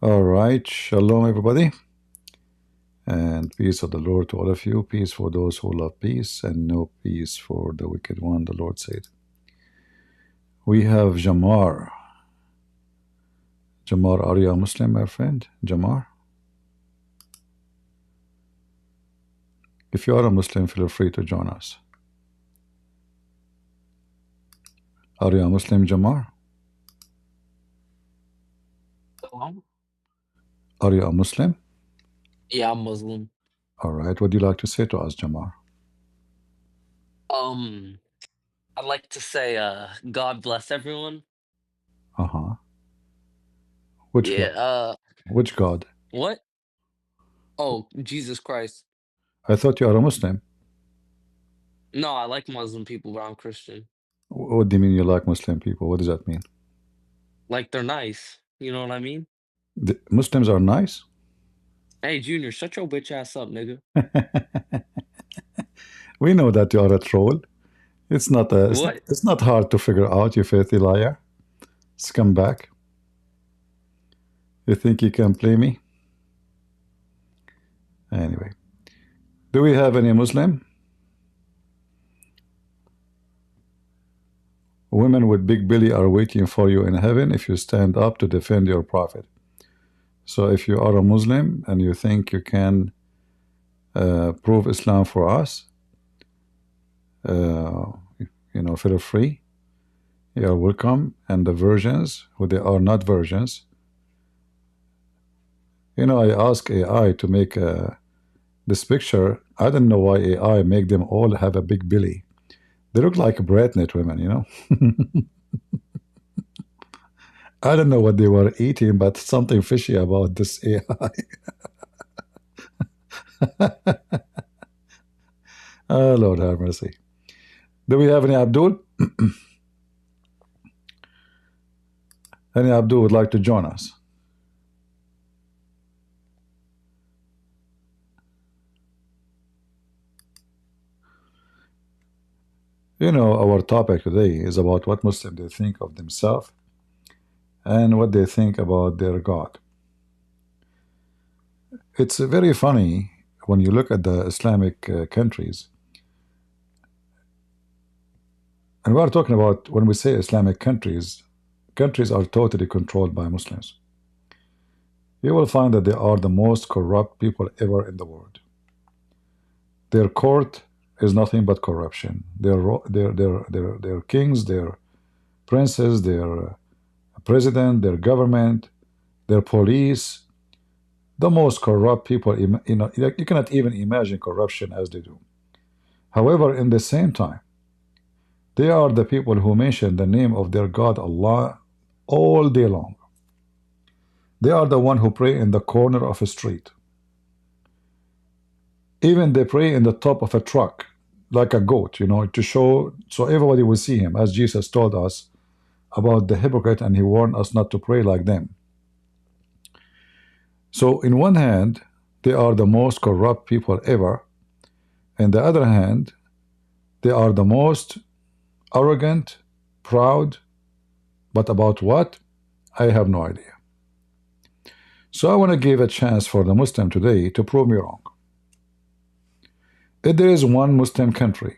All right, shalom, everybody, and peace of the Lord to all of you. Peace for those who love peace, and no peace for the wicked one, the Lord said. We have Jamar. Jamar, are you a Muslim, my friend? Jamar? If you are a Muslim, feel free to join us. Are you a Muslim, Jamar? Hello? Are you a Muslim? Yeah, I'm Muslim. All right, what do you like to say to us, Jamar? Um, I'd like to say, God bless everyone. Uh-huh. Which Yeah, God? Which God? what? Oh, Jesus Christ. I thought you are a Muslim. No, I like Muslim people, but I'm Christian. What do you mean you like Muslim people? What does that mean? Like, they're nice. You know what I mean? The Muslims are nice? Hey, Junior, shut your bitch ass up, nigga. We know that you are a troll. It's not What? it's not hard to figure out, you filthy liar. Scumbag. You think you can play me? Anyway. Do we have any Muslim? Women with big belly are waiting for you in heaven if you stand up to defend your prophet. So if you are a Muslim and you think you can prove Islam for us, uh, feel free. You are welcome. And the virgins, who they are not virgins, I ask AI to make this picture. I don't know why AI make them all have a big belly. They look like breadnet women. I don't know what they were eating, but something fishy about this AI. Oh, Lord have mercy. Do we have any Abdul? Any Abdul would like to join us? Our topic today is about what Muslims they think of themselves and what they think about their God. It's very funny when you look at the Islamic countries, and we are talking about when we say Islamic countries, countries are totally controlled by Muslims. You will find that they are the most corrupt people ever in the world. Their court is nothing but corruption. Their kings, their princes, their president, their government, their police, the most corrupt people. You cannot even imagine corruption as they do. However, in the same time, they are the people who mention the name of their God Allah all day long. They are the one who pray in the corner of a street. Even they pray in the top of a truck, like a goat, to show so everybody will see him, as Jesus told us about the hypocrite, and he warned us not to pray like them. So, in one hand, they are the most corrupt people ever. In the other hand, they are the most arrogant, proud, but about what? I have no idea. So I want to give a chance for the Muslim today to prove me wrong. If there is one Muslim country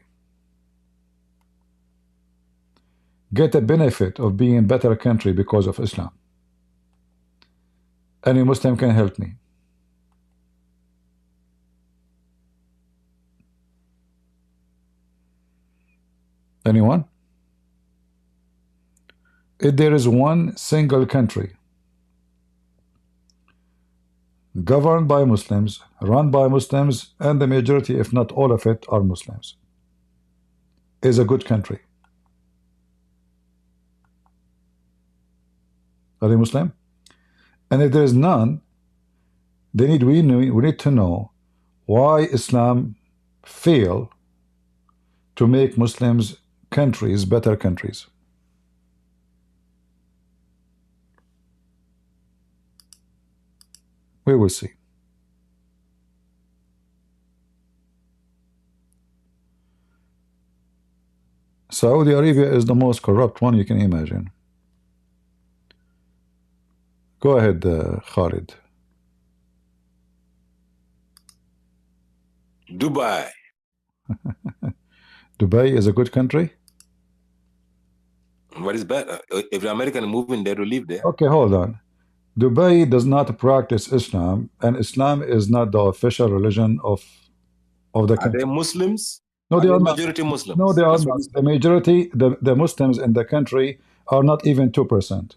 get a benefit of being a better country because of Islam, any Muslim can help me. Anyone? If there is one single country governed by Muslims, run by Muslims, and the majority, if not all of it, are Muslims, is a good country. Are they Muslim? And if there is none, we need to know why Islam failed to make Muslims countries better countries. We will see. Saudi Arabia is the most corrupt one you can imagine. Go ahead, Khalid. Dubai. Dubai is a good country? What is bad? If the American moving there to live there. Okay, hold on. Dubai does not practice Islam, and Islam is not the official religion of the Are country. they Muslims? No, Are they they are not. majority Muslims? No, they are That's not. what The majority, the Muslims in the country are not even 2%.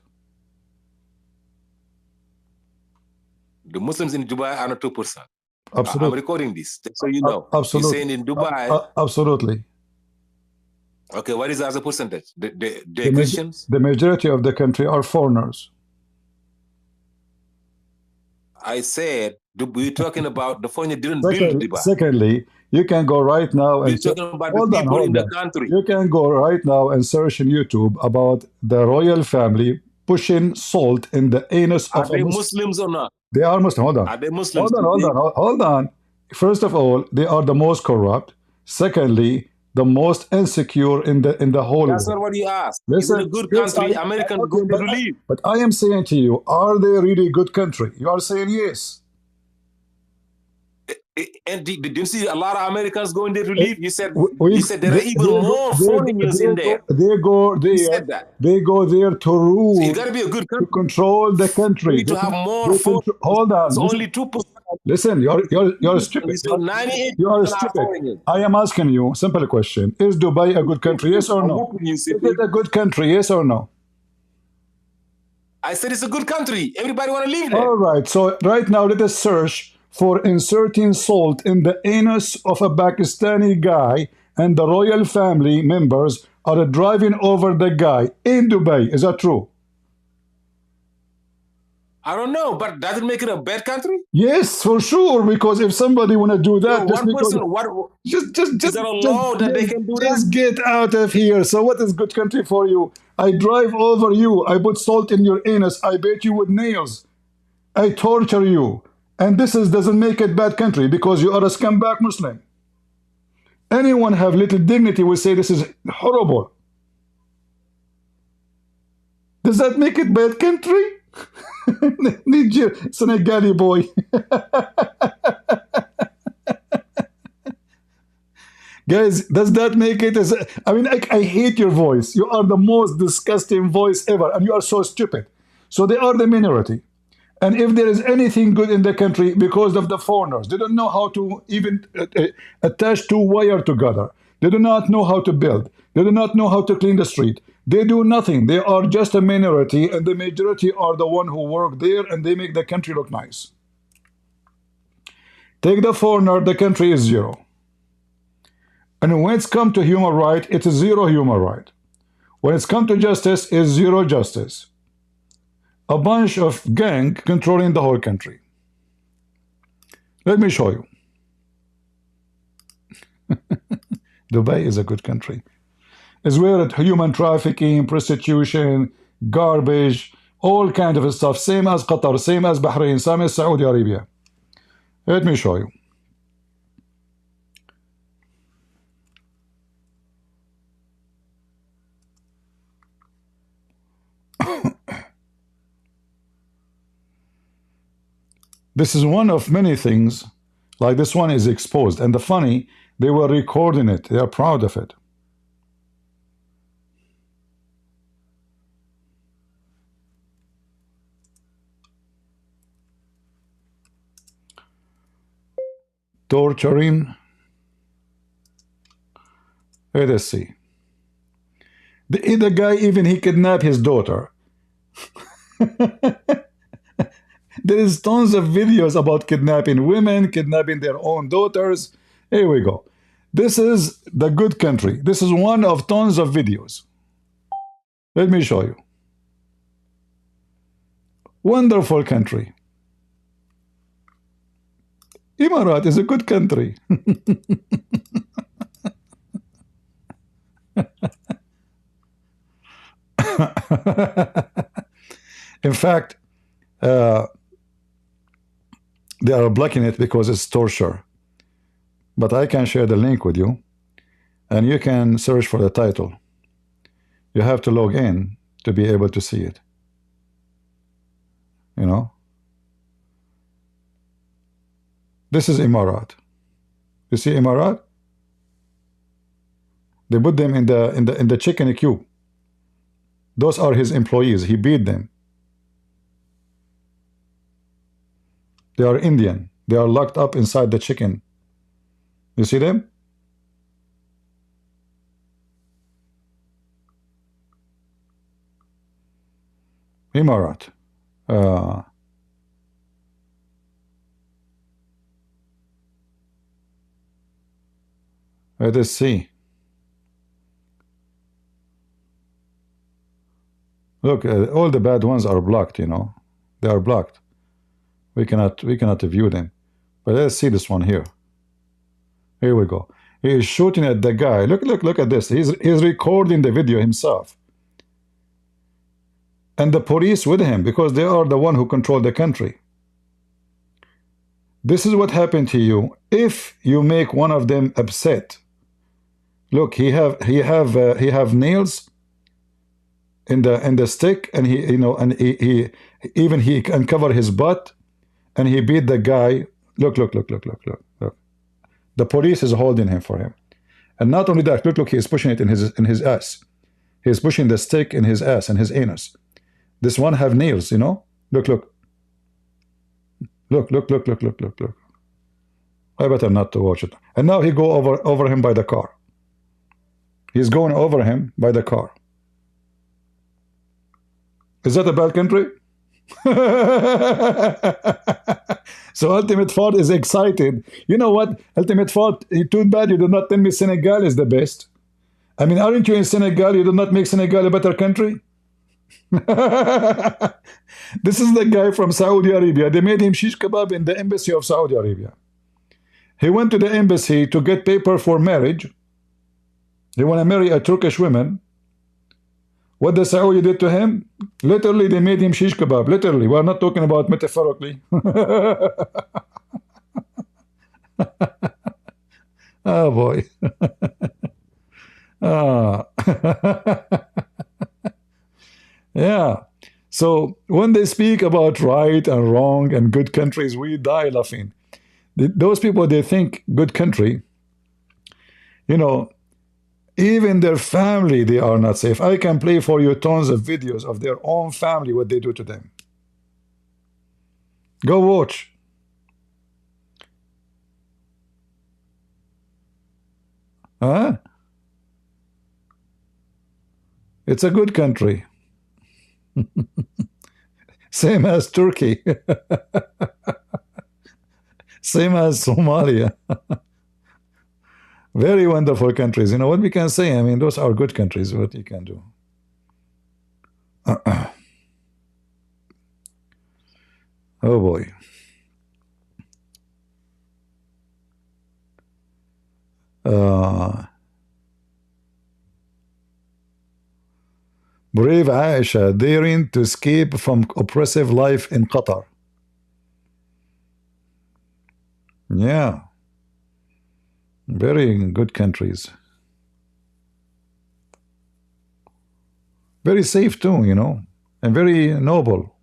the Muslims in Dubai are not 2%. I'm Absolutely. recording this, so you know. Absolutely. You're saying in Dubai. Absolutely. Okay, what is the other percentage? The Christians? The majority of the country are foreigners. I said, we're talking about the foreigner didn't build Dubai. Secondly, you can go right now and we're talking about the people in the country. You can go right now and search on YouTube about the royal family pushing salt in the anus of a Muslim. Are they Muslims or not? They are Muslim. Hold on. Are they Muslims? Hold on. First of all, they are the most corrupt. Secondly, the most insecure in the whole world. That's not what you asked. Listen, is it a good country? Americans go to live. But I am saying to you, are they really good country? You are saying yes. And did you see a lot of Americans going there to live? You said there are even more foreigners in there. They go there. You said that. They go there to rule. So you got to be a good country. To control the country. You need to have more foreigners. Hold on. It's only 2%. Listen, you're stupid. You are stupid. I am asking you simple question: is Dubai a good country? Yes or no? Is it a good country? Yes or no? I said it's a good country. Everybody want to live there. All right. So right now, let us search for inserting salt in the anus of a Pakistani guy, and the royal family members are driving over the guy in Dubai. Is that true? I don't know, but does it make it a bad country? Yes, for sure. Because if somebody want to do that, is there a law that they can do that? Just get out of here. So what is good country for you? I drive over you. I put salt in your anus. I beat you with nails. I torture you. And this doesn't make it bad country because you are a scumbag Muslim. Anyone have little dignity will say this is horrible. Does that make it bad country? Niger, Senegali boy. Guys, does that make it as I mean, I hate your voice. You are the most disgusting voice ever, and you are so stupid. So they are the minority. And if there is anything good in the country, because of the foreigners, they don't know how to even attach two wires together. They do not know how to build. They do not know how to clean the street. They do nothing. They are just a minority, and the majority are the one who work there, and they make the country look nice. Take the foreigner, the country is zero. And when it's come to human right, it is zero human right. When it's come to justice, it's zero justice. A bunch of gang controlling the whole country. Let me show you. Dubai is a good country. It's where human trafficking, prostitution, garbage, all kind of stuff. Same as Qatar, same as Bahrain, same as Saudi Arabia. Let me show you. This is one of many things. Like this one is exposed. And the funny, they were recording it. They are proud of it. Torturing. Let us see. The guy, even he kidnapped his daughter. There is tons of videos about kidnapping women, kidnapping their own daughters. Here we go. This is the good country. This is one of tons of videos. Let me show you. Wonderful country. Emirat is a good country. In fact, they are blocking it because it's torture. But I can share the link with you, and you can search for the title. You have to log in to be able to see it. You know, this is Emirat. You see Emirat? They put them in the chicken queue. Those are his employees. He beat them. They are Indian. They are locked up inside the chicken. You see them? Emirat. Let us see. Look, all the bad ones are blocked, you know. They are blocked. We cannot view them. But let's see this one here. Here we go. He is shooting at the guy. Look at this. He's recording the video himself. And the police with him, because they are the one who control the country. This is what happened to you if you make one of them upset. Look, he have nails in the stick, and he he uncovered his butt, and he beat the guy. Look. The police is holding him for him. And not only that, look, he is pushing it in his ass. He is pushing the stick in his ass and his anus. This one have nails, you know? Look. I better not to watch it. And now he go over him by the car. He's going over him by the car. Is that a bad country? So Ultimate Ford is excited. You know what? Ultimate Ford, too bad you do not tell me Senegal is the best. I mean, aren't you in Senegal? You do not make Senegal a better country? This is the guy from Saudi Arabia. They made him shish kebab in the embassy of Saudi Arabia. He went to the embassy to get paper for marriage. They want to marry a Turkish woman. What the Saudi did to him? Literally, they made him shish kebab. Literally. We're not talking about metaphorically. Oh, boy. Yeah. So when they speak about right and wrong and good countries, we die laughing. Those people, they think good country, you know, even their family, they are not safe. I can play for you tons of videos of their own family, what they do to them. Go watch. Huh? It's a good country. Same as Turkey. Same as Somalia. Very wonderful countries. You know what we can say? I mean, those are good countries. What you can do. Oh boy. Brave Aisha daring to escape from oppressive life in Qatar. Yeah. Very good countries. Very safe too, you know, and very noble.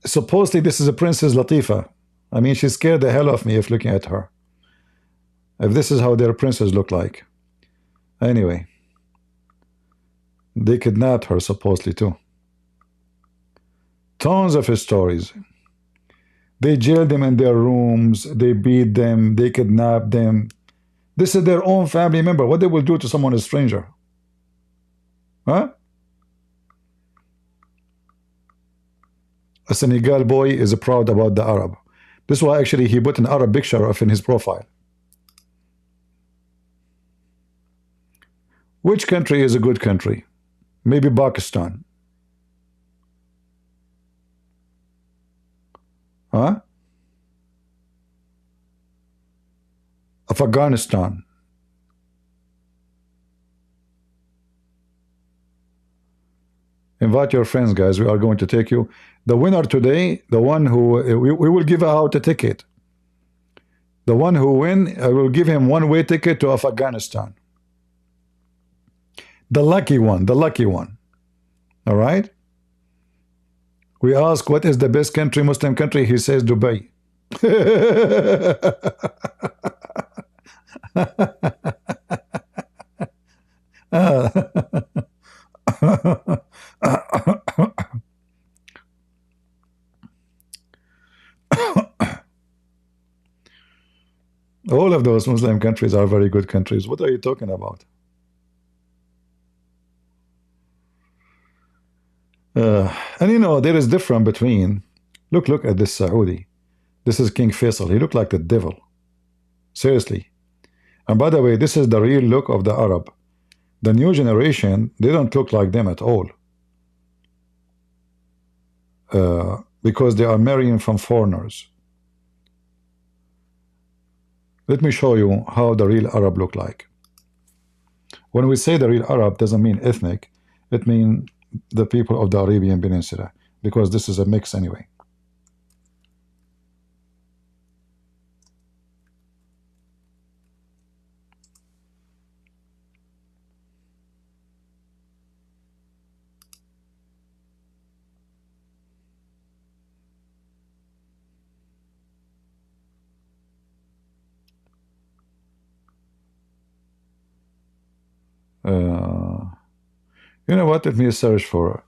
Supposedly this is a Princess Latifa. I mean, she scared the hell of me if looking at her. If this is how their princes look like. Anyway. They kidnapped her supposedly too. Tons of stories. They jailed them in their rooms. They beat them. They kidnapped them. This is their own family member. What they will do to someone a stranger? Huh? A Senegal boy is proud about the Arab. This is why actually he put an Arab picture of in his profile. Which country is a good country? Maybe Pakistan. Huh? Afghanistan. Invite your friends, guys. We are going to take you. The winner today, the one who we will give out a ticket. The one who win, I will give him one-way ticket to Afghanistan. The lucky one, the lucky one. All right? We ask, what is the best country, Muslim country? He says Dubai. All of those Muslim countries are very good countries. What are you talking about? And you know, there is difference between, look at this Saudi. This is King Faisal. He looked like the devil. Seriously. And by the way, this is the real look of the Arab. The new generation, they don't look like them at all. Because they are marrying from foreigners. Let me show you how the real Arab look like. When we say the real Arab, doesn't mean ethnic. It means the people of the Arabian Peninsula, because this is a mix anyway. You know what? Let me search for.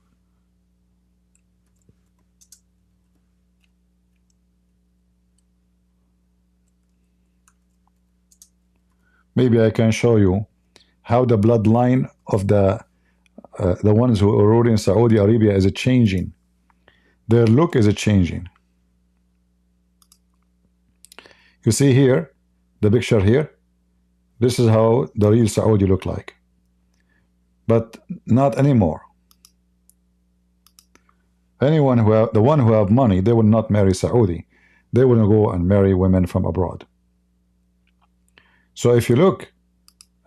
Maybe I can show you how the bloodline of the ones who are ruling Saudi Arabia is changing. Their look is changing. You see here, the picture here. This is how the real Saudi look like. But not anymore. Anyone who have, the one who have money, they will not marry Saudi. They will go and marry women from abroad. So if you look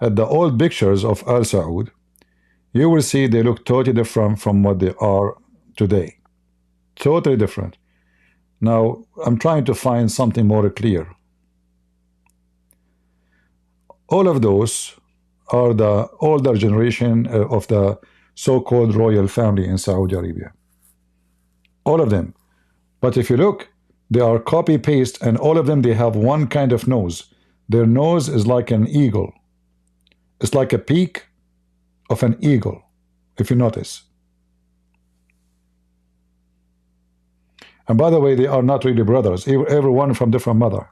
at the old pictures of Al Saud, you will see they look totally different from what they are today. Totally different. Now, I'm trying to find something more clear. All of those are the older generation of the so-called royal family in Saudi Arabia. All of them. But if you look, they are copy-paste, and all of them, they have one kind of nose. Their nose is like an eagle. It's like a peak of an eagle, if you notice. And by the way, they are not really brothers. Everyone from different mother.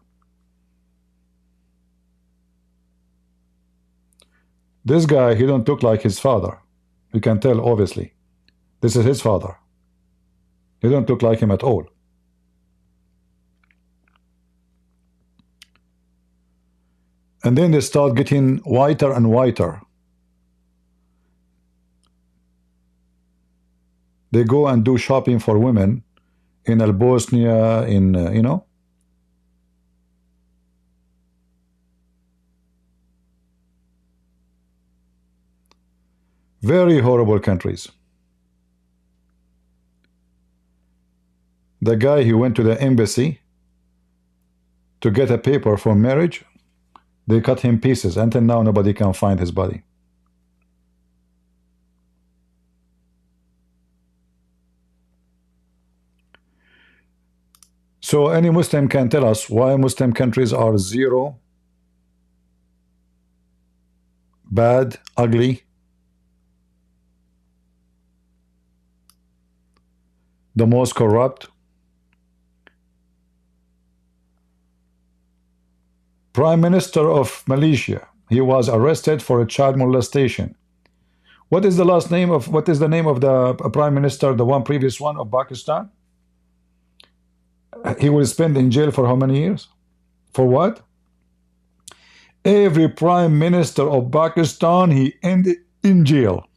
This guy, he don't look like his father. You can tell, obviously. This is his father. He don't look like him at all. And then they start getting whiter and whiter. They go and do shopping for women in Bosnia, in, you know. Very horrible countries. The guy, he went to the embassy to get a paper for marriage. They cut him pieces. Until now, nobody can find his body. So any Muslim can tell us why Muslim countries are zero, bad, ugly, the most corrupt. Prime Minister of Malaysia, he was arrested for a child molestation. What is the last name of, what is the name of the Prime Minister, the one previous one of Pakistan? He will spend in jail for how many years? For what? Every Prime Minister of Pakistan, he ended in jail.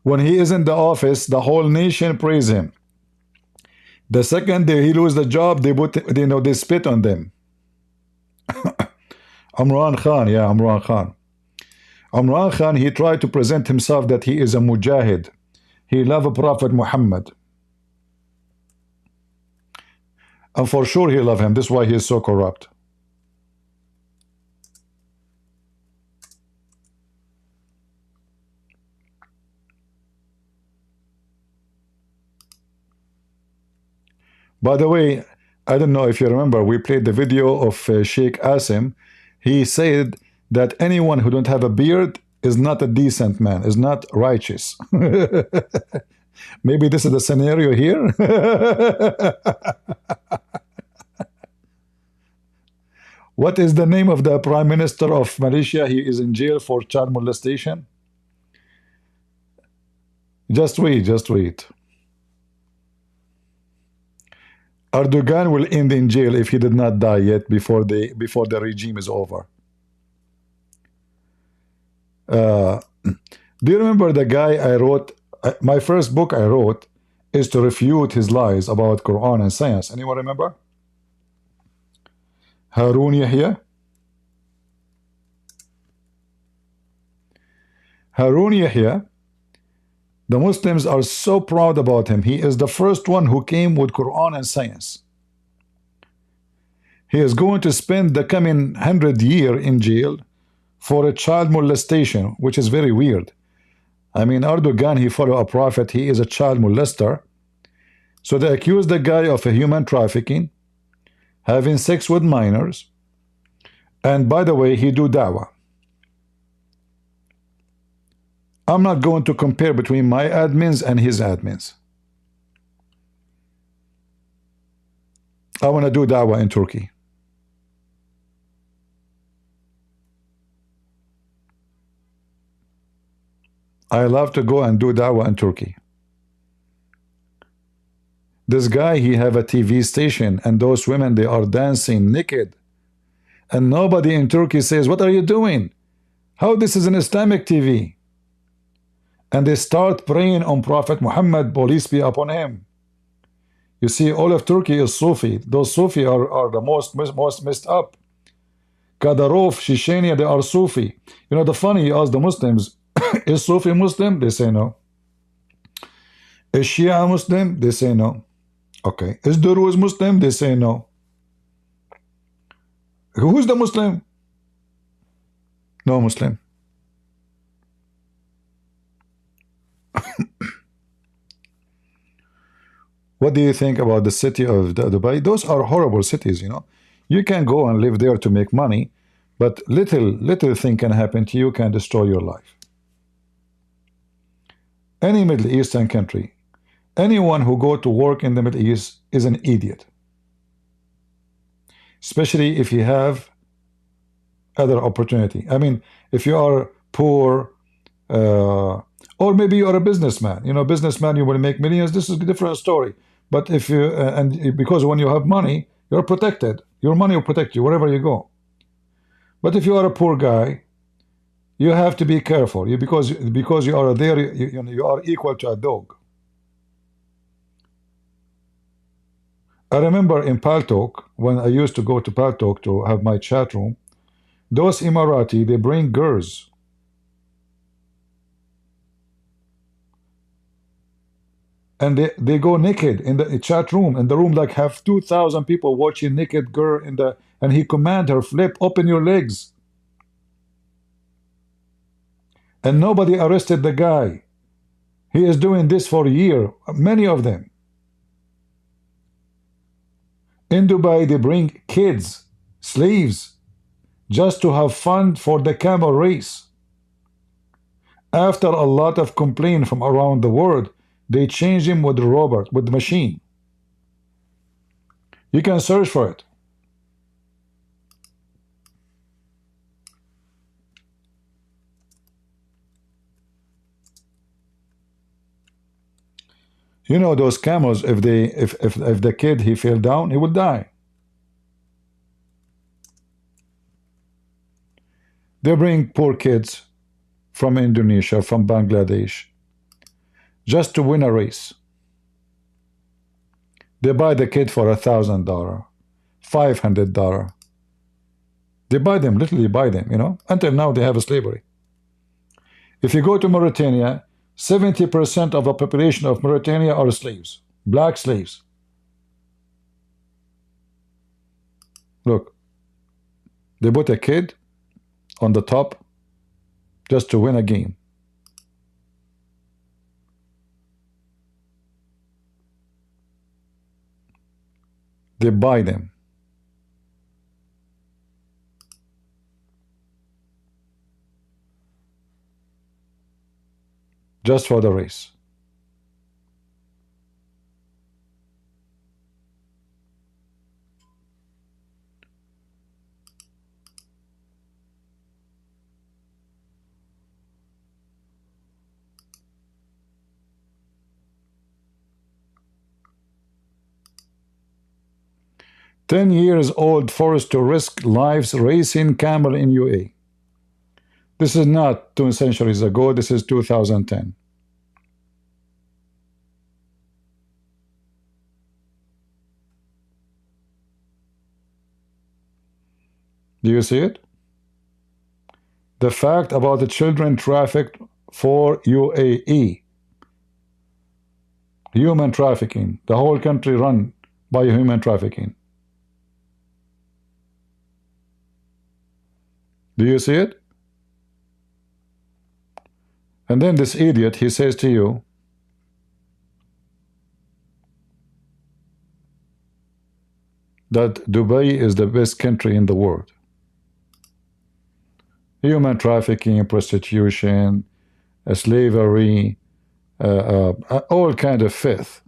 When he is in the office, the whole nation praise him. The second day he lose the job, they put, you know, they spit on them. Imran Khan, yeah, Imran Khan. Imran Khan, he tried to present himself that he is a mujahid. He loved Prophet Muhammad. And for sure he loved him. This is why he is so corrupt. By the way, I don't know if you remember, we played the video of Sheikh Asim. He said that anyone who don't have a beard is not a decent man, is not righteous. Maybe this is the scenario here. What is the name of the Prime Minister of Malaysia? He is in jail for child molestation. Just wait, just wait. Erdogan will end in jail if he did not die yet before the regime is over. Do you remember the guy I wrote? My first book I wrote is to refute his lies about Quran and science. Anyone remember? Harun Yahya? Harun Yahya, the Muslims are so proud about him. He is the first one who came with Quran and science. He is going to spend the coming 100 years in jail for a child molestation, which is very weird. I mean, Erdogan, he follow a prophet. He is a child molester. So they accuse the guy of a human trafficking, having sex with minors, and by the way, he do dawah. I'm not going to compare between my admins and his admins. I want to do dawah in Turkey. I love to go and do dawah in Turkey. This guy, he have a TV station, and those women, they are dancing naked. And nobody in Turkey says, what are you doing? How this is an Islamic TV? And they start praying on Prophet Muhammad, peace be upon him. You see, all of Turkey is Sufi. Those Sufi are the most messed up. Kadarov, Chechnya, they are Sufi. You know, the funny, you ask the Muslims, is Sufi Muslim? They say no. Is Shia Muslim? They say no. Okay. Is Druze Muslim? They say no. Who's the Muslim? No Muslim. What do you think about the city of Dubai? Those are horrible cities, you know. You can go and live there to make money, but little thing can happen to you, can destroy your life. Any Middle Eastern country, anyone who go to work in the Middle East is an idiot. Especially if you have other opportunity. I mean, if you are poor, or maybe you are a businessman. You know, businessman, you will make millions. This is a different story. But if you, and because when you have money, you're protected. Your money will protect you wherever you go. But if you are a poor guy, you have to be careful. Because you are there, you are equal to a dog. I remember in Paltalk, when I used to go to Paltalk to have my chat room, those Emirati, they bring girls. And they go naked in the chat room, and the room like have 2,000 people watching naked girl in the, and he command her, flip, open your legs. And nobody arrested the guy. He is doing this for a year, many of them. In Dubai, they bring kids, slaves, just to have fun for the camel race. After a lot of complaint from around the world, they change him with the robot, with the machine. You can search for it. You know those camels, if the kid he fell down, he will die. They bring poor kids from Indonesia, from Bangladesh, just to win a race. They buy the kid for $1,000, $500. They buy them, literally buy them, you know. Until now they have a slavery. If you go to Mauritania, 70% of the population of Mauritania are slaves, black slaves. Look, they put a kid on the top just to win a game. They buy them. Just for the race. "10-year-old forced to risk lives racing camel in UAE." This is not 2 centuries ago, this is 2010. Do you see it? The fact about the children trafficked for UAE. Human trafficking. The whole country run by human trafficking. Do you see it? And then this idiot, he says to you that Dubai is the best country in the world. Human trafficking, prostitution, slavery, all kind of filth.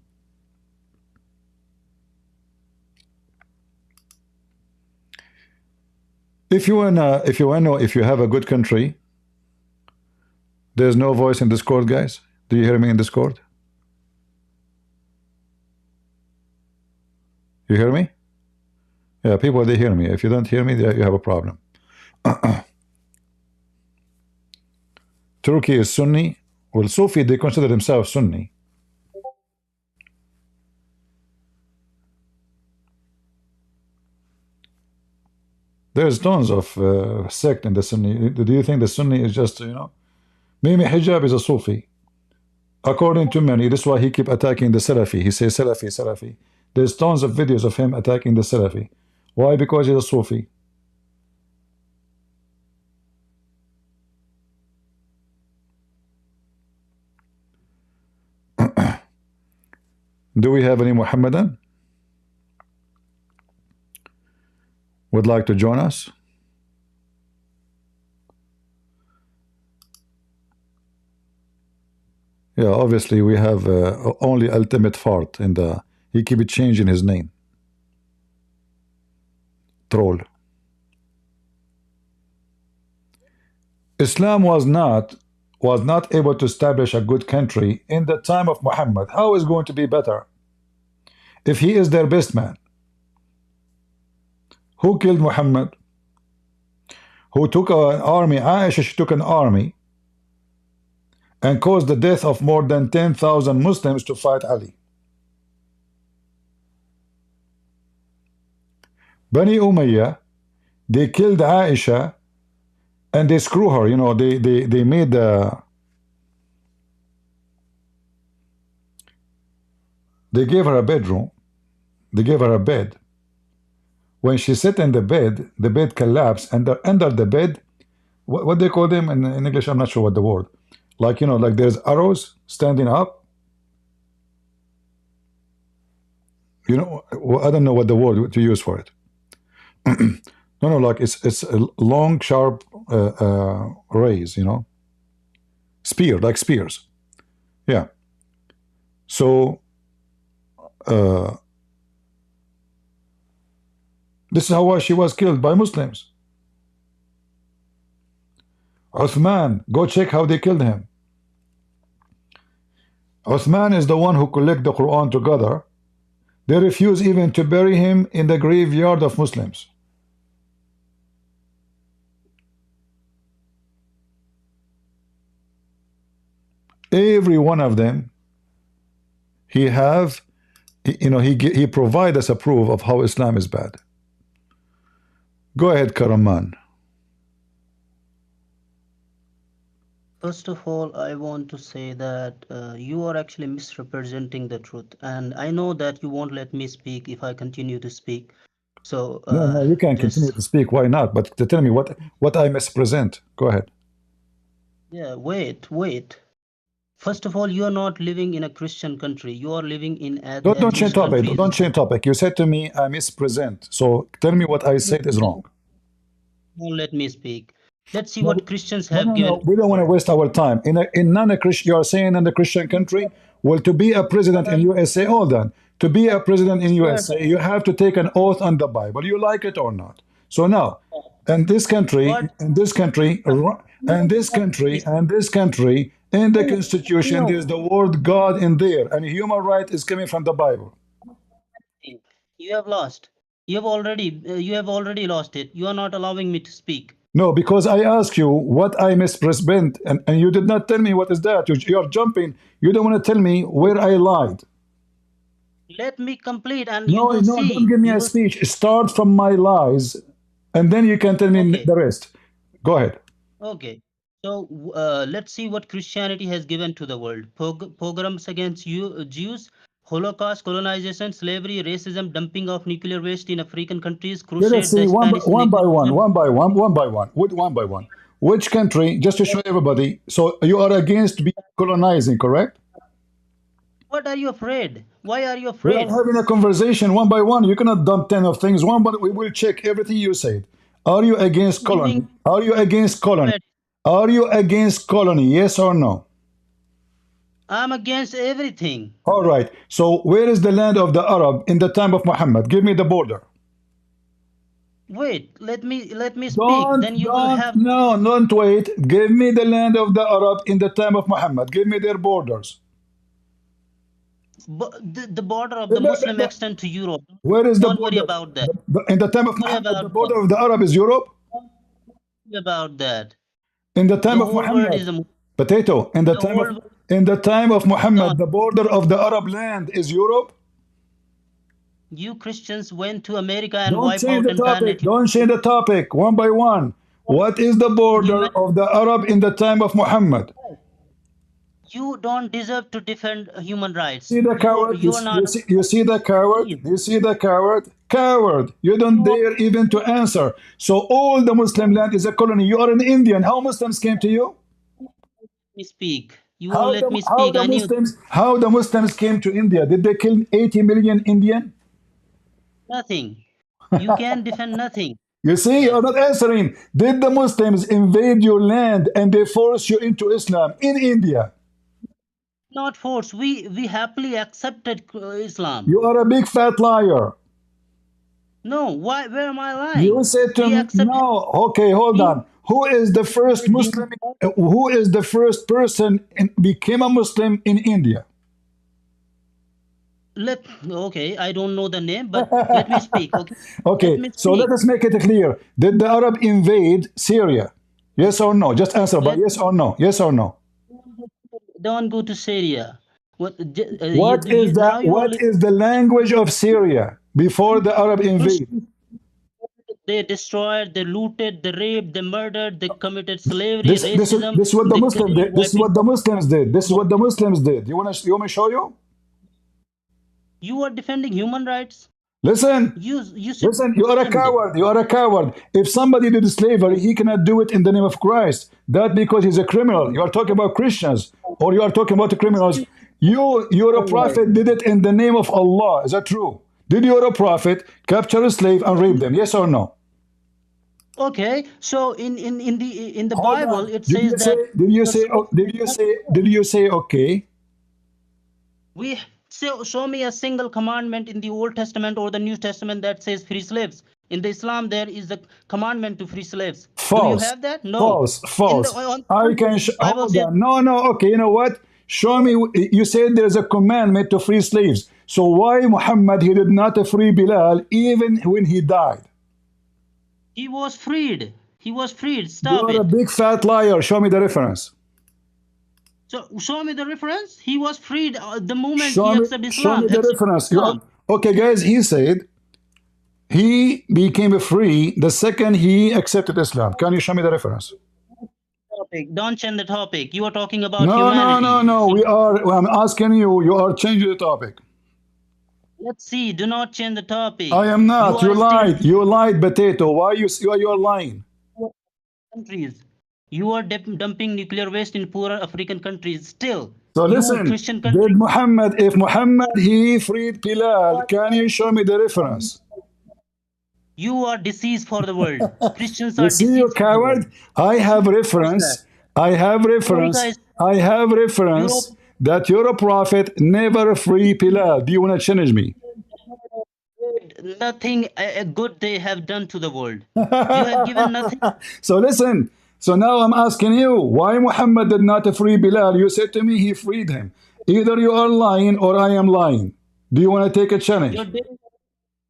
If you wanna know if you have a good country, there's no voice in Discord, guys. Do you hear me in Discord? You hear me? Yeah, people, they hear me. If you don't hear me, you have a problem. Turkey is Sunni. Well, Sufi, they consider themselves Sunni. There's tons of sect in the Sunni. Do you think the Sunni is just, you know? Maybe Hijab is a Sufi. According to many, this is why he keep attacking the Salafi. He says Salafi, Salafi. There's tons of videos of him attacking the Salafi. Why? Because he's a Sufi. Do we have any Mohammedan would like to join us? Yeah, obviously we have only ultimate fart in the. He keep changing his name. Troll. Islam was not able to establish a good country in the time of Muhammad. How is it going to be better if he is their best man? Who killed Muhammad? Who took an army? Aisha, she took an army and caused the death of more than 10,000 Muslims to fight Ali. Bani Umayyah, they killed Aisha and they screw her, you know, they made they gave her a bedroom, they gave her a bed. When she sat in the bed collapsed, and under the bed, what they call them in English, I'm not sure what the word, like, you know, like there's arrows standing up, you know, I don't know what the word to use for it. No, like it's a long, sharp rays, you know, spear, like spears. Yeah. So this is how she was killed by Muslims. Uthman, go check how they killed him. Uthman is the one who collect the Quran together. They refuse even to bury him in the graveyard of Muslims. Every one of them, he provide us a proof of how Islam is bad. Go ahead, Karaman. First of all, I want to say that you are actually misrepresenting the truth, and I know that you won't let me speak if I continue to speak. So no, you can continue to speak. Why not? But to tell me what I mispresent. Go ahead. Yeah, wait. First of all, you are not living in a Christian country. You are living in Don't change atheist topic. countries. Don't change topic. You said to me, I mispresent. So tell me what I said is wrong. Now let me speak. Let's see No, what Christians no, have no, given. no. We don't want to waste our time. In non-Christian, you are saying in the Christian country, well, to be a president in USA, hold on. To be a president in USA, you have to take an oath on the Bible. You like it or not. So now, in this country, What? in this country, and this country, and this country, in the Constitution, No. there's the word God in there, and human right is coming from the Bible. You have lost. You have already lost it. You are not allowing me to speak. No, because I asked you what I misrepresent, and you did not tell me what is that. You're jumping. You don't want to tell me where I lied. Let me complete, and you No, will no, don't see. give me a speech. Start from my lies, and then you can tell me Okay. the rest. Go ahead. Okay. So let's see what Christianity has given to the world. Pogroms against Jews, Holocaust, colonization, slavery, racism, dumping of nuclear waste in African countries, Let us crusade, see the one Spanish one by one, colonialism. one by one, one by one, one by one. Which country, just to show everybody, so you are against colonizing, correct? What are you afraid? Why are you We afraid? are having a conversation one by one. You cannot dump 10 of things. One, but we will check everything you said. Are you against colony? Are you against colony? Are you against colony? Yes or no? I'm against everything. All right. So where is the land of the Arab in the time of Muhammad? Give me the border. Wait, let me speak. Then you will have. No, don't wait. Give me the land of the Arab in the time of Muhammad. Give me their borders. The border of the Muslim extend to Europe. Where is the Don't border? worry about that. In the time of Muhammad, the border of the Arab is Europe? About that. In the time The of whole world Muhammad, is a potato. In the time of Muhammad, the border of the Arab land is Europe. You Christians went to America and Don't wiped change out the entire topic. native. Don't change the topic. One by one. What is the border of the Arab in the time of Muhammad? You don't deserve to defend human rights. See the coward? You are not. You see the coward? You see the coward? Coward. You don't dare even to answer. So all the Muslim land is a colony. You are an Indian. How Muslims came to you? Let me speak. You won't let me speak. How the Muslims came to India? Did they kill 80 million Indian? Nothing. You can defend nothing. You see, you're not answering. Did the Muslims invade your land and they forced you into Islam in India? Not force. We happily accepted Islam. You are a big fat liar. No, why? Where am I lying? You said to me, no. Okay, hold on. Who is the first Muslim? Who is the first person became a Muslim in India? Okay, I don't know the name, but let me speak. Okay. Okay. So let us make it clear. Did the Arab invade Syria? Yes or no? Just answer by yes or no. Yes or no. Don't go to Syria. What is the language of Syria before the Arab invade? They destroyed, they looted, they raped, they murdered, they committed slavery, racism. This is what the Muslims did. This is what the Muslims did. This is what the Muslims did. You want me to show you? You are defending human rights. Listen, listen, you are a coward. You are a coward. If somebody did slavery, he cannot do it in the name of Christ. That because he's a criminal. You are talking about Christians, or you are talking about the criminals. You're a prophet did it in the name of Allah. Is that true? Did your prophet capture a slave and rape them? Yes or no? Okay, so in the Bible it says that. Did you say okay? Show me a single commandment in the Old Testament or the New Testament that says free slaves. In the Islam, there is a commandment to free slaves. False. Do you have that? No. False. I can hold on. No. Okay, you know what? Show me. You said there is a commandment to free slaves. So why Muhammad he did not free Bilal even when he died? He was freed. He was freed. Stop it. You are a big fat liar. Show me the reference. So show me the reference. He was freed the moment he accepted Islam. Show me the reference. Okay, guys. He said he became free the second he accepted Islam. Can you show me the reference? Don't change the topic. You are talking about humanity. No. I'm asking you. You are changing the topic. Let's see. Do not change the topic. I am not. You lied. You lied, potato. Why you are lying? Countries. You are dumping nuclear waste in poorer African countries still. So listen, Christian country. did Muhammad, if Muhammad he freed Bilal, can you show me the reference? You are disease for the world. Christians You are see, you disease for the world. coward. I have reference. I have reference. I have reference that your prophet never free Bilal. Do you want to challenge me? Nothing good they have done to the world. You have given nothing. So listen. So now I'm asking you, why Muhammad did not free Bilal? You said to me he freed him. Either you are lying or I am lying. Do you want to take a challenge? Your daddy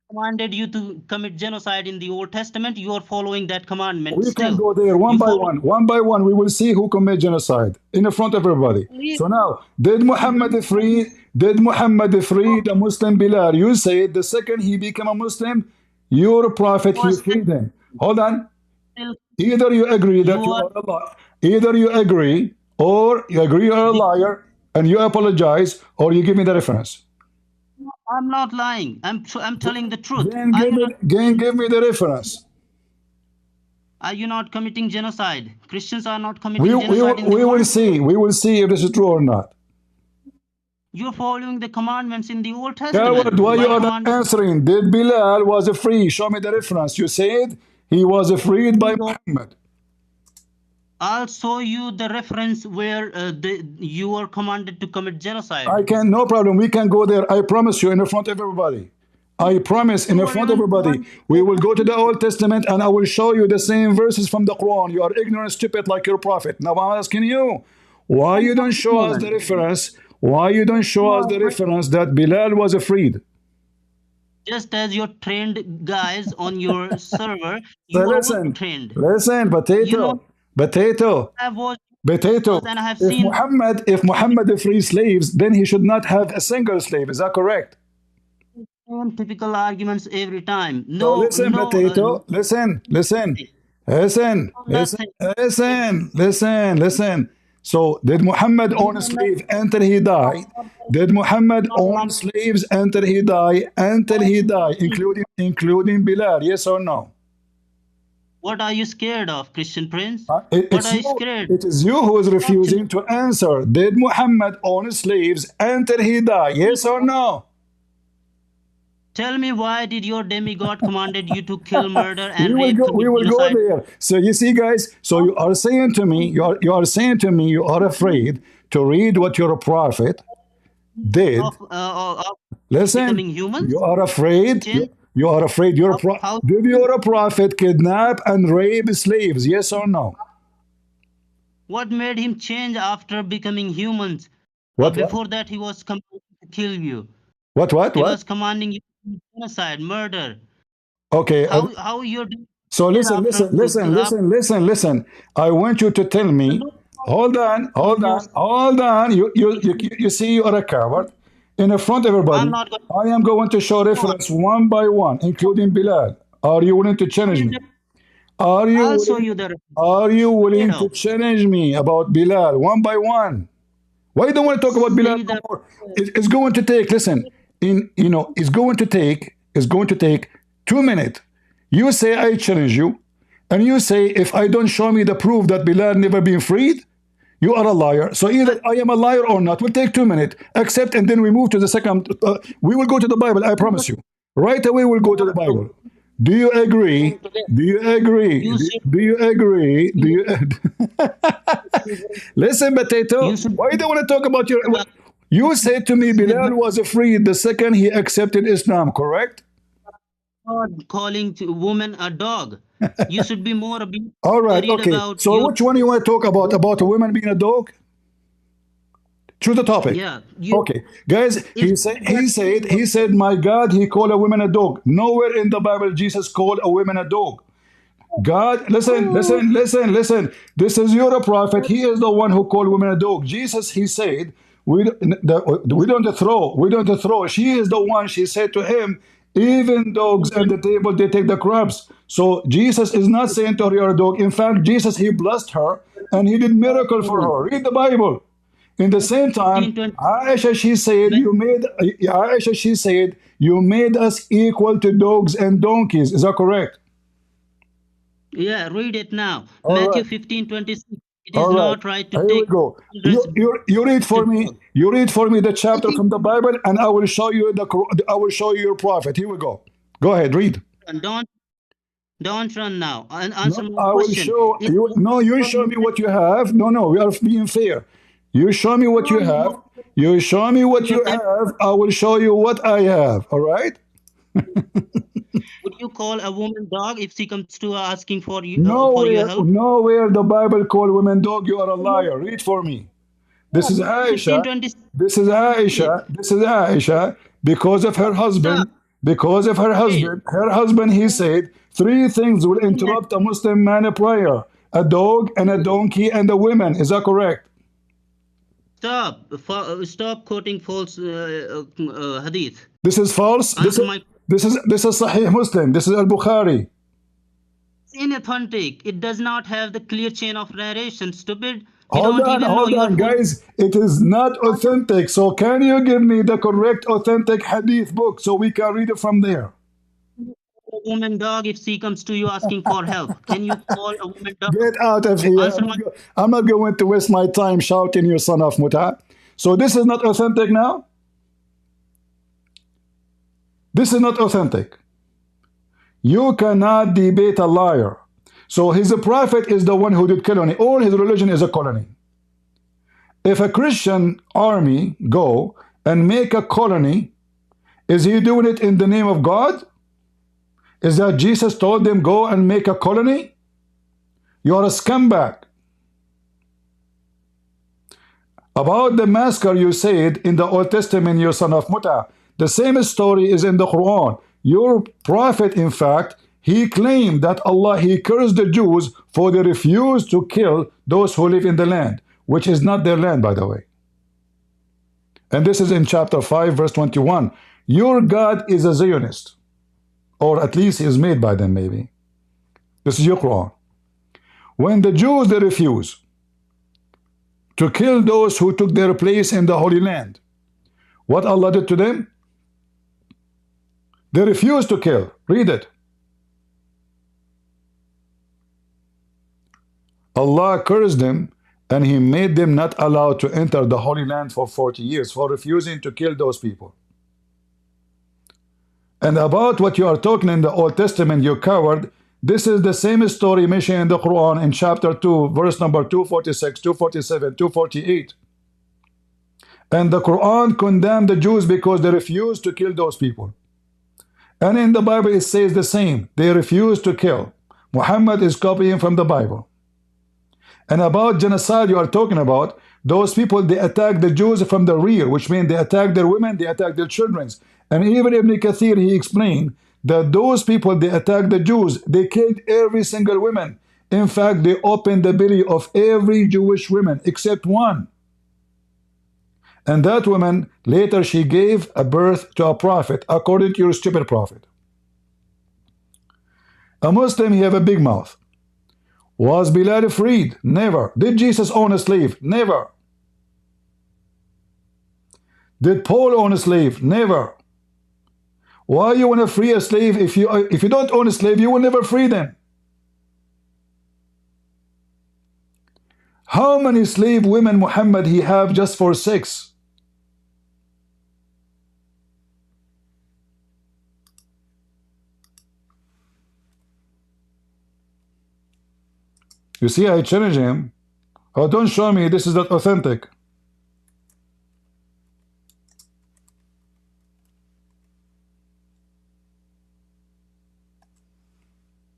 commanded you to commit genocide in the Old Testament. You are following that commandment. We still. can go there one by one. One by one, we will see who commit genocide in front of everybody. So now, did Muhammad free the Muslim Bilal? You said the second he became a Muslim, your prophet, he freed him. Hold on. Either you agree that you are a liar, either you agree or you agree you're a liar and you apologize, or you give me the reference. I'm not lying. I'm telling the truth. Then give me the reference. Are you not committing genocide? Christians are not committing genocide. We will see. We will see if this is true or not. You're following the commandments in the Old Testament. Coward, why you are not answering? Did Bilal was free? Show me the reference. You said he was freed by Muhammad. I'll show you the reference where you are commanded to commit genocide. I can, no problem. We can go there. I promise you in front of everybody. I promise in front of everybody. We will go to the Old Testament and I will show you the same verses from the Quran. You are ignorant, stupid like your prophet. Now I'm asking you, why you don't show us the reference? Why you don't show us the reference that Bilal was freed? Just as your trained guys on your server, you so are trained. Listen, potato. And I have seen if Muhammad free slaves, then he should not have a single slave. Is that correct? Typical arguments every time. No, listen, potato. Listen. So did Muhammad own a slave until he died? Did Muhammad own slaves until he died? Including Bilal? Yes or no? What are you scared of, Christian Prince? What are you scared? It is you who is refusing to answer. Did Muhammad own slaves until he died? Yes or no? Tell me, why did your demigod commanded you to kill, murder, and rape? We will go there. So you see, guys. So you are saying to me, you are afraid to read what your prophet did. Listen, you are afraid. You are afraid. Did your prophet kidnap and rape slaves? Yes or no? What made him change after becoming humans? Before that, he was commanded to kill you. What? He was commanding you to genocide, murder. Okay. How you're doing? So listen. I want you to tell me. Hold on. You see, you are a coward. In front of everybody, I am going to show reference one by one, including Bilal. Are you willing to challenge me? Are you willing to challenge me about Bilal one by one? Why don't want to talk about Bilal no more? It's going to take. Listen, it's going to take 2 minutes. You say I challenge you, and you say if I don't show me the proof that Bilal never been freed, you are a liar. So either I am a liar or not. We'll take 2 minutes. Accept, and then we move to the second. We will go to the Bible. I promise you. Right away, we'll go to the Bible. Do you agree? Listen, potato. Why do you want to talk about your? You said to me Bilal was freed the second he accepted Islam. Correct? Calling woman a dog. You should be more all right, okay. So which one you want to talk about a woman being a dog? Choose the topic. Yeah. Okay, guys. He said, my God, he called a woman a dog. Nowhere in the Bible Jesus called a woman a dog. God, listen. This is your prophet. He is the one who called women a dog. Jesus, he said, we don't throw. She is the one. She said to him, even dogs at the table, they take the crumbs. So Jesus is not saying to her, you're a dog. In fact, Jesus, he blessed her and he did miracle for her. Read the Bible. In the same time, Aisha, she said, you made us equal to dogs and donkeys. Is that correct? Yeah, read it now. Matthew 15:26. It is All right, not right to here we take go. children's You read for me. dog. You read for me the chapter from the Bible, and I will show you I will show you your prophet. Here we go. Go ahead, read. And don't run now. And answer No, my I will question. show Is you. No, you show me what you have. No, no, we are being fair. You show me what you have. You show me what you have. I will show you what I have. All right. would you call a woman dog if she comes to asking for your Nowhere, help? nowhere the Bible call women dog. You are a liar. Read for me. This is Aisha. 15:26. This is Aisha. This is Aisha. Because of her Stop. husband. Because of her Hey, husband. Her husband. He said three things will interrupt a Muslim man prayer: a dog and a donkey and a woman. Is that correct? stop quoting false hadith. This is false. Answer my This is Sahih Muslim. This is Al Bukhari. inauthentic. It does not have the clear chain of narration. Stupid. You don't even know Hold your on, full. guys. It is not authentic. So can you give me the correct authentic hadith book so we can read it from there? A woman dog if she comes to you asking for help. Can you call a woman dog? Get out of here. Answer my I'm not going to waste my time shouting you son of muta. So this is not authentic now? This is not authentic. You cannot debate a liar. So his prophet is the one who did colony. All his religion is a colony. If a Christian army go and make a colony, is he doing it in the name of God? Is that Jesus told them go and make a colony? You're a scumbag. About the massacre you said in the Old Testament, you son of muta. The same story is in the Quran. Your prophet, in fact, he claimed that Allah, he cursed the Jews for they refused to kill those who live in the land, which is not their land, by the way. And this is in chapter 5, verse 21. Your God is a Zionist, or at least he is made by them, maybe. This is your Quran. When the Jews, they refuse to kill those who took their place in the Holy Land, what Allah did to them? They refused to kill. Read it. Allah cursed them and he made them not allowed to enter the Holy Land for 40 years for refusing to kill those people. And about what you are talking in the Old Testament, you coward, this is the same story mentioned in the Quran in chapter 2, verse number 246, 247, 248. And the Quran condemned the Jews because they refused to kill those people. And in the Bible it says the same. They refused to kill. Muhammad is copying from the Bible. And about genocide you are talking about, those people, they attack the Jews from the rear, which means they attack their women, they attack their children. And even Ibn Kathir, he explained that those people, they attack the Jews, they killed every single woman. In fact, they opened the belly of every Jewish woman except one. And that woman, later she gave a birth to a prophet, according to your stupid prophet. A Muslim, he have a big mouth. Was Bilal freed? Never. Did Jesus own a slave? Never. Did Paul own a slave? Never. Why you want to free a slave? If you don't own a slave, you will never free them. How many slave women Muhammad he have just for sex? You see, I challenge him. Oh, don't show me this is not authentic.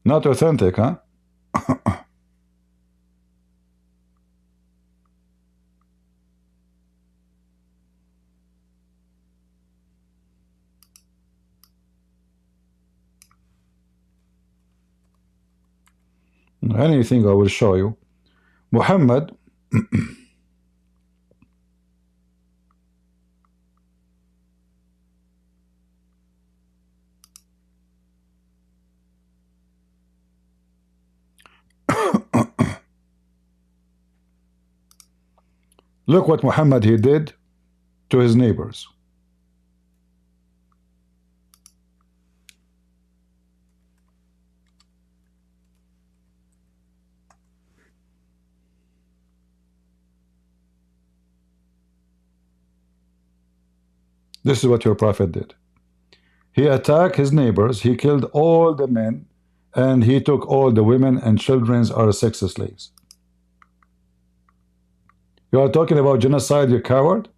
Not authentic, huh? Anything I will show you. Muhammad, look what Muhammad he did to his neighbors. This is what your prophet did. He attacked his neighbors, he killed all the men, and he took all the women and children as sex slaves. You are talking about genocide, you coward?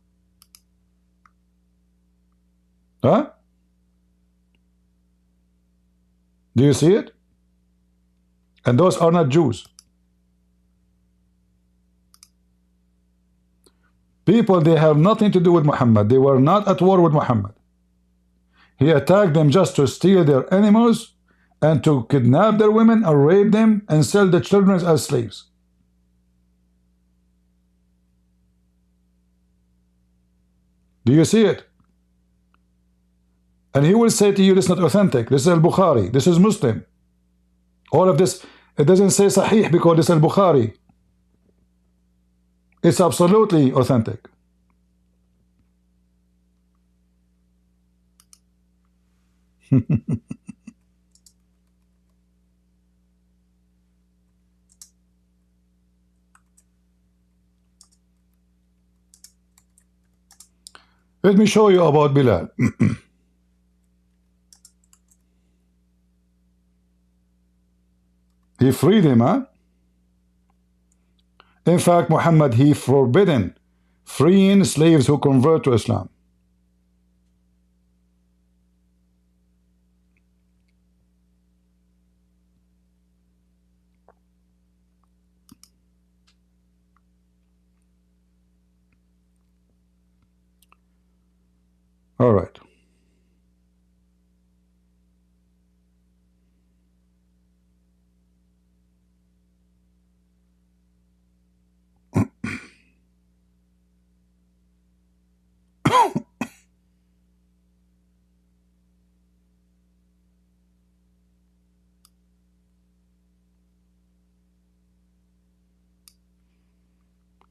Huh? Do you see it? And those are not Jews. People, they have nothing to do with Muhammad. They were not at war with Muhammad. He attacked them just to steal their animals and to kidnap their women and rape them and sell the children as slaves. Do you see it? And he will say to you, this is not authentic. This is al-Bukhari. This is Muslim. All of this, it doesn't say Sahih because it's al-Bukhari. It's absolutely authentic. Let me show you about Bilal. He freed him, huh? In fact, Muhammad, he forbidden freeing slaves who convert to Islam. All right.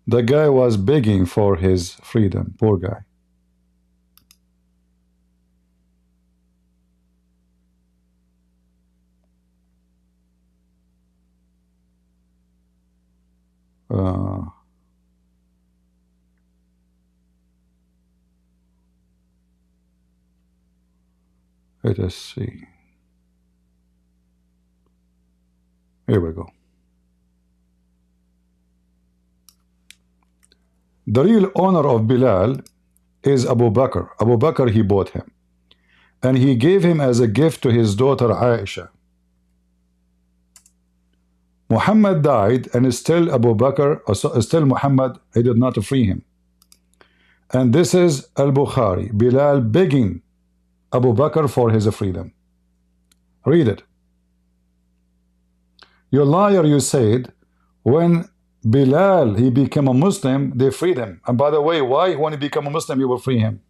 The guy was begging for his freedom, poor guy. Let us see. Here we go. The real owner of Bilal is Abu Bakr. Abu Bakr, he bought him. And he gave him as a gift to his daughter Aisha. Muhammad died, and still Abu Bakr, still Muhammad, he did not free him. And this is al-Bukhari, Bilal begging Abu Bakr for his freedom. Read it. You liar, you said, when Bilal, he became a Muslim, they freed him. And by the way, why when he became a Muslim, you will free him?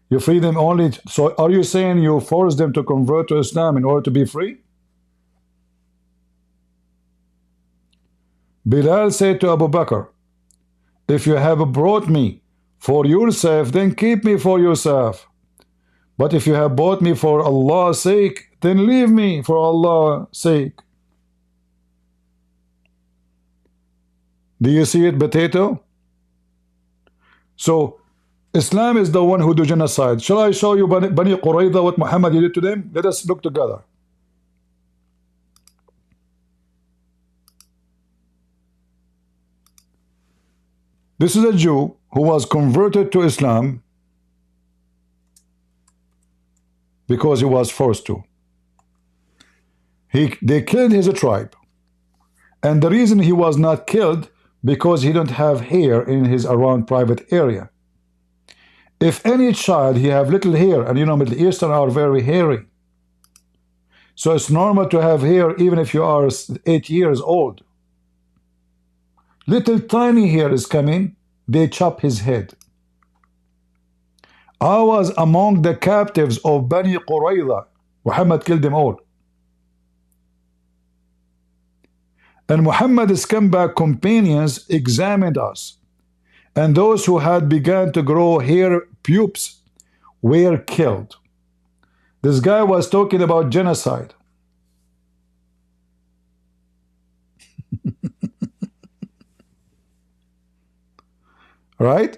You free them only, so are you saying you force them to convert to Islam in order to be free? Bilal said to Abu Bakr, if you have brought me for yourself, then keep me for yourself. But if you have bought me for Allah's sake, then leave me for Allah's sake. Do you see it, potato? So, Islam is the one who do genocide. Shall I show you Bani Qurayza, what Muhammad did to them? Let us look together. This is a Jew who was converted to Islam because he was forced to. They killed his tribe. And the reason he was not killed, because he don't have hair in his around private area. If any child, he have little hair, and you know Middle Eastern are very hairy. So it's normal to have hair even if you are 8 years old. Little tiny hair is coming, they chop his head. I was among the captives of Bani Qurayza. Muhammad killed them all. And Muhammad's comeback companions examined us. And those who had begun to grow hair pubes were killed. This guy was talking about genocide. Right?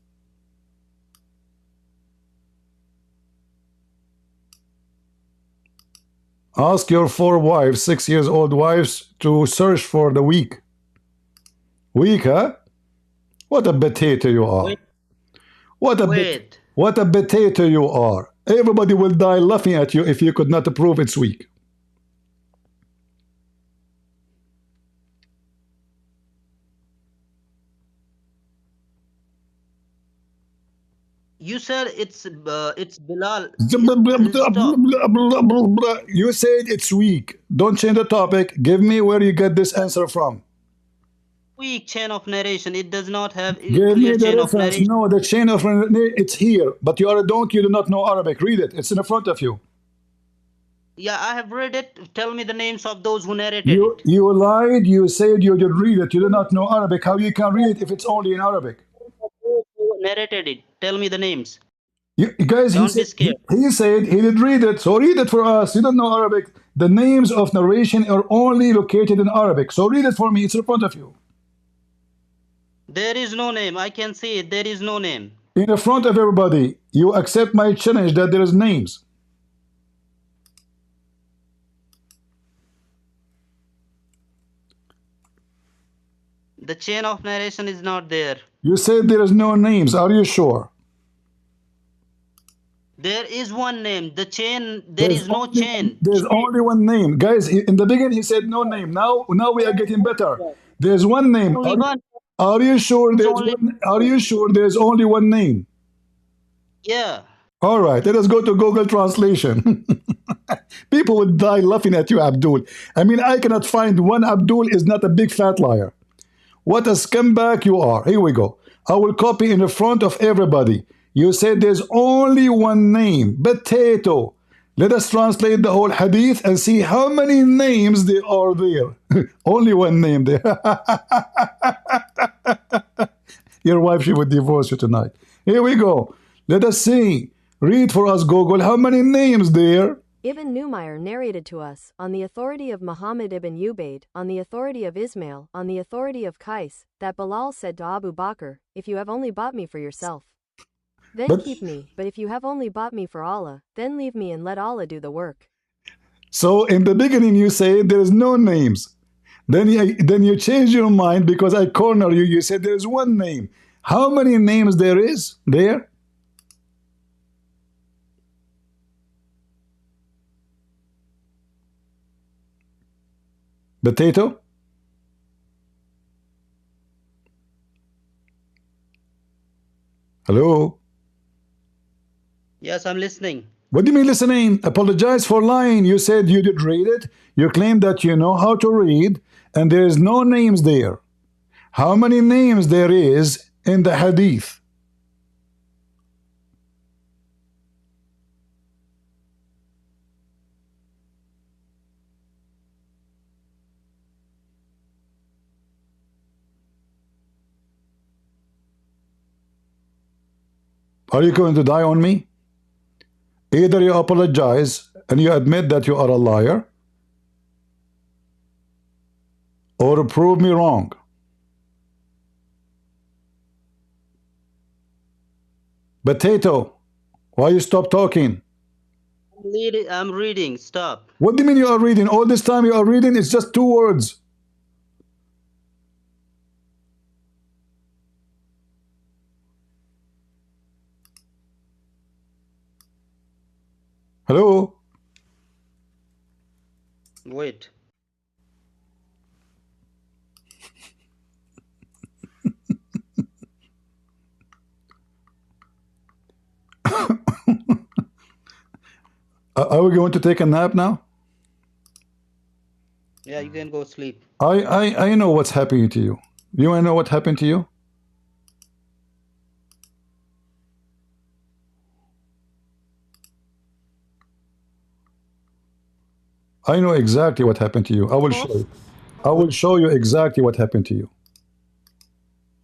Ask your 4 wives, 6 years old wives, to search for the weak. Weak, huh? What a potato you are. What a potato you are. Everybody will die laughing at you if you could not prove it's weak. You said it's Bilal. You said it's weak. Don't change the topic. Give me where you get this answer from. Weak chain of narration. It does not have Give me the reference. No, the chain of narration, it's here. But you are a donkey. You do not know Arabic. Read it. It's in front of you. Yeah, I have read it. Tell me the names of those who narrated it. You lied. You said you did read it. You do not know Arabic. How you can read it if it's only in Arabic? Who narrated it? Tell me the names. Guys, he said he did read it. So read it for us. You don't know Arabic. The names of narration are only located in Arabic. So read it for me. It's in front of you. There is no name. I can see it. There is no name. In front of everybody, you accept my challenge that there is names. The chain of narration is not there. You said there is no names. Are you sure? There is one name. The chain, there's no chain. There's only one name. Guys, in the beginning he said no name. Now we are getting better. There's one name. Are you sure there's only one name? Yeah. All right, let us go to Google Translation. People will die laughing at you, Abdul. I mean, I cannot find one. Abdul is not a big fat liar. What a scumbag you are. Here we go. I will copy in the front of everybody. You said there's only one name, potato. Let us translate the whole hadith and see how many names there are there. Only one name there. Your wife, she would divorce you tonight. Here we go. Let us see. Read for us, Google, how many names there? Ibn Numayr narrated to us, on the authority of Muhammad ibn Ubaid, on the authority of Ismail, on the authority of Qais, that Bilal said to Abu Bakr, if you have only bought me for yourself, then keep me, but if you have only bought me for Allah, then leave me and let Allah do the work. So in the beginning you say there is no names. Then you change your mind because I corner you. You said there is one name. How many names there is there? Potato? Hello? Yes, I'm listening. What do you mean listening? Apologize for lying. You said you did read it. You claim that you know how to read, and there is no names there. How many names there is in the hadith? Are you going to die on me? Either you apologize and you admit that you are a liar, or prove me wrong. Potato, why you stop talking? I'm reading. Stop. What do you mean you are reading? All this time you are reading, it's just 2 words. Hello? Wait. Are we going to take a nap now? Yeah, you can go sleep. I know what's happening to you. You want to know what happened to you? I know exactly what happened to you. I will show you. I will show you exactly what happened to you.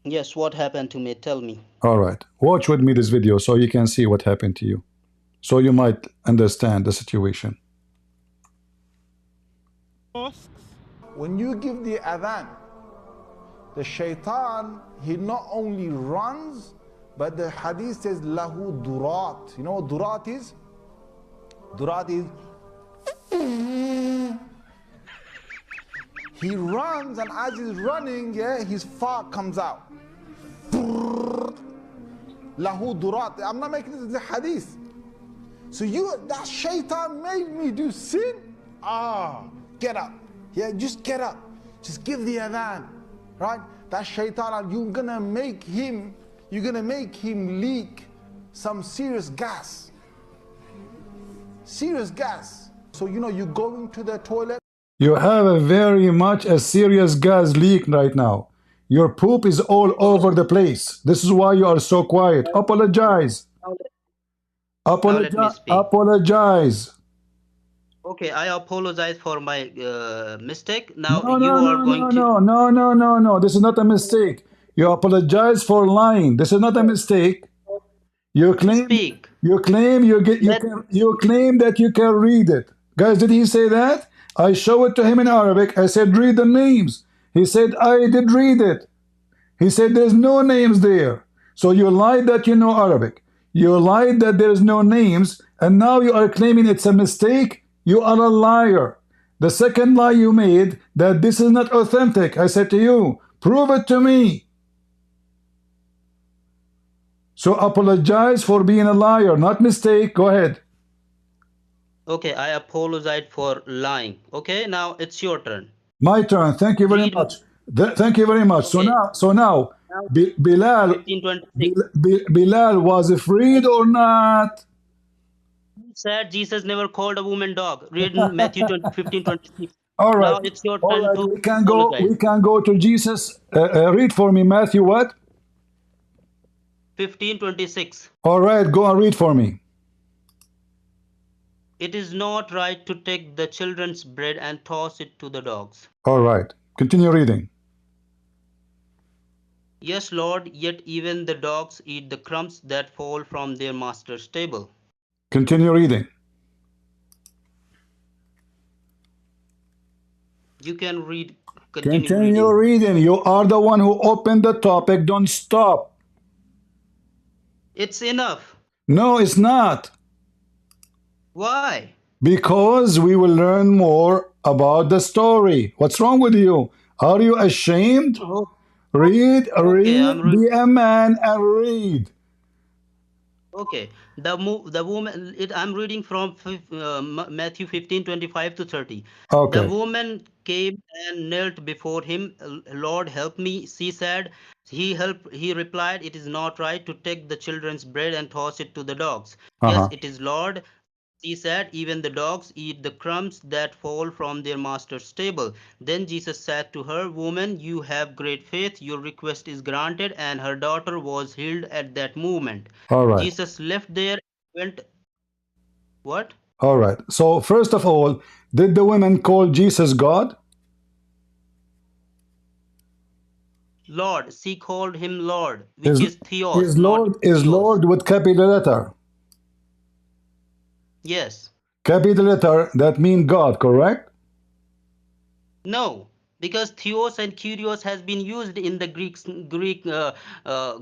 Yes, what happened to me? Tell me. All right. Watch with me this video so you can see what happened to you. So you might understand the situation. When you give the adhan, the shaitan, he not only runs, but the hadith says lahu durat. You know what durat is? Durat is He runs, and as he's running, yeah, his fart comes out. Lahu durat. I'm not making this in the hadith. So that shaitan made me do sin. Get up. Yeah, just get up. Just give the adhan. Right? That shaitan, you're gonna make him leak some serious gas. Serious gas. So you go into the toilet. You have a very much a serious gas leak right now. Your poop is all over the place. This is why you are so quiet. Apologize. Apologize. Okay, I apologize for my mistake. Now No. This is not a mistake. You apologize for lying. This is not a mistake. You claim that you can read it. Guys, did he say that? I show it to him in Arabic. I said, read the names. He said, I did read it. He said, there's no names there. So you lied that you know Arabic. You lied that there's no names. And now you are claiming it's a mistake. You are a liar. The second lie you made, that this is not authentic. I said to you, prove it to me. So apologize for being a liar, not mistake. Go ahead. Okay, I apologize for lying. Okay, now it's your turn. My turn. Thank you very much. Thank you very much. Okay. So now, Bilal was freed or not? Said Jesus never called a woman dog. Read Matthew 15:26. All right. Now it's your turn to we can go to Jesus. Read for me, Matthew what? 15:26. All right, go and read for me. It is not right to take the children's bread and toss it to the dogs. All right, continue reading. Yes, Lord, yet even the dogs eat the crumbs that fall from their master's table. Continue reading. You can read. Continue reading. You are the one who opened the topic. Don't stop. It's enough. No, it's not. Why? Because we will learn more about the story. What's wrong with you? Are you ashamed? Oh. Read, be a man and read. Okay, the woman. I'm reading from Matthew 15:25-30. Okay. The woman came and knelt before him. Lord, help me, she said. He replied, it is not right to take the children's bread and toss it to the dogs. Yes, it is, Lord. She said, even the dogs eat the crumbs that fall from their master's table. Then Jesus said to her, woman, you have great faith. Your request is granted. And her daughter was healed at that moment. All right. Jesus left there, went... What? All right. So first of all, did the women call Jesus God? Lord. She called him Lord, which is Theos. Is Lord with capital letter? Yes. Capital letter, that means God, correct? No, because Theos and Kyrios has been used in the Greek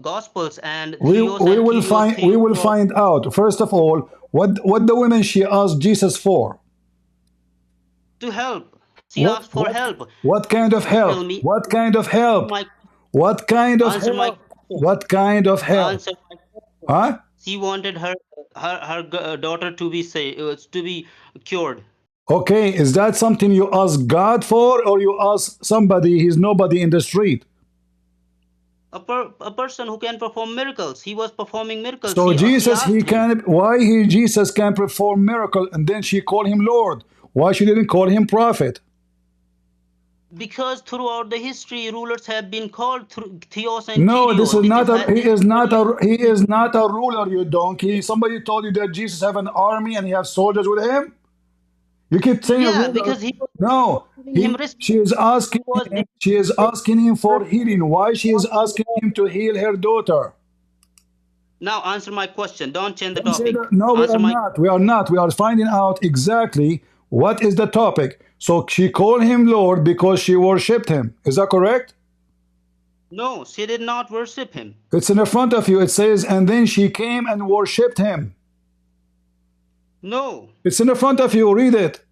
Gospels, and we will find out. First of all, what the women she asked Jesus for? To help. She asked for help. What kind of help? What kind of help? What kind of help? What kind of help? Huh? She wanted her daughter to be cured. Okay, is that something you ask God for, or you ask somebody? He's nobody in the street. A person who can perform miracles. He was performing miracles. So Jesus, Jesus can perform miracle, and then she called him Lord. Why she didn't call him prophet? Because throughout the history, rulers have been called Theos and No, Kyrios. this is not a. He is not a ruler. You donkey. Somebody told you that Jesus have an army and he have soldiers with him. You keep saying because he was she is asking him for healing. Why she is asking him to heal her daughter? Now answer my question. Don't change the topic. No, we are not. We are not. We are finding out exactly what is the topic. So she called him Lord because she worshipped him. Is that correct? No, she did not worship him. It's in the front of you. It says, and then she came and worshipped him. No. It's in the front of you. Read it.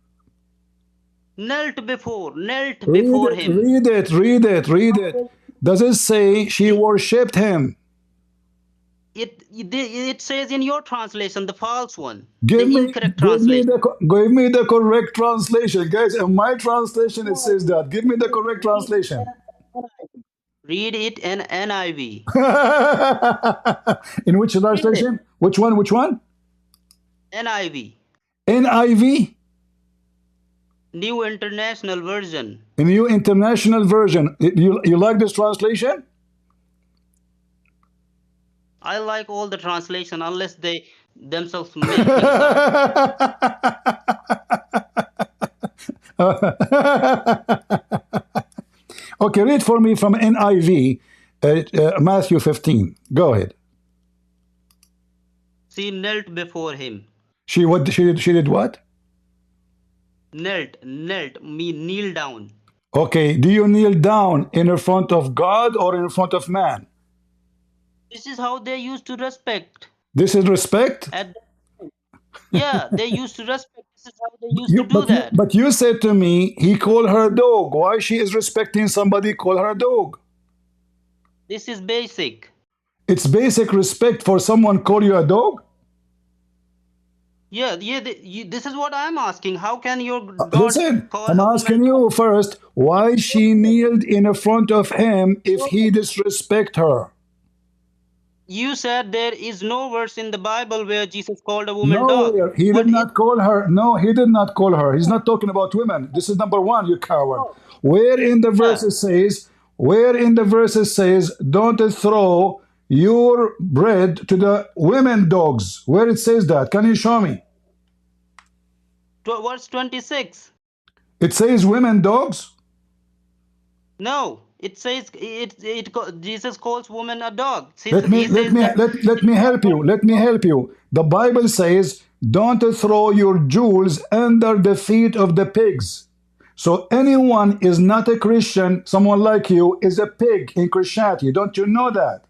Knelt before Read it, him. read it, read it, read it. Does it say she worshipped him? It says in your translation, the false one, Give the me, incorrect give me translation. give me the correct translation, guys. In my translation, it says that. Give me the correct translation. Read it in NIV. In which translation? Which one? Which one? NIV. NIV? New International Version. A New International Version. You like this translation? I like all the translation unless they themselves make things up. Okay, read for me from NIV, Matthew 15. Go ahead. She knelt before him. She what? She did what? Knelt, kneel down. Okay, do you kneel down in front of God or in front of man? This is how they used to respect. This is respect? Yeah, they used to respect. This is how they used to do that. But you said to me, he called her a dog. Why she is respecting somebody call her a dog? This is basic. It's basic respect for someone call you a dog? Yeah, this is what I'm asking. How can your God listen, call I'm asking you first, why she kneeled in front of him if he disrespect her? You said there is no verse in the Bible where Jesus called a woman Nowhere. dog. He did not call her. No, he did not call her. He's not talking about women. This is number one, you coward. Where in the verses says, don't throw your bread to the women dogs? Where it says that? Can you show me? Verse 26. It says women dogs? No, it says Jesus calls woman a dog. Let me help you. Let me help you. The Bible says, don't throw your jewels under the feet of the pigs. So anyone is not a Christian, someone like you is a pig in Christianity. Don't you know that?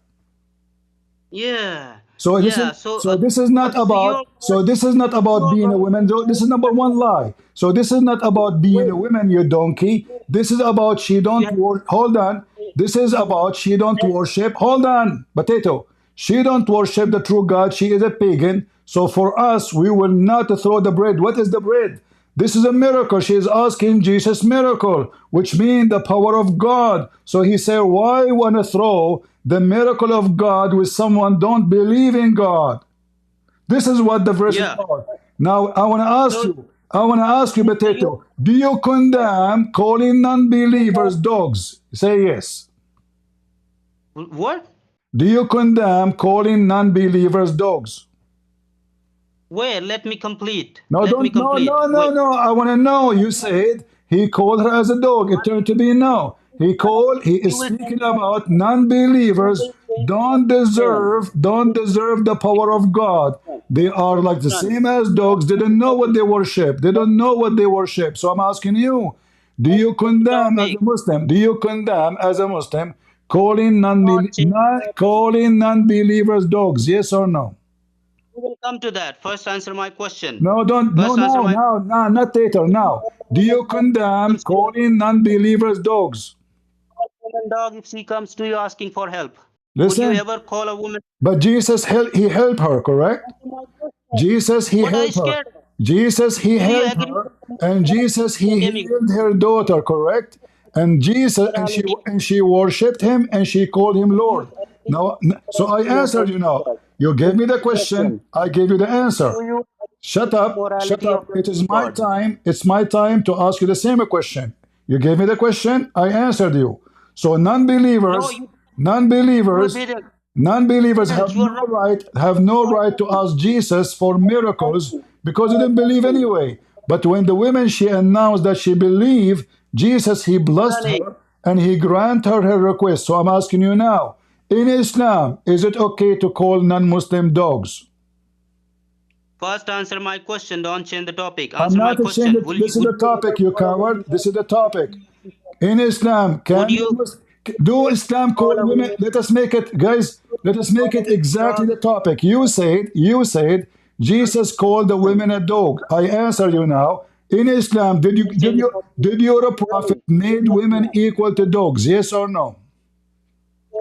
Yeah. So this is not about being a woman. This is number one lie. So this is not about being a woman, you donkey. This is about she don't hold on. This is about she don't worship. Hold on, potato. She don't worship the true God. She is a pagan. So for us, we will not throw the bread. What is the bread? This is a miracle. She is asking Jesus miracle, which means the power of God. So he said, why want to throw the miracle of God with someone don't believe in God? This is what the verse is about. Now I want to ask you, potato, do you condemn calling non-believers dogs? Say yes. What? Do you condemn calling non-believers dogs? Where? Let me complete. No. I want to know. You said he called her as a dog. It turned to be no. He is speaking about non-believers don't deserve the power of God. They are like the same as dogs. They don't know what they worship. They don't know what they worship. So I'm asking you, do you condemn as a Muslim? Do you condemn as a Muslim calling non-believers dogs? Yes or no? We will come to that. First answer my question. No, not later. Now, do you condemn calling non-believers dogs? Woman dog, if she comes to you asking for help, listen, would you ever call a woman? But Jesus he helped her, correct? Jesus he helped her. Jesus he helped her, and Jesus he healed her daughter, correct? And Jesus and she worshipped him and she called him Lord. Now, so I answered you now. You gave me the question, I gave you the answer. Shut up, shut up. It is my time. It's my time to ask you the same question. You gave me the question, I answered you. So non-believers have no right to ask Jesus for miracles because they didn't believe anyway. But when the women she announced that she believed, Jesus he blessed her and he granted her request. So I'm asking you now, in Islam, is it okay to call non-Muslim dogs? First answer my question, don't change the topic. I'm not ashamed. This is the topic, you coward. This is the topic. In Islam, do Islam call women? Let us make it, guys, let us make it exactly the topic. You said Jesus called the women a dog. I answer you now. In Islam, did your prophet made women equal to dogs? Yes or no?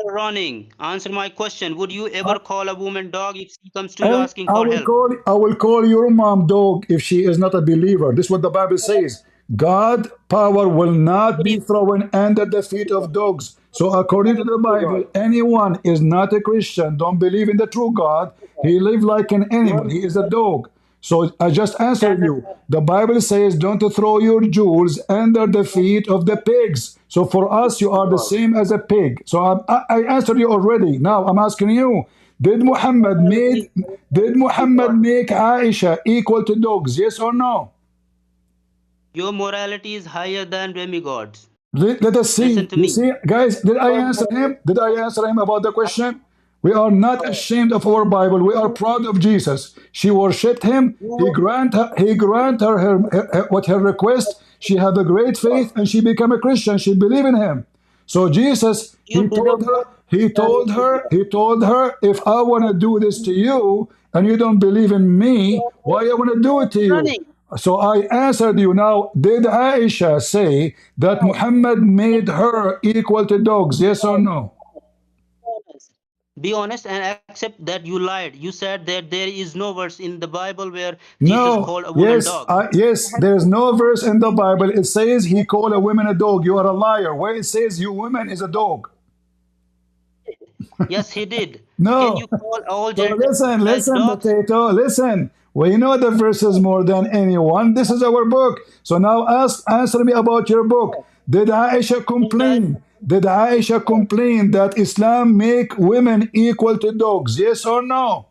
Running. Answer my question. Would you ever call a woman dog if she comes to you And asking for help? I will call your mom dog if she is not a believer. This is what the Bible says. God power will not be thrown under the feet of dogs. So according to the Bible, anyone is not a Christian, don't believe in the true God, he live like an animal. He is a dog. So I just answered you. The Bible says don't throw your jewels under the feet of the pigs. So for us, you are the same as a pig. So I answered you already. Now I'm asking you, did Muhammad make Aisha equal to dogs? Yes or no? Your morality is higher than demigods. Let us see. Listen to You me. see, guys, did I answer him? Did I answer him about the question? We are not ashamed of our Bible. We are proud of Jesus. She worshipped him. He grant her request. She had a great faith and she became a Christian. She believed in him. So Jesus, he told her, if I want to do this to you and you don't believe in me, why I want to do it to you? So I answered you now. Did Aisha say that Muhammad made her equal to dogs? Yes or no? Be honest and accept that you lied. You said that there is no verse in the Bible where Jesus No. called a woman Yes. dog. Yes. There is no verse in the Bible. It says he called a woman a dog. You are a liar. Where it says you woman is a dog. Yes, he did. No. Can you call all So gender as listen, dogs? potato, listen. We know the verses more than anyone. This is our book. So now answer me about your book. Did Aisha complain? Did Aisha complain that Islam make women equal to dogs? Yes or no?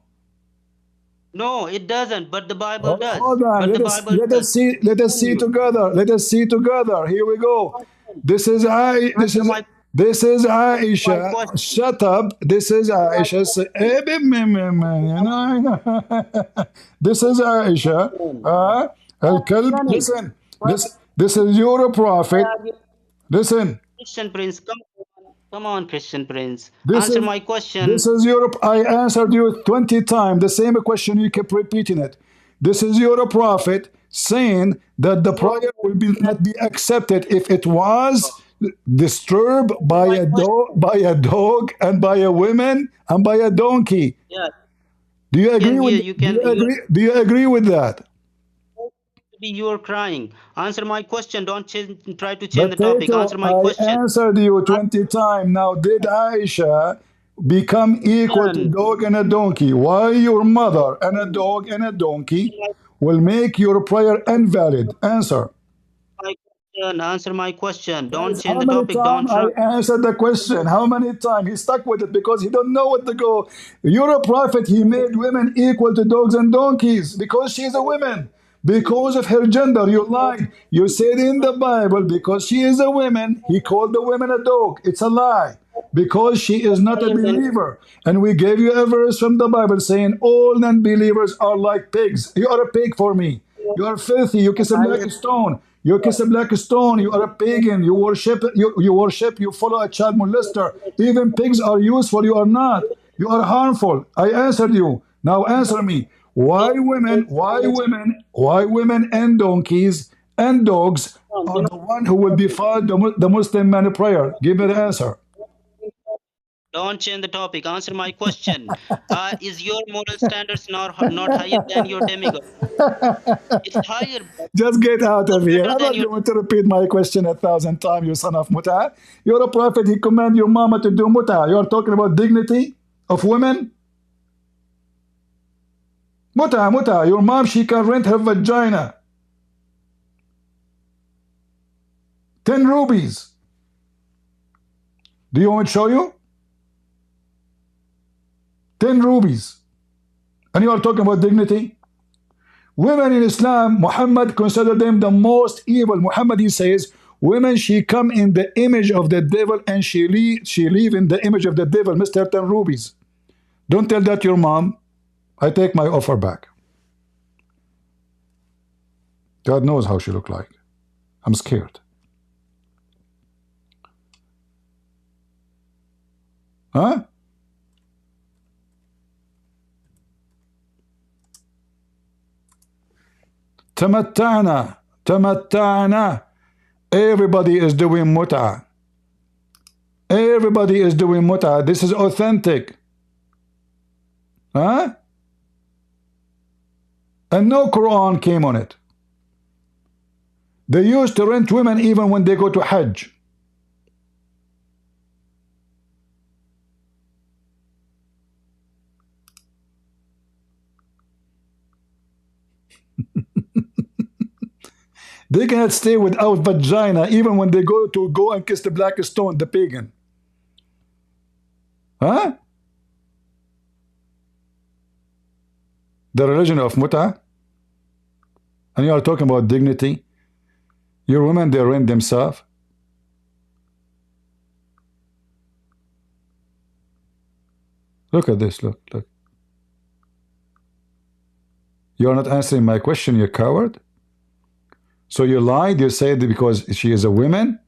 No, it doesn't, but the Bible does. Hold on. But the Bible does. Let us see together. Let us see together. Here we go. This is Aisha. Shut up. This is Aisha. This is Aisha. Listen. This is your prophet. Listen. Christian Prince, come on, Christian Prince. Answer my question. This is Europe. I answered you 20 times. The same question, you keep repeating it. This is your prophet saying that the prayer will not be accepted if it was disturbed by a dog, and by a woman and by a donkey. Yeah. Do you agree do you agree with that? You are crying. Answer my question. Don't try to change the topic. Answer my question. I answered you 20 times. Now, did Aisha become equal to dog and a donkey? Why your mother and a dog and a donkey will make your prayer invalid? Answer. Answer my question. Don't change the topic. Don't I answered the question. How many times? He stuck with it because he don't know what to go. You're a prophet. He made women equal to dogs and donkeys because she's a woman. Because of her gender, you lied. You said in the Bible, because she is a woman, he called the woman a dog. It's a lie. Because she is not a believer. And we gave you a verse from the Bible saying all non-believers are like pigs. You are a pig for me. You are filthy. You kiss a black stone. You kiss a black stone. You are a pagan. You worship. You follow a child molester. Even pigs are useful. You are not. You are harmful. I answered you. Now answer me. Why women and donkeys and dogs are the one who will defile the Muslim man prayer? Give me the answer. Don't change the topic. Answer my question. Is your moral standards not higher than your demigod? It's higher. Just get out of here. I'm not going to repeat my question 1,000 times, you son of muta. You're a prophet. He commanded your mama to do muta. You're talking about dignity of women? Muta. Your mom, she can rent her vagina. 10 rubies. Do you want me to show you? 10 rubies. And you are talking about dignity? Women in Islam, Muhammad considered them the most evil. Muhammad, he says, women, she come in the image of the devil and she live in the image of the devil. Mr. 10 rubies. Don't tell that your mom. I take my offer back. God knows how she looked like. I'm scared. Huh? تمتعنا Tamatta'na. Everybody is doing mut'a. Everybody is doing mut'a. This is authentic. Huh? And no Quran came on it. They used to rent women even when they go to Hajj. They cannot stay without vagina even when they go and kiss the black stone, the pagan. Huh? The religion of Mut'a. And you are talking about dignity. Your women, they rent themselves. Look at this, look. You are not answering my question, you coward. So you lied, you said because she is a woman,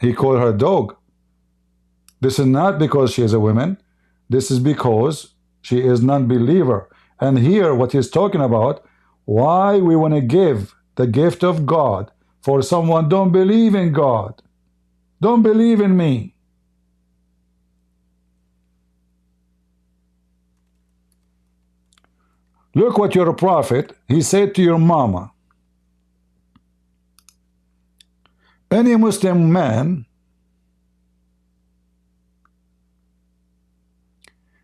he called her a dog. This is not because she is a woman. This is because she is non-believer. And here what he's talking about, why we want to give the gift of God for someone don't believe in God, don't believe in me. Look what your prophet, he said to your mama, any Muslim man,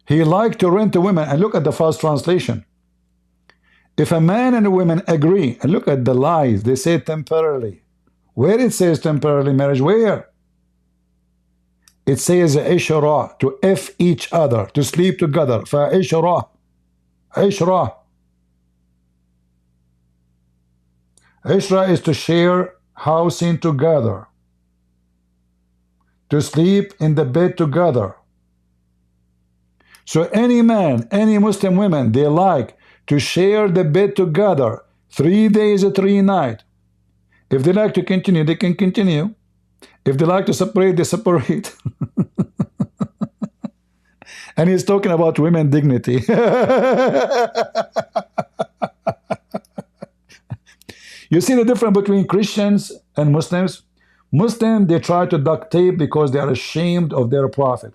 he liked to rent a woman. And look at the false translation. If a man and a woman agree, and look at the lies, they say temporarily. Where it says temporarily marriage? Where? It says ishra, to F each other, to sleep together. Ishra. Ishra is to share housing together, to sleep in the bed together. So any man, any Muslim women, they like to share the bed together 3 days, 3 nights. If they like to continue, they can continue. If they like to separate, they separate. And he's talking about women dignity. You see the difference between Christians and Muslims? Muslims, they try to duct tape because they are ashamed of their prophet.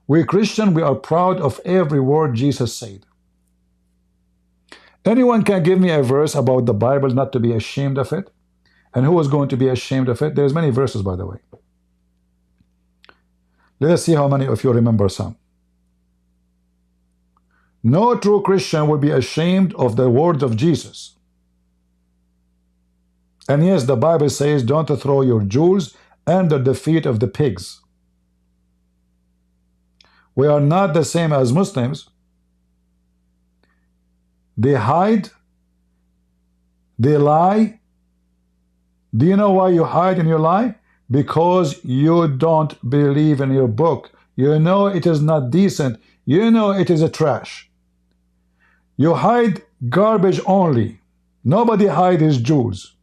We Christian, we are proud of every word Jesus said. Anyone can give me a verse about the Bible not to be ashamed of it? And who is going to be ashamed of it? There's many verses, by the way. Let us see how many of you remember some. No true Christian will be ashamed of the words of Jesus. And yes, the Bible says, don't throw your jewels under the feet of the pigs. We are not the same as Muslims. They hide. They lie. Do you know why you hide and you lie? Because you don't believe in your book. You know it is not decent. You know it is a trash. You hide garbage only. Nobody hides his jewels.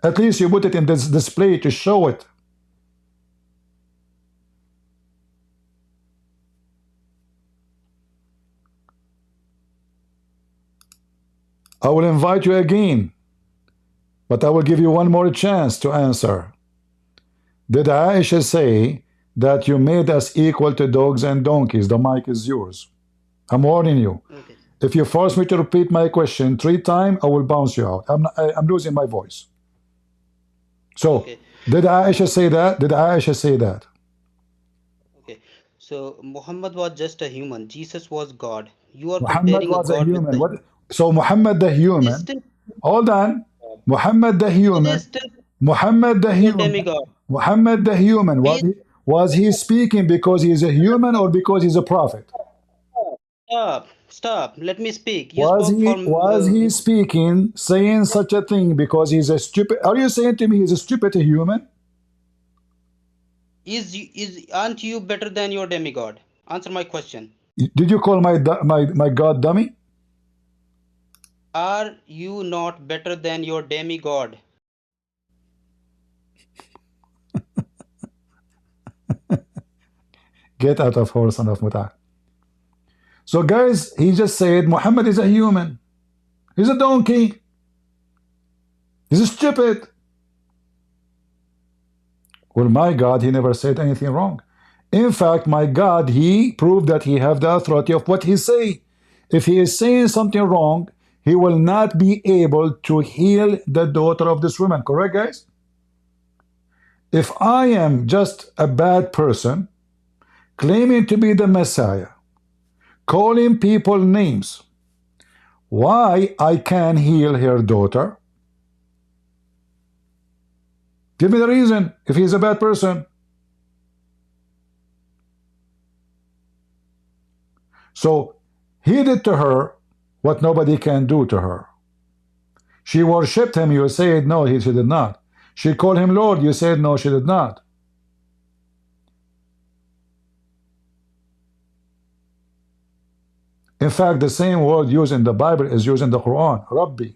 At least you put it in this display to show it. I will invite you again, but I will give you one more chance to answer. Did Aisha say that you made us equal to dogs and donkeys? The mic is yours. I'm warning you. Okay. If you force me to repeat my question 3 times, I will bounce you out. I'm losing my voice. So, okay. Did Aisha say that? Did Aisha say that? Okay. So, Muhammad was just a human. Jesus was God. You are Muhammad comparing was a God human. with the... What? So, Muhammad the human. Hold on. Muhammad the human. Muhammad the human. Muhammad the human. Was he speaking because he is a human or because he's a prophet? Stop. Let me speak. Was he speaking, saying such a thing because he's a stupid? Are you saying to me he's a stupid human? Aren't you better than your demigod? Answer my question. Did you call my God dummy? Are you not better than your demigod? Get out of here, son of Muta. So guys, he just said Muhammad is a human. He's a donkey. He's stupid. Well, my God, he never said anything wrong. In fact, my God, he proved that he have the authority of what he say. If he is saying something wrong, he will not be able to heal the daughter of this woman. Correct, guys? If I am just a bad person, claiming to be the Messiah, calling people names, why I can heal her daughter? Give me the reason if he's a bad person. So he did to her what nobody can do to her. She worshipped him, you said no, she did not. She called him Lord, you said no, she did not. In fact, the same word used in the Bible is used in the Quran, Rabbi.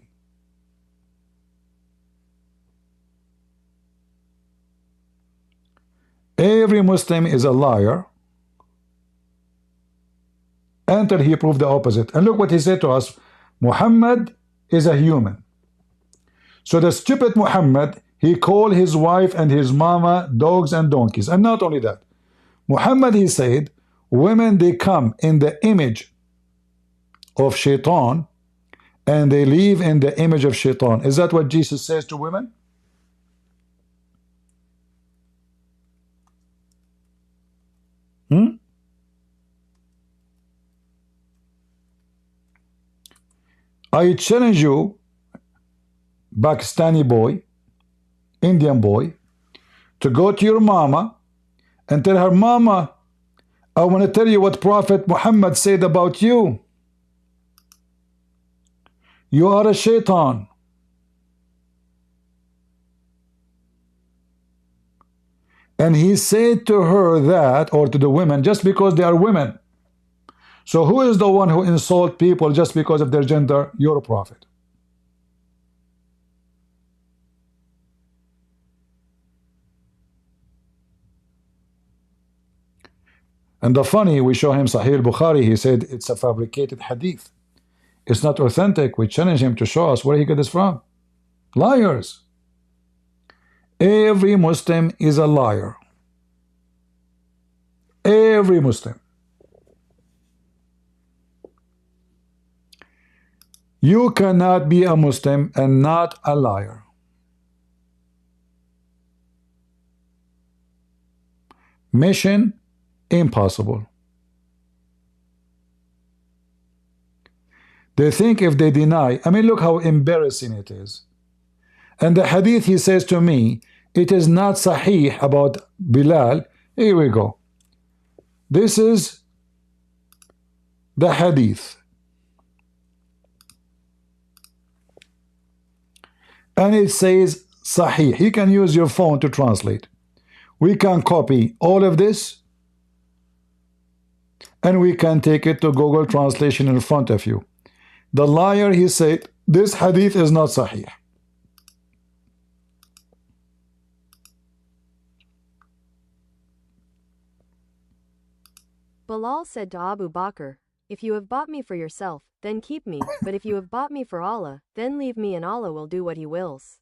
Every Muslim is a liar until he proved the opposite. And look what he said to us. Muhammad is a human. So the stupid Muhammad, he called his wife and his mama dogs and donkeys. And not only that, Muhammad, he said, women, they come in the image of shaitan and they live in the image of shaitan. Is that what Jesus says to women? I challenge you, Pakistani boy, Indian boy, to go to your mama and tell her, Mama, I want to tell you what Prophet Muhammad said about you. You are a shaitan. And he said to her that, or to the women, just because they are women. So who is the one who insults people just because of their gender? Your prophet. And the funny, we show him Sahih al-Bukhari, he said it's a fabricated hadith. It's not authentic. We challenge him to show us where he got this from. Liars. Every Muslim is a liar. Every Muslim. You cannot be a Muslim and not a liar. Mission impossible. They think if they deny, I mean, look how embarrassing it is. And the hadith, he says to me, it is not sahih about Bilal. Here we go. This is the hadith. And it says sahih. You can use your phone to translate. We can copy all of this and we can take it to Google Translation in front of you. The liar, he said, this hadith is not sahih. Bilal said to Abu Bakr, if you have bought me for yourself, then keep me, but if you have bought me for Allah, then leave me and Allah will do what he wills.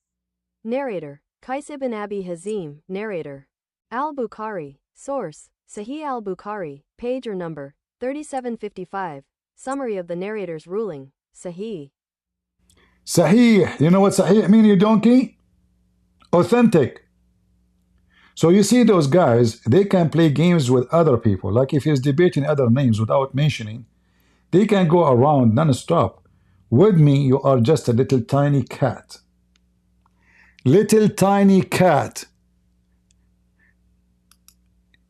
Narrator, Qais ibn Abi Hazim, narrator. Al-Bukhari, source, Sahih al-Bukhari, page or number, 3755, summary of the narrator's ruling, Sahih. Sahih, you know what Sahih mean, you donkey? Authentic. So you see those guys, they can play games with other people, like if he's debating other names without mentioning, they can go around non-stop. With me, you are just a little tiny cat. Little tiny cat.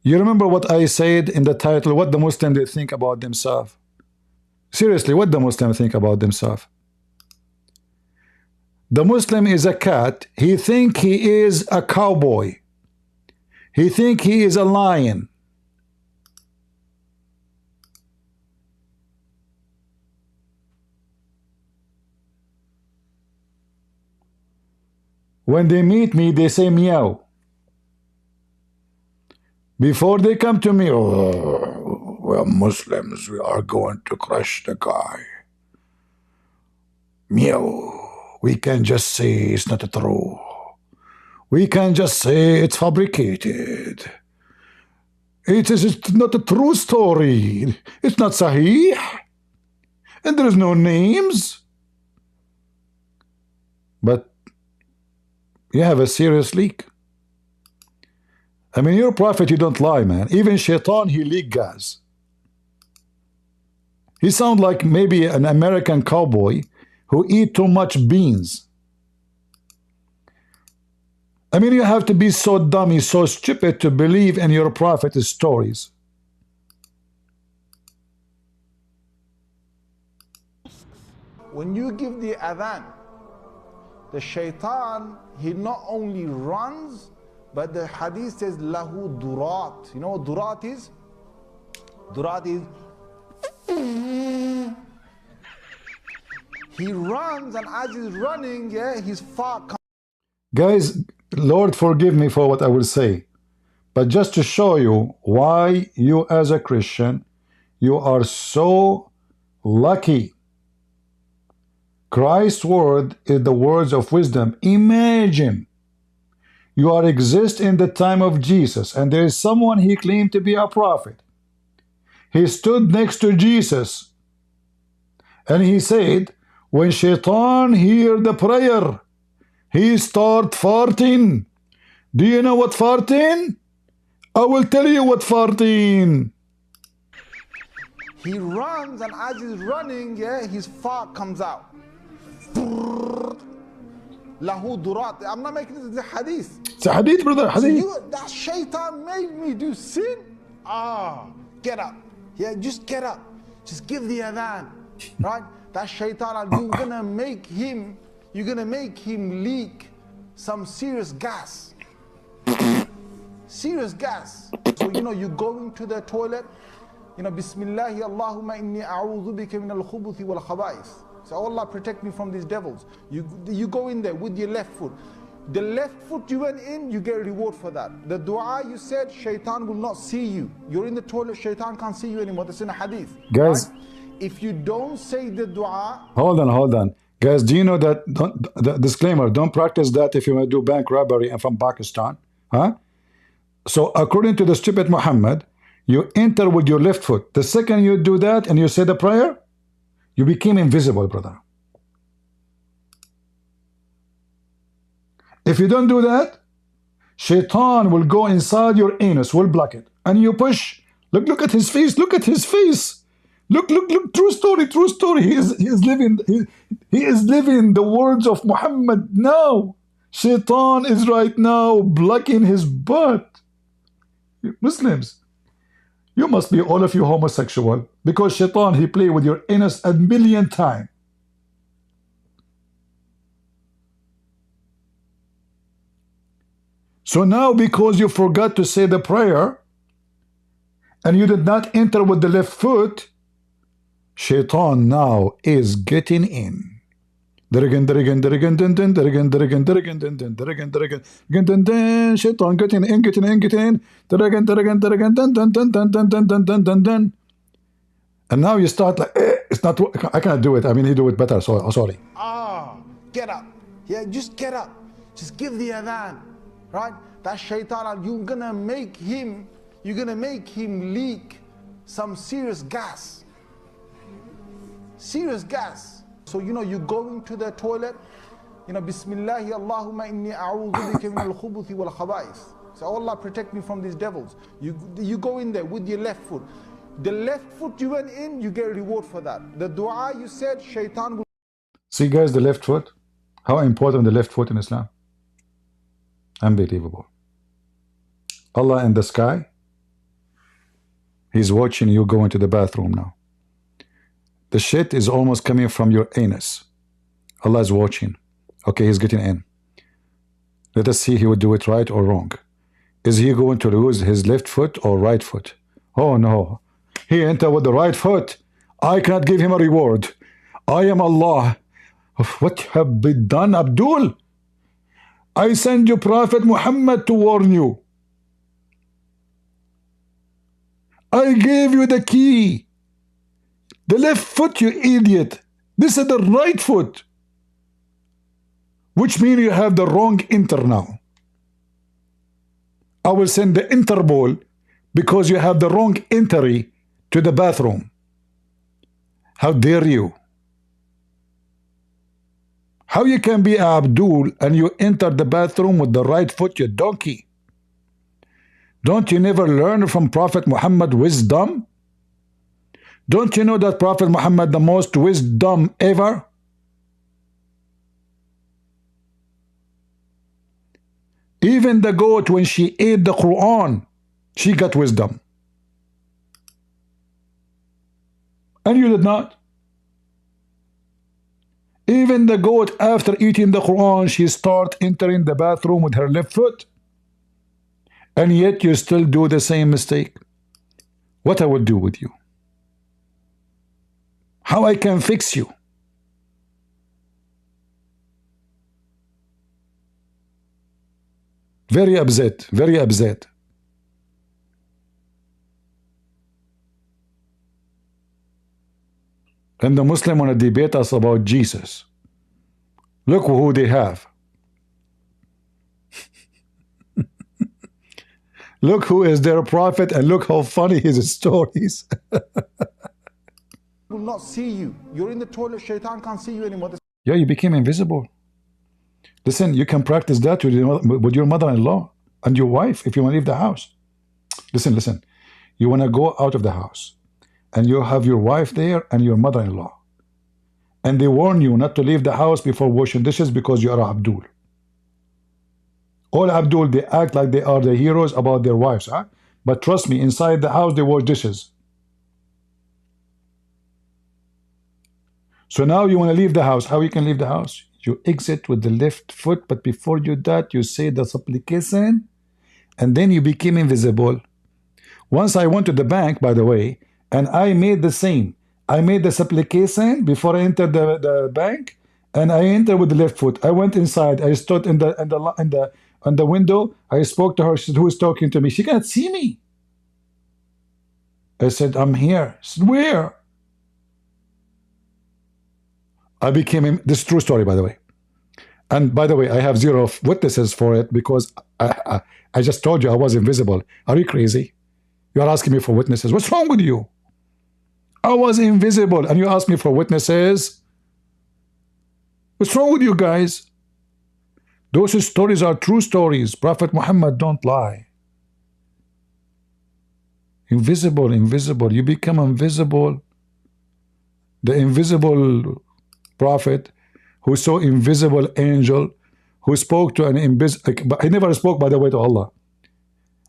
You remember what I said in the title, what the Muslim they think about themselves? Seriously, what the Muslim think about themselves? The Muslim is a cat. He think he is a cowboy. He think he is a lion. When they meet me, they say meow. Before they come to me, oh, we're Muslims, we are going to crush the guy. Meow. we can just say it's not true. We can just say it's fabricated. It is not a true story. It's not sahih. And there is no names. But you have a serious leak. I mean, you're a prophet, you don't lie, man. Even Shaitan, he leak gas. He sounds like maybe an American cowboy who eat too much beans. I mean, you have to be so dummy, so stupid to believe in your prophet's stories. When you give the adhan, the shaitan, he not only runs, but the hadith says, lahu durat. You know what durat is? Durat is, he runs, and as he's running, yeah, his far. Guys, Lord forgive me for what I will say, but just to show you why you as a Christian, you are so lucky. Christ's word is the words of wisdom. Imagine you are exist in the time of Jesus, and there is someone he claimed to be a prophet. He stood next to Jesus, and he said, when Shaitan hear the prayer, he start farting. Do you know what farting? I will tell you what farting. He runs, and as he's running, yeah, his fart comes out. Lahu durat. I'm not making this, it's a hadith. It's a hadith, brother. Hadith. So that shaitan made me do sin. Get up. Yeah, just get up. Just give the adhan. Right? That shaitan, you're gonna make him leak some serious gas. Serious gas. So you go into the toilet, Bismillahi Allahumma inni a'udhu bika min al-khubuthi wal khaba'ith. So Allah protect me from these devils. You go in there with your left foot. The left foot you went in, you get a reward for that. The dua you said, shaitan will not see you. You're in the toilet, shaitan can't see you anymore. That's in a hadith. Guys, right? If you don't say the dua... Hold on. Guys, do you know that, the disclaimer, don't practice that if you want to do bank robbery and from Pakistan. Huh? So according to the stupid Muhammad, you enter with your left foot. The second you do that and you say the prayer, you became invisible, brother. If you don't do that, Shaitan will go inside your anus, will block it. And you push. Look at his face. Look at his face. Look. True story. He is living the words of Muhammad now. Shaitan is right now blocking his butt. Muslims, you must be all of you homosexual, because Shaitan, he play with your anus a million times. So now, because you forgot to say the prayer and you did not enter with the left foot, Shaitan now is getting in. Shaitan getting in. And now you start like, it's not, I cannot do it. I mean, he do it better, so sorry. Get up. Yeah, just get up. Just give the adhan. Right? That shaitan, you're gonna make him leak some serious gas. Serious gas. So you go into the toilet, Bismillahi Allahumma inni a'udhu bika min al-khubuthi wal khaba'ith. So Allah protect me from these devils. You go in there with your left foot. The left foot you went in, you get a reward for that. The dua you said, shaitan will... See guys, the left foot, how important the left foot in Islam. Unbelievable. Allah in the sky, he's watching you go into the bathroom now. The shit is almost coming from your anus. Allah is watching. Okay, he's getting in. Let us see he would do it right or wrong. Is he going to lose his left foot or right foot? Oh no. He entered with the right foot. I cannot give him a reward. I am Allah. What have we done, Abdul? I send you Prophet Muhammad to warn you. I gave you the key. The left foot, you idiot. This is the right foot. which means you have the wrong enter now. I will send the Interpol because you have the wrong entry to the bathroom. How dare you? How you can be Abdul and you enter the bathroom with the right foot, you donkey? Don't you never learn from Prophet Muhammad wisdom? Don't you know that Prophet Muhammad the most wisdom ever? Even the goat, when she ate the Quran, she got wisdom. And you did not. Even the goat, after eating the Quran, she started entering the bathroom with her left foot. And yet you still do the same mistake. What I would do with you? How I can fix you? Very upset, very upset. And the Muslim want to debate us about Jesus. Look who they have. Look who is their prophet, and look how funny his stories. Will not see you. You're in the toilet, shaitan can't see you anymore. Yeah, you became invisible. Listen, you can practice that with your mother-in-law and your wife if you want to leave the house. Listen, listen. You want to go out of the house, and you have your wife there and your mother-in-law. And they warn you not to leave the house before washing dishes because you are Abdul. All Abdul, they act like they are the heroes about their wives, huh? But trust me, inside the house they wash dishes. So now you want to leave the house. How you can leave the house? You exit with the left foot, but before you do that, you say the supplication, and then you became invisible. Once I went to the bank, by the way, and I made the same. I made the supplication before I entered the bank, and I entered with the left foot. I went inside. I stood in the window. I spoke to her. She said, "Who is talking to me?" She can't see me. I said, "I'm here." She said, "Where?" I became, this is true story, by the way. And by the way, I have zero witnesses for it because I just told you I was invisible. Are you crazy? You are asking me for witnesses. What's wrong with you? I was invisible and you ask me for witnesses? What's wrong with you guys? Those stories are true stories. Prophet Muhammad don't lie. Invisible, invisible. You become invisible. The invisible prophet who saw invisible angel who spoke to an invisible, but he never spoke, by the way, to Allah.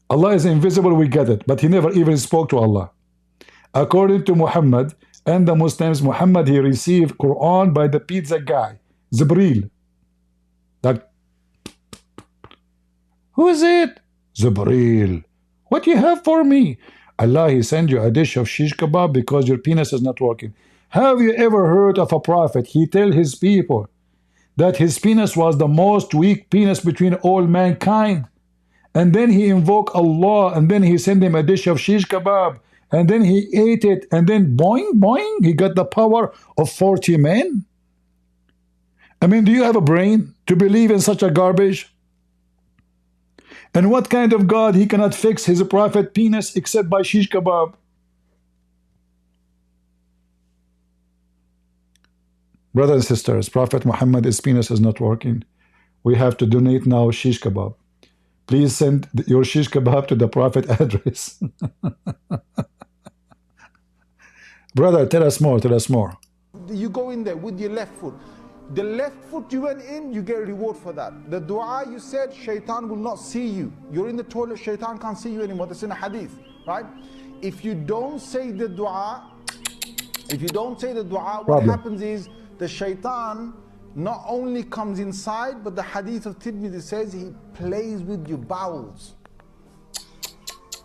Allah is invisible, we get it, but he never even spoke to Allah. According to Muhammad and the Muslims, Muhammad, he received Quran by the pizza guy, Jibreel. That, who is it? Jibreel. What do you have for me? Allah, he sent you a dish of shish kebab because your penis is not working. Have you ever heard of a prophet? He tell his people that his penis was the most weak penis between all mankind. And then he invoked Allah, and then he sent him a dish of shish kebab, and then he ate it, and then boing, boing, he got the power of 40 men. I mean, do you have a brain to believe in such a garbage? And what kind of God he cannot fix his prophet penis except by shish kebab? Brothers and sisters, Prophet Muhammad's penis is not working. We have to donate now shish kebab. Please send your shish kebab to the Prophet address. Brother, tell us more, tell us more. You go in there with your left foot. The left foot you went in, you get a reward for that. The dua you said, shaitan will not see you. You're in the toilet, shaitan can't see you anymore. That's in a hadith, right? If you don't say the dua, what happens is the shaitan not only comes inside, but the hadith of Tirmidhi says he plays with your bowels.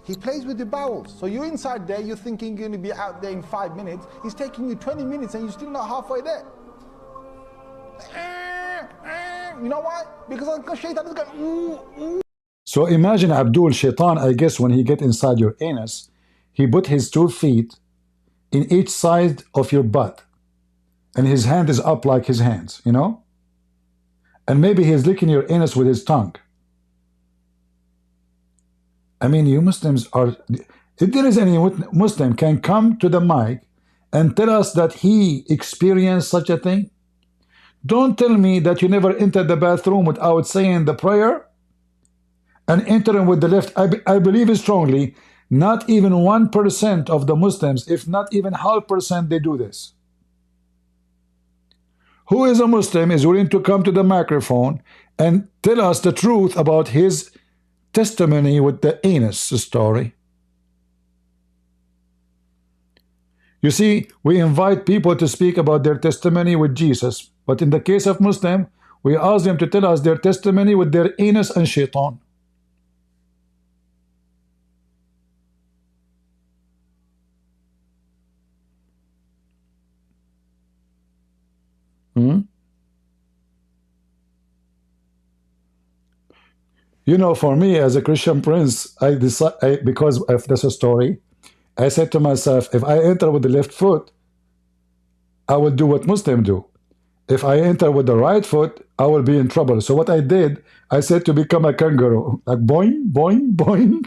He plays with your bowels. So you're inside there, you're thinking you're going to be out there in 5 minutes. He's taking you 20 minutes and you're still not halfway there. You know why? Because shaitan is going, ooh, ooh. So imagine Abdul, shaitan, I guess when he get inside your anus, he put his 2 feet in each side of your butt. And his hand is up like his hands, you know? And maybe he's licking your anus with his tongue. I mean, you Muslims are... If there is any Muslim can come to the mic and tell us that he experienced such a thing, don't tell me that you never entered the bathroom without saying the prayer and entering with the left. I believe strongly, not even 1% of the Muslims, if not even 0.5%, they do this. Who is a Muslim is willing to come to the microphone and tell us the truth about his testimony with the anus story? You see, we invite people to speak about their testimony with Jesus, but in the case of Muslim, we ask them to tell us their testimony with their anus and shaitan. You know, for me as a Christian prince, I decide, because of this story, I said to myself, if I enter with the left foot, I will do what Muslims do. If I enter with the right foot, I will be in trouble. So what I did, I said to become a kangaroo, like boing, boing, boing.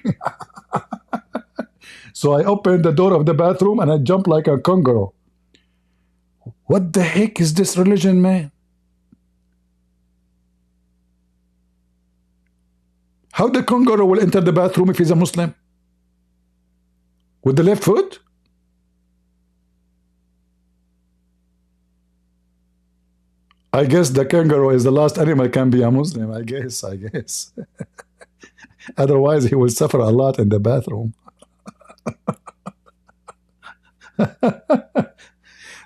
So I opened the door of the bathroom and I jumped like a kangaroo. What the heck is this religion, man? How the kangaroo will enter the bathroom if he's a Muslim? With the left foot? I guess the kangaroo is the last animal can be a Muslim. I guess. Otherwise, he will suffer a lot in the bathroom.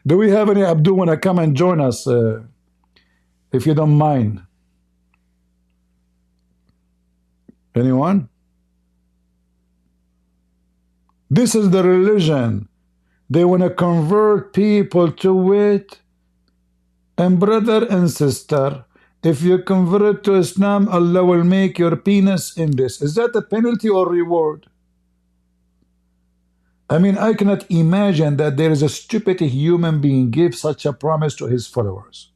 Do we have any Abdul want to come and join us, if you don't mind? Anyone? This is the religion. They want to convert people to it. And brother and sister, if you convert to Islam, Allah will make your penis in this. Is that a penalty or reward? I mean, I cannot imagine that there is a stupid human being give such a promise to his followers.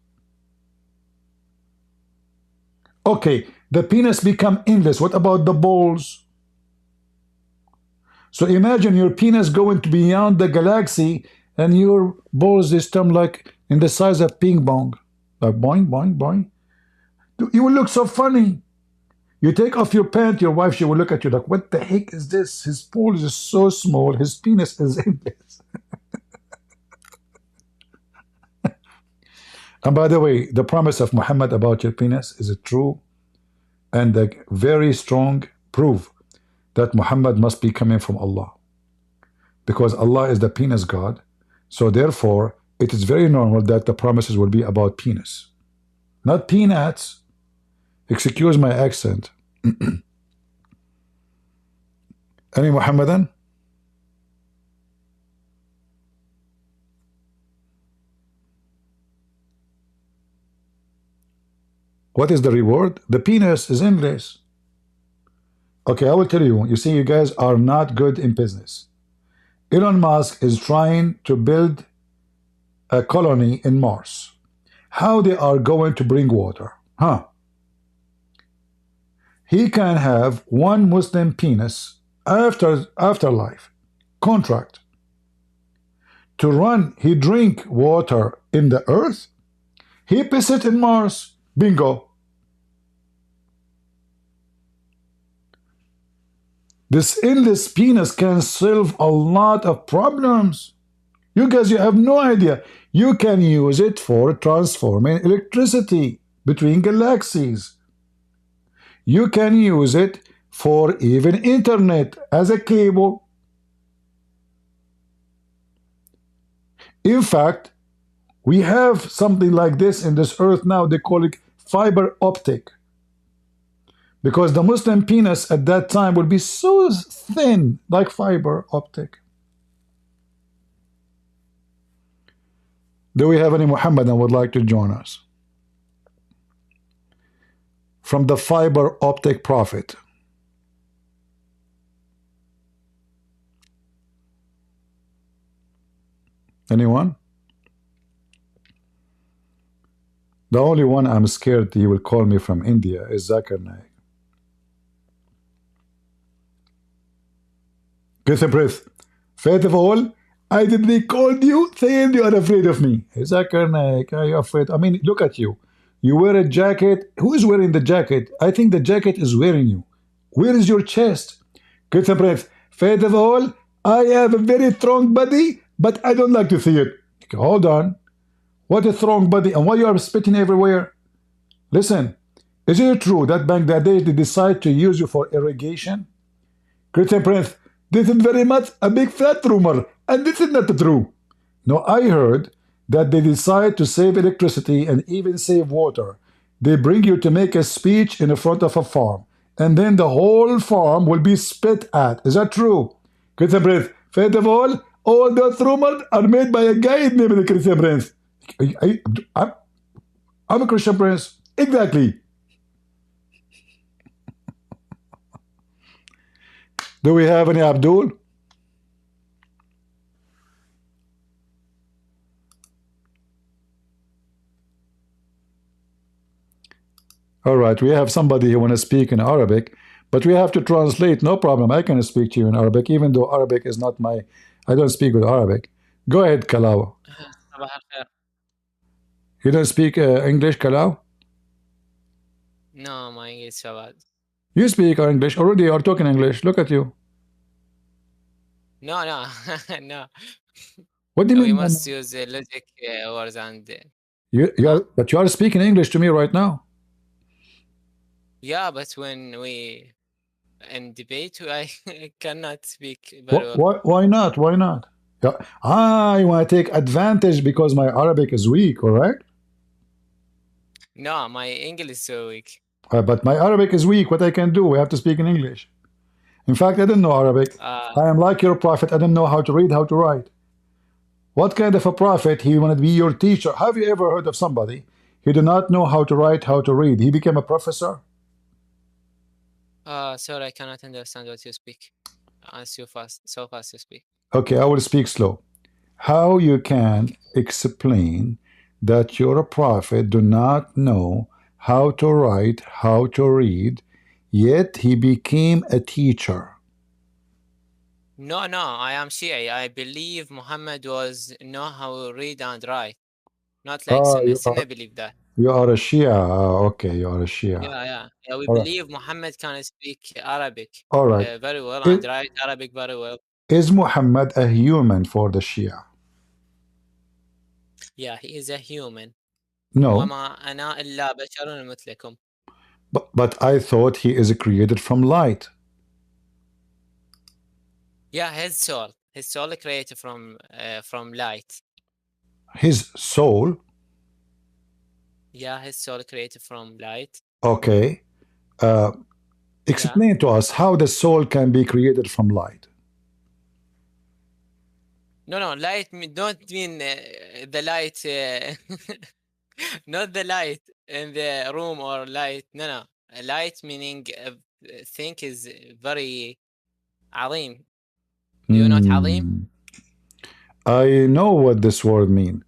Okay, the penis become endless. What about the balls? So imagine your penis going to beyond the galaxy and your balls this time like in the size of ping pong. Like boing, boing, boing. You will look so funny. You take off your pant, your wife, she will look at you like, what the heck is this? His balls is so small, his penis is endless. And by the way, the promise of Muhammad about your penis is true and a very strong proof that Muhammad must be coming from Allah. Because Allah is the penis God. So therefore, it is very normal that the promises will be about penis. Not peanuts. Excuse my accent. Any Muhammadan? What is the reward? The penis is endless. Okay, I will tell you. You see, you guys are not good in business. Elon Musk is trying to build a colony in Mars. How they are going to bring water? Huh? He can have one Muslim penis afterlife contract to run. He drink water in the earth. He piss it in Mars. Bingo. This endless penis can solve a lot of problems. You guys, you have no idea. You can use it for transforming electricity between galaxies. You can use it for even internet as a cable. In fact, we have something like this in this earth now. They call it fiber optic. Because the Muslim penis at that time would be so thin, like fiber optic. Do we have any Muhammadan would like to join us? From the fiber optic prophet. Anyone? The only one I'm scared he will call me from India is Zakir Naik. Kiss and breath. First of all, I didn't call you saying you are afraid of me. Zakir Naik, are you afraid? I mean, look at you. You wear a jacket. Who is wearing the jacket? I think the jacket is wearing you. Where is your chest? Kiss and breath. First of all, I have a very strong body, but I don't like to see it. Okay, hold on. What a strong body, and why you are spitting everywhere? Listen, is it true that Bangladesh they decide to use you for irrigation? Christian Prince, this is very much a big fat rumor, and this is not true. No, I heard that they decide to save electricity and even save water. They bring you to make a speech in the front of a farm, and then the whole farm will be spit at. Is that true? Christian Prince, first of all those rumors are made by a guy named Christian Prince. I'm a Christian Prince. Exactly. Do we have any Abdul? All right, we have somebody who want to speak in Arabic, but we have to translate. No problem. I can speak to you in Arabic, even though Arabic is not my... I don't speak with Arabic. Go ahead, Kalau. You don't speak English, Kalau? No, my English is bad. You speak English. Already you are talking English. Look at you. No, no. What do you We mean? must use logic words and... But you are speaking English to me right now. Yeah, but when we in debate, I cannot speak very well. Why not? Why not? You want to take advantage because my Arabic is weak, correct? No, my English is so weak. But my Arabic is weak. What I can do? We have to speak in English. In fact, I didn't know Arabic. I am like your prophet. I didn't know how to read, how to write. What kind of a prophet? He wanted to be your teacher. Have you ever heard of somebody who did not know how to write, how to read? He became a professor? Sorry, I cannot understand what you speak. So fast you speak. Okay, I will speak slow. How you can explain that you're a prophet, do not know how to write, how to read, yet he became a teacher? No, I am Shia. I believe Mohammed was know how to read and write. Not like Sunni. I believe that. You are a Shia. Okay, you are a Shia. Yeah. We believe Mohammed can speak Arabic very well and write Arabic very well. Is Muhammad a human for the Shia? Yeah, he is a human. No. وما أنا إلا بشر مثلكم. But I thought he is created from light. Yeah, his soul created from light. His soul? Yeah, his soul created from light. Okay. Explain to us how the soul can be created from light. No, light don't mean the light, not the light in the room or light. No. Light meaning think is very عظيم. Do you know عظيم? I know what this word means.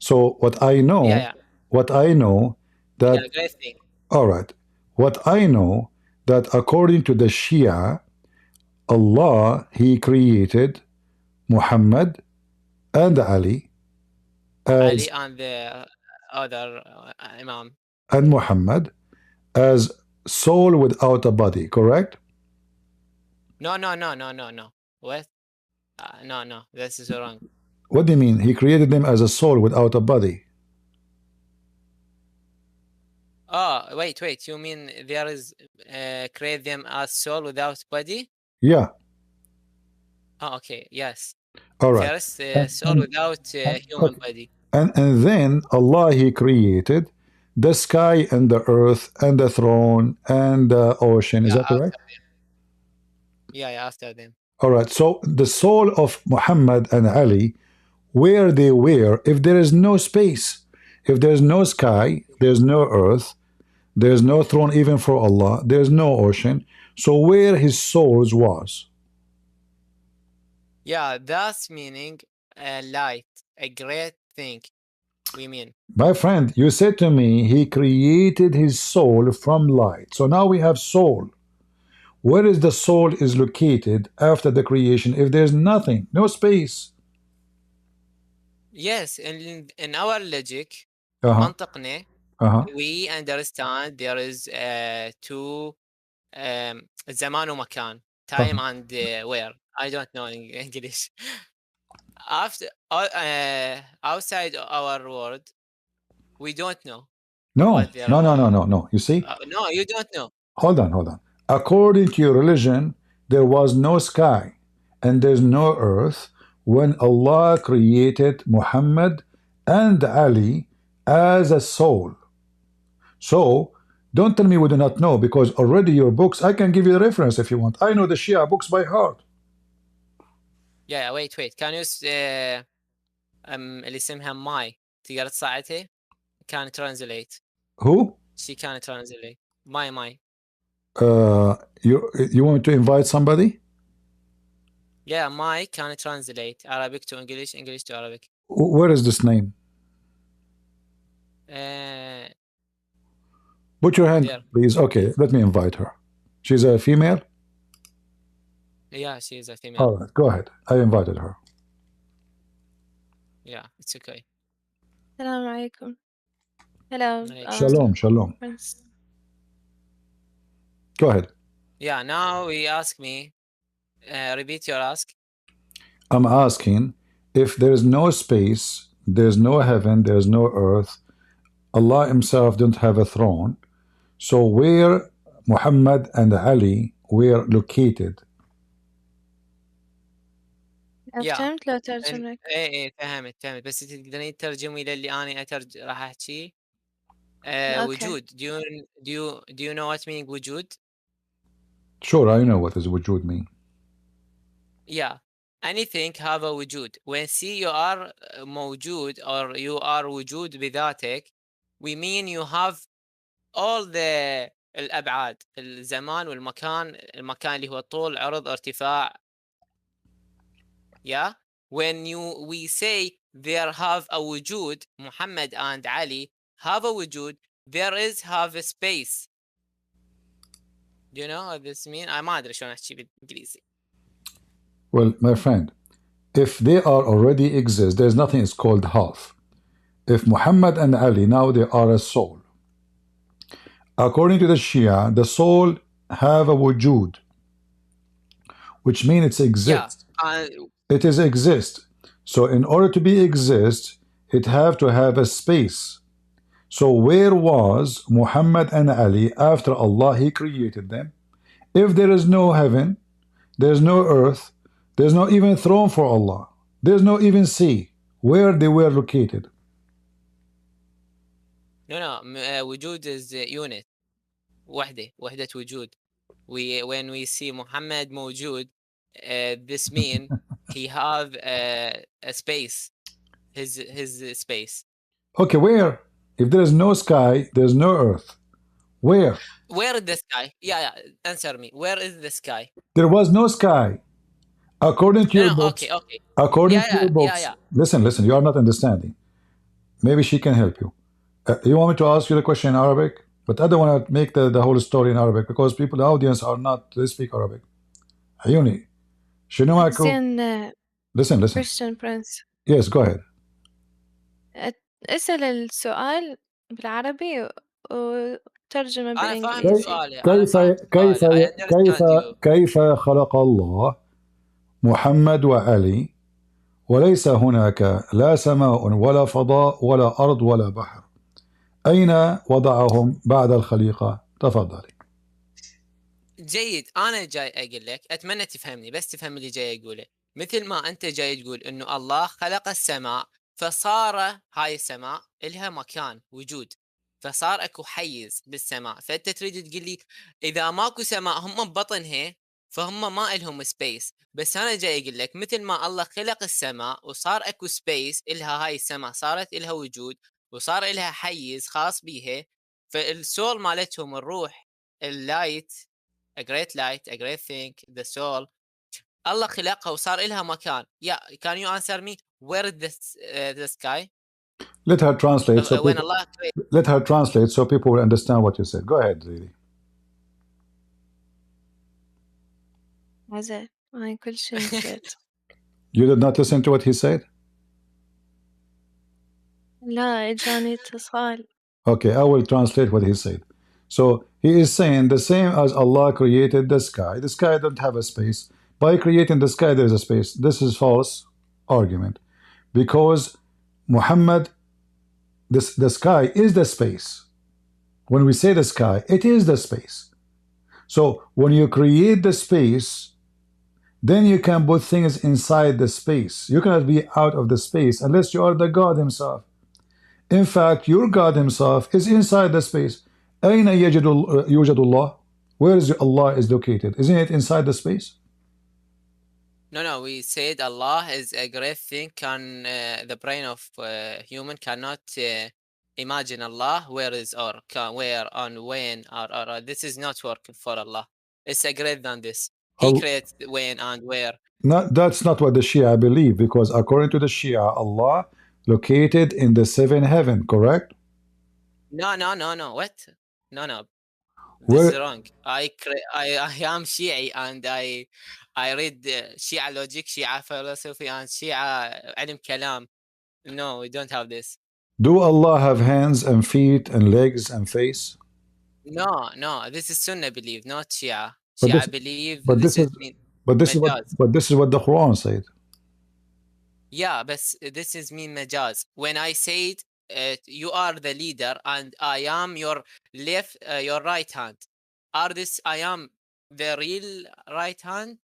So what I know, that... great thing. All right. What I know that according to the Shia, Allah, he created Muhammad and Ali Ali and the other Imam. And Muhammad as soul without a body, correct? No. What? No, this is wrong. What do you mean? He created them as a soul without a body. Oh, wait. You mean there is create them as soul without body? Yeah. Oh, okay. Yes. All right. First, soul without human body. And then Allah, he created the sky and the earth and the throne and the ocean. Is that correct? Yeah, after them. All right. So the soul of Muhammad and Ali, where they were, if there is no space, if there's no sky, there's no earth, there's no throne even for Allah, there's no ocean. So where his souls was? Yeah, that's meaning light, a great thing. we mean? My friend, you said to me he created his soul from light. So now we have soul. Where is the soul is located after the creation if there's nothing, no space? Yes, in our logic, منطقنا, we understand there is two زمان ومكان, time and where. I don't know in English. After outside our world, we don't know. No. You see? No, you don't know. Hold on. According to your religion, there was no sky and there's no earth when Allah created Muhammad and Ali as a soul. So, don't tell me we do not know, because already your books, I can give you a reference if you want. I know the Shia books by heart. Yeah, wait. Can you اللي اسمها ماي تقدر تصعدها؟ Can translate. Who? She can translate. ماي. You want to invite somebody? Yeah, Mike can translate Arabic to English, English to Arabic. Where is this name? Put your hand, there. Please. Okay, let me invite her. She's a female? Yeah, she is a female. All right, go ahead. I invited her. Yeah, it's okay. Assalamu alaikum. Hello. Shalom. Go ahead. Yeah, now we ask me. Repeat your ask. I'm asking, if there is no space, there's no heaven, there's no earth, Allah himself don't have a throne, so where Muhammad and Ali were located? فهمت لو ترجم لك. ايه فهمت بس تقدرين تترجمي للي انا راح احكي. وجود. Do you know what meaning وجود? Sure, I know what does wujud mean. Yeah, anything have a وجود. When see you are موجود or you are وجود بذاتك, we mean you have all the الأبعاد, الزمان والمكان, المكان اللي هو طول, عرض, ارتفاع. Yeah, when we say there have a وجود, Muhammad and Ali have a وجود, there is have a space. Do you know what this mean? ما أدري شلون أحكي بالإنجليزي. Well, my friend, if they are already exist, there's nothing is called half. If Muhammad and Ali, now they are a soul. According to the Shia, the soul have a wujud, which means it exists. Yeah, it is exist. So in order to be exist, it have to have a space. So where was Muhammad and Ali after Allah, he created them? If there is no heaven, there's no earth, there's no even throne for Allah, there's no even sea, where they were located. No, وجود is unit. وحدة وجود. When we see Muhammad موجود, this mean he have a space, his space. Okay, where? If there is no sky, there's no earth. Where? Where is the sky? Yeah, answer me. Where is the sky? There was no sky. According to your books. Okay. According to your books. Yeah. Listen, you are not understanding. Maybe she can help you. You want me to ask you the question in Arabic? But I don't want to make the whole story in Arabic, because people, the audience are not, they speak Arabic. عيوني. شنو معكم؟ Listen. Christian Prince. Yes, go ahead. اسأل السؤال بالعربي وترجمة بالإنجليزي. كيف خلق الله محمد وعلي وليس هناك لا سماء ولا فضاء ولا أرض ولا بحر؟ أين وضعهم بعد الخليقة؟ تفضلي. جيد، أنا جاي أقول لك، أتمنى تفهمني، بس تفهم اللي جاي أقوله. مثل ما أنت جاي تقول إنه الله خلق السماء، فصار هاي السماء إلها مكان وجود، فصار أكو حيز بالسماء، فأنت تريد تقول لي إذا ماكو سماء هم ببطنها فهم ما إلهم سبيس. بس أنا جاي أقول لك مثل ما الله خلق السماء وصار أكو سبيس إلها، هاي السماء صارت إلها وجود وصار إلها حيز خاص بيها، فالسول مالتهم الروح، اللايت، a great light, a great thing, the soul، الله خلقها وصار إلها مكان. Yeah, can you answer me? Where is the sky? Let her translate. So when people, Allah let her translate so people will understand what you said. Go ahead, really. Azhar أنا كل شيء نسيت. You did not listen to what he said? لا إجاني اتصال. Okay, I will translate what he said. So he is saying the same as Allah created the sky. The sky don't have a space. By creating the sky, there is a space. This is false argument. Because Muhammad, the sky is the space. When we say the sky, it is the space. So when you create the space, then you can put things inside the space. You cannot be out of the space unless you are the God himself. In fact, your God himself is inside the space. أين يوجد الله? Where is Allah is located? Isn't it inside the space? No, we said Allah is a great thing. The brain of human cannot imagine Allah. Where is or where and when or this is not working for Allah. It's a greater than this. He creates when and where. That's not what the Shia believe, because according to the Shia, Allah located in the seventh heaven, correct? No. What? No. Where? This is wrong. I am Shi'i and I read Shia logic, Shia philosophy, and Shia ilm kalam. No, we don't have this. Do Allah have hands and feet and legs and face? No. This is Sunnah belief, not Shia. But Shia this, believe. but this is what the Quran said. Yeah, but this is mean majaz. When I said you are the leader and I am your your right hand. Are this I am the real right hand?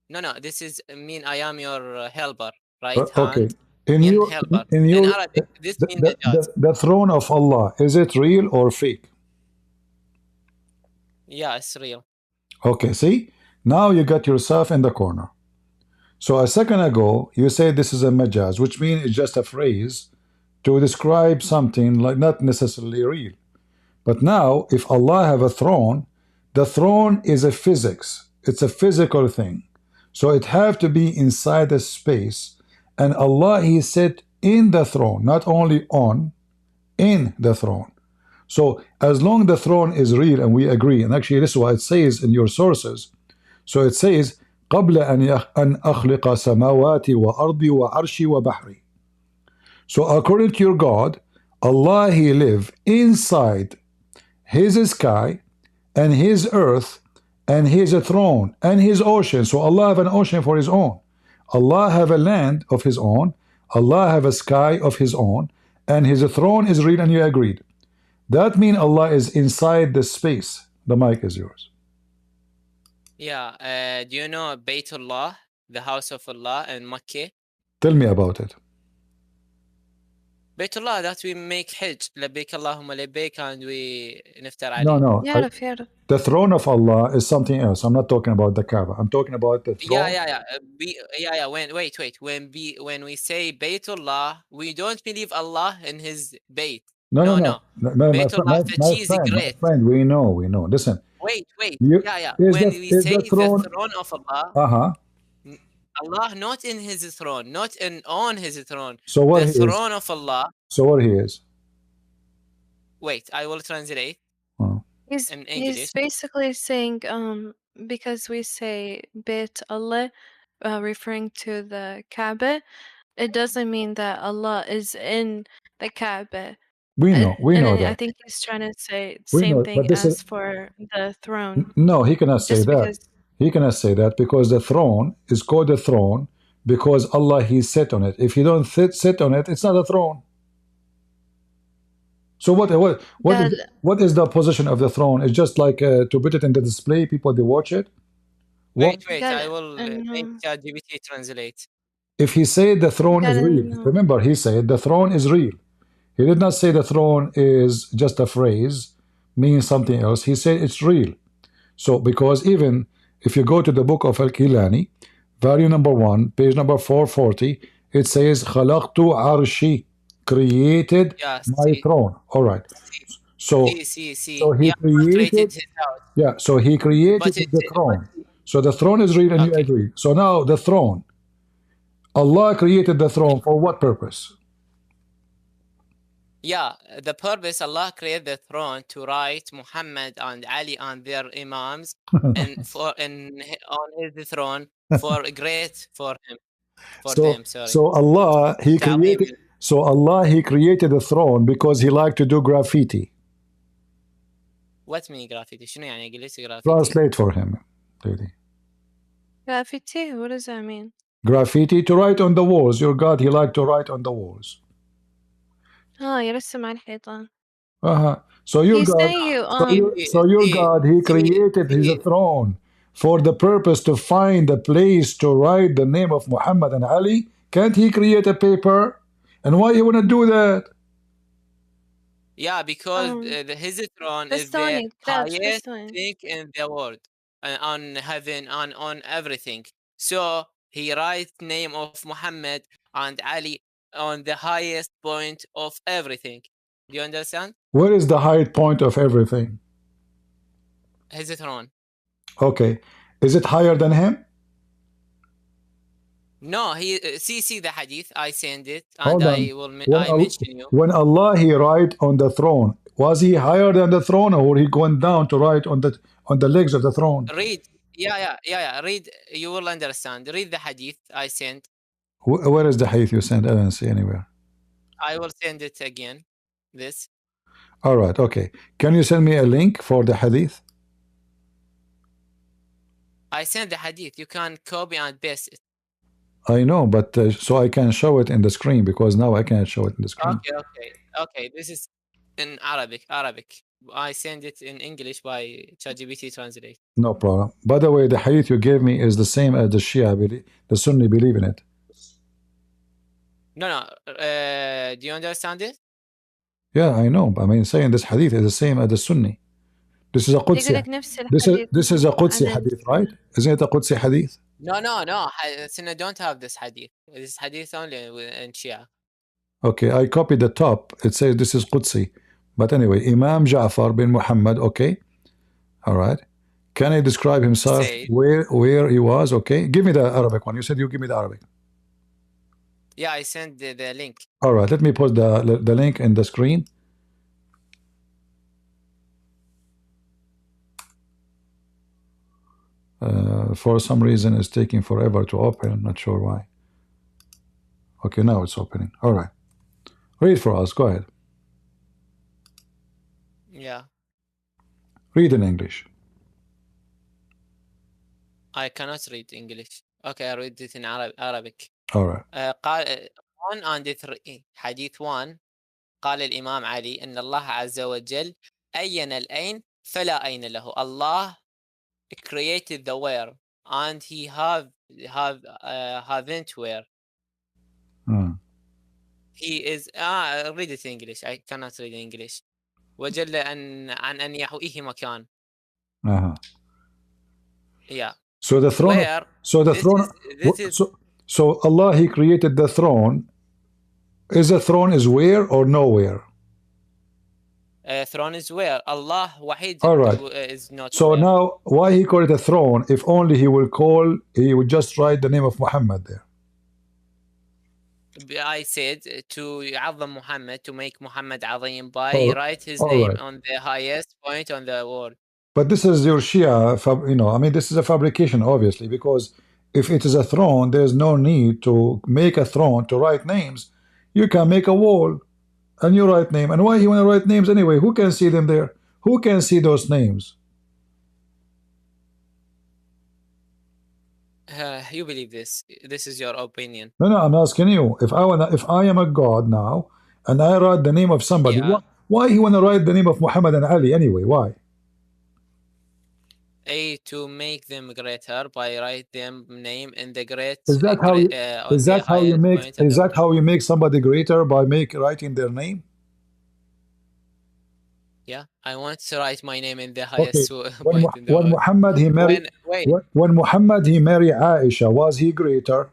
No. This is mean I am your helper, right hand. In Arabic, this means the throne of Allah, is it real or fake? Yeah, it's real. Okay, see? Now you got yourself in the corner. So a second ago, you said this is a majaz, which means it's just a phrase to describe something like not necessarily real. But now, if Allah have a throne, the throne is a physics. It's a physical thing. So it have to be inside the space. And Allah, He said in the throne, not only on, in the throne. So as long the throne is real, and we agree, and actually this is what it says in your sources. So it says, قبل أن أخلق سماواتي وأرضي وعرشي وبحري. So according to your God, Allah, He live inside His sky and His earth and His throne and His ocean. So Allah have an ocean for His own. Allah have a land of His own. Allah have a sky of His own. And His throne is real, and you agreed. That means Allah is inside the space. The mic is yours. Yeah. Do you know Baytullah, the house of Allah in Makkah? Tell me about it. Baytullah, that we make Hajj. لبيك اللهم لبيك, and we نفتر عليه. No. يعرف. The throne of Allah is something else. I'm not talking about the Kaaba. I'm talking about the throne. Yeah. Wait. When we say Baytullah, we don't believe Allah in His Bayt. No. Baytullah, my friend, we know. Listen. Wait. When we say the throne of Allah, Allah not in His throne, not on His throne. So what the throne of Allah. So what He is? Wait, I will translate. He's basically saying because we say Bayt Allah referring to the Kaaba, it doesn't mean that Allah is in the Kaaba. We know that. I think he's trying to say the same thing as for the throne. No, he cannot say that. He cannot say that because the throne is called a throne because Allah, He sat on it. If He don't sit on it, it's not a throne. So what is the position of the throne? It's just like to put it in the display, people they watch it. Wait, I will make ChatGPT translate. If he said the throne is real, remember he said the throne is real. He did not say the throne is just a phrase, means something else. He said it's real. So because even if you go to the book of Al-Kilani, volume number 1, page number 440, it says خلقت عرشي, created my throne. All right. So he created his house. Yeah, so He created the throne. So the throne is real, and you agree. So now the throne, Allah created the throne for what purpose? Yeah, the purpose Allah created the throne to write Muhammad and Ali and their imams and on his throne for great for him for them. Sorry. So Allah He created the throne because He liked to do graffiti. What mean graffiti? شنو يعني إنجليزي graffiti? Translate for him, lady. Graffiti? What does that mean? Graffiti, to write on the walls. Your God, He liked to write on the walls. يرسم على الحيطان. So your He's God, saying your God, He created His throne for the purpose to find a place to write the name of Muhammad and Ali. Can't He create a paper? And why He want to do that? Yeah, because his throne is the highest thing in the world, on heaven and on everything. So He writes name of Muhammad and Ali on the highest point of everything. Do you understand? Where is the high point of everything? His throne. Okay. Is it higher than him? No, he see the hadith. I send it, and I mention you. When Allah He write on the throne, was He higher than the throne, or He going down to write on the legs of the throne? Read, yeah. Read, you will understand. Read the hadith I sent. Where is the hadith you sent? I don't see anywhere. I will send it again. This. All right. Okay. Can you send me a link for the hadith? I sent the hadith. You can copy and paste it. I know, but so I can show it in the screen, because now I can't show it in the screen. Okay. This is in Arabic. I send it in English by ChatGPT translate. No problem. By the way, the hadith you gave me is the same as the Shia, the Sunni believe in it. No. Do you understand it? Yeah, I know. I mean, saying this hadith is the same as the Sunni. This is a Qudsi. This is a Qudsi hadith, right? Isn't it a Qudsi hadith? No. Sunnah don't have this hadith. This hadith only in Shia. Okay, I copied the top. It says this is Qudsi. But anyway, Imam Ja'far bin Muhammad, okay. All right. Can I describe himself where he was? Okay. Give me the Arabic one. You said you give me the Arabic. Yeah, I sent the link. All right. Let me put the link in the screen. For some reason, it's taking forever to open. I'm not sure why. Okay, now it's opening. All right. Read for us. Go ahead. Yeah. Read in English. I cannot read English. Okay, I read it in Arabic. All right. قال 1 and 3 حديث 1 قال الإمام علي أن الله عز وجل أين الأين فلا أين له. Allah created the where and He haven't where. He is read it in English. I cannot read English. وجل عن أن يحويه مكان. Yeah. So the throne. Where, so Allah He created the throne. Is the throne is where or nowhere? Throne is where Allah wahid. All right. Is not. So where. now, why He called it a throne? If only He would just write the name of Muhammad there. I said to يعظم Muhammad, to make Muhammad عظيم by write his name on the highest point on the world. But this is your Shia, I mean, this is a fabrication, obviously, because if it is a throne, there's no need to make a throne to write names. You can make a wall and you write name. And why you want to write names anyway? Who can see them there? Who can see those names? You believe this? This is your opinion. No, I'm asking you. If I am a god now, and I write the name of somebody, why you want to write the name of Muhammad and Ali anyway? Why? To make them greater by write them name in the great. Is that how you make somebody greater by writing their name? Yeah, I want to write my name in the highest point in the world. When Muhammad he married Aisha, was he greater?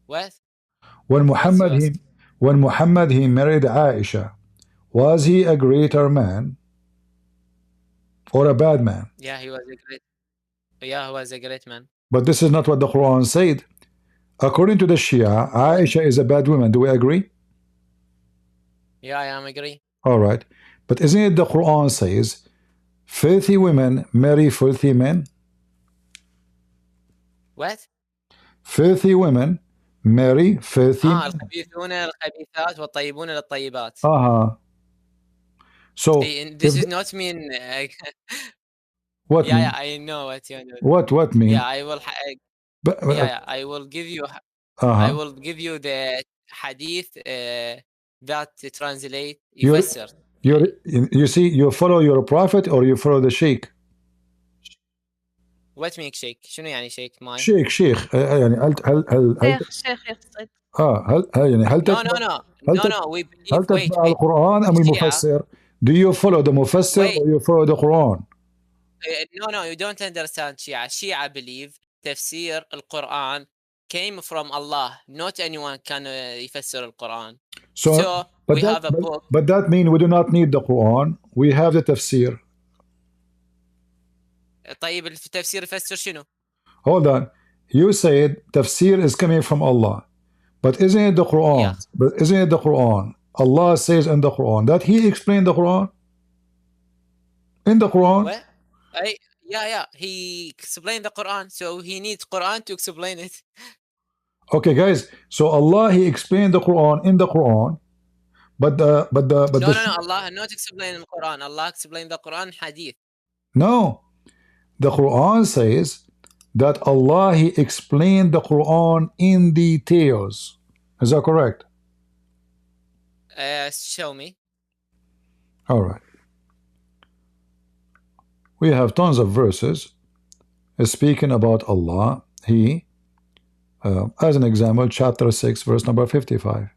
What? When Muhammad he married Aisha, was he a greater man or a bad man? Yeah, he was a great man. But this is not what the Quran said. According to the Shia, Aisha is a bad woman. Do we agree? Yeah, I agree. All right. But isn't it the Quran says, filthy women marry filthy men? What? Filthy women marry filthy men. الخبيثون الخبيثات والطيبون للطيبات. So this is not mean. what? Yeah, I know what you know. What mean? Yeah, I will. I will give you. I will give you the hadith that translate. You see, you follow your prophet or you follow the sheikh? What mean sheikh؟ شنو يعني sheikh ماي؟ شيخ يعني هل شيخ يقصد. يعني هل No, we believe. هل تتبع القرآن أم المفسر؟ Do you follow the مفسر or you follow the Quran? No, you don't understand Shia. Shia believe تفسير القرآن came from Allah. Not anyone can يفسر القرآن. So we have a book. But that means we do not need the Quran. We have the tafsir. طيب التفسير يفسر شنو؟ Hold on. You said tafsir is coming from Allah. But isn't it the Quran? Yeah. But isn't it the Quran? Allah says in the Quran that He explained the Quran. In the Quran. What? Yeah. He explained the Quran, so He needs Quran to explain it. Okay, guys. So Allah He explained the Quran in the Quran, but no. Allah not explained the Quran. Allah explained the Quran hadith. No, the Quran says that Allah He explained the Quran in details. Is that correct? Show me. All right. We have tons of verses speaking about Allah. He, as an example, chapter 6, verse number 55.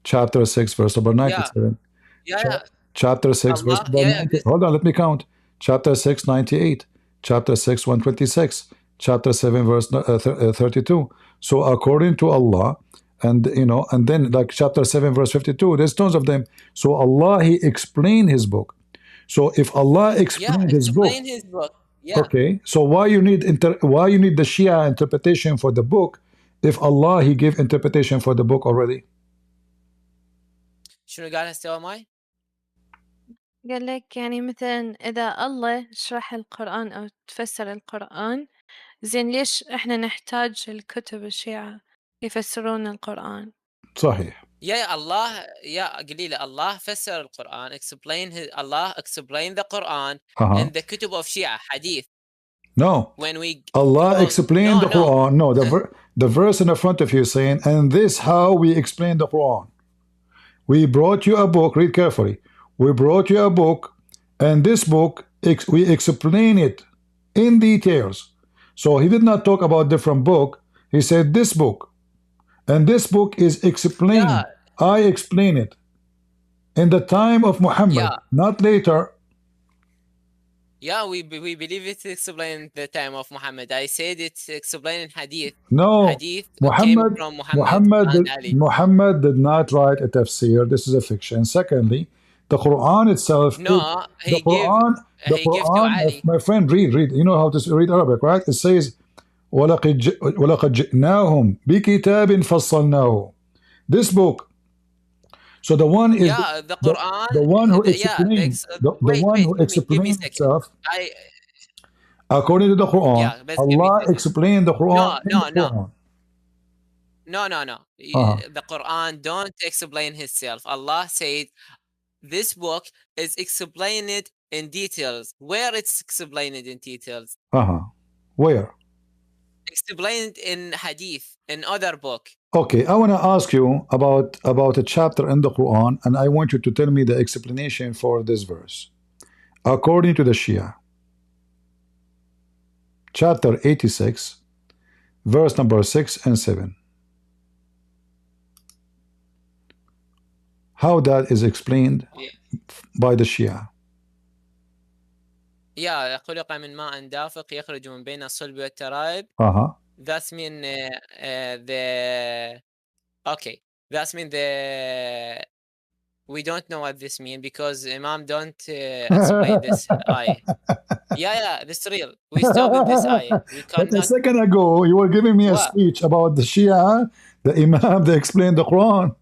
Chapter 6, verse number 97. Yeah. Chapter 6, verse number 90. Hold on, let me count. Chapter 6, 98. Chapter 6, 126. Chapter 7, verse 32. So according to Allah, and then like chapter 7, verse 52, there's tons of them. So Allah, He explained His book. So if Allah explained His book, yeah. Okay, so why you need the Shia interpretation for the book if Allah He gave interpretation for the book already? شنو قال هسه ماي؟ قال لك يعني مثلا إذا الله شرح القرآن أو تفسر القرآن زين ليش إحنا نحتاج الكتب الشيعة يفسرون القرآن؟ صحيح. يا الله يا قليلة الله فسر القرآن Allah explained the Quran in the كتب of Shia hadith. No. When we Allah explained the Quran. No, the verse in the front of you saying, and this how we explain the Quran. We brought you a book, read carefully. We brought you a book, and this book, we explain it in details. So He did not talk about different book. He said this book. And this book is explained. Yeah. I explain it. In the time of Muhammad, not later. Yeah, we believe it's explained the time of Muhammad. I said it's explained in hadith. No, hadith came from Muhammad did not write a tafsir. This is a fiction. Secondly, the Quran itself. No, the Quran. My friend, read. You know how to read Arabic, right? It says, وَلَقَدْ جِئْنَاهُمْ بِكِتَابٍ فَصَّلْنَاهُ. This book. So the one is the Quran. The one who explains. The one who explains itself. According to the Quran, Allah explained the Quran. No. The Quran don't explain Himself. Allah said, this book is explained in details. Where it's explained in details? Where? Explained in hadith, in other book. Okay, I want to ask you about a chapter in the Quran, and I want you to tell me the explanation for this verse. According to the Shia, chapter 86, verse number 6 and 7. How that is explained by the Shia. خلق من ماء دافق يخرج من بين الصلب والترائب. That's mean we don't know what this means because Imam don't explain this ayah. Yeah, this is real. We stop with this ayah. But a second ago, you were giving me a speech about the Shia, the Imam, they explained the Quran.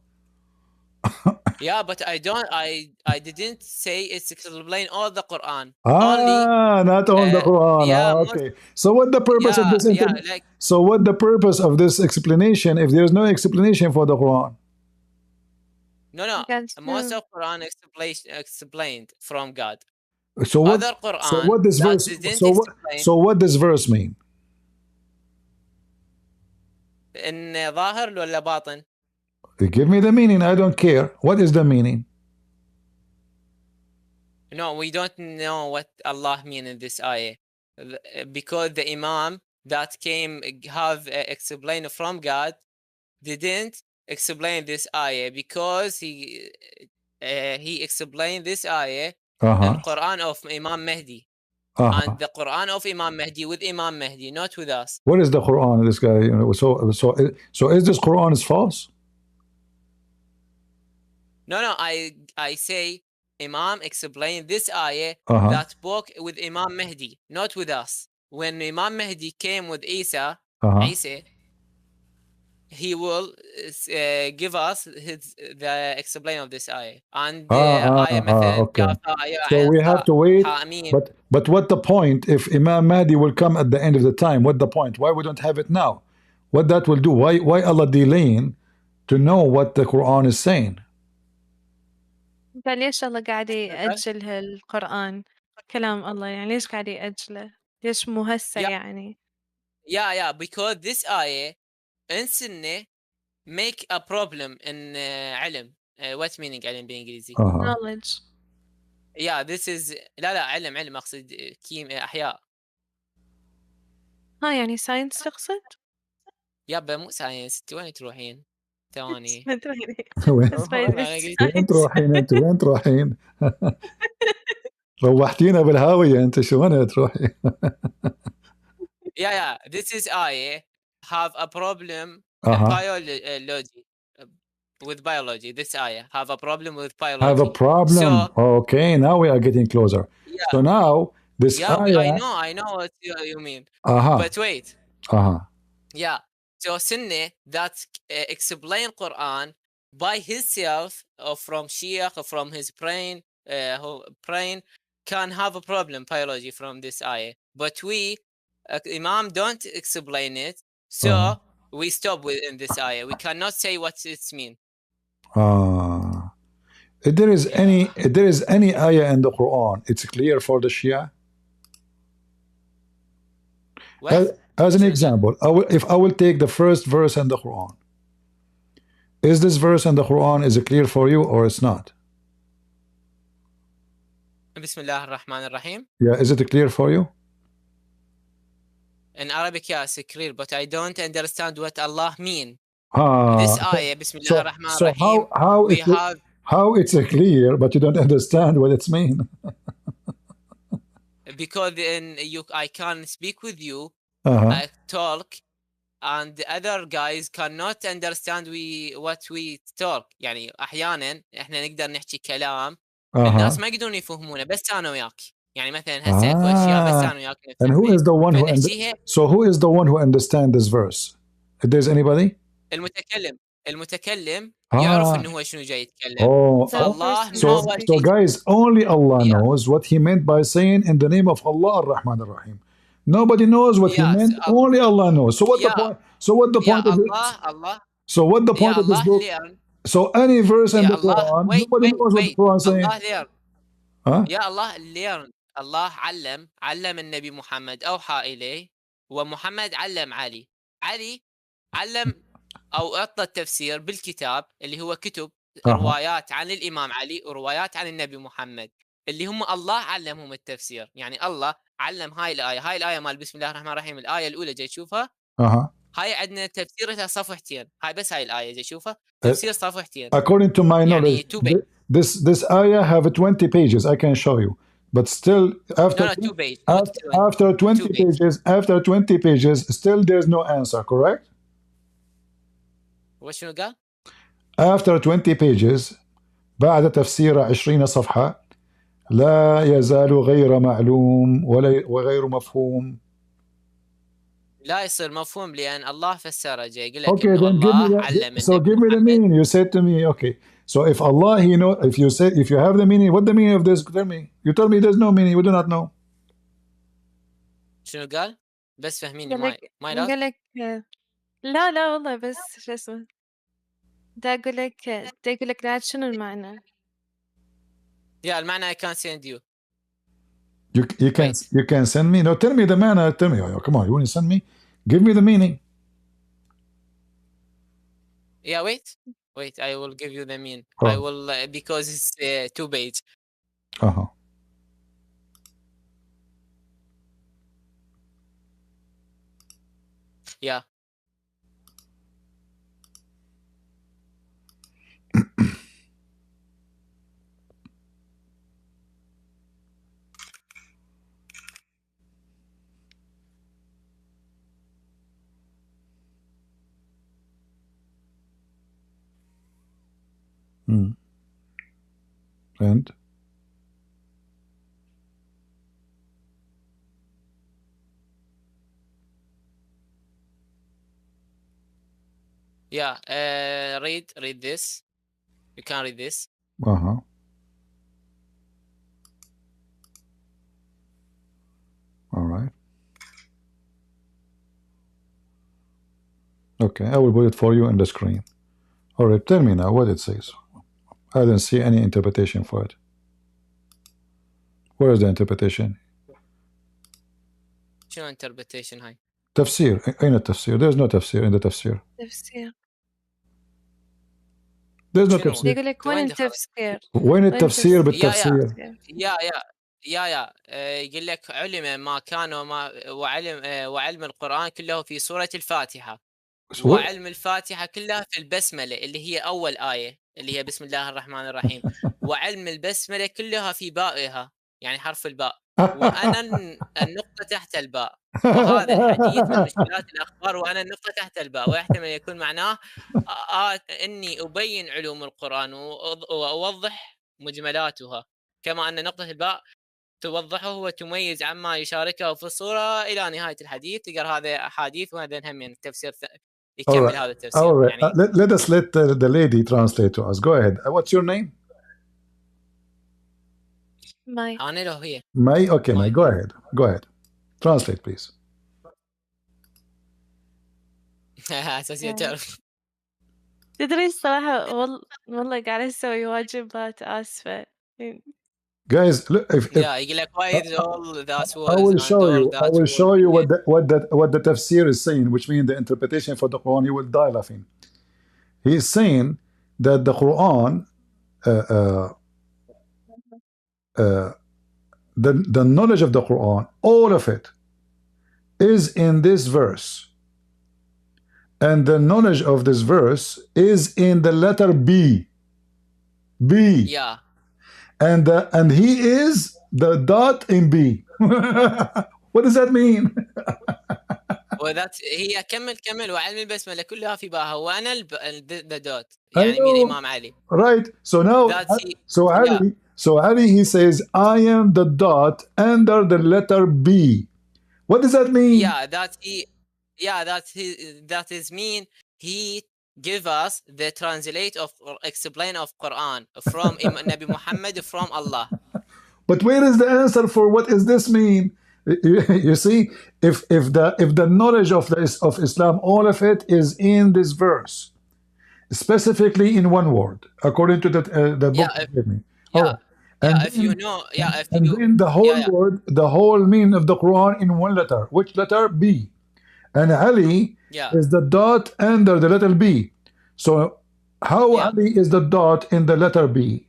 Yeah, but I didn't say it's explain all the Quran. Not all the Quran. Yeah, Okay. So what the purpose of this? like, so what the purpose of this explanation if there's no explanation for the Quran? No. Most of Quran explained from God. So what? Other Quran So what this verse? So what does verse mean? إن ظاهر ولا باطن? Give me the meaning. I don't care. What is the meaning? No, we don't know what Allah mean in this ayah, because the Imam that came have explained from God didn't explain this ayah, because he explained this ayah in Quran of Imam Mahdi, and the Quran of Imam Mahdi with Imam Mahdi, not with us. What is the Quran? This guy, you know, so is this Quran is false? No, I say Imam explained this ayah that spoke with Imam Mahdi, not with us. When Imam Mahdi came with Isa, he will give us the explanation of this ayah. And okay. So we have to wait. But what the point if Imam Mahdi will come at the end of the time? What the point? Why we don't have it now? What that will do? Why Allah delaying to know what the Quran is saying? ليش الله قاعد يأجل هالقرآن كلام الله يعني ليش قاعد يأجله؟ ليش مو هسه يعني؟ Yeah, because this ayah in Sunnah make a problem in علم. What meaning علم بالإنجليزي? Knowledge. Yeah, this is لا علم أقصد كيمياء أحياء. يعني ساينس تقصد؟ يابا مو ساينس، انت وين تروحين؟ ثواني. وين تروحين انت؟ وين تروحين؟ روحتينا بالهاوية انت، شو وين تروحين؟ Yeah, this is I have a problem in biology. With biology, this ayah have a problem with biology. Have a problem. So, okay, now we are getting closer. Yeah. So now this ayah. I know what you mean. But wait. Yeah. So Sunnah that explain Quran by himself or from Sheikh or from his brain can have a problem biology from this ayah. But we Imam don't explain it, so we stop within this ayah. We cannot say what it means. If there is any ayah in the Quran, it's clear for the Shia. As an example, if I will take the first verse in the Quran, is this verse in the Quran is it clear for you or it's not? Bismillah ar-Rahman ar-Rahim. Yeah, is it clear for you? In Arabic, yes, it's clear, but I don't understand what Allah mean. This ayah, Bismillah ar-Rahman ar-Rahim. How it's clear, but you don't understand what it's mean? Because I can speak with you, I talk, and the other guys cannot understand what we talk. يعني أحيانا إحنا نقدر نحكي كلام الناس ما يقدرون يفهمونه بس أنا وياك. يعني مثلا هسه اكو اشياء بس أنا وياك. And who is the one who so who is the one who understand this verse? If there's anybody? المتكلم يعرف انه هو شنو جاي يتكلم. Allah so guys, only Allah knows what he meant by saying in the name of Allah ar-Rahman ar-Rahim. Nobody knows what he meant. Only Allah knows. So what the point? So what the point of it? So what the point of this book? So any verse in the Quran, nobody knows what the Quran is saying. يا الله learn. الله علم النبي محمد أوحى إليه، ومحمد علم علي علم أو أعطى التفسير بالكتاب اللي هو كتب روايات عن الإمام علي وروايات عن النبي محمد اللي هم الله علمهم التفسير. يعني الله علم هاي الآية مال بسم الله الرحمن الرحيم، الآية الأولى جاي تشوفها هاي عندنا تفسيرها صفحتين، هاي بس هاي الآية جاي تشوفها تفسير صفحتين. According to my knowledge, this ayah have 20 pages. I can show you. But still, after 20 pages, still there's no answer, correct? وشنو قال؟ After 20 pages بعد تفسير 20 صفحة لا يزال غير معلوم وغير مفهوم. لا يصير مفهوم لأن الله فسره جاي يقول لك Okay, then الله علم. So give me the meaning. You said to me, okay, So if Allah, He know, if you say, if you have the meaning, what the meaning of this? Tell me. You tell me there's no meaning. We do not know. شنو قال؟ بس فهميني ما قال لك لا والله بس شو اسمه دا اقول لك لا شنو المعنى؟ يا المعنى I can't send you. You can send me. No, tell me the manner. Tell me. Oh, come on, you want to send me? Give me the meaning. Yeah, wait. I will give you the meaning. Oh. I will because it's 2 page. Yeah. And yeah, read this. You can read this. All right. Okay, I will put it for you on the screen. All right, tell me now what it says. I didn't see any interpretation for it. Where is the interpretation? شنو interpretation هاي؟ تفسير. أين التفسير? There's no تفسير in the تفسير. There's no تفسير. يقول لك وين التفسير؟ وين التفسير بالتفسير؟ يا يقول لك علم ما كان وعلم القرآن كله في سورة الفاتحة. وعلم الفاتحة كلها في البسملة اللي هي أول آية اللي هي بسم الله الرحمن الرحيم. وعلم البسملة كلها في بائها يعني حرف الباء. وأنا النقطة تحت الباء. وهذا الحديث من مشكلات الأخبار وأنا النقطة تحت الباء ويحتمل يكون معناه إني أبين علوم القرآن وأوضح مجملاتها كما أن نقطة الباء توضحه وتميز عما يشاركه في الصورة إلى نهاية الحديث. تقرأ هذا حديث وهذا هم يعني التفسير يكمل هذا التفسير. All right. يعني let us let the lady translate to us. Go ahead. What's your name? May. أنا لو هي. May. Okay, May. Go ahead. Go ahead. Translate, please. أساسية تعرف. تدري الصراحة والله قاعدة أسوي واجبات آسفة. Guys, look, yeah, يقول لك why is all that was I will show you. I will show you what the tafsir is saying, which means the interpretation for the Quran. You will die laughing. He is saying that the Quran, the knowledge of the Quran, all of it, is in this verse, and the knowledge of this verse is in the letter B. B. Yeah. And he is the dot in B. What does that mean? هي كمل وعلم البسملة كلها في باها وأنا the dot يعني مين إمام علي. Right. So now, so Ali he says, I am the dot under the letter B. What does that mean? That is mean he give us the translate of or explain of Quran from Nabi Muhammad from Allah. But where is the answer for what does this mean? You see, if the knowledge of Islam, all of it is in this verse, specifically in one word, according to the book you gave me. And then the whole word, the whole meaning of the Quran in one letter. Which letter? B. And Ali is the dot under the letter B. So how Ali is the dot in the letter B?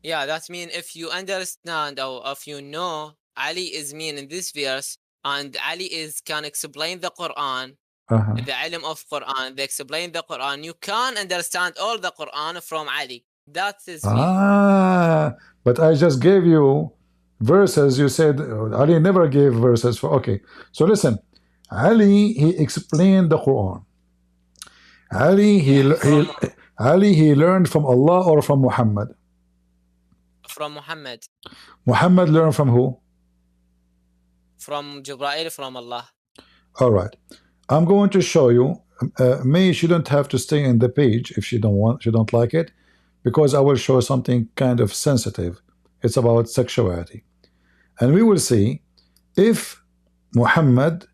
Yeah, that means if you understand or if you know Ali is mean in this verse and Ali can explain the Quran, the ilm of Quran, they explain the Quran, you can understand all the Quran from Ali. That is mean. But I just gave you verses. You said Ali never gave verses for. Okay, so listen. Ali, he explained the Quran. Ali, he learned from Allah or from Muhammad? From Muhammad. Muhammad learned from who? From Jibreel, from Allah. All right. I'm going to show you May, she don't have to stay in the page if she don't like it, because I will show something kind of sensitive. It's about sexuality, and we will see if Muhammad,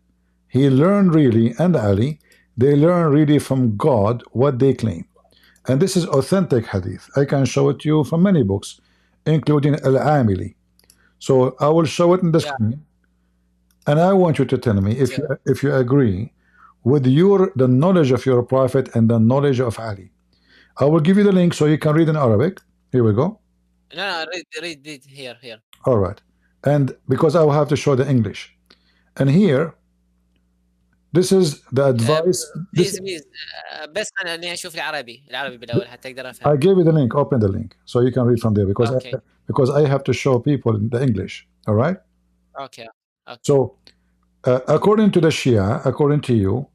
he learned really, and Ali, they learn really from God what they claim. And this is authentic hadith. I can show it to you from many books, including Al-Amili. So I will show it in the screen, and I want you to tell me if you agree with the knowledge of your prophet and the knowledge of Ali. I will give you the link so you can read in Arabic. Here we go. No, read here. All right. And because I will have to show the English. And here, this is the advice. Please بس أنا اللي أشوف العربي بالأول حتى أقدر أفهم. I gave you the link. Open the link so you can read from there, because because I have to show people the English. All right. Okay. So, according to the Shia, according to you,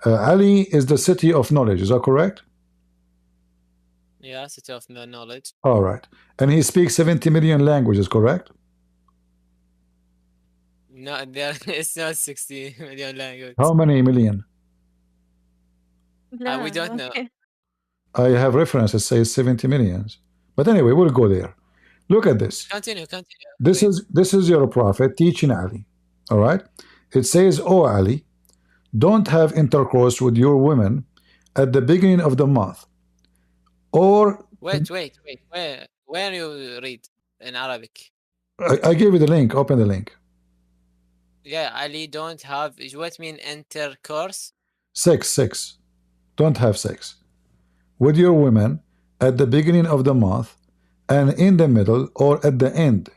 Ali is the city of knowledge. Is that correct? Yeah, city of knowledge. All right. And he speaks 70 million languages, correct? No, it's not 60 million languages. How many million? We don't know. I have references say 70 millions. But anyway, we'll go there. Look at this. Continue. This is your prophet teaching Ali. All right. It says, "Oh Ali, don't have intercourse with your women at the beginning of the month." Or wait. Where you read in Arabic? I gave you the link. Open the link. Yeah, Ali don't have. What mean intercourse? Sex. Don't have sex with your women at the beginning of the month, and in the middle, or at the end,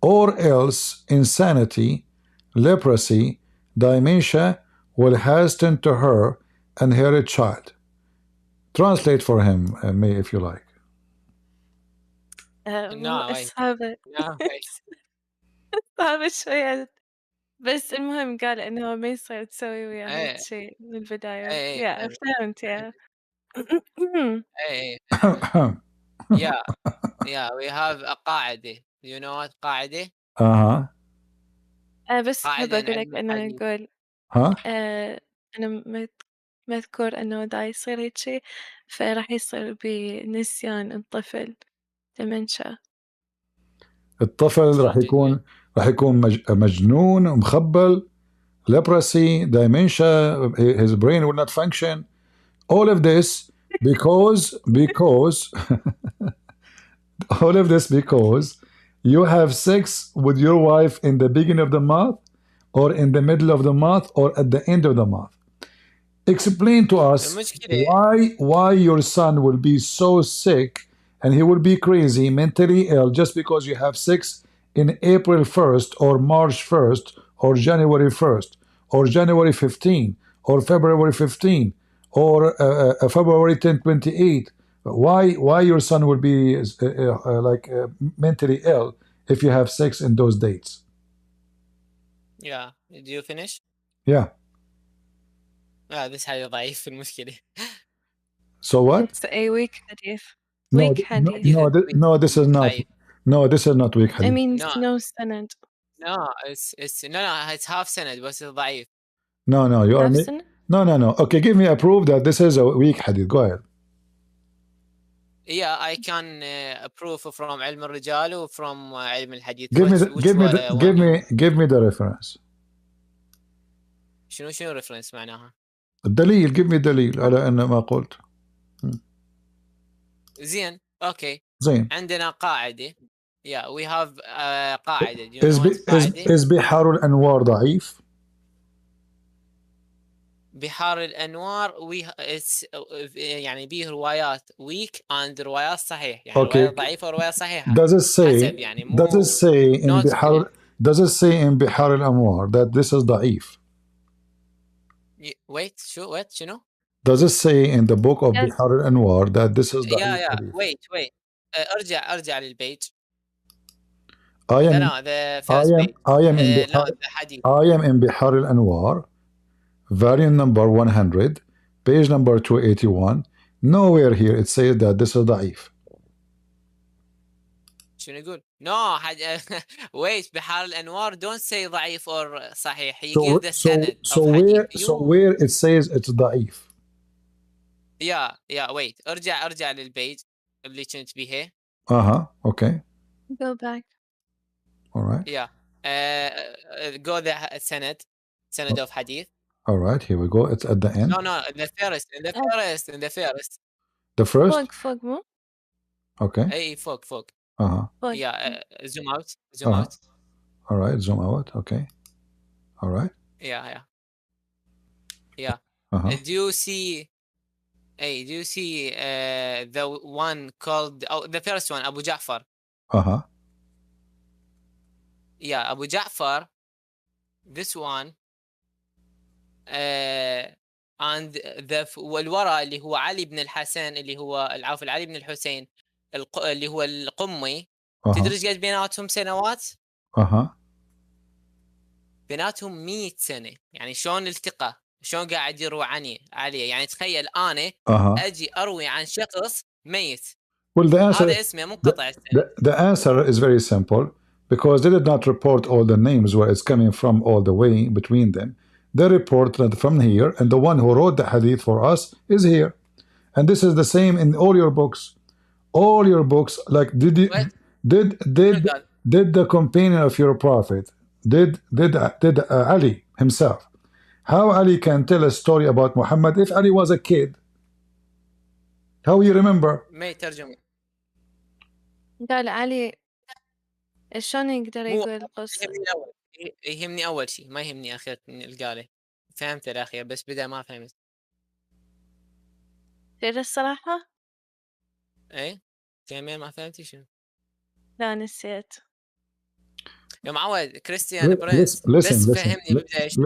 or else insanity, leprosy, dementia will hasten to her and her child. Translate for him, May, if you like. No, صعب شوية، بس المهم قال إنه ما يصير تسوي وياه هيك شيء من البداية. يا فهمت يا. Yeah, we have a قاعدة. You know what قاعدة؟ بس حابة أقول لك إنه يقول أنا مذكور إنه دا يصير هيك شيء، فراح يصير بنسيان الطفل dementia. الطفل راح يكون مجنون ومخبل, leprosy, dementia, his brain will not function. All of this because all of this because you have sex with your wife in the beginning of the month, or in the middle of the month, or at the end of the month. Explain to us why your son will be so sick and he will be crazy, mentally ill, just because you have sex in April 1st or March 1st or January 1st or January 15 or February 15 or February 10, 28. Why your son will be mentally ill if you have sex in those dates? Yeah. Did you finish? Yeah. this حاجة ضعيف في المشكلة. So what? It's a weak hadith. Weak hadith. No, this is not. No, this is not weak hadith. I mean, no sanad. No, it's half sanad, but it's ضعيف. No, you are. No. Okay, give me a proof that this is a weak hadith. Go ahead. Yeah, I can prove from علم الرجال و from علم الحديث. Give me the reference. شنو reference معناها؟ الدليل. give me دليل على أن ما قلت. زين. Okay. زين. عندنا قاعدة. Yeah, we have قاعدة. is بحار الأنوار ضعيف؟ بحار الأنوار يعني به روايات weak and روايات صحيح، يعني روايات ضعيفة وروايات صحيحة. Does it say in بحار الأنوار that this is ضعيف? Wait, شنو? Does it say in the book of بحار الأنوار that this is ضعيف? Yeah. Wait. ارجع للبيج. I am in بحار الأنوار, variant number 100, page number 281. Nowhere here it says that this is ضعيف. شنو يقول؟ No, wait, بحار الأنوار don't say ضعيف or صحيح. He give the sanad of hadith. So where it says it's ضعيف. Yeah, wait. ارجع للبيج اللي كنت بيها. Okay. Go back. All right. Yeah. Go the sanad of hadith. All right, here we go. It's at the end. No, in the first. The first? فوق مو؟ Okay. أي فوق. فوق. Yeah, zoom out. All right, zoom out. Okay. All right. Yeah. Do you see the one called the first one, Abu Ja'far? Yeah, Abu Ja'far. This one. And والوراء اللي هو علي بن الحسن اللي هو العفو علي بن الحسين اللي هو القمي. تدري ايش قد بيناتهم سنوات؟ بيناتهم 100 سنة. يعني شلون التقى؟ شلون قاعد يروي عليه؟ يعني تخيل أنا أجي أروي عن شخص ميت. Well, the answer, هذا اسمه منقطع السنة. The answer is very simple because they did not report all the names where it's coming from all the way between them. They reported from here, and the one who wrote the hadith for us is here. And this is the same in all your books. All your books, like did the companion of your prophet, did Ali himself, how Ali can tell a story about Muhammad if Ali was a kid? How you remember? ما يترجم. قال علي شلون يقدر يقول القصة؟ يهمني أول شيء، ما يهمني آخر القاله. فهمت الأخير بس بدأ ما فهمت. تدري الصراحة؟ إيه؟ كمان ما فهمتي شنو؟ لا نسيت. يا معود كريستيان برنس بس فهمني بدأ إيش.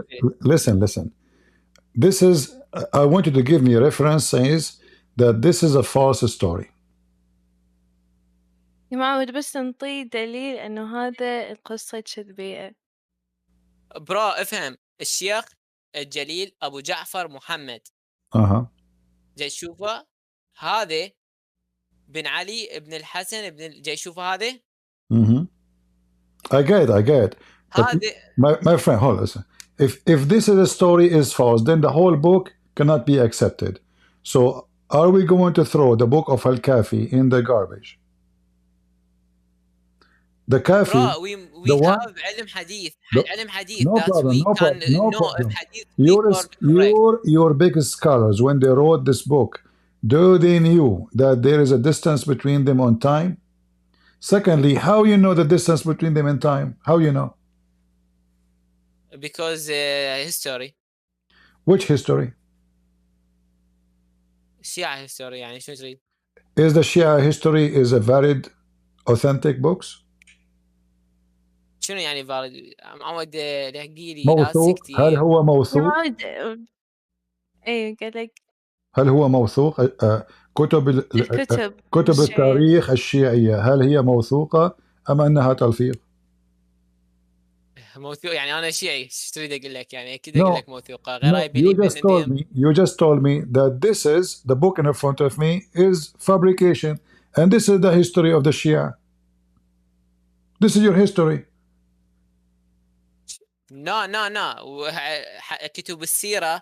Listen. This is, I want you to give me a reference says that this is a false story. يا معود بس نطي دليل إنه هذا القصة كذبية. برو افهم الشيخ الجليل أبو جعفر محمد. جاي تشوفه هذا بن علي بن الحسن جاي تشوفه هذا. I get it. My friend, hold on. If this is a story is false, then the whole book cannot be accepted. So are we going to throw the book of Al-Kafi in the garbage? The Kafi. Bro, we have علم حديث. علم حديث. No problem. Your big scholars, when they wrote this book, do they knew that there is a distance between them on time? Secondly, how you know the distance between them in time? How you know? Because history. Which history? Shia history يعني شو تريد؟ Is the Shia history is a valid, authentic books? شنو يعني valid؟ معود لحقيلي موثوق؟ هل هو موثوق؟ ايه قال لك هل هو موثوق؟ كتب التاريخ الشيعية هل هي موثوقة أم أنها تلفيق؟ موثوق يعني أنا شيعي شو تريد أقول لك يعني أكيد أقول لك موثوقة غير you just told me that this is the book in front of me is fabrication and this is the history of the Shia. This is your history. No. كتب السير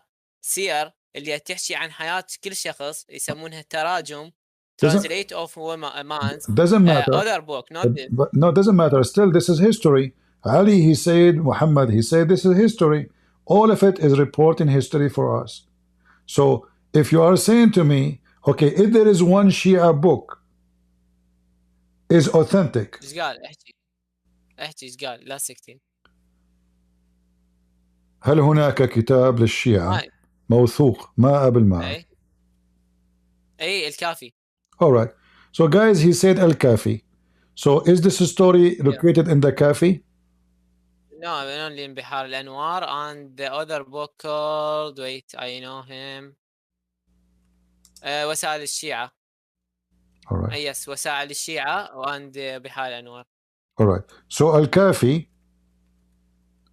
اللي تحكي عن حياة كل شخص يسمونها تراجم. Translate of man's. Doesn't matter. Other book, not this. No, doesn't matter. Still, this is history. Ali, he said, Muhammad, he said, this is history. All of it is reporting history for us. So, if you are saying to me, okay, if there is one Shia book is authentic. ايش قال؟ احكي ايش قال؟ لا سكتين. هل هناك كتاب للشيعة موثوق ما قبل ما؟ اي الكافي. All right. So guys, he said Al-Kafi. So is this story located in the Kafi? No, only in Bihar al-Anwar and the other book called, wait, I know him. وسائل الشيعة. All right. Yes, وسائل الشيعة and بحار الأنوار. All right. So Al-Kafi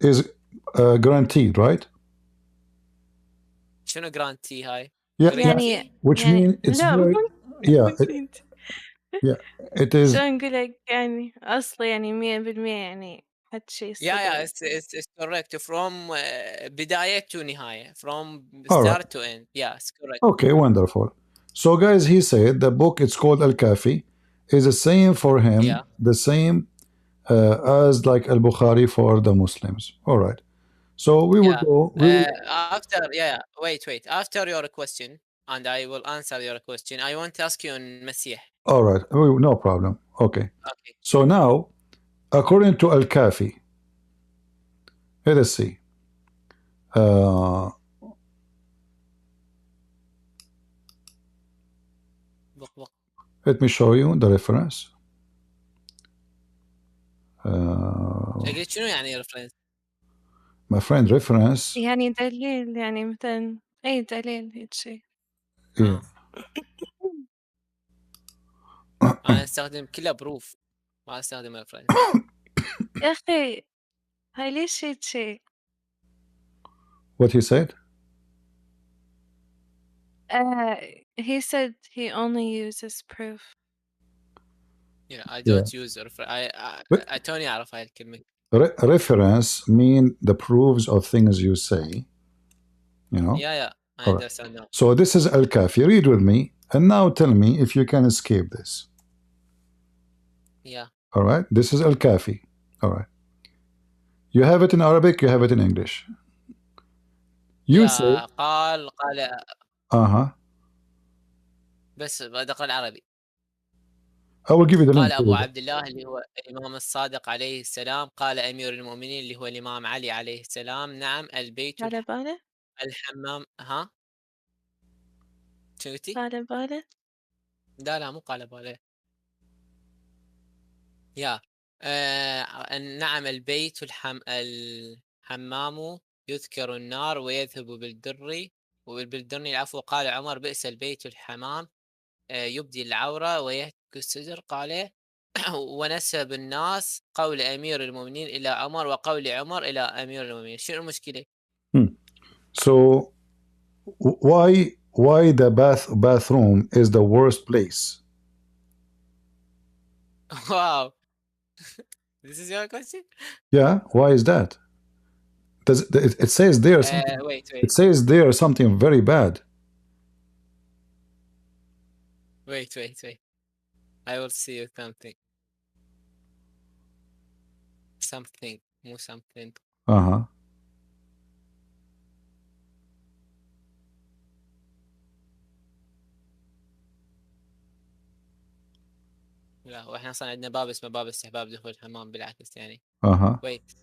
is guaranteed, right? شنو guarantee هاي؟ Yeah, which means it's very, Yeah, it is. شو نقول لك يعني أصلي يعني 100% يعني حد شيء Yeah, صدق. it's correct from بداية to نهاية, from All right. start to end. Yeah, it's correct. Okay, wonderful. So, guys, he said the book, it's called Al-Kafi, is the same for him, Yeah. the same as like Al-Bukhari for the Muslims. All right. So we will Yeah. go. After, wait. After your question, and I will answer your question, I want to ask you on Masih. All right. No problem. Okay. Okay. So now, according to Al-Kafi, let us see. Let me show you the reference. قلت شنو يعني reference؟ My friend, reference. يعني دليل يعني مثلا أي دليل هيك شيء. Yeah. أنا أستخدم كله بروف، ما أستخدم reference. يا أخي هاي ليش هيك شيء؟ What he said? He said he only uses proof. Yeah, I don't use reference. I توني أعرف هاي الكلمة. Reference mean the proofs of things you say. You know? Yeah, I understand now. So this is Al-Kafi. Read with me. And now tell me if you can escape this. Yeah. All right. This is Al-Kafi. All right. You have it in Arabic. You have it in English. You say. قال بس بدق العربي. I will give you the قال link. أبو عبد الله اللي هو الإمام الصادق عليه السلام، قال أمير المؤمنين اللي هو الإمام علي عليه السلام، نعم البيت على باله؟ الحمام. ها شو قلتي؟ على باله؟ لا مو قال باله. يا نعم البيت الحمام يذكر النار ويذهب بالدر العفو. قال عمر بئس البيت الحمام يبدي العورة ويهتك الصدر. قال ونسب الناس قول أمير المؤمنين إلى عمر وقول عمر إلى أمير المؤمنين. شنو المشكلة؟ So why the bathroom is the worst place? Wow. This is your question? Yeah, why is that? It says there something, wait. It says there something very bad. Wait. I will see you something. مو something. لا واحنا اصلا عندنا باب اسمه باب استحباب دخول الحمام بالعكس يعني. Wait.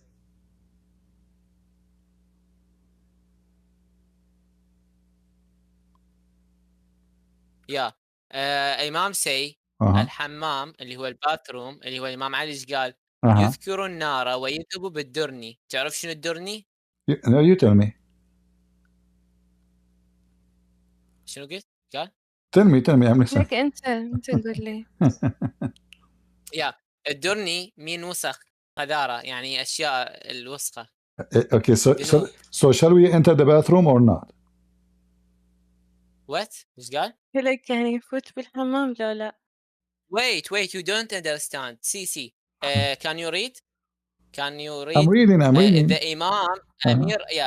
إمام سي الحمام اللي هو الباثروم اللي هو الإمام علي ايش قال؟ يذكر النار ويذهب بالدرني. تعرف شنو الدرني؟ No, you tell me. شنو قلت؟ قال؟ Tell me I'm listening. لك أنت قول لي. الدرني مين وسخ قذارة يعني أشياء الوسخة. Okay, so shall we enter the bathroom or not? What? ايش قال؟ لك يعني يفوت بالحمام لا. Wait, you don't understand. See. Can you read? I'm reading. The Imam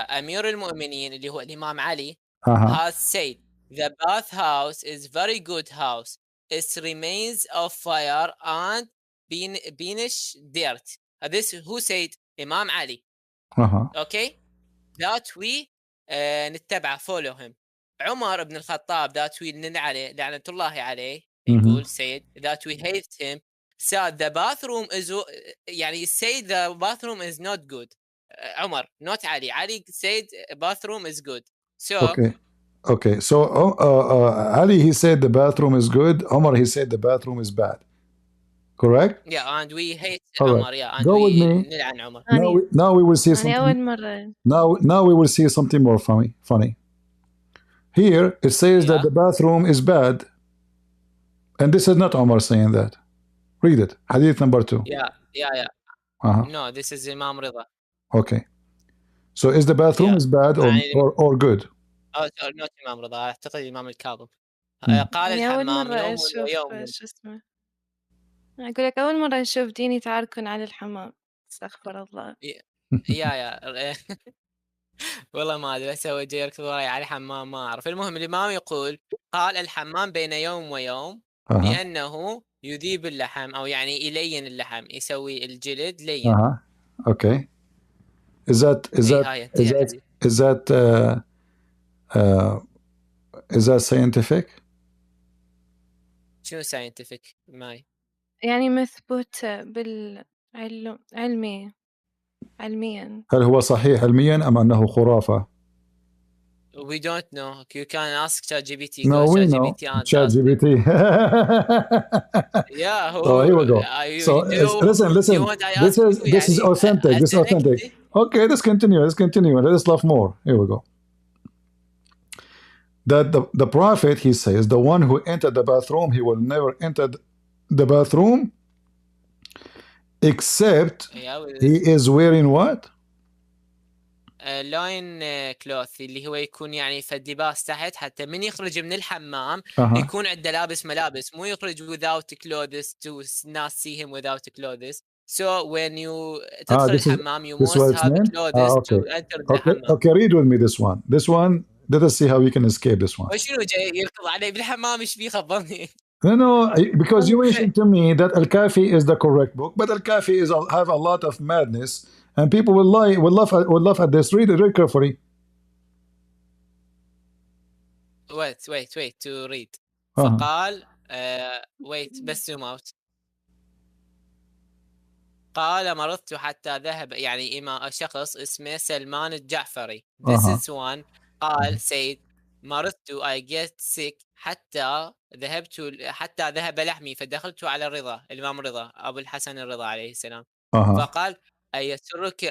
أمير المؤمنين اللي هو الإمام علي has said the bathhouse is very good house. It remains of fire and beanish dirt. This who said? Imam Ali. Okay? That we نتبع follow him. عمر بن الخطاب that we عليه لعنة الله عليه يقول said that we hate him. So the bathroom is يعني say the bathroom is not good. Umar, not Ali. Ali said bathroom is good. So okay. So Ali he said the bathroom is good. Umar he said the bathroom is bad. Correct? Yeah, and we hate Umar. Right. Yeah, and Go we with me. نلعن عمر. Now we will see something. أول مرة. Now we will see something more funny. Here it says that the bathroom is bad, and this is not Umar saying that. Read it. Hadith number 2. Yeah. No, this is Imam Rida. Okay. So is the bathroom is bad or good? not Imam Rida. أعتقد الإمام الكاظم. قال الحمام يوم ويوم. أقول لك أول مرة أشوف دين يتعاركون على الحمام. استغفر الله. يا والله ما ادري بس هو جاي يركض وراي على الحمام ما اعرف. المهم الامام يقول قال الحمام بين يوم ويوم لانه يذيب اللحم او يعني يلين اللحم يسوي الجلد لين. Okay. Is that scientific? شنو scientific ماي؟ يعني مثبوت علميا. هل هو صحيح علميا أم أنه خرافة؟ We don't know. You can ask ChatGPT. No, we know. ChatGPT. Yeah. So here we go. So listen. This is authentic. This is authentic. Okay, let's continue. Let us laugh more. Here we go. That the prophet, he says, the one who entered the bathroom, he will never enter the bathroom except he is wearing what? لاين كلوث اللي هو يكون يعني فاللباس تحت حتى من يخرج من الحمام يكون عنده لابس ملابس مو يخرج without clothes to not see him without clothes. So when you تدخل الحمام you must have clothes to enter the حمام. Okay, read with me this one. Let us see how we can escape this one. وشنو جاي يركض علي بالحمام ايش بيه خبرني؟ No, because you mentioned to me that Al-Kafi is the correct book, but Al-Kafi have a lot of madness, and people will laugh at this. Read it carefully. Wait to read. فقال wait بس zoom out. قال مرضت حتى ذهب يعني شخص اسمه سلمان الجعفري. This is one. قال سيد مرضت I get sick حتى ذهب لحمي فدخلت على الرضا الإمام الرضا أبو الحسن الرضا عليه السلام. فقال أيسرك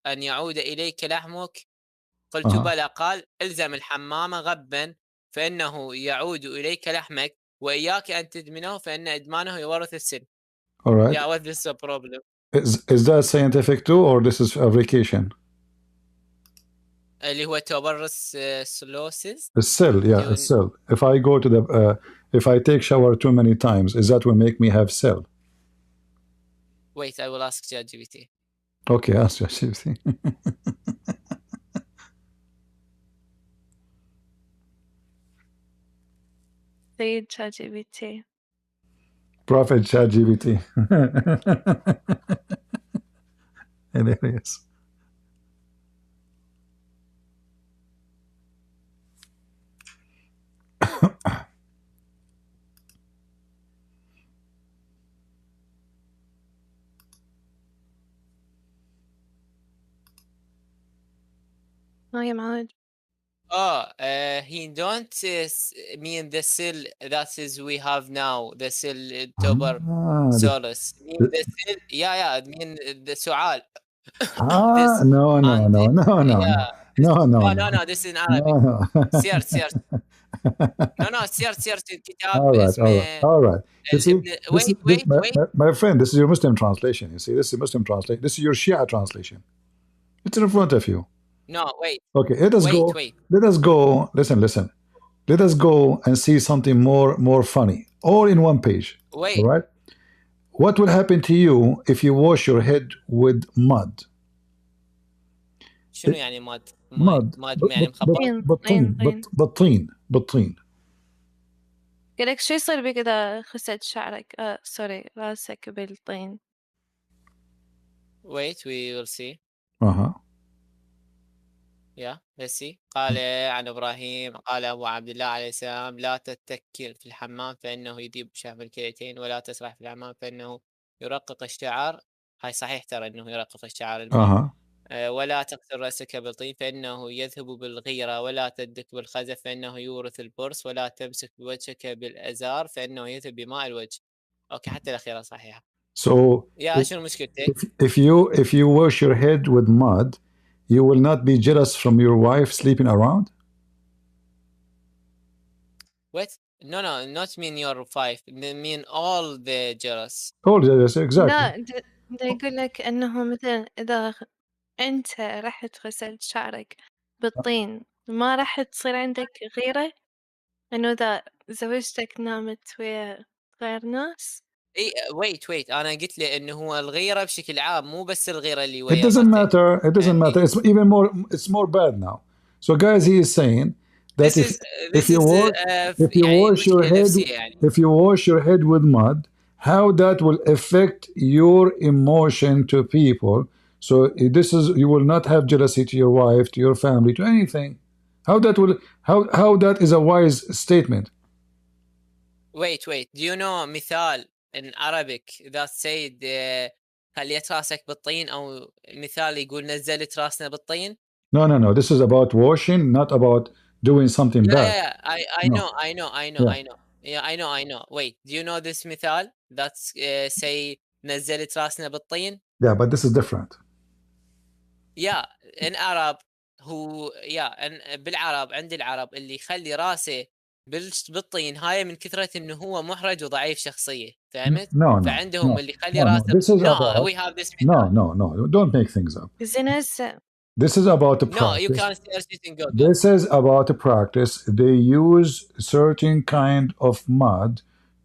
أن يعود إليك لحمك؟ قلت بلى. قال الزم الحمام غبا فإنه يعود إليك لحمك وإياك أن تدمنه فإن إدمانه يورث السن. All right. Yeah, what is the problem? Is that scientific too, or this is fabrication? اللي هو تورث سلوسيس. A cell, yeah, a cell. If I go to if I take shower too many times, is that will make me have cell? Wait, I will ask ChatGPT. Okay, ask ChatGPT. Sayyid ChatGPT. Prophet ChatGPT. Hilarious. يا معود. He don't mean the cell that is we have now, the cell tuber solus. Mean the cell, yeah, mean the سعال. No, this is in Arabic. سيرت. No, سيرت الكتاب اسمه. All right. Wait. My friend, this is your Muslim translation. You see, this is Muslim translation. This is your Shia translation. It's in front of you. No, wait. Okay, let us go. Listen. Let us go and see something more funny. All in one page. Wait. All right? What will happen to you if you wash your head with mud? شنو يعني ماد؟ يعني بالطين. قالك شو يصير بك إذا غسلت شعرك راسك بالطين؟ Wait, we will see. let's see. قال عن إبراهيم قال أبو عبد الله عليه السلام لا تتكل في الحمام فإنه يذيب شحم الكليتين ولا تسرح في الحمام فإنه يرقق الشعر. هاي صحيح ترى إنه يرقق الشعر. ولا تغسل رأسك بالطين فإنه يذهب بالغيرة ولا تدك بالخزف فإنه يورث البرص ولا تمسك بوجهك بالأزار فإنه يذهب بماء الوجه. أوكي حتى الأخيرة صحيحة. So شنو مشكلتك؟ if you wash your head with mud, you will not be jealous from your wife sleeping around? What? No, not mean your wife. Mean all the jealous. All jealous, exactly. لا ده يقول لك أنه مثلا إذا أنت رحت غسلت شعرك بالطين ما راح تصير عندك غيرة إنه إذا زوجتك نامت ويا غير ناس. اي wait انا قلت له انه هو الغيره بشكل عام مو بس الغيره اللي It ويا doesn't مرته. matter. It doesn't matter. It's even more. It's more bad now. So, guys, he is saying that if you يعني wash your مشكله head, نفسيه يعني. if you wash your head with mud, how that will affect your emotion to people. So this is, you will not have jealousy to your wife, to your family, to anything. How that will, how that is a wise statement. Wait, do you know مثال in Arabic that said خليت راسك بالطين أو مثال يقول نزلت راسنا بالطين? No. This is about washing, not about doing something bad. Yeah. I No. know. Yeah. Yeah, I know. Wait, do you know this مثال that's say نزلت راسنا بالطين? Yeah, but this is different. Yeah, in Arab هو بالعرب عند العرب اللي يخلي راسه بالطين هاي من كثرة انه هو محرج وضعيف شخصية، فهمت؟ No. فعندهم اللي يخلي No. راسه This is about, we have this no. Don't make things up. This is about a practice. No, you can't say everything good. This is about a practice. They use certain kind of mud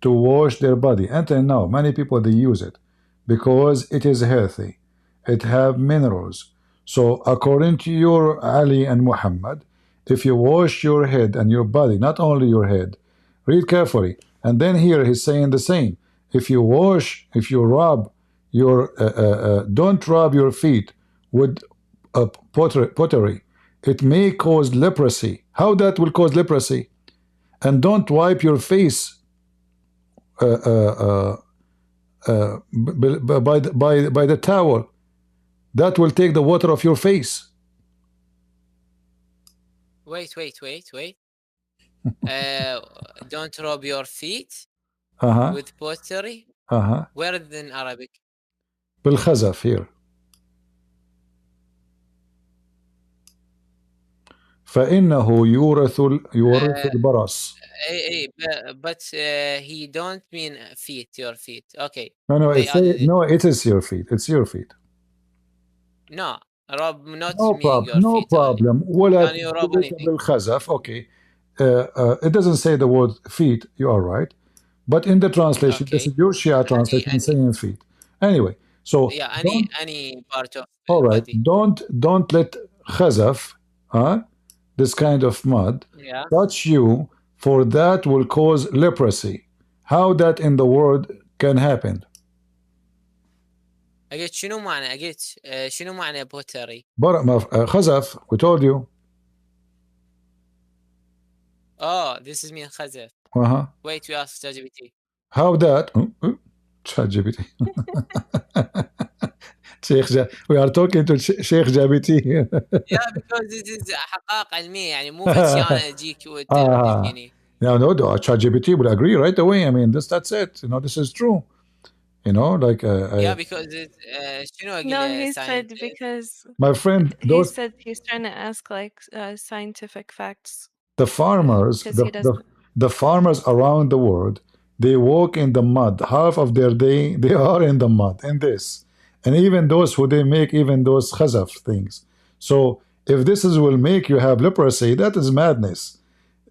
to wash their body. Until now, many people they use it because it is healthy. It have minerals. So according to your Ali and Muhammad, if you wash your head and your body, not only your head, read carefully. And then here he's saying the same. If you rub your, don't rub your feet with pottery. It may cause leprosy. How that will cause leprosy? And don't wipe your face by the towel. That will take the water off your face. Wait. Don't rub your feet with pottery. Where is in Arabic? بالخزف here. فإنه يورث البرص. But he don't mean feet, your feet. Okay. No, it is your feet. It's your feet. No, Rob, not no me. Problem. No problem. ولا بالخزف. Okay. It doesn't say the word feet. You are right. But in the translation, this is your Shia translation saying feet. Anyway, so yeah, any part of all right. body. Don't let khazaf, this kind of mud, touch you, for that will cause leprosy. How that in the world can happen? قلت شنو معنى pottery? خزف, we told you. Oh, this is mean khazaf. Wait, we ask ChatGPT. How that? ChatGPT. We are talking to Sheikh GPT. Yeah, because this is حقائق علمية يعني مو بس أنا أجيك وتديني. No, ChatGPT will agree right away. I mean, that's it. This is true. Like yeah, because it's no, he said because my friend. He said he's trying to ask like scientific facts. The farmers, the farmers around the world, they walk in the mud. Half of their day they are in the mud. In this, and even those who they make even those khazaf things. So if this will make you have leprosy, that is madness.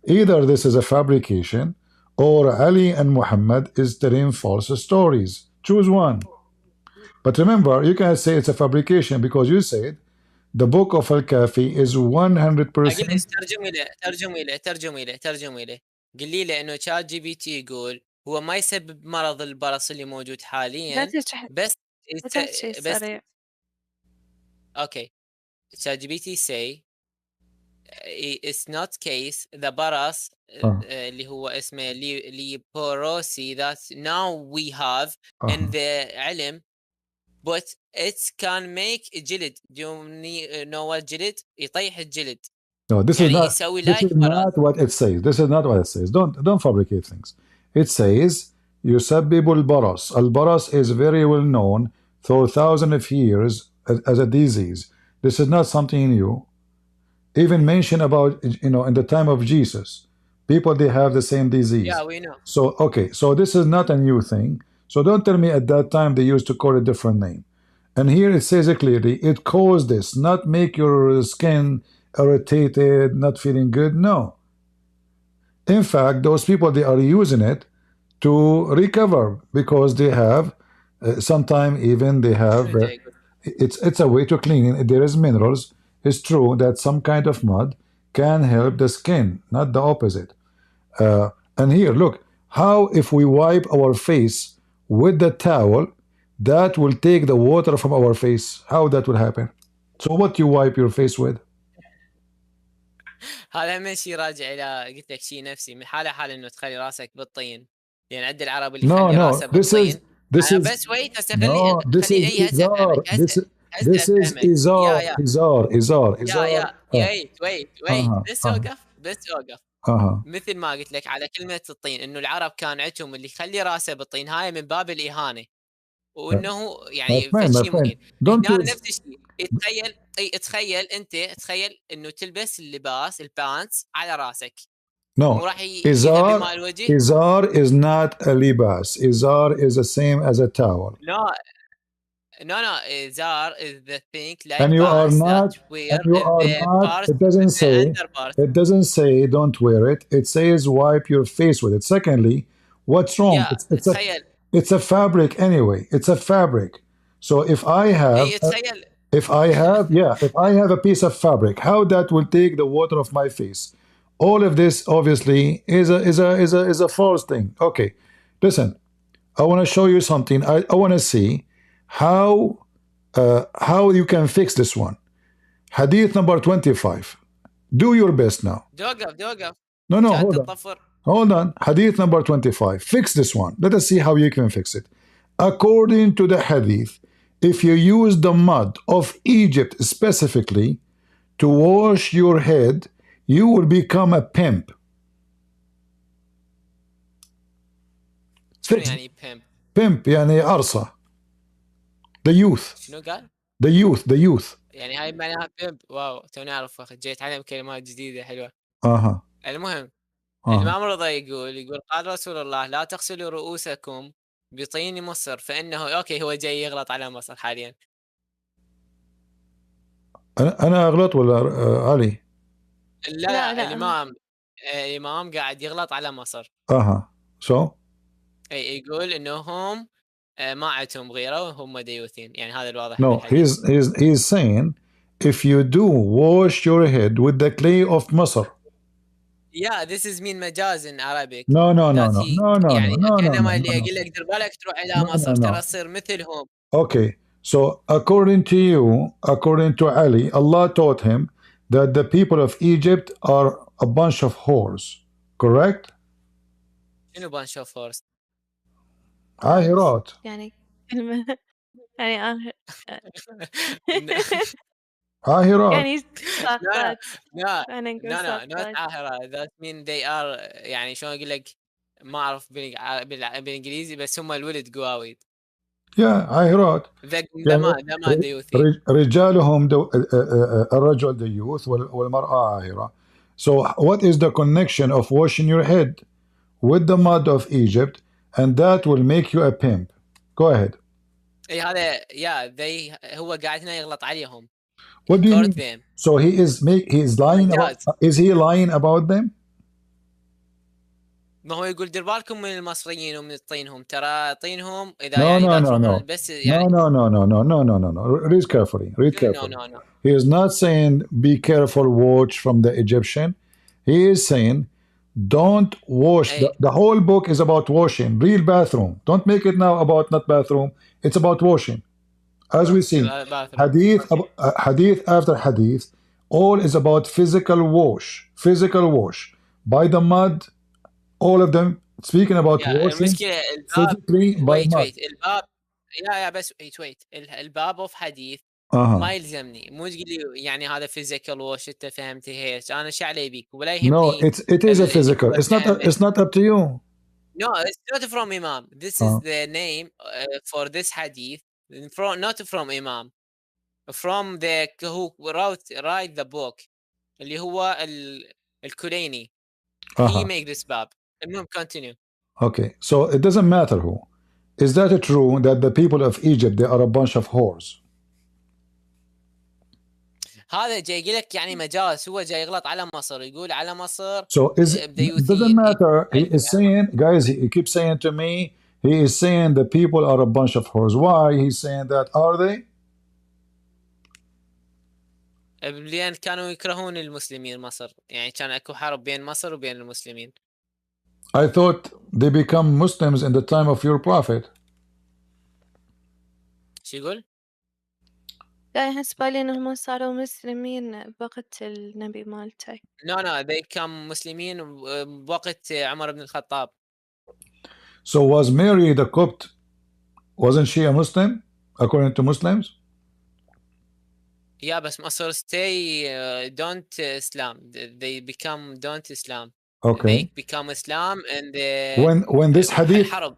Either this is a fabrication, or Ali and Muhammad is telling false stories. Choose one. But remember, you can't say it's a fabrication because you said the book of Al-Kafi is 100%. ترجمي له قل لي انه شات جي بي تي يقول هو ما يسبب مرض البرص اللي موجود حاليا بس اوكي شات جي بي تي say it's not case the برص اللي هو اسمه ليبوروسي that now we have in the علم but it can make جلد. Do you know what جلد؟ يطيح الجلد. No, this is not what it says. This is not what it says. Don't fabricate things. It says يسبب البرص. البرص is very well known for thousands of years as a disease. This is not something new. Even mentioned about in the time of Jesus, people they have the same disease. Yeah, we know. So okay, so this is not a new thing. So don't tell me at that time they used to call it a different name. And here it says it clearly, it caused this, not make your skin irritated, not feeling good. No. In fact, those people, they are using it to recover because they have sometimes even they have it's a way to clean. There is minerals. It's true that some kind of mud can help the skin, not the opposite. And here, look, how if we wipe our face with the towel, that will take the water from our face. How that will happen? So what you wipe your face with? هذا هم شيء راجع الى قلت لك شيء نفسي من حال انه تخلي راسك بالطين لان عند العرب اللي يخلي راسه بالطين بس ويت هسه خلي اي هسه افهمك this is إزار ويت بس اوقف مثل ما قلت لك على كلمه الطين انه العرب كان عندهم اللي يخلي راسه بالطين هاي من باب الاهانه وانه يعني شيء مهين هنا نفس الشيء تخيل تخيل انه تلبس اللباس البانتس على راسك No, Izar is not a libas. Izar is the same as a towel. No, Izar is the thing like and you are not, wear and you are not, it doesn't say don't wear it. It says wipe your face with it. Secondly, what's wrong? Yeah, it's a fabric anyway. It's a fabric. So if I have if I have a piece of fabric, how that will take the water off my face? All of this obviously is a false thing. Okay, listen. I want to show you something. I want to see how you can fix this one. Hadith number 25. Do your best now. دوقف. No, hold on. Hadith number 25. Fix this one. Let us see how you can fix it. According to the hadith, if you use the mud of Egypt specifically to wash your head, you will become a pimp. شنو يعني pimp? Pimp يعني عرصة. The youth. شنو قال؟ The youth. يعني هاي معناها pimp. واو توني أعرف جيت اتعلم كلمات جديدة حلوة. المهم الإمام رضا يقول قال رسول الله لا تغسلوا رؤوسكم بطين مصر فإنه أوكي هو جاي يغلط على مصر حاليا. أنا أغلط ولا علي؟ لا. الإمام قاعد يغلط على مصر. So يقول إنهم ما عندهم غيره وهم ديوثين يعني هذا الواضح. No, he's saying if you do wash your head with the clay of Masr. Yeah, this is mean مجاز in Arabic. No. يعني كأنما اللي يقول لك دير بالك تروح إلى مصر ترى تصير مثلهم. Okay, so according to Ali, Allah taught him that the people of Egypt are a bunch of whores, correct? شنو bunch of whores؟ عاهرات. يعني كلمة يعني عاهرات. يعني not عاهرات. That mean they are يعني شلون أقول لك ما أعرف بالإنجليزي بس هم الولد قواويد. عاهرات. دما ديوثي. رجالهم الرجل ديوث والمرأة عاهرة. So what is the connection of washing your head with the mud of Egypt and that will make you a pimp? Go ahead. هذا هو قاعد هنا يغلط عليهم. What do you mean? Them. So he is lying about, is he lying about them? ما هو يقول دير بالكم من المصريين ومن طينهم ترى طينهم إذا بس يعني No. Read carefully. No. He is not saying be careful, watch from the Egyptian. He is saying don't wash. The whole book is about washing. Real bathroom. Don't make it now about not bathroom. It's about washing. As we see, hadith after hadith, all is about physical wash by the mud. All of them speaking about washing physically by mud. الباب بس الباب of حديث ما يلزمني مو تقول لي يعني هذا physical wash انت فهمت هيك انا شو علي بيك ولا يهمني. No, it is a physical. It's not up to you. No, it's not from Imam. This is the name for this hadith. Not from Imam. From the who write the book اللي هو الكليني. He make this bab. المهم continue. Okay, so it doesn't matter who. Is that true that the people of Egypt they are a bunch of whores? هذا جاي يقول لك يعني مجاز، هو جاي يغلط على مصر، يقول على مصر So it doesn't matter. He is saying, guys, he keeps saying to me, he is saying the people are a bunch of whores. Why he's saying that? Are they? لأن كانوا يكرهون المسلمين مصر، يعني كان اكو حرب بين مصر وبين المسلمين. I thought they become Muslims in the time of your prophet. شو يقول؟ لا يحس بالي انهم صاروا مسلمين بوقت النبي مالته. No, they become مسلمين بوقت عمر بن الخطاب. So was Mary the Copt, wasn't she a Muslim according to Muslims? Yeah, but Masr stay don't Islam. They become don't Islam. Okay. They become Islam and when this hadith, الحرب.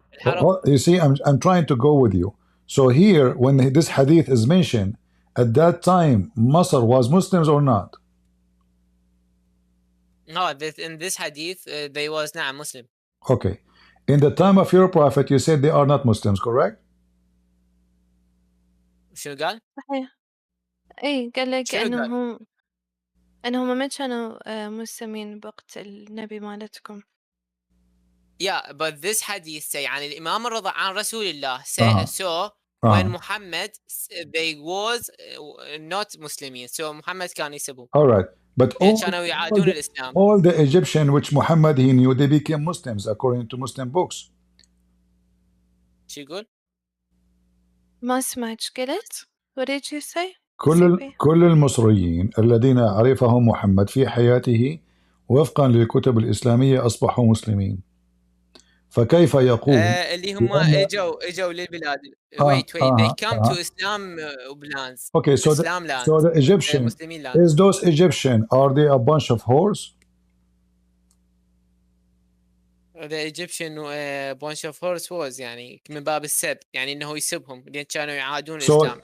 you see, I'm trying to go with you. So here, when this hadith is mentioned, at that time, Masr was Muslims or not? No, in this hadith, they was not Muslim. Okay. In the time of your prophet, you said they are not Muslims, correct? شو قال؟ صحيح. اي قال لك انهم ما كانوا مسلمين بوقت النبي مالتكم. Yeah, but this hadith say عن الإمام الرضا عن رسول الله so when Muhammad they was not Muslimin, so Muhammad كان يسبهم. All right, but كانوا يعادون الإسلام. all the Egyptian which Muhammad he knew, they became Muslims according to Muslim books. شو يقول؟ ما سمعت قلت؟ What did you say? كل المصريين الذين عرفهم محمد في حياته وفقا للكتب الإسلامية أصبحوا مسلمين. فكيف يقول اللي هم اجوا للبلاد wait they come to Islam lands. Okay, so the Egyptian is those Egyptian, are they a bunch of whores? The Egyptian bunch of whores was يعني من باب السب، يعني انه يسبهم لان كانوا يعادون الاسلام.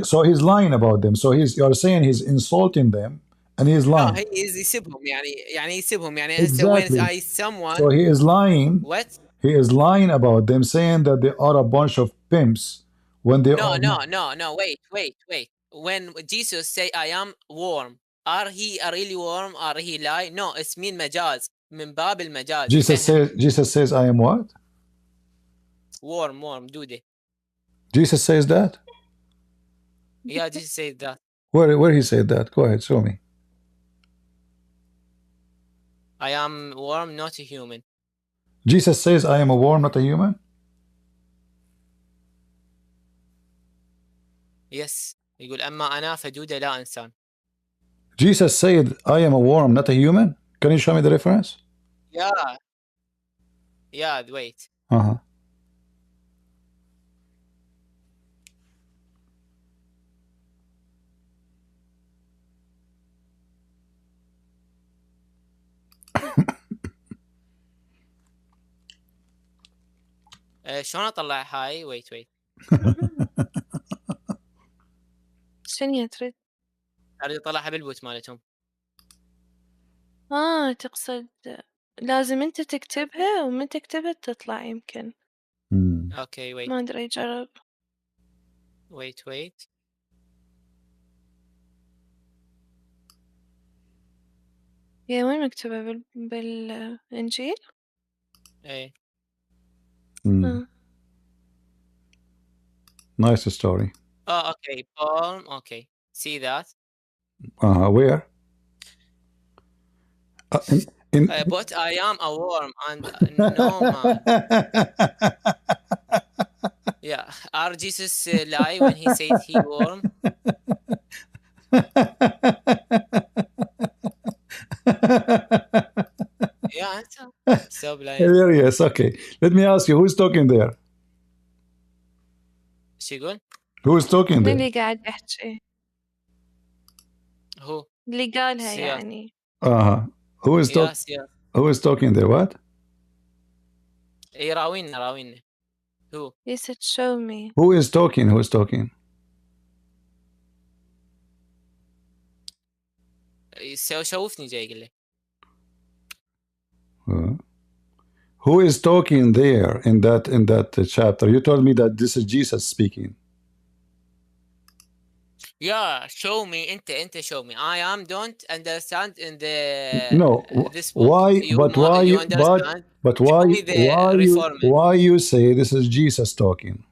So he's lying about them. So you're saying he's insulting them and he's lying. No, he is يسبهم يعني يسبهم يعني when I someone. So he is lying. What? He is lying about them, saying that they are a bunch of pimps when they are No, wait. When Jesus say I am warm, are he a really warm or he lie? No, it's mean مجاز من باب المجاز. Jesus says I am what? Warm دودة. Jesus says that? Yeah, Jesus said that. Where he said that? Go ahead, show me. I am warm, not a human. Jesus says I am a worm, not a human? Yes. يقول أما أنا فدودة لا إنسان. Jesus said I am a worm, not a human? Can you show me the reference? Yeah, wait. شلون اطلع هاي؟ ويت شنو تريد؟ اريد اطلعها بالبوت مالتهم. تقصد لازم انت تكتبها ومن تكتبها تطلع يمكن. اوكي ويت. ما ادري جرب. ويت يا وين مكتوبة بالإنجيل؟ ايه. Nice story. Okay. Paul. Okay. See that? Where? But I am a worm and no man. Yeah. Are Jesus lie when he said he worm? Yeah. So blind. Hilarious. Okay. Let me ask you, who's talking there? شو يقول؟ Who's talking there? اللي قاعد يحكي. هو. اللي قالها يعني. Who is talking? Who is talking there? What? راوينا. Who? He said show me. Who is talking? Who is talking? شوفني جاي يقول لي. Who is talking there in that chapter? You told me that this is Jesus speaking. Yeah, show me. Ente show me. I am don't understand in the No. this book. Why? You But why? you understand? But Show why? me the reformer. Why you say this is Jesus talking?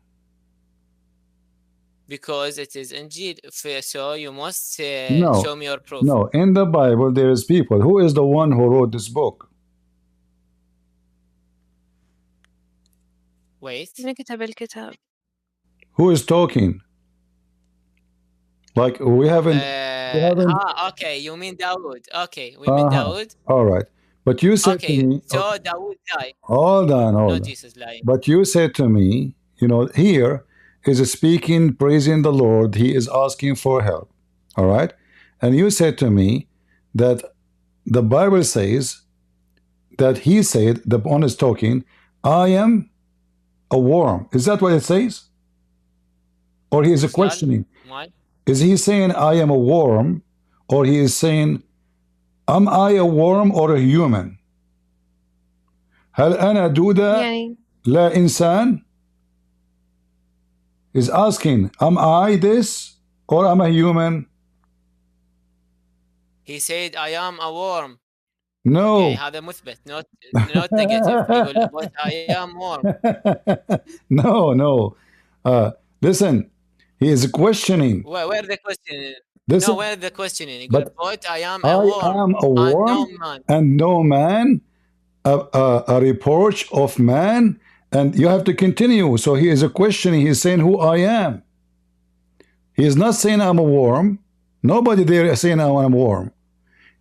Because it is Injil. So you must No. show me your proof. No. In the Bible, there is people. Who is the one who wrote this book? Wait. من كتب الكتاب؟ Who is talking? Like we haven't. Okay, you mean Dawood. Okay, we mean Dawood. All right, but you said to me. So Dawood died. Hold on, hold on. Jesus lying. But you said to me, you know, here is speaking, praising the Lord. He is asking for help. All right, and you said to me that the Bible says that he said, the one is talking, I am a worm. Is that what it says? Or he is questioning? Why? Is he saying I am a worm, or he is saying am I a worm or a human? هل أنا دودة لا إنسان? Is asking am I this or am I a human? He said I am a worm. No. هذا مثبت not negative. يقول but I am worm. No. Listen. He is questioning. Where the question? Listen, no, where the questioning? But I am a worm and no man, a reproach of man, and you have to continue. So he is a questioning. He is saying who I am. He is not saying I'm a worm. Nobody there is saying I'm a worm.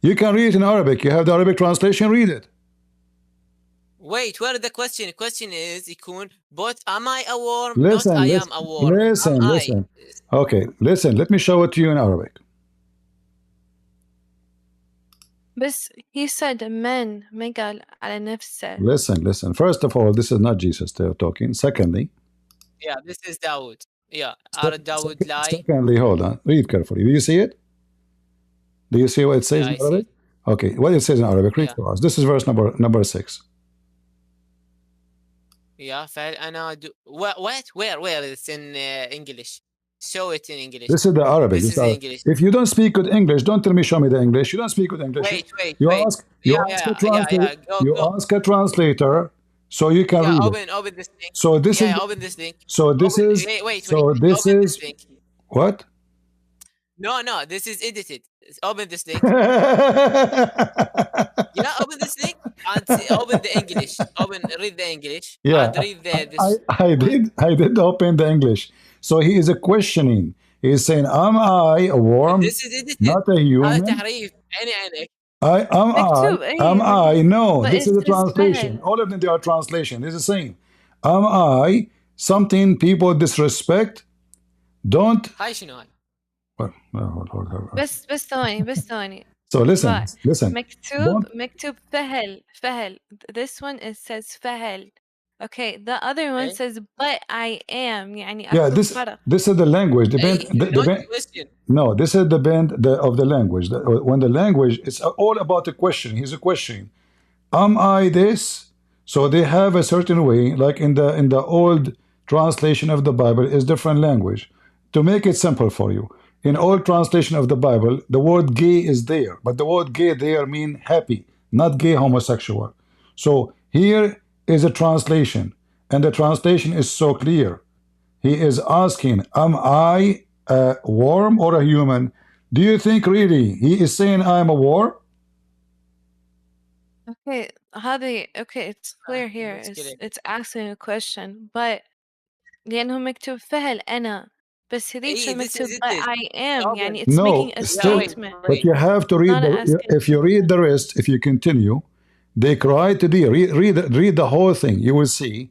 You can read it in Arabic. You have the Arabic translation. Read it. Wait, where the question? Question is, يكون, but am I a worm? Listen, not I am a worm. Listen. Okay, listen. Let me show it to you in Arabic. بس he said man ما قال على نفسه. Listen. First of all, this is not Jesus they're talking. Secondly. Yeah, this is Dawood. Yeah, Dawood lie. Secondly, hold on. Read carefully. Do you see it? Do you see what it says in Arabic? Okay, what it says in Arabic. Read for us. This is verse number 6. Yeah, فهل أنا what? Where is in English? Show it in English. This is the Arabic. This is English. If you don't speak good English, don't tell me show me the English. You don't speak good English. Wait. You ask a translator so you can read open this link. So this is open this link. So this is this is what? No, this is edited. Open this link. Open this link and open the English. Read the English. Yeah, and read this. I did open the English. So he is a questioning. He is saying, am I a worm? This is edited. Not a human. Am I? No, this is a translation. All of them, they are translation. It's the same. Am I something people disrespect? Don't. هاي شنو هاي؟ بس ثواني. So listen. مكتوب فهل. This one it says فهل. Okay, the other one says but I am. يعني this is the language. No, this is the band of the language. When the language, it's all about the question. He's a question. Am I this? So they have a certain way, like in the old translation of the Bible, is different language. To make it simple for you, in old translation of the Bible, the word gay is there, but the word gay there mean happy, not gay homosexual. So here is a translation, and the translation is so clear. He is asking, am I a worm or a human? Do you think really he is saying I'm a worm? Okay, it's clear here. It's asking a question, but لأنه مكتوب فهل أنا بس هذيك مكتوب but I am يعني it's making a statement. But you have to read if you read the rest, if you continue, they cry to thee. Read the whole thing. You will see,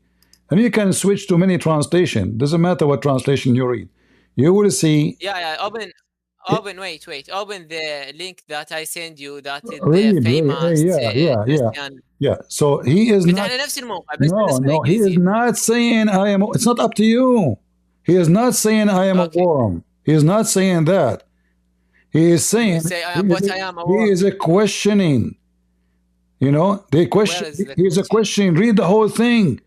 and you can switch to many translation. Doesn't matter what translation you read. You will see. Open. Wait. Open the link that I send you. That is the famous. Yeah. So he is not. No. He is not saying I am. It's not up to you. He is not saying I am a worm. He is not saying that. He is saying. He is a questioning. You know, they question. He's a question. Read the whole thing.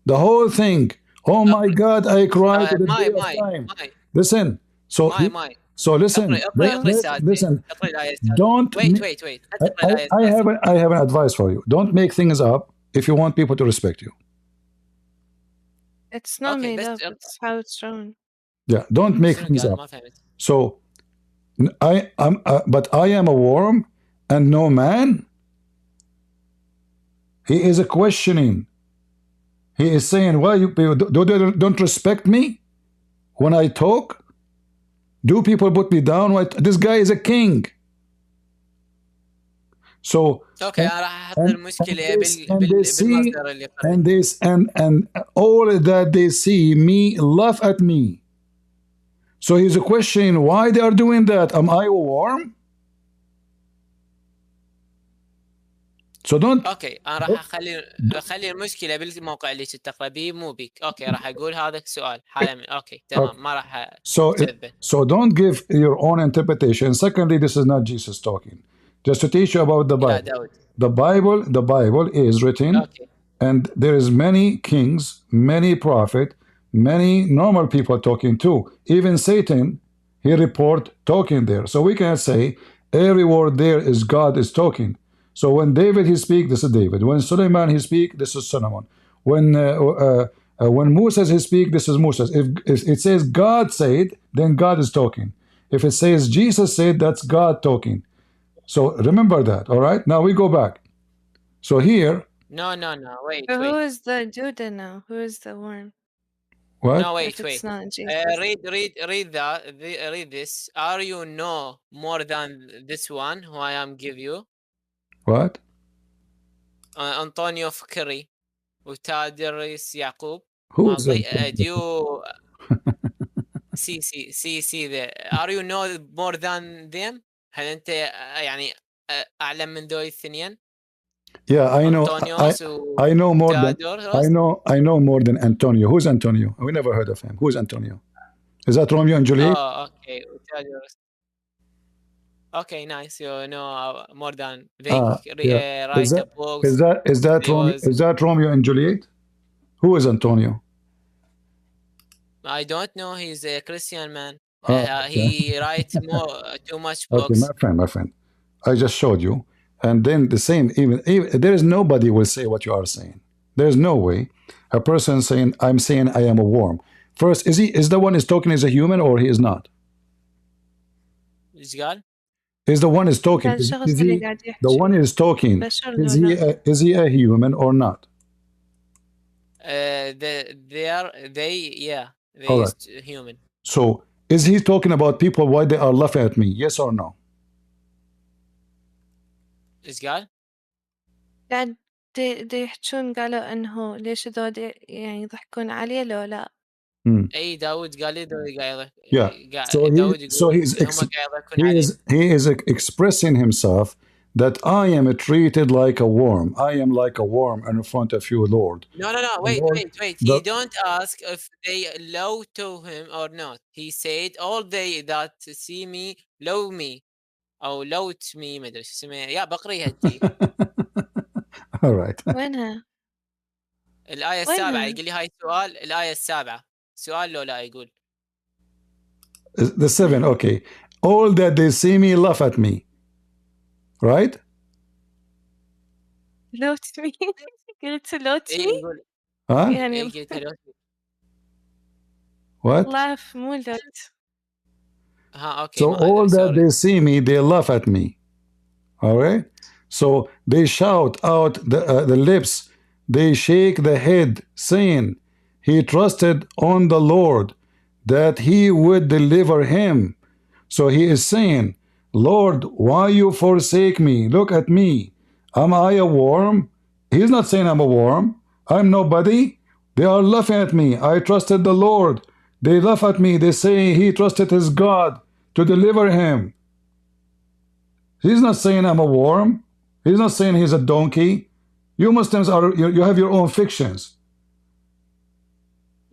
The whole thing. Oh my God, I cried at the day of time. Listen. So listen, listen. Don't. Wait. I have an advice for you. Don't make things up if you want people to respect you. It's not made up. It's how it's shown. Yeah, don't make things up. So, but I am a worm and no man. He is a questioning. He is saying, "Why you people don't respect me when I talk? Do people put me down? This guy is a king." So اوكي انا راح احط المشكله بالمصدر اللي and all that they see me laugh at me. So he's questioning why they are doing that. Am I a worm? So don't. اوكي انا راح اخلي المشكله بالموقع اللي تقرا به مو بيك. اوكي راح اقول هذا السؤال حالا. اوكي تمام ما راح So don't give your own interpretation. Secondly, this is not Jesus talking. Just to teach you about the Bible. The Bible is written, and there is many kings, many prophets, many normal people talking too. Even Satan, he report talking there. So we can say every word there is God is talking. So when David he speak, this is David. When Solomon he speak, this is Solomon. When Moses he speak, this is Moses. If it says God said, then God is talking. If it says Jesus said, that's God talking. So remember that, all right? Now we go back. So here. No. Wait. Who is the Judah now? Who is the worm? What? No, wait. It's not Jesus. Read this. Are you know more than this one who I am give you? What? Antonio Fikri وتادرس يعقوب. Who is that? Do you see there? Are you know more than them? هل أنت يعني أعلم من ذوي الاثنين؟ Yeah, I know. I know more than. I know more than Antonio. Who's Antonio? We never heard of him. Who's Antonio? Is that Romeo and Juliet? Oh, okay. Okay, nice. You know more than they write a book. Is that Romeo and Juliet? Who is Antonio? I don't know. He's a Christian man. He writes too much books. Okay, my friend. I just showed you. And then the same, even there is nobody will say what you are saying. There is no way a person saying, I'm saying I am a worm. First, is the one is talking is a human or he is not? Is God? Is the one is talking? The one is talking. Is he a human or not? They right. is human. So is he talking about people why they are laughing at me? Yes or no? Is God? قاعد يحجون قالوا انه ليش ذول يعني يضحكون عليه لو لا. اي داود قال لي so he is expressing himself that I am treated like a worm. I am like a worm in front of you, Lord. No. Wait. He don't ask if they low to him or not. He said all they that see me low me. أو لوت مي ما أدري شو اسمها يا بقريها أنتي. All right. وينها؟ الآية السابعة يقول لي هاي السؤال الآية السابعة سؤال لو لا يقول. The 7 okay. All that they see me laugh at me. Right? لوت مي قلت لوت مي؟ ها؟ يعني قلت لوت مي. What? laugh مو لوت. Okay, so all that they see me, they laugh at me. All right. So they shout out the lips, they shake the head, saying, "He trusted on the Lord, that He would deliver him." So he is saying, "Lord, why you forsake me? Look at me. Am I a worm?" He's not saying I'm a worm. I'm nobody. They are laughing at me. I trusted the Lord. They laugh at me. They say he trusted his God to deliver him. He's not saying I'm a worm. He's not saying he's a donkey. You Muslims you have your own fictions.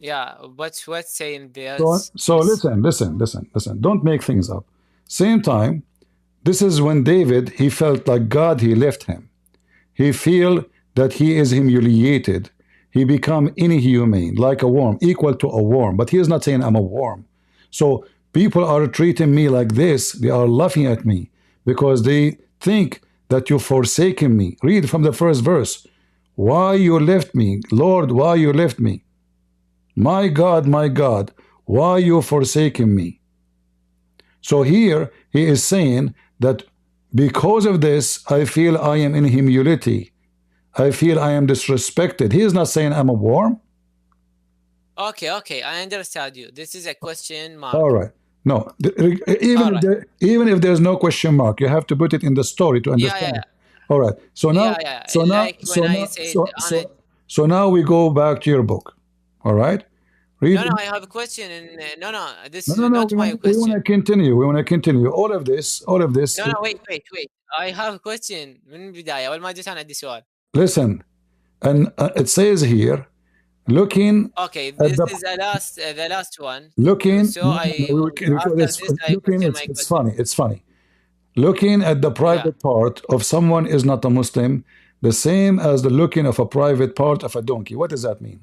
Yeah, what's saying there? So listen. Don't make things up. Same time, this is when David, he felt like God, he left him. He feel that he is humiliated. He become inhumane, like a worm, equal to a worm. But he is not saying I'm a worm. So people are treating me like this, they are laughing at me because they think that you've forsaken me. Read from the first verse. Why you left me, Lord, why you left me? My God, why you forsaken me? So here he is saying that because of this, I feel I am in humility. I feel I am disrespected. He is not saying I'm a worm. Okay, I understand you. This is a question mark. All right. No, even if there's no question mark, you have to put it in the story to understand. All right. So now, so now we go back to your book. All right. Read. No, I have a question. No, this is not my question. We want to continue. All of this. No, wait. I have a question. من البداية. أول ما جيت أنا عندي سؤال. Listen, and it says here, looking. Okay, this is the last one. Looking. So it's funny. Looking at the private part of someone is not a Muslim, the same as the looking of a private part of a donkey. What does that mean?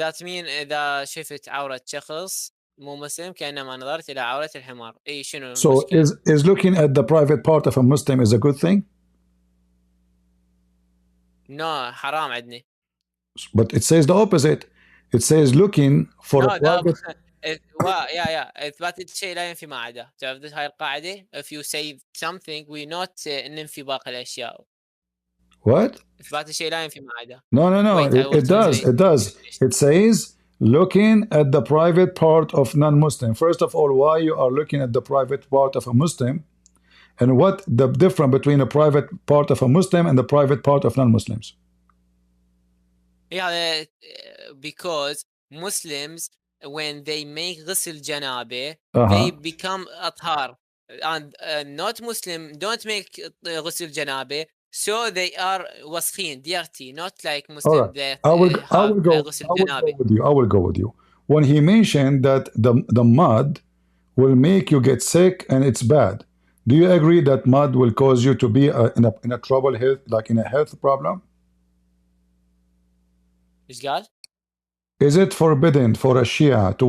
That mean إذا شفت عورة شخص مو مسلم كأنما نظرت إلى عورة الحمار. إيه شنو So is looking at the private part of a Muslim is a good thing? No, حرام عندنا. But it says the opposite. It says looking for a private. إثبات الشيء لا ينفي ما عداه. تعرف هاي القاعدة. If you say something, we not ننفي باقي الأشياء. What? إثبات الشيء لا ينفي ما عداه. No. It does. It says looking at the private part of non-Muslim. First of all, why you are looking at the private part of a Muslim, and what the difference between a private part of a Muslim and the private part of non-Muslims? Yeah, because Muslims, when they make غسل جنابه, they become أطهار, and not Muslim don't make غسل جنابه, so they are وسخين, dirty, not like Muslim. Right. I will go with you. When he mentioned that the mud will make you get sick and it's bad, do you agree that mud will cause you to be in a trouble health, like in a health problem? Is it forbidden for a Shia to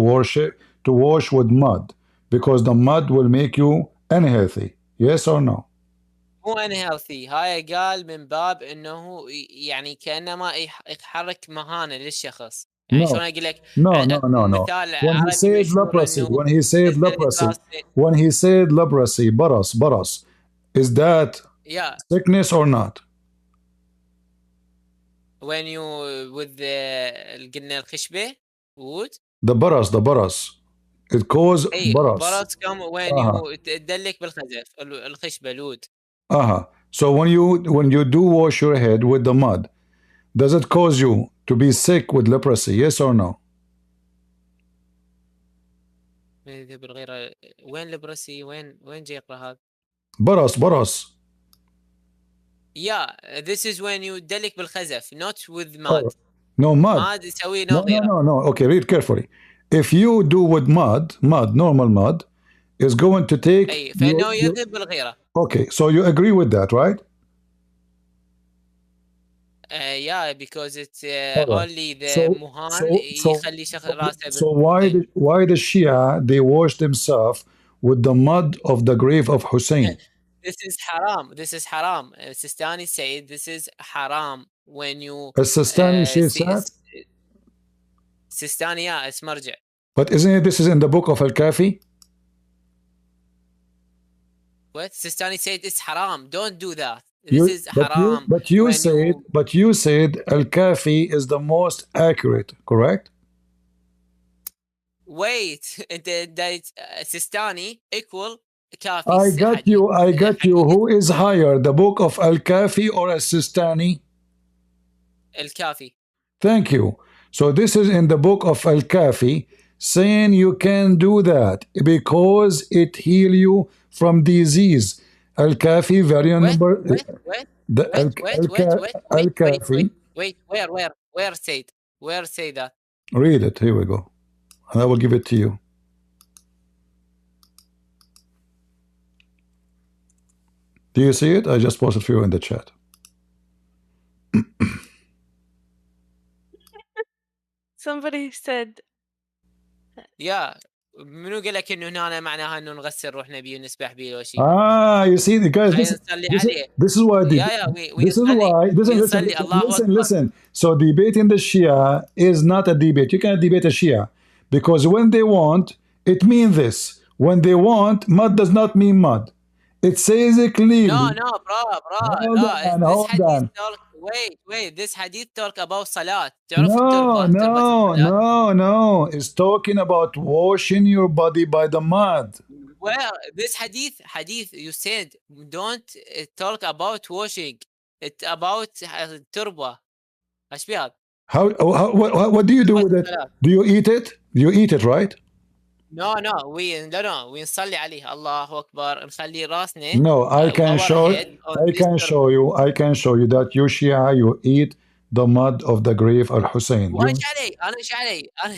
wash with mud because the mud will make you unhealthy? Yes or no? مو unhealthy. هاي قال من باب انه يعني كانما يحرك مهانه للشخص. يعني شلون اقول لك؟ No. When he said leprosy, baras, is that sickness or not? When you with the قلنا الخشبة wood. The baras. It causes baras. Baras come when you تدلك بالخزف الخشبة الود. So when you do wash your head with the mud, does it cause you to be sick with leprosy? Yes or no? وين leprosy? وين جاي يقرأ هذا؟ baras. Yeah, this is when you دلك بالخزف, not with mud. No mud. ماد يسوي غيره. No. Okay, read carefully. If you do with mud, normal mud, is going to take. فإنه يذهب بالغيرة. Okay, so you agree with that, right? Yeah, because it's only the muhan يخلي راسه. So why the Shia they wash themselves with the mud of the grave of Hussein? This is haram. Sistani said this is haram when you. Sistani said. Sistani, yeah, it's marja. But isn't it? This is in the book of Al-Kafi. What? Sistani said it's haram. Don't do that. This is haram. But you said Al-Kafi is the most accurate, correct? Wait, Sistani equal Kafi. I got you. Who is higher, the book of Al-Kafi or Al-Sistani? Al-Kafi. Thank you. So this is in the book of Al-Kafi, saying you can do that because it heal you from disease. Al-Kafi, variant number. Al-Kafi. Wait, where say that? Read it. Here we go. And I will give it to you. Do you see it? I just posted for you in the chat. Somebody said. Yeah. منو قال لك انه هنا معناها انه نغسل روحنا بيه ونسبح بيه ولا شيء؟ You see, the guys, this is why listen. So debating the Shia is not a debate. You cannot debate a Shia because when they want, it means this. When they want, mud does not mean mud. It says it clearly. No, bro. This hadith talk. Wait. This hadith talk about salat. No. It's talking about washing your body by the mud. Well, this hadith, you said don't talk about washing. It's about turba. What do you do with it? Do you eat it? You eat it, right? No. We نصلي عليه الله أكبر نخلي راسنا. No, I can show you that you Shia, you eat the mud of the grave al-Hussein. أنا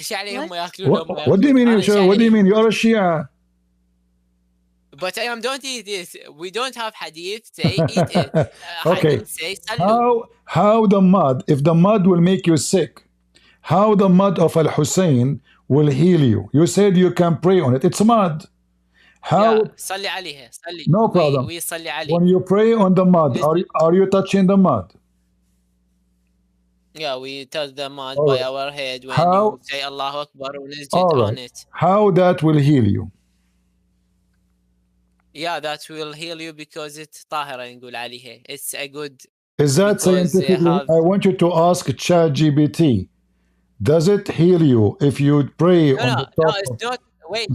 شعلي هم يأكلون. What do you mean? What do you mean? You are a Shia. But I don't eat this. We don't have hadith say eat it. Okay. How the mud? If the mud will make you sick, how the mud of al-Hussein will heal you? You said you can pray on it. It's mud. How? صلي عليها. صلي. No problem. We صلي عليه. When you pray on the mud, are you touching the mud? Yeah, we touch the mud by our head when you say Allahu Akbar on it. How that will heal you? Yeah, that will heal you because it's طاهرة نقول عليها. It's a good. Is that scientific? I want you to ask ChatGPT. Does it heal you if you pray on the top? No, it's not. Wait.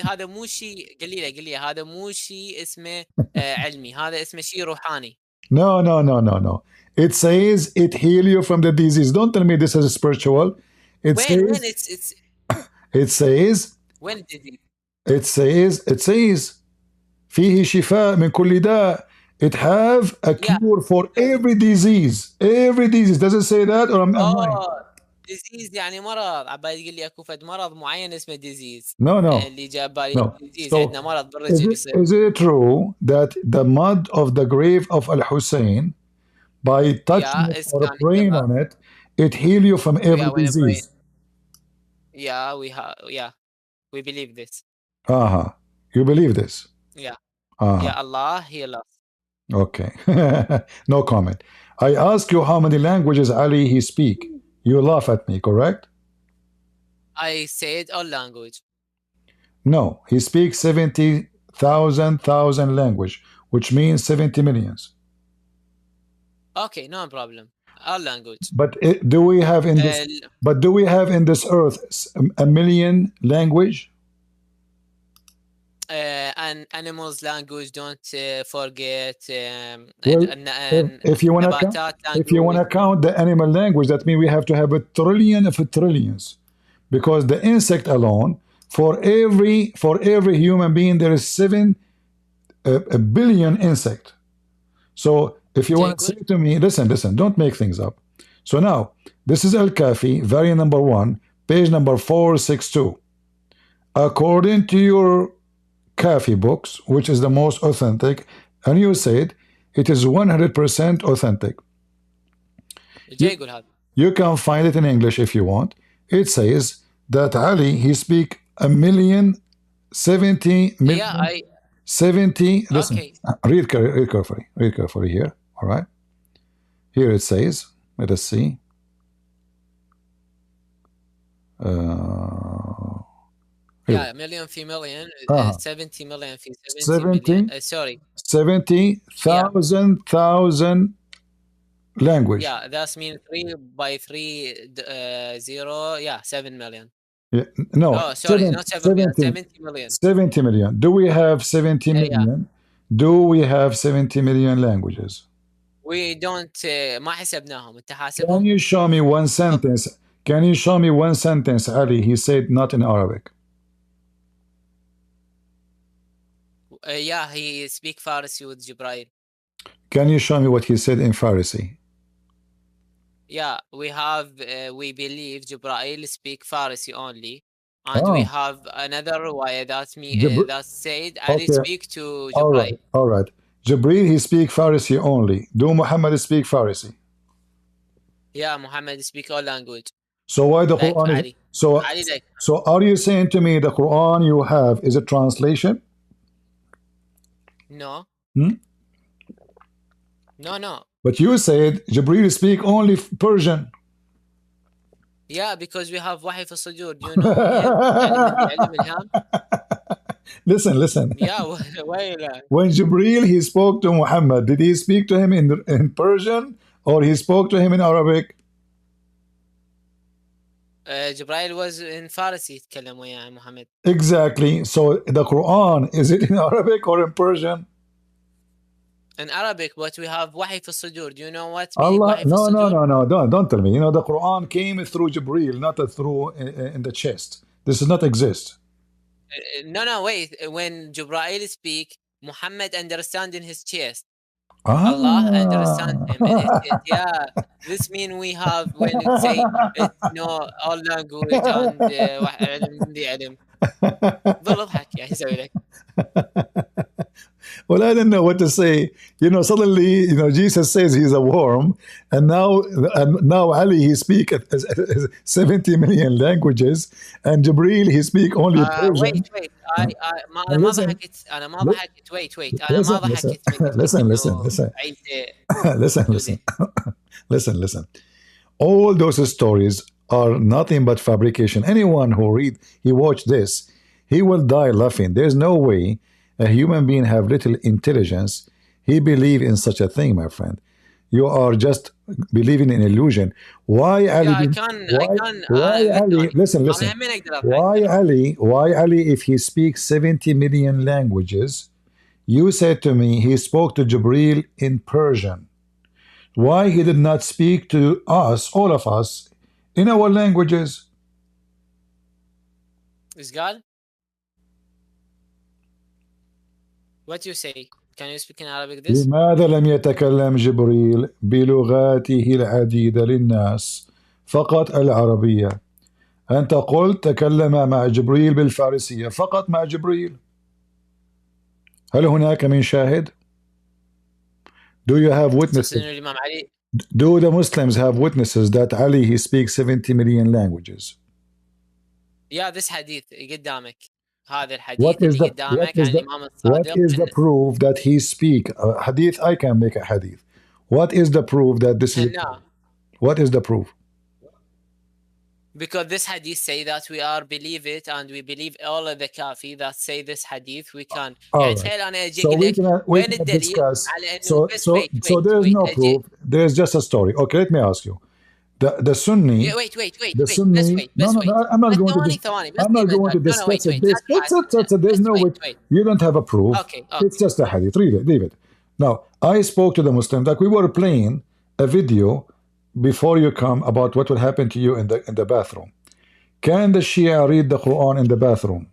هذا مو شيء قليلة. هذا مو شيء اسمه علمي. هذا اسمه شيء روحاني. No. It says it heal you from the disease. Don't tell me this is spiritual. It says. When did it? It says. فيه شفاء من كل داء. It have a cure for every disease. Every disease. Does it say that or am I? disease يعني مرض. عبالي يقول لي اكو فد مرض معين اسمه disease. No. اللي جاب بالي disease. عندنا مرض بالرجل يصير. Is it true that the mud of the grave of Al-Hussein, by touching it or praying on it, it heal you from every disease? Yeah, we believe this. You believe this? Yeah. Yeah, Allah heal us. Okay. No comment. I ask you how many languages Ali he speak. You laugh at me, correct? I said all language. No, he speaks 70,000 language, which means 70 millions. Okay, no problem. All language. But do we have in this earth a million language? And animals language, don't forget. If you want to count the animal language, that means we have to have a trillion of trillions, because the insect alone, for every human being, there is 7 billion insect. So if you want to say to me, listen, don't make things up. So now this is Al-Kafi, variant number 1, page number 462. According to your Kafi books, which is the most authentic, and you said it is 100% authentic. You can find it in English if you want. It says that Ali, he speak 1,070,000,000. Yeah, 70. Listen, read carefully here. All right. Here it says, let us see. 1,000,000 في million, 70 million في 70 million. Sorry. 70,000 language. Yeah, that's mean 3 by 3 0. Yeah, 7 million. Yeah, no. Oh, sorry, not 7 million. 70 million. 70 million. Do we have 70 million? Yeah. Do we have 70 million languages? We don't. ما حسبناهم. أنت حاسبهم. Can you show me one sentence? Can you show me one sentence, Ali? He said not in Arabic. Yeah, he speak Farsi with Jibreel. Can you show me what he said in Farsi? Yeah, we believe Jibreel speak Farsi only, and we have another riwayah that said Ali speak to Jibreel. All right. Jibreel, he speak Farsi only. Do Muhammad speak Farsi? Yeah, Muhammad speak all language. So why the like Quran is Ali. so? Ali like So are you saying to me the Quran you have is a translation? no, Hmm? no. But you said Jibril speak only Persian. Yeah, because we have wahi في الصدور. Do you know علم الهام? Listen. Yeah, why لا? When Jibril he spoke to Muhammad, did he speak to him in Persian or he spoke to him in Arabic? جبرائيل was in فارسي يتكلم ويا محمد. Exactly. So the Quran, is it in Arabic or in Persian? In Arabic, but we have wahi في الصدور. Do you know what meaning Allah, wahi في الصدور? no, don't tell me. You know, the Quran came through Jibril, not through in the chest. This does not exist. No, wait. When Jibreel speak, Muhammad understand in his chest. Ah. Allah understand him in his chest. Yeah, this mean we have when it say it's all language and علم دي علم. ظل اضحك يعني يسوي لك. Well, I didn't know what to say. You know, suddenly, you know, Jesus says he's a worm, and now Ali he speak 70 million languages, and Jibril he speak only Persian. Wait. أنا ما ضحكت. Wait. أنا ما ضحكت. Listen. All those stories are nothing but fabrication. Anyone who watch this, he will die laughing. There's no way a human being have little intelligence. He believe in such a thing, my friend. You are just believing in illusion. Why Ali? Why Ali? Listen. Why Ali? If he speaks 70 million languages, you said to me he spoke to Jibril in Persian. Why he did not speak to us, all of us, in our languages? Is God? What you say? Can you speak in Arabic this? لماذا لم يتكلم جبريل بلغاته العديدة للناس فقط العربية؟ أنت قلت تكلم مع جبريل بالفارسية فقط مع جبريل. هل هناك من شاهد؟ Do you have witnesses? Do the Muslims have witnesses that Ali he speaks 70 million languages? Yeah, this hadith قدامك. هذا الحديث اللي قدامك عن الإمام الصادق. What is the proof that he speak hadith? I can make a hadith. What is the proof that this is? What is the proof? Because this hadith say that we are believe it and we believe all of the kafi that say this hadith we can. يعني تخيل أنا أجي لك وين الدليل على إنه so there is no proof. There is just a story. Okay, let me ask you. The Sunni. Yeah, wait. The Sunni. No, I'm not going to discuss it. There's no way. You don't have a proof. Okay. It's just a hadith. Leave it. Now, I spoke to the Muslims. Like we were playing a video before you come about what will happen to you in the bathroom. Can the Shia read the Quran in the bathroom?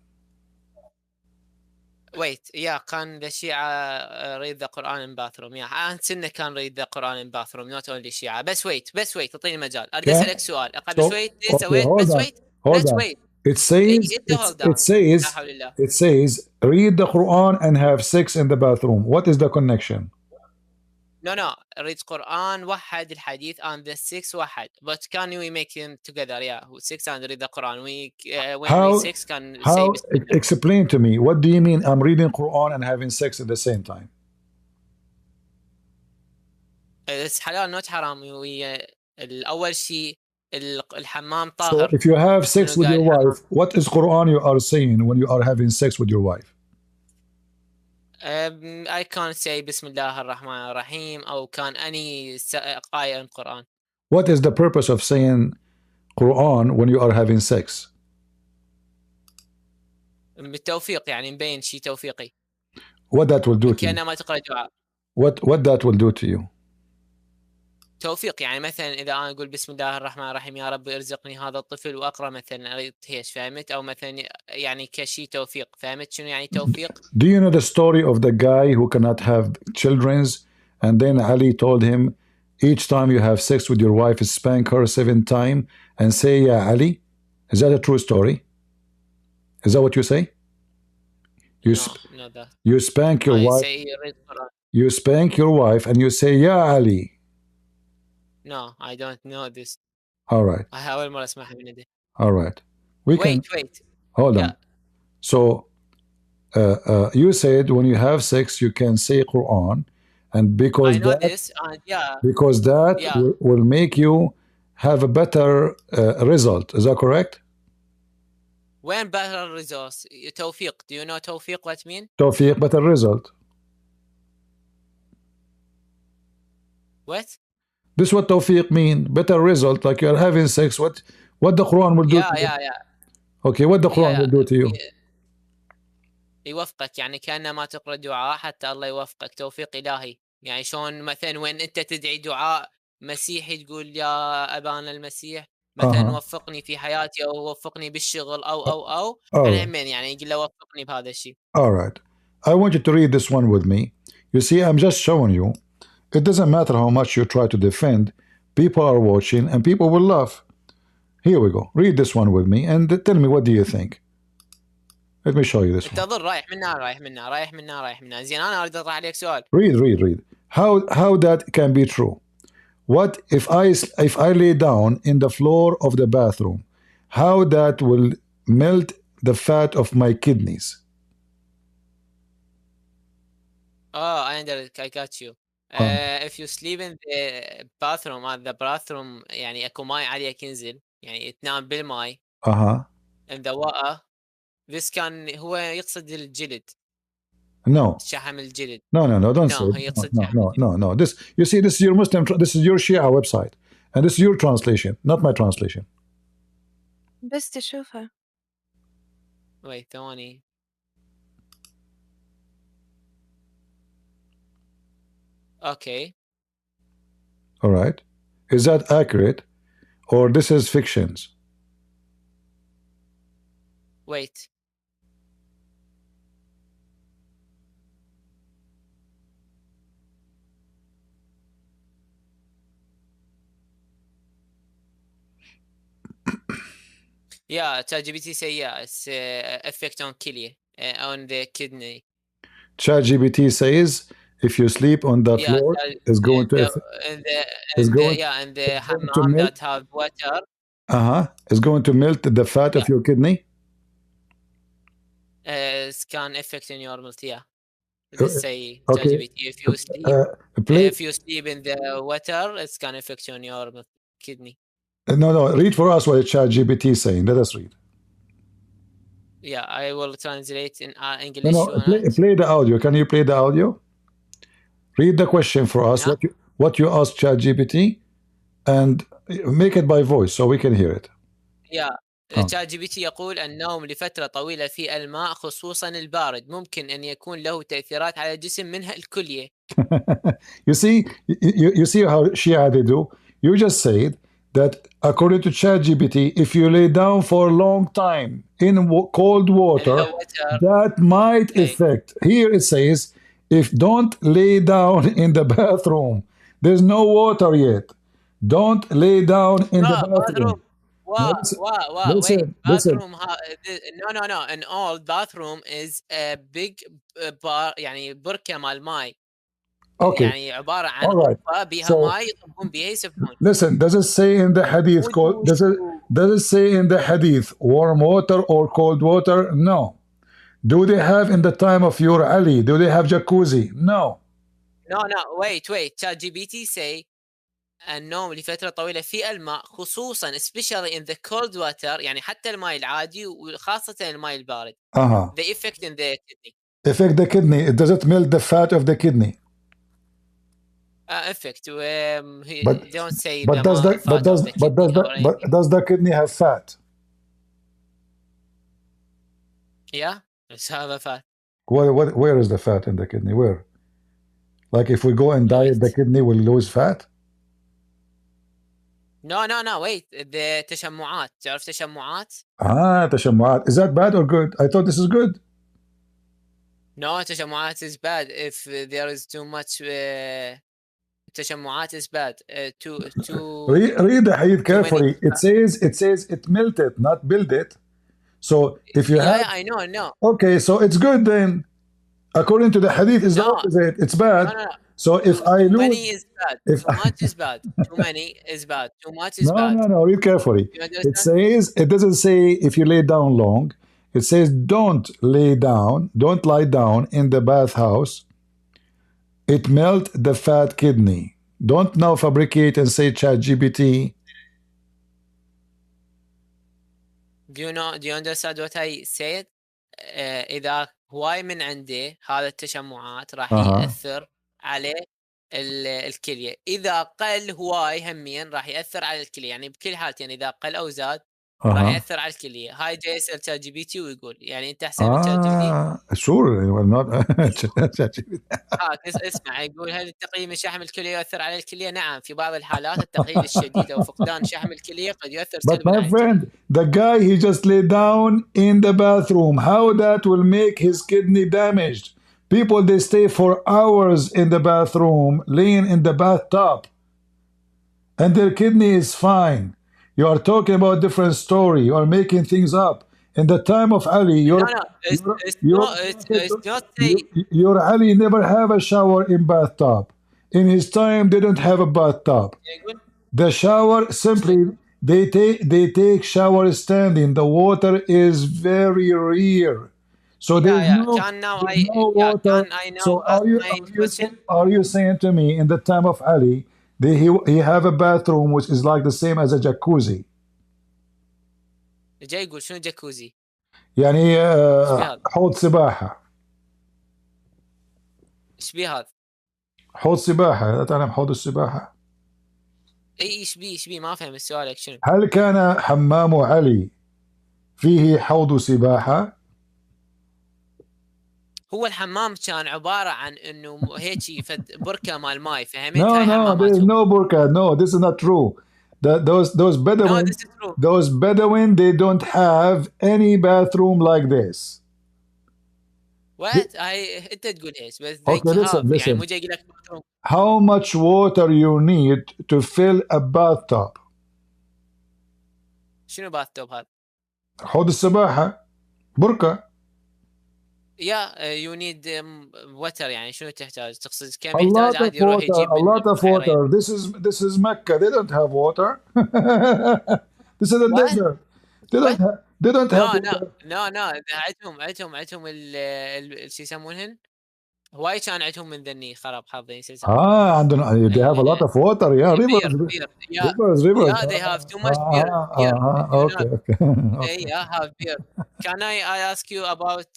Wait, yeah, can the Shia read the Quran in bathroom? Yeah, أنت can read the Quran in bathroom, not only Shia. بس wait, أعطيني مجال. أريد أسألك سؤال. قبل شوي let's wait. It says read the Quran and have sex in the bathroom. What is the connection? No. Read Quran واحد الحديث and the 6 واحد. But can we make them together? Yeah, 6 and read the Quran. When we 6 can say. Explain to me. What do you mean? I'm reading Quran and having sex at the same time. It's halal, not haram. الأول شيء الحمام طاهر. So if you have sex with your wife, what is Quran you are saying when you are having sex with your wife? I can't say بسم الله الرحمن الرحيم أو كان any آية in Quran. What is the purpose of saying Quran when you are having sex? بالتوفيق يعني مبين شيء توفيقي. What that will do to you? كأنما تقرأ دعاء. What that will do to you? توفيق يعني مثلا إذا أنا أقول بسم الله الرحمن الرحيم يا رب ارزقني هذا الطفل وأقرأ مثلا هيش فهمت أو مثلا يعني كشي توفيق فهمت شنو يعني توفيق؟ Do you know the story of the guy who cannot have children and then Ali told him each time you have sex with your wife spank her 7 times and say Ya Ali? Is that a true story? Is that what you say? You spank your wife. You spank your wife and you say Ya Ali. No, I don't know this. All right. أول مرة أسمعها من يدي. All right. We can. Wait. Hold Yeah. on. So, you said when you have sex, you can say Quran, and because I know that, this. Yeah. because that Yeah. will make you have a better result. Is that correct? When better results? توفيق. Do you know توفيق what mean? توفيق, better result. What? This is what tawfiq mean, better result, like you're having sex. What the Quran will do to you? Yeah. Okay, what the Quran will do to you? يوفقك، يعني كأنما تقرأ دعاء حتى الله يوفقك، توفيق إلهي. يعني شلون مثلا وين أنت تدعي دعاء مسيحي تقول يا أبانا المسيح مثلا وفقني في حياتي أو وفقني بالشغل أو أنا همين يعني يقول له وفقني بهذا الشيء. All right. I want you to read this one with me. You see, I'm just showing you. It doesn't matter how much you try to defend. People are watching and people will laugh. Here we go. Read this one with me and tell me, what do you think? Let me show you this one. تظل رايح منها. زين أنا أريد أطرح عليك سؤال. Read. How that can be true? What if I lay down in the floor of the bathroom? How that will melt the fat of my kidneys? Oh, I got you. If you sleep in the bathroom, يعني اكو ماي عليك ينزل، يعني تنام بالماي. in the water. This كان هو يقصد الجلد. No. شحم الجلد. No, don't say. No. This, you see, this is your Muslim, this is your Shia website, and this is your translation, not my translation. بس تشوفها. Wait, ثواني. Okay. All right. Is that accurate, or this is fictions? Wait. Yeah, ChatGPT say it's effect on kidney, on the kidney. ChatGPT says if you sleep on that floor, it's going to and the hammam that have water. It's going to melt the fat of your kidney. It can affect in your milk. Yeah. Let's say okay. ChatGPT, if you sleep in the water, it's can affect on your kidney. No. Read for us what ChatGPT is saying. Let us read. Yeah, I will translate in English. Play the audio. Can you play the audio? Read the question for us. Yeah. What you asked ChatGPT, and make it by voice so we can hear it. Yeah. ChatGPT يقول النوم لفترة طويلة في الماء خصوصا البارد ممكن أن يكون له تأثيرات على الجسم منها الكلية. You see how Shia they do? You just said that according to ChatGPT, if you lay down for a long time in cold water, that might affect. Here it says, if don't lay down in the bathroom, there's no water yet. Don't lay down in the bathroom. Wait, bathroom. No. An old bathroom is a big bar, يعني بركة مال ماء. Okay. يعني عبارة عن غرفة بيها ماء يطبون بيها يسبحون. Listen, does it say in the hadith does it say in the hadith warm water or cold water? No. Do they have in the time of your Ali? Do they have jacuzzi? No. No. Wait. ChatGPT say النوم لفترة طويلة في الماء خصوصا especially in the cold water يعني حتى الماء العادي وخاصة الماء البارد. The effect in the kidney. Affect the kidney. It doesn't melt the fat of the kidney. Effect. Don't say. But does the kidney have fat? Yeah, it's have a fat. Where is the fat in the kidney? Where? Like if we go and diet, the kidney will lose fat? No. Wait. The تشمعات. تعرف تشمعات؟ تشمعات. Is that bad or good? I thought this is good. No, تشمعات is bad. If there is too much تشمعات is bad. Read the hadith carefully. It says it melted, not build it. So if you have... I know. Okay, so it's good then. According to the hadith, it's the opposite. It's bad. No. So if I too lose, many is bad. if Too much is bad. Too many is bad. Too much is no, bad. no, read carefully. You It understand? says, it doesn't say if you lay down long. It says don't lie down in the bathhouse. It melt the fat kidney. Don't now fabricate and say ChatGPT. Do you understand what I said? إذا هواي من عنده هذا التشمعات راح يأثر على الكلية. إذا قل هواي هميا راح يأثر على الكلية. يعني بكل حالتين إذا قل أو زاد راح يأثر على الكلية. هاي جاي يسأل شات جي بي تي ويقول يعني أنت أحسن من شات جي بي تي؟ sure. اسمع يقول هل التقليل من شحم الكلية يؤثر على الكلية؟ نعم في بعض الحالات التقليل الشديد أو فقدان شحم الكلية قد يؤثر But سلبا على my friend, the guy he just lay down in the bathroom, how that will make his kidney damaged? People they stay for hours in the bathroom, laying in the bathtub, and their kidney is fine. You are talking about a different story. You are making things up. In the time of Ali, your Ali never have a shower in bathtub. In his time, they don't have a bathtub. The shower simply they take shower standing. The water is very rare, so there's no water. So are you saying to me in the time of Ali, he have a bathroom which is like the same as a jacuzzi? جاي يقول شنو جاكوزي؟ يعني حوض سباحة. ايش بيه هذا؟ حوض سباحة، لا تعلم حوض السباحة؟ ايش بيه ما فهم سؤالك شنو؟ هل كان حمام علي فيه حوض سباحة؟ هو الحمام كان عبارة عن انه هيك بركة مال ماي فهمت؟ No, there is no burqa. No, this is not true. Those Bedouin, this is true. Those Bedouin, they don't have any bathroom like this. What? انت تقول ايش؟ بس Okay, listen. يعني مو جاي يقول لك bathroom. How much water you need to fill a bathtub? شنو bathtub هذا؟ حوض السباحة، بركة. you need water يعني شنو تحتاج؟ تقصد كم A يحتاج lot عادي of يروح water, يجيب a lot of water. This is Mecca. They don't have water. This is a desert. They don't have water. No عندهم شو يسمونهن؟ هواي كان عندهم من ذني خراب حظي عندهم they have a lot of water. Yeah, rivers. Yeah, they have too much beer. Okay. Yeah, have beer. Can I ask you about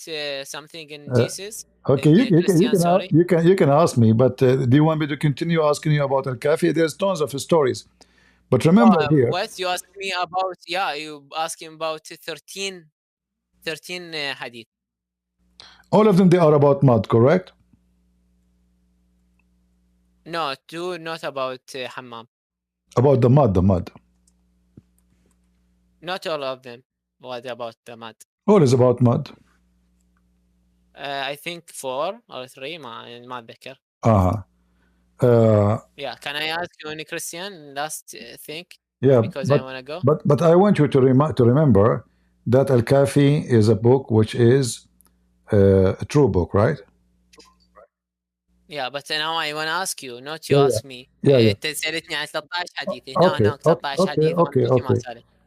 something in Jesus? Okay, you can ask me, but do you want me to continue asking you about Al-Kafi? There's tons of stories. But remember here. What you asked me about? Yeah, you asking about 13 hadith. All of them they are about mud, correct? No, two not about hammam. About the mud. Not all of them. What about the mud? All is about mud. I think 4 or 3 ما أتذكر. Yeah, can I ask you any Christian last thing? Yeah, because I want to go. But I want you to remember that Al-Kafi is a book which is a true book, right? Yeah, but now I want to ask you, not you ask me. أنت سألتني عن 13 حديث. هنا 13 حديث. Okay.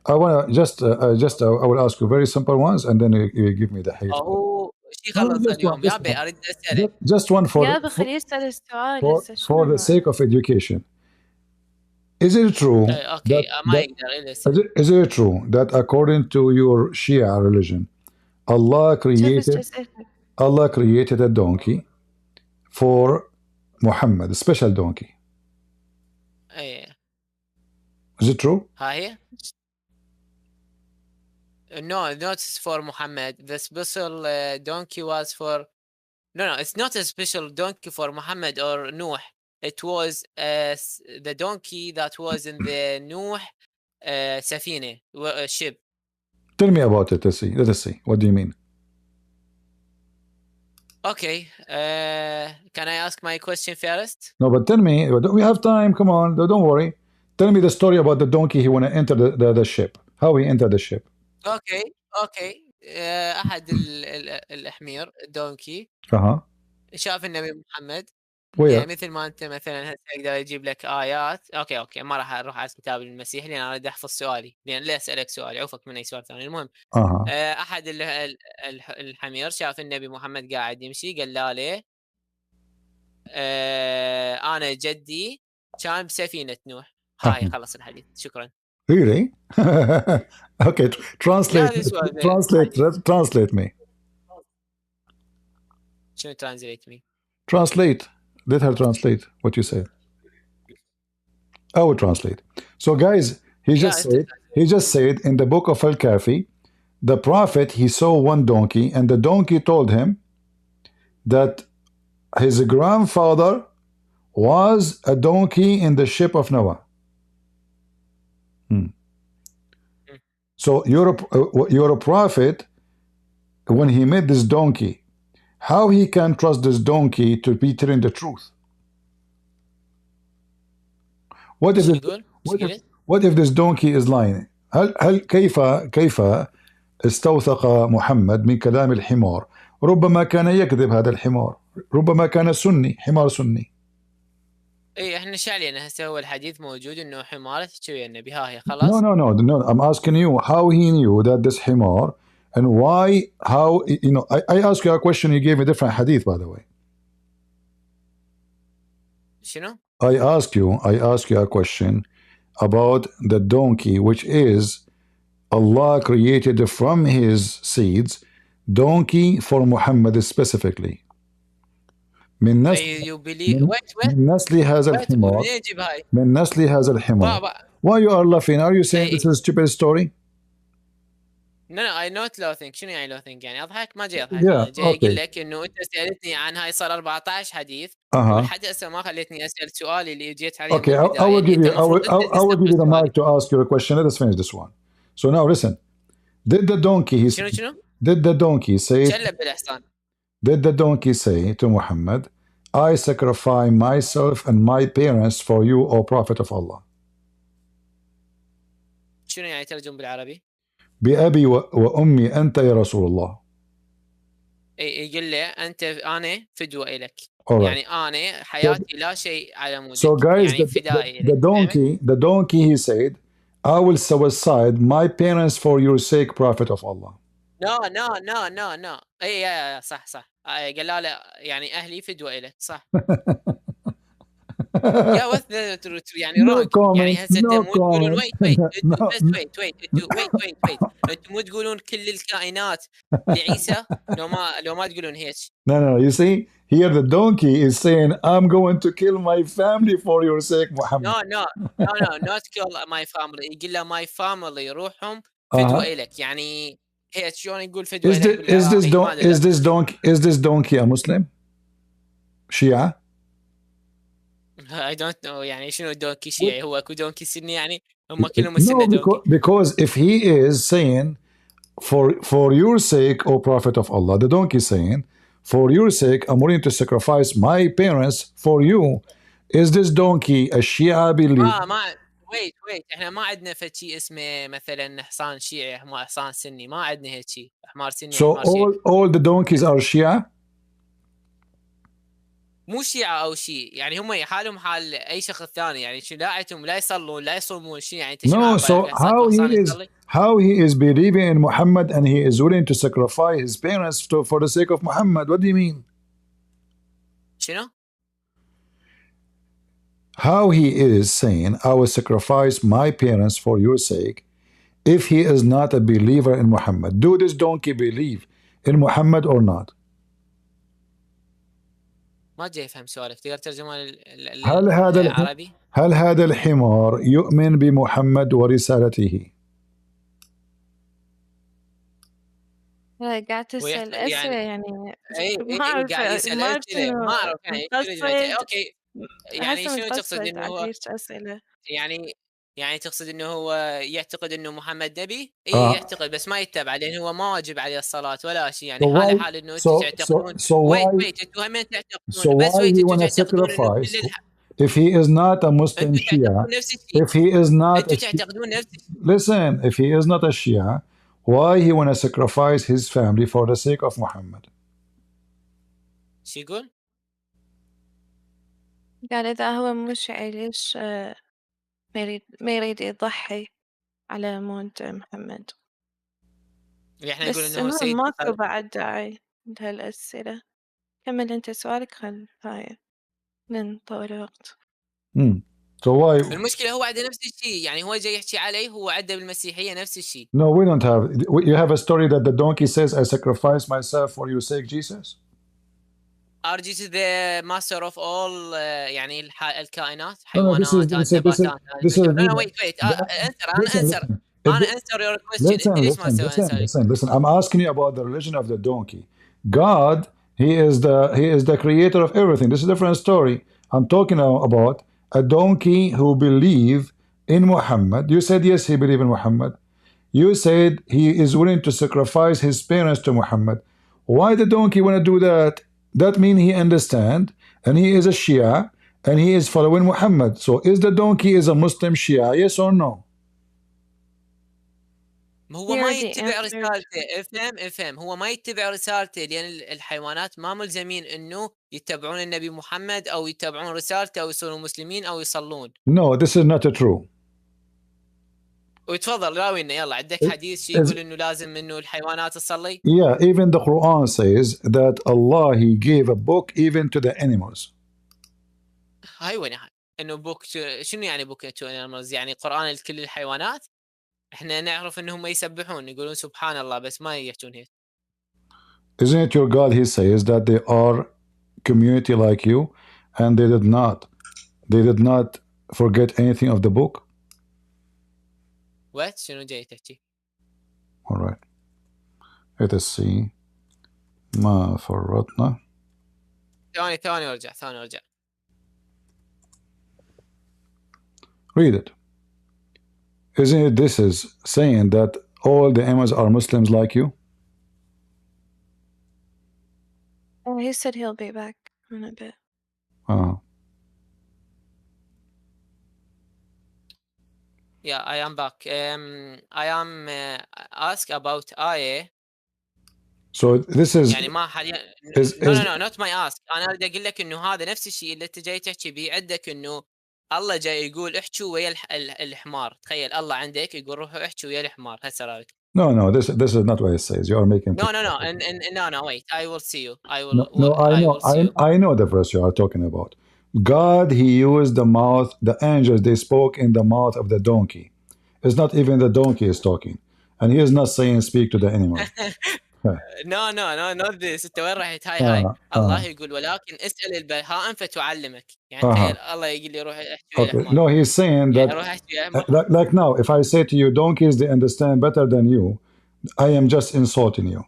I want to just I will ask you very simple ones and then you give me the hadith. شي خلص اليوم يا بي أريد أسألك. Just one for the sake of education. Is it true? Okay, is it true that according to your Shia religion, Allah created a donkey for Mohammed, a special donkey? Is it true? هي No, not for Muhammad. The special donkey was for... No, it's not a special donkey for Muhammad or Nuh. It was the donkey that was in the Nuh Safine ship. Tell me about it. Let us see. What do you mean? Okay. Can I ask my question first? No, but tell me. We have time. Come on. Don't worry. Tell me the story about the donkey. He want to enter the ship. How he entered the ship. Okay. أحد الأحمير دونكي شاف النبي محمد ويا يعني مثل ما انت مثلا هسه اقدر اجيب لك ايات. اوكي ما راح اروح على كتاب المسيح لان انا اريد احفظ سؤالي، لان لا اسالك سؤال عوفك من اي سؤال ثاني. المهم احد الحمير شاف النبي محمد قاعد يمشي، قال له عليه انا جدي كان بسفينه نوح. هاي خلص الحديث، شكرا. Really? Okay, translate me. شنو translate me? Translate. Let her translate what you said. I will translate. So guys, he just said in the book of Al-Kafi, the prophet, he saw one donkey, and the donkey told him that his grandfather was a donkey in the ship of Noah. So you're a prophet. When he met this donkey, how he can trust this donkey to be telling the truth? What if this donkey is lying? كيف استوثق محمد من كلام الحمار؟ ربما كان يكذب هذا الحمار، ربما كان سني، حمار سني. اي احنا شعلينا هسه هو الحديث موجود انه حمار تشوي النبي. ها هي خلاص. No. I'm asking you how he knew that this حمار and why, how, you know, I asked you a question, you gave a different hadith, by the way. شنو؟ I asked you a question about the donkey, which is Allah created from his seeds donkey for Muhammad specifically. من نسل هذا الحمار. من نسل هذا الحمار. Why you are laughing? Are you saying this is a stupid story? No, I not laughing. شنو يعني laughing؟ يعني اضحك؟ ما جاي اضحك. جاي اقول لك انه انت سالتني عن هاي صار 14 حديث ولحد هسه ما خليتني اسال سؤالي اللي جيت عليه. Okay, I will give you the mic to ask your question. Let us finish this one. So now listen. Did the donkey Did the donkey say Did the donkey say to Muhammad, I sacrifice myself and my parents for you, O Prophet of Allah? شنو يعني ترجم بالعربي؟ بأبي وأمي أنت يا رسول الله. يقول له أنا فدوة إلك. يعني أنا حياتي لا شيء على مودك. So guys, يعني the donkey he said, I will suicide my parents for your sake, Prophet of Allah. No. اي صح قال له يعني اهلي فدوه لك صح. يا وث يعني wrong. يعني هسه انتم مو تقولون wait انتم مو تقولون كل الكائنات لعيسى لو ما تقولون هيك. No, you see here the donkey is saying I'm going to kill my family for your sake, Muhammad. No, not kill my family. يقول له my family روحهم فدوه لك. يعني هيك شلون يقول فدوه لك؟ Is this donkey a Muslim? Shia? I don't know. يعني شنو دونكي شيعي؟ هو اكو دونكي سني يعني؟ هم كلهم سنة دونكي. Because if he is saying for your sake, O Prophet of Allah, the donkey saying for your sake I'm willing to sacrifice my parents for you. Is this donkey a Shia belief? wait احنا ما عندنا فشي اسمه مثلا حصان شيعي حصان سني. ما عندنا هيك شيء. حمار سني. So all the donkeys are Shia? مو شيعة او شيء يعني هم حالهم حال اي شخص ثاني. يعني شو لا عندهم لا يصلون لا يصومون شيء. يعني No, so how he is believing in Muhammad and he is willing to sacrifice his parents for the sake of Muhammad. What do you mean? شنو? How he is saying I will sacrifice my parents for your sake if he is not a believer in Muhammad. Do this donkey believe in Muhammad or not? ما جاي يفهم سؤالك. تقدر ترجمه للعربي؟ هل هذا الحمار يؤمن بمحمد ورسالته؟ قاعد تسأل أسئلة يعني ما أعرف ما أعرف يعني أوكي يعني شنو تقصد إنه هو يعني تقصد إنه هو يعتقد إنه محمد نبي؟ يعتقد بس ما يتبع لأن هو ما واجب عليه الصلاة ولا شيء. يعني حال إنه أنتم تعتقدون أنتم هم تعتقدون بس أنتم تعتقدون if he is not a Muslim Shia, if he is not a listen, if he is not a Shia, why he want to sacrifice his family for the sake of Muhammad? شو يقول؟ قال إذا هو مشعل ليش ما يريد يضحي على مود محمد. احنا نقول بس انه هو المهم سيد ماكو بعد داعي لهالأسئلة. كمل أنت سؤالك هاي نطول الوقت. So why? المشكلة هو عنده نفس الشيء، يعني هو جاي يحكي عليه، هو عنده بالمسيحية نفس الشيء. No, we don't have. You have a story that the donkey says, "I sacrifice myself for your sake, Jesus." Are Jesus the master of all يعني الكائنات، No, no, this حيوانات، is نباتات. Mm. No, wait. أنا answer your question. أنت ليش ما تسوي answer؟ Listen. I'm asking you about the religion of the donkey. God, he is the creator of everything. This is a different story. I'm talking now about a donkey who believe in Muhammad. You said yes, he believe in Muhammad. You said he is willing to sacrifice his parents to Muhammad. Why the donkey want to do that? That means he understand, and he is a Shia, and he is following Muhammad. So is the donkey is a Muslim Shia? Yes or no? هو ما يتبع رسالته. افهم هو ما يتبع رسالته، لأن الحيوانات ما ملزمين إنه يتبعون النبي محمد أو يتبعون رسالته أو يصيرون مسلمين أو يصلون. No, this is not true. وتفضل راوينا يلا، عندك حديث شيء يقول إنه لازم إنه الحيوانات تصلي؟ Yeah, even the Quran says that Allah he gave a book even to the animals. هاي وين هاي؟ إنه بوك شنو يعني بوك تو animals؟ يعني قرآن لكل الحيوانات؟ إحنا نعرف إنهم يسبحون يقولون سبحان الله بس ما يحكون هيك. Isn't it your God? He says that they are community like you, and they did not forget anything of the book. What? شنو جاي تحكي؟ All right. Let us see. ما فرطنا. ثاني وارجع. Read it. Isn't it this is saying that all the Imams are Muslims like you? Oh, he said he'll be back in a bit. Yeah, I am back. I am asked about ayah. So this is يعني ما حاليا no not my ask. أنا أريد أقول لك إنه هذا نفس الشيء اللي أنت جاي تحكي به. عندك إنه الله جاي يقول احكوا ويا الحمار. تخيل الله عندك يقول روحوا احكوا ويا الحمار. هسه رايك. No, this is not what it says. You are making no, wait. I will see you. I will. No, I know the verse you are talking about. God, he used the mouth, the angels, they spoke in the mouth of the donkey. It's not even the donkey is talking. And he is not saying speak to the animal. No, not this. انت وين رحت؟ هاي الله يقول ولكن اسأل البهائم فتعلمك. يعني تخيل الله يقول لي روح احكي ويا الحمار. No, he's saying that like now, if I say to you, donkeys, they understand better than you, I am just insulting you.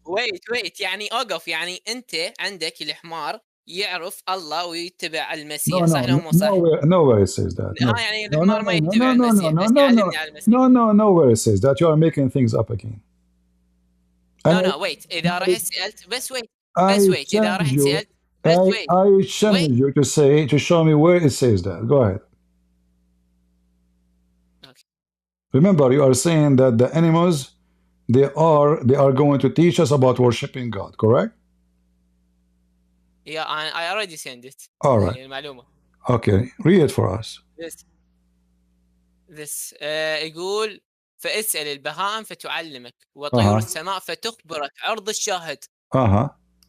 Wait. يعني أوقف. يعني أنت عندك الحمار يعرف الله ويتبع المسيح. صح لو مو صح؟ Nowhere it says that. يعني الحمار ما يتبع المسيح بس يعلمني على المسيح. Nowhere it says that. You are making things up again. No, wait. إذا رحت سألت بس wait. إذا رحت سألت بس wait. I challenge you to show me where it says that. Go ahead. Okay. Remember, you are saying that the animals they are going to teach us about worshiping God, correct? Yeah, I already sent it. All right. المعلومة. Okay, read it for us. This يقول فاسأل البهائم فتعلمك وطيور السماء فتخبرك عرض الشاهد.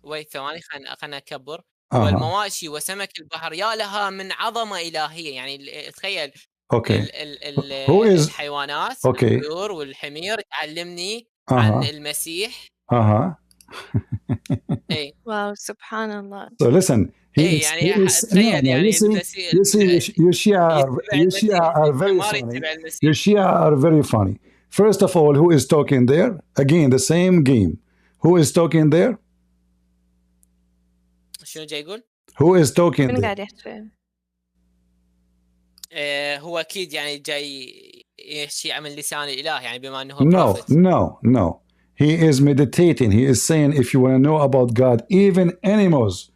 ويت ثواني خلنا أكبر. والمواشي وسمك البحر يا لها من عظمة إلهية. يعني تخيل. الحيوانات الطيور والحمير تعلمني عن المسيح. واو سبحان الله. So listen. You Shia are very funny. First of all, who is talking there? Again, the same game. Who is talking there? شنو جاي يقول؟ Who is talking there? هو أكيد يعني جاي يحكي عن لسان الإله يعني بما أنه prophet. No. He is meditating. He is saying if you want to know about God, even animals,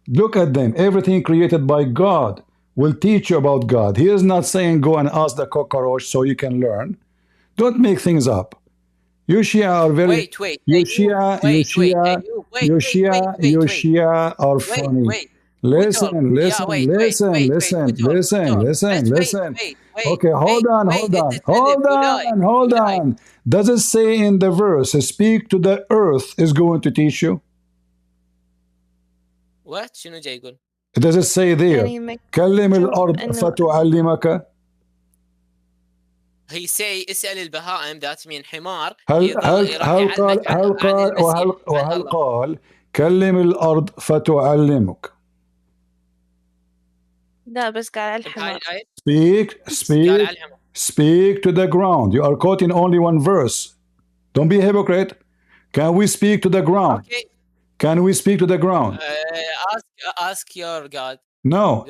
look at them. Everything created by God will teach you about God. He is not saying go and ask the cockroach so you can learn. Don't make things up. You Shia are very... You Shia are funny. Listen, Yeah, listen, wait, listen, listen, listen, listen, listen. Okay, hold on, hold on, hold on, hold on. Does it say in the verse, speak to the earth is going to teach you? What شنو جاي يقول؟ Does it say there كلم الأرض فتعلمك؟ He say اسأل البهائم that mean حمار هل قال كلم الأرض فتعلمك؟ لا بس قال على الحمار. Speak to the ground. You are quoting only one verse. Don't be a hypocrite. Can we speak to the ground? Okay. Can we speak to the ground? Ask your God. No.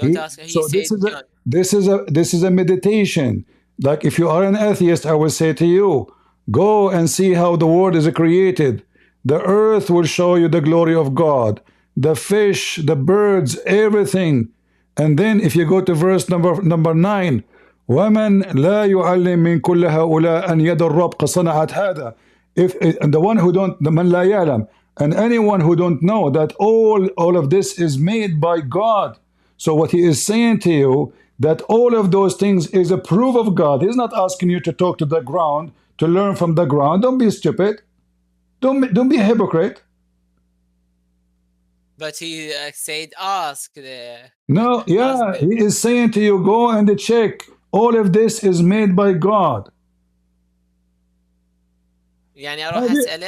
So this is a meditation. Like if you are an atheist, I will say to you, go and see how the world is created. The earth will show you the glory of God. The fish, the birds, everything. And then if you go to verse number 9, وَمَنْ لَا يُعَلِّمْ مِنْ كُلِّ هَؤُلَاءَ أَنْ يَدَ الرَّبْ صَنَعَتْ هَذَا. And the one who don't, the man لا يعلم, and anyone who don't know that all of this is made by God. So what he is saying to you, that all of those things is a proof of God. He's not asking you to talk to the ground, to learn from the ground. Don't be stupid. Don't be a hypocrite. But he said ask. No, yeah, he is saying to you, go and check. All of this is made by God. يعني أروح أسأله.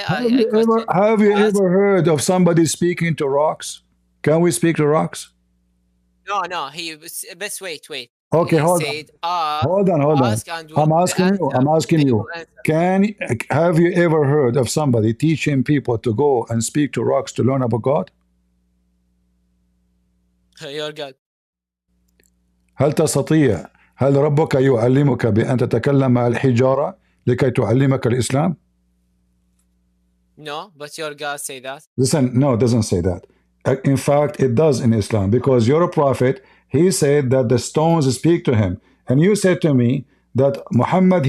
Have you ever heard of somebody speaking to rocks? Can we speak to rocks? No. But wait. Okay, hold on. I'm asking you. Have you ever heard of somebody teaching people to go and speak to rocks to learn about God? Your God. هل ربك يعلمك بأن تتكلم مع الحجارة لكي تعلمك الإسلام? No, but your God say that. Listen, no, it doesn't say that. In fact, it does in Islam, because you're a prophet. He said that the stones speak to him. And you said to me that Muhammad,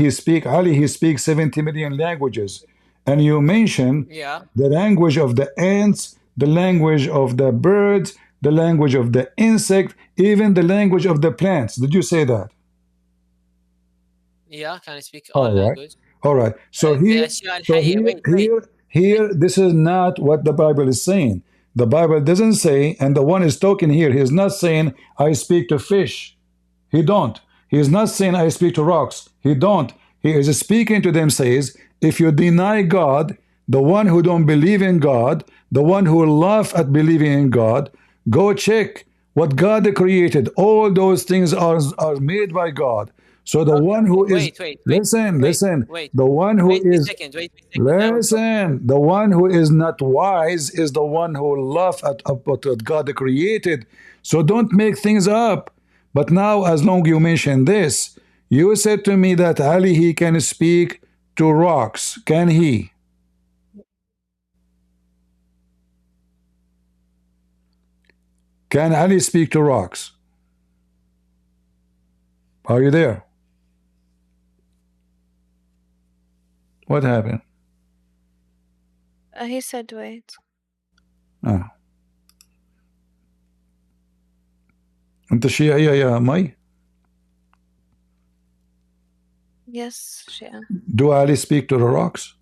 Ali, he speaks 70 million languages. And you mentioned the language of the ants, the language of the birds, the language of the insect, even the language of the plants. Did you say that? Yeah, can I speak all language? All right. So here, this is not what the Bible is saying. The Bible doesn't say, and the one is talking here, he is not saying, I speak to fish. He don't. He is not saying, I speak to rocks. He don't. He is speaking to them, says, if you deny God, the one who don't believe in God, the one who laugh at believing in God, go check what God created. All those things are made by God. So the one who is listen. The one who is listen. The one who is not wise is the one who laughs at what God created. So don't make things up. But now, as long you mention this, you said to me that Ali, he can speak to rocks. Can he? Can Ali speak to rocks? Are you there? What happened? He said wait. أنت شيعية يا مي? Yes, Shia. Do Ali speak to the rocks?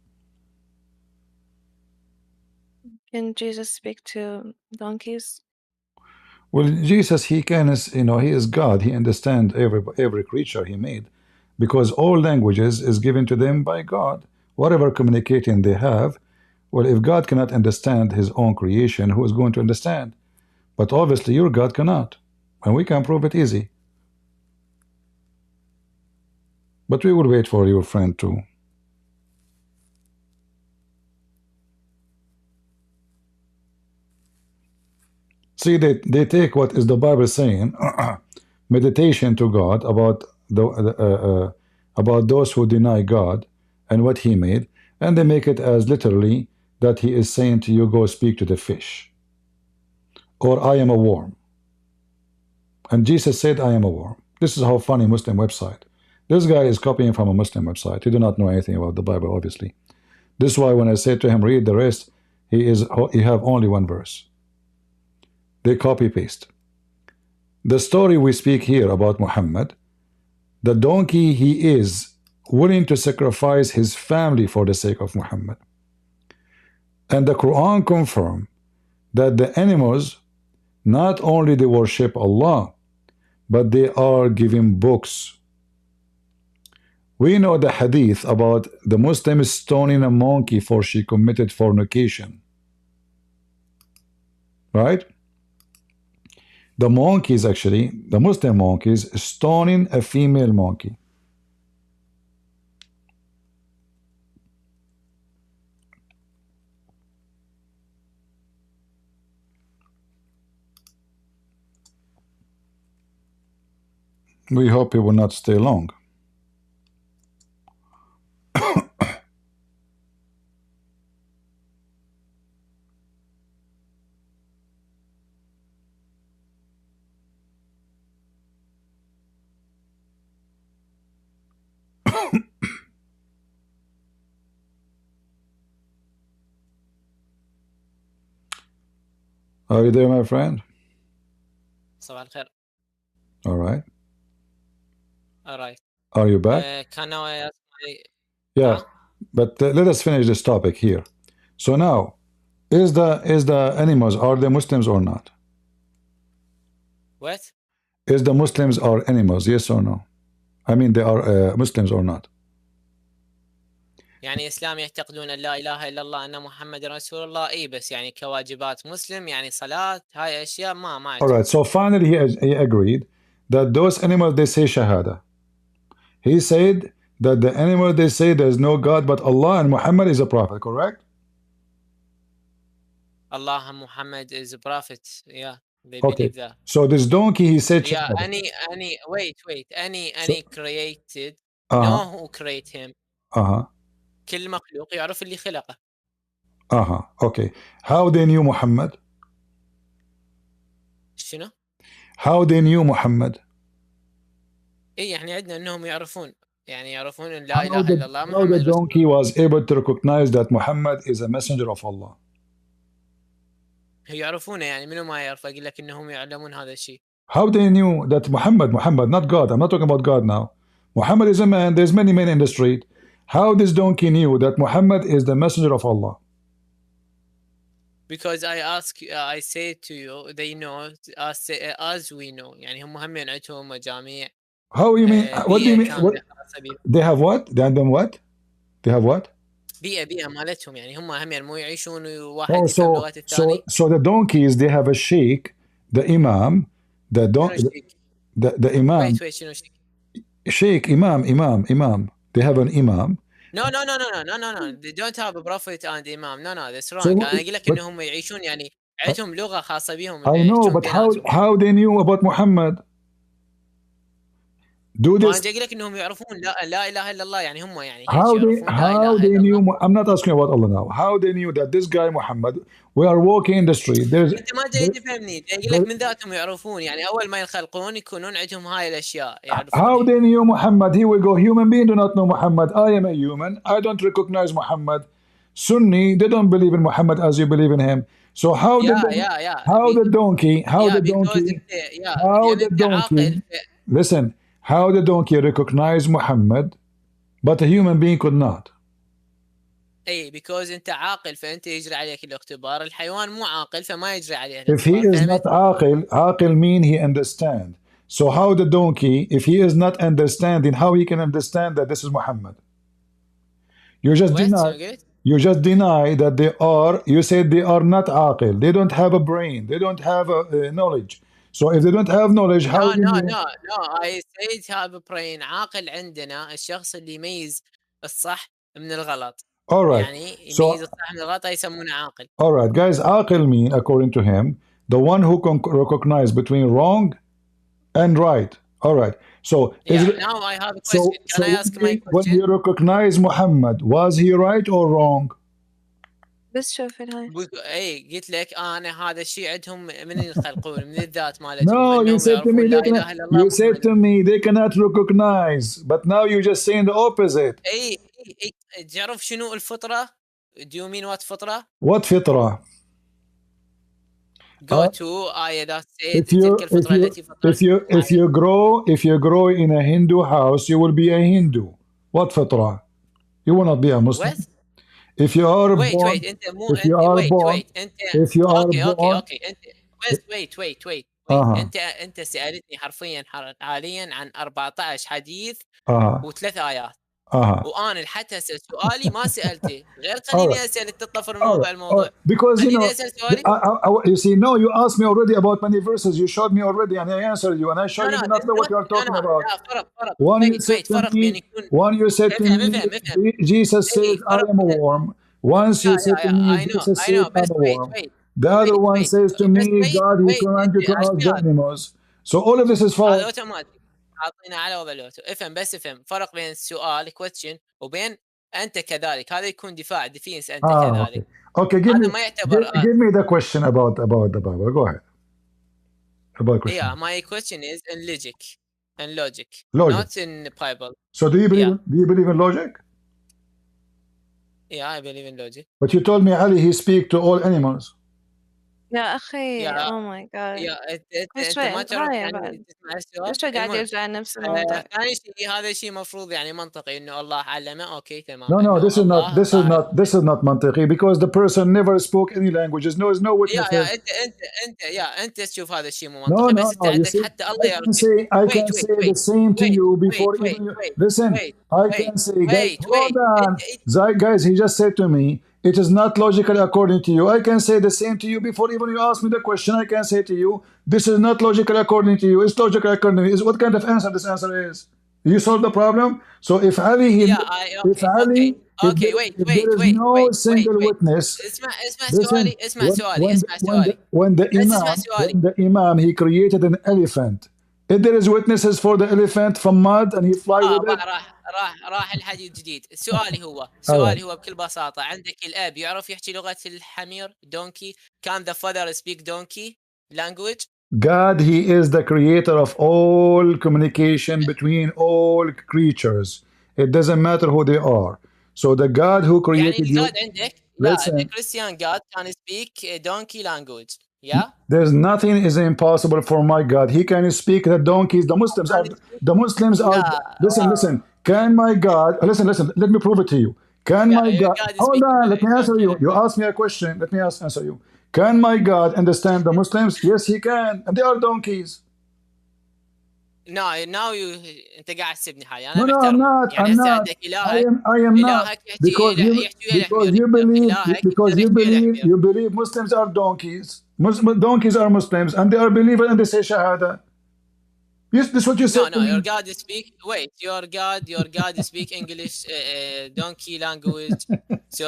Can Jesus speak to donkeys? Well, Jesus, he can, he is God. He understands every creature he made, because all languages is given to them by God. Whatever communicating they have, well, if God cannot understand his own creation, who is going to understand? But obviously your God cannot, and we can prove it easy. But we will wait for your friend too. See, they take what is the Bible saying, meditation to God about those who deny God and what he made, and they make it as literally that he is saying to you, go speak to the fish, or I am a worm. And Jesus said, I am a worm. This is how funny Muslim website. This guy is copying from a Muslim website. He do not know anything about the Bible, obviously. This is why when I said to him, read the rest, he have only one verse. They copy paste. The story we speak here about Muhammad, the donkey, he is willing to sacrifice his family for the sake of Muhammad. And the Quran confirms that the animals, not only they worship Allah, but they are given books. We know the hadith about the Muslim stoning a monkey for she committed fornication. Right? The monkeys, actually, the Muslim monkeys, stoning a female monkey. We hope it will not stay long. Are you there, my friend? صباح الخير. All right. All right. Are you back? Can I ask yeah, but let us finish this topic here. So now, is the animals, are they Muslims or not? What? Is the Muslims are animals, yes or no? I mean, they are Muslims or not? يعني إسلام يعتقدون أن لا إله إلا الله أن محمد رسول الله إيه بس يعني كواجبات مسلم يعني صلاة هاي أشياء ما Alright, so finally he agreed that those animals they say shahada. He said that the animals they say there's no God but Allah and Muhammad is a prophet, correct? Allah and Muhammad is a prophet, yeah, they okay. believe that. So this donkey he said yeah, shahada. any created know who create him. كل مخلوق يعرف اللي خلقه. Okay. How they knew Muhammad? شنو؟ How they knew Muhammad? إيه يعني عندنا إنهم يعرفون إن لا إله إلا الله محمد. How the donkey was able to recognize that Muhammad is a messenger of Allah? يعرفونه يعني منو ما يعرف أقول لك إنهم يعلمون هذا الشيء. How they knew that Muhammad, not God. I'm not talking about God now. Muhammad is a man. There's many men in the street. How this donkey knew that Muhammad is the messenger of Allah? Because I say to you, they know as we know. يعني هم عندهم مجاميع. How you mean? What do you mean? What? They have what? They have them what? They have what? بيئة مالتهم يعني هم مو يعيشون واحد يفهم لغة الثاني. So the donkeys they have a sheikh, the imam, the imam. Wait شنو sheikh? Sheikh, imam. They have an imam. No. They don't have a prophet and imam. No, that's wrong. أنا أقول لك إنهم يعيشون يعني عندهم لغة خاصة بهم. I know, but how they knew about Muhammad? Do this. ما أجي أقول لك إنهم يعرفون لا إله إلا الله يعني هم يعني. How they knew? I'm not asking about Allah now. How they knew that this guy Muhammad? We are walking in the street. أنت ما جاي تفهمني. أقول لك من ذاتهم يعرفون يعني أول ما يخلقون يكونون عندهم هاي الأشياء يعرفون. How they knew Muhammad? He will go. Human beings do not know Muhammad. I am a human. I don't recognize Muhammad. Sunni, they don't believe in Muhammad as you believe in him. So how the donkey? Listen. How the donkey recognized Muhammad, but a human being could not? اي because انت عاقل فانت يجري عليك الاختبار. الحيوان مو عاقل فما يجري عليه. If he is not عاقل mean he understand. So how the donkey, if he is not understanding, how he can understand that this is Muhammad? You just deny that they are. You said they are not عاقل. They don't have a brain. They don't have a knowledge. So if they don't have knowledge, how? No. I said have a brain. عاقل عندنا الشخص اللي يميز الصح من الغلط. All right. يعني يميز الصح من الغلط يسمونه عاقل. All right, guys. عاقل mean, according to him, the one who can recognize between wrong and right. All right. So now I have a question. Can I ask my question? When you recognize Muhammad, was he right or wrong? بس شوف هاي. اي قلت لك انا هذا الشيء عندهم من يخلقون من الذات مالتهم. No, you said to me they cannot recognize, but now you just saying the opposite. اي تعرف شنو الفطرة؟ Do you mean what فطرة؟ What فطرة? go to آية that said if تلك الفطرة التي فطرت if you grow in a Hindu house, you will be a Hindu. What فطرة? You will not be a Muslim. What? If you are born, wait انت مو if you انت are wait born, wait انت if you are born, اوكي انت wait انت سألتني حرفيا حاليا عن 14 حديث وثلاث آيات. وانا حتى هسه سؤالي ما سالته غير خليني اسال تطفر الموضوع because you know سؤالي. you see, no, you asked me already about many verses, you showed me already and I answered you and I showed you do not know what you are talking about. One you said to me Jesus says I am a worm. Once you said to me Jesus said I'm a worm. The other one says to me God he commanded you to ask the animals. So all of this is false. اعطينا على وضع اللوتو. افهم بس افهم فرق بين السؤال question وبين انت كذلك. هذا يكون دفاع defense انت كذلك. Okay, give me the question about the Bible. Go ahead. About question. Yeah, my question is in logic, not in Bible. So do you believe in logic? Yeah, I believe in logic. But you told me Ali he speak to all animals. يا أخي oh my god. انت ما تعرف يعني تسمع السؤال. ليش قاعد يرجع نفس الموضوع؟ ثاني شيء هذا شيء مفروض يعني منطقي انه الله علمه. اوكي تمام. No, this is not منطقي because the person never spoke any languages, knows no witnesses. انت تشوف هذا الشيء مو منطقي. بس انت عندك حتى الله يرضى. I can say the same to you before even you listen. I can say guys, he just said to me it is not logical according to you. I can say the same to you before even you ask me the question. I can say to you, this is not logical according to you. It's logical according to you. What kind of answer this answer is? You solve the problem. So if Ali, wait, there is no single witness. اسمع سؤالي. When the Imam he created an elephant. If there is witnesses for the elephant from mud and he fly with it. راح الحديث الجديد. سؤالي هو بكل بساطة، عندك الأب يعرف يحكي لغة الحمير donkey؟ Can the father speak donkey language? God, he is the creator of all communication between all creatures. It doesn't matter who they are. So the God who created you. God عندك the Christian God can speak donkey language. Yeah. There's nothing is impossible for my God. He can speak the donkeys. The Muslims are. Listen. Can my God listen? Let me prove it to you. Can my God? Hold on. Let me answer you. You asked me a question. Let me answer you. Can my God understand the Muslims? Yes, he can, and they are donkeys. No, now أنت قاعد تسبني حالي. No, I'm not. يعني I am not. Because you believe Muslims are donkeys. Donkeys are Muslims, and they are believers, and they say Shahada. Yes, this is what you said. No, your God speak. Wait, your God speak English donkey language. So,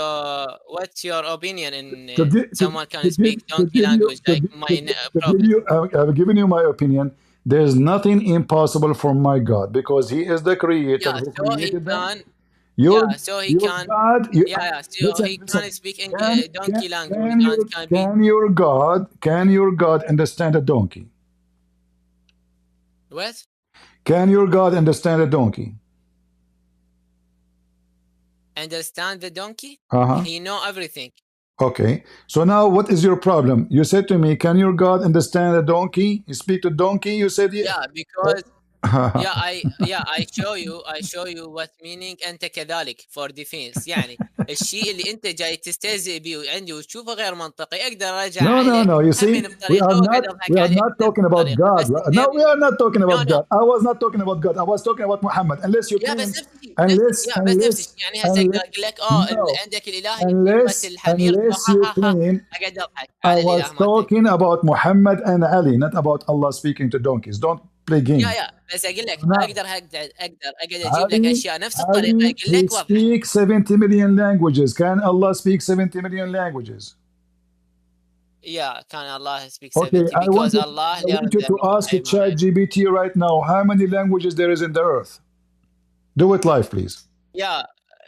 what's your opinion in someone can speak donkey language like my prophet? I've given you my opinion. There's nothing impossible for my God because He is the Creator who created them. So he can speak donkey language. Can your God understand a donkey? What? Can your God understand a donkey? Understand the donkey? He know everything. Okay. So now what is your problem? You said to me, can your God understand a donkey? You speak to donkey? You said yes. Yeah, because I show you what meaning أنت كذلك for defense. يعني الشيء اللي أنت جاي تستهزئ به عندي وتشوفه غير منطقي أقدر أرجع. No. You see, we are not talking about God. No, we are not talking about God. I was not talking about God. I was talking about Muhammad. Unless you claim, unless يعني هسه أقول لك عندك الإله unless you claim. I was talking about Muhammad and Ali, not about Allah speaking to donkeys. Don't play games. بس اقول لك اقدر اجيب لك اشياء نفس الطريقه اقول لك واضح. He speaks 70 million languages. Can Allah speak 70 million languages? Yeah, can Allah speak 70 because Allah I want you to ask ChatGPT right now how many languages there is in the earth. Do it live, please.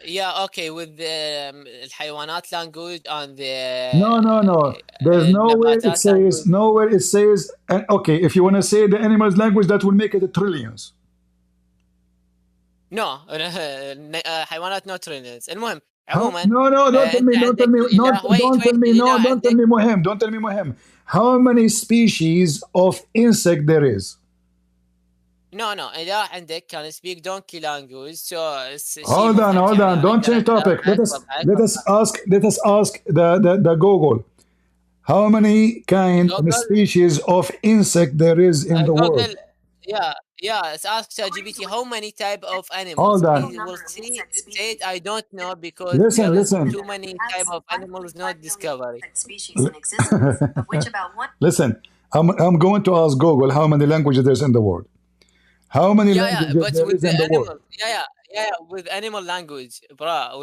Yeah, okay, with the الحيوانات language on the No. There's nowhere it says okay, if you want to say the animals language that will make it trillions. No, حيوانات no trillions. المهم عموما No, no, don't tell انت me, don't عندك tell me, الاله don't tell me, no, don't tell me مهم, don't tell me مهم. How many species of insect there is? No, اله عندك can speak donkey language, so Hold on, don't change topic. Let us ask the Google. How many kind and species of insect there is in the world? Google, yeah, ask ChatGPT how many type of animals. Hold on. He will say it, I don't know, because Listen, there is listen. too many type of animals not discovery. Listen, I'm going to ask Google how many languages there's in the world. How many languages but there with is the in the animal, world? with animal language,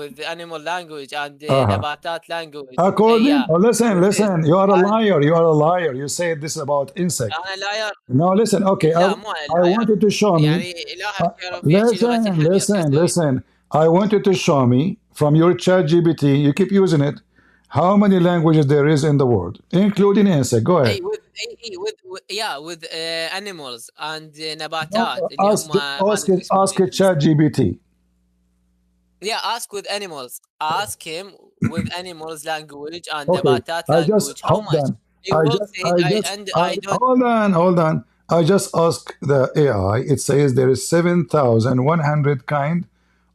with animal language and nabatat language. According, listen, you are a liar. You are a liar. You say this about insect. أنا liar. No, listen. Okay, لا مو I want you to show me. يعني إلهك يعرف يحكي لغة الحمير. Listen. I want you to show me from your chat GPT. You keep using it. How many languages there is in the world, including insect? Go ahead. with animals and نباتات. Ask it chat GPT. Yeah, ask with animals. Ask him with animals language and نباتات language. How much? Hold on. I just asked the AI. It says there is 7,100 kind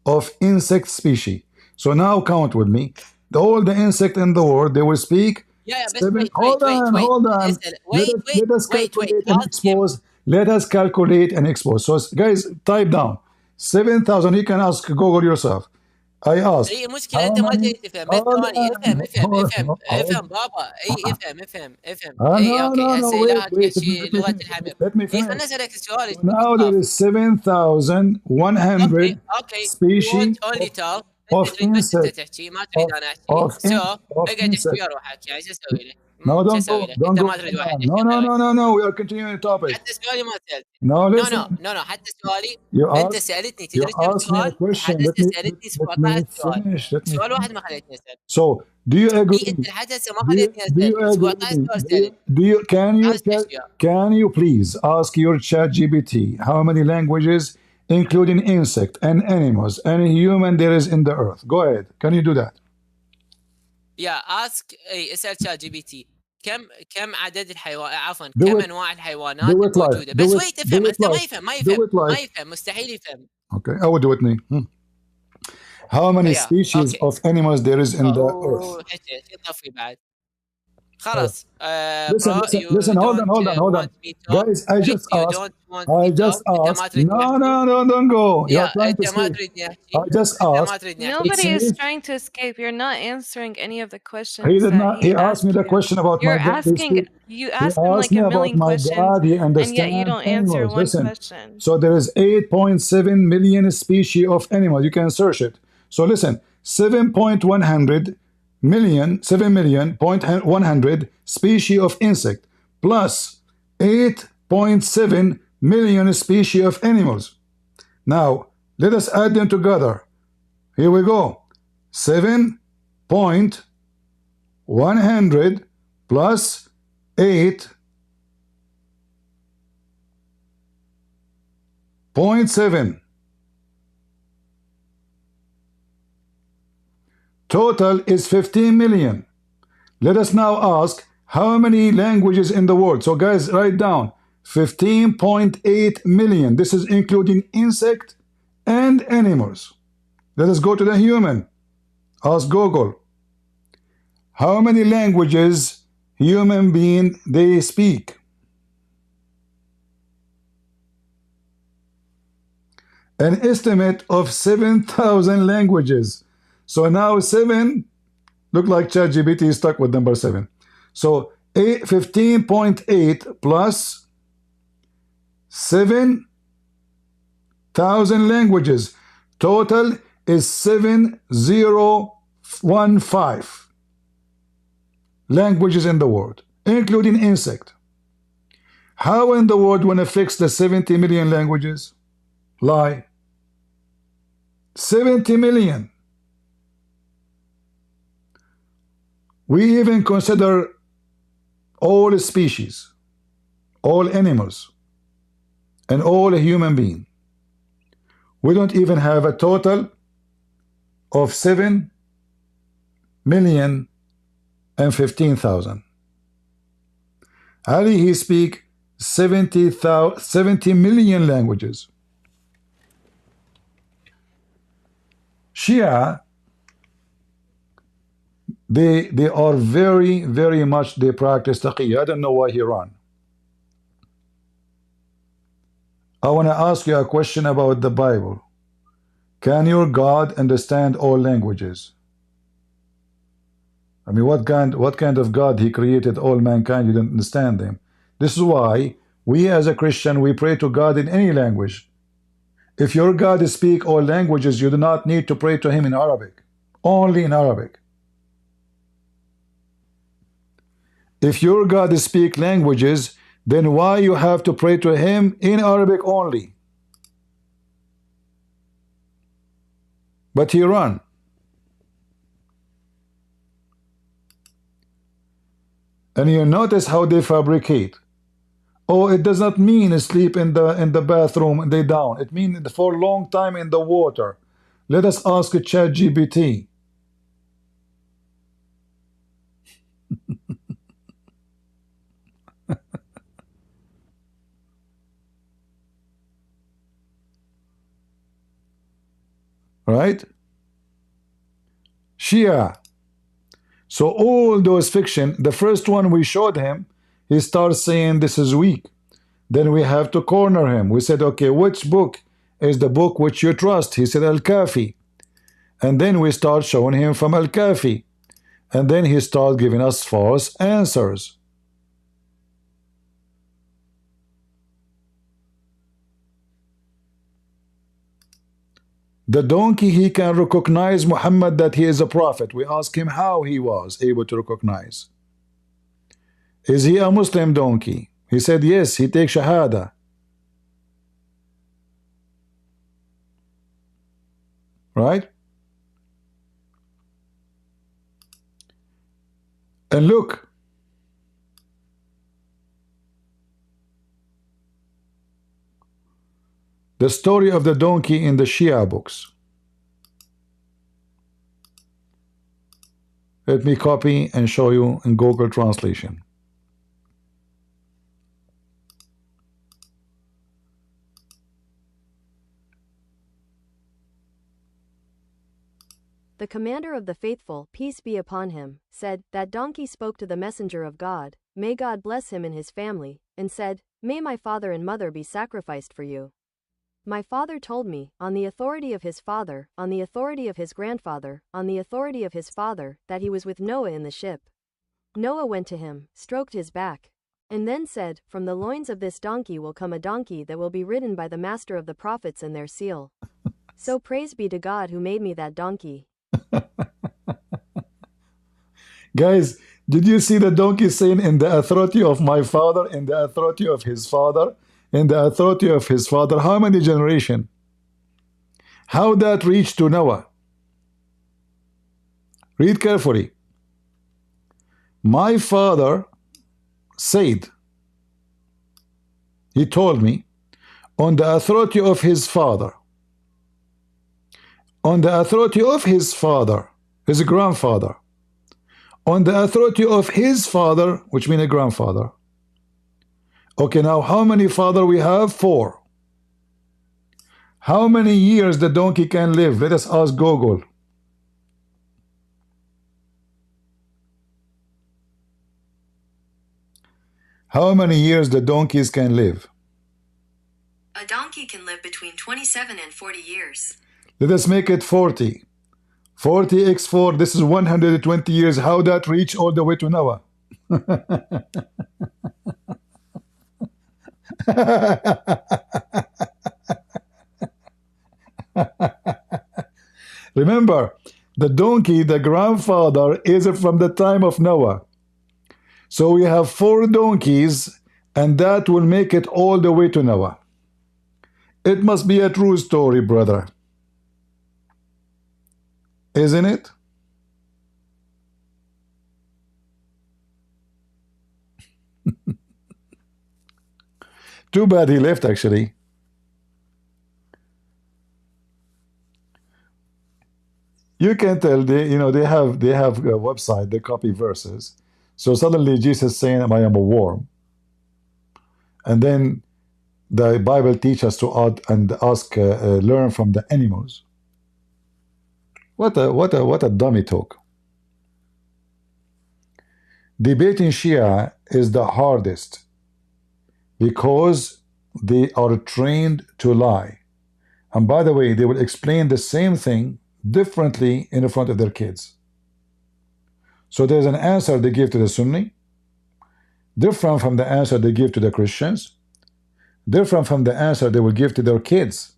of insect species. So now count with me. All the insect in the world, they will speak. Hold on. Let us calculate and expose. Let us calculate and expose. So guys, type down 7,000. You can ask Google yourself. I asked. هي المشكلة أنت ما تدري تفهم. بس ثواني افهم بابا. افهم. أوكي هسه إلهك يحكي لغة الحمير. خلنا أسألك السؤال. Now there is 7,100 species of insect. تحكي ما تريد أنا أحكي. اقعد احكي روحك. يعني شو أسوي لك؟ No, don't go. أنت ما تريد واحد. No. We are continuing the topic. حتى سؤالي ما سألت. No, listen. No. حتى سؤالي أنت سألتني تدري كم سؤال؟ حتى سألتني 17 سؤال. سؤال واحد ما خليتني أسأل. So, do you agree? أنت لحد هسه ما خليتني أسأل. 17 سؤال سألت. Can you please ask your chat GPT how many languages, including insect and animals and human, there is in the earth? Go ahead. Can you do that? اسأل شات جي بي تي كم عدد الحيوان، عفوا كم انواع الحيوانات الموجوده. بس ويت افهم. انت ما يفهم مستحيل يفهم. Okay, I will do it. How many species of animals there is in the earth? طفي بعد خلاص. Listen, hold on. Guys, I just asked. No, don't go. You're trying to escape. I just asked. Nobody is trying to escape. You're not answering any of the questions. He did not. He asked me the question about my God. You asked him like a million questions, and yet you don't answer one question. So there is 8.7 million species of animals. You can search it. So listen, 7.100 million, 7,000,100 species of insect plus 8.7 million species of animals. Now, let us add them together. Here we go. 7.100 plus 8.7. Total is 15 million. Let us now ask how many languages in the world. So guys, write down 15.8 million. This is including insect and animals. Let us go to the human. Ask Google. How many languages human being they speak? An estimate of 7,000 languages. So now 7, look like ChatGPT is stuck with number 7. So 15.8 plus 7,000 languages. Total is 7,015 languages in the world, including insect. How in the world want to fix the 70 million languages? Lie. 70 million. We even consider all species, all animals, and all human beings. We don't even have a total of 7 million and 15,000. Ali, he speak 70 million languages. Shia, they are very much, they practice taqiyya. I don't know why he run. I want to ask you a question about the Bible. Can your God understand all languages? I mean, what kind of God he created all mankind? You don't understand them. This is why we as a Christian, we pray to God in any language. If your God speak all languages, you do not need to pray to him in Arabic. Only in Arabic. If your God speak languages, then why you have to pray to him in Arabic only? But he run. And you notice how they fabricate. Oh, it does not mean sleep in the bathroom and they down. It means for a long time in the water. Let us ask ChatGPT. Right? Shia. So all those fiction, the first one we showed him, he starts saying this is weak. Then we have to corner him. We said, okay, which book is the book which you trust? He said Al-Kafi. And then we start showing him from Al-Kafi. And then he starts giving us false answers. The donkey, he can recognize Muhammad that he is a prophet. We ask him how he was able to recognize. Is he a Muslim donkey? He said yes, he takes Shahada. Right? And look. The story of the donkey in the Shia books. Let me copy and show you in Google translation. The commander of the faithful, peace be upon him, said, that donkey spoke to the messenger of God, may God bless him and his family, and said, may my father and mother be sacrificed for you. My father told me, on the authority of his father, on the authority of his grandfather, on the authority of his father, that he was with Noah in the ship. Noah went to him, stroked his back, and then said, from the loins of this donkey will come a donkey that will be ridden by the master of the prophets and their seal. So praise be to God who made me that donkey. Guys, did you see the donkey saying in the authority of my father, in the authority of his father, in the authority of his father? How many generation? How that reached to Noah? Read carefully. My father said, he told me, on the authority of his father, on the authority of his father, his grandfather, on the authority of his father, which means a grandfather. Okay, now how many father we have? 4. How many years the donkey can live? Let us ask Google. How many years the donkeys can live? A donkey can live between 27 and 40 years. Let us make it 40. 40 x 4, this is 120 years. How that reach all the way to Noah? Remember, the donkey, the grandfather, is from the time of Noah. So we have 4 donkeys, and that will make it all the way to Noah. It must be a true story, brother. Isn't it? Too bad he left, actually. You can tell they, they have a website. They copy verses. So suddenly Jesus saying, "I am a worm," and then the Bible teaches us to ask, learn from the animals. What a dummy talk. Debating Shia is the hardest because they are trained to lie. And by the way, they will explain the same thing differently in front of their kids. So there's an answer they give to the Sunni, different from the answer they give to the Christians, different from the answer they will give to their kids.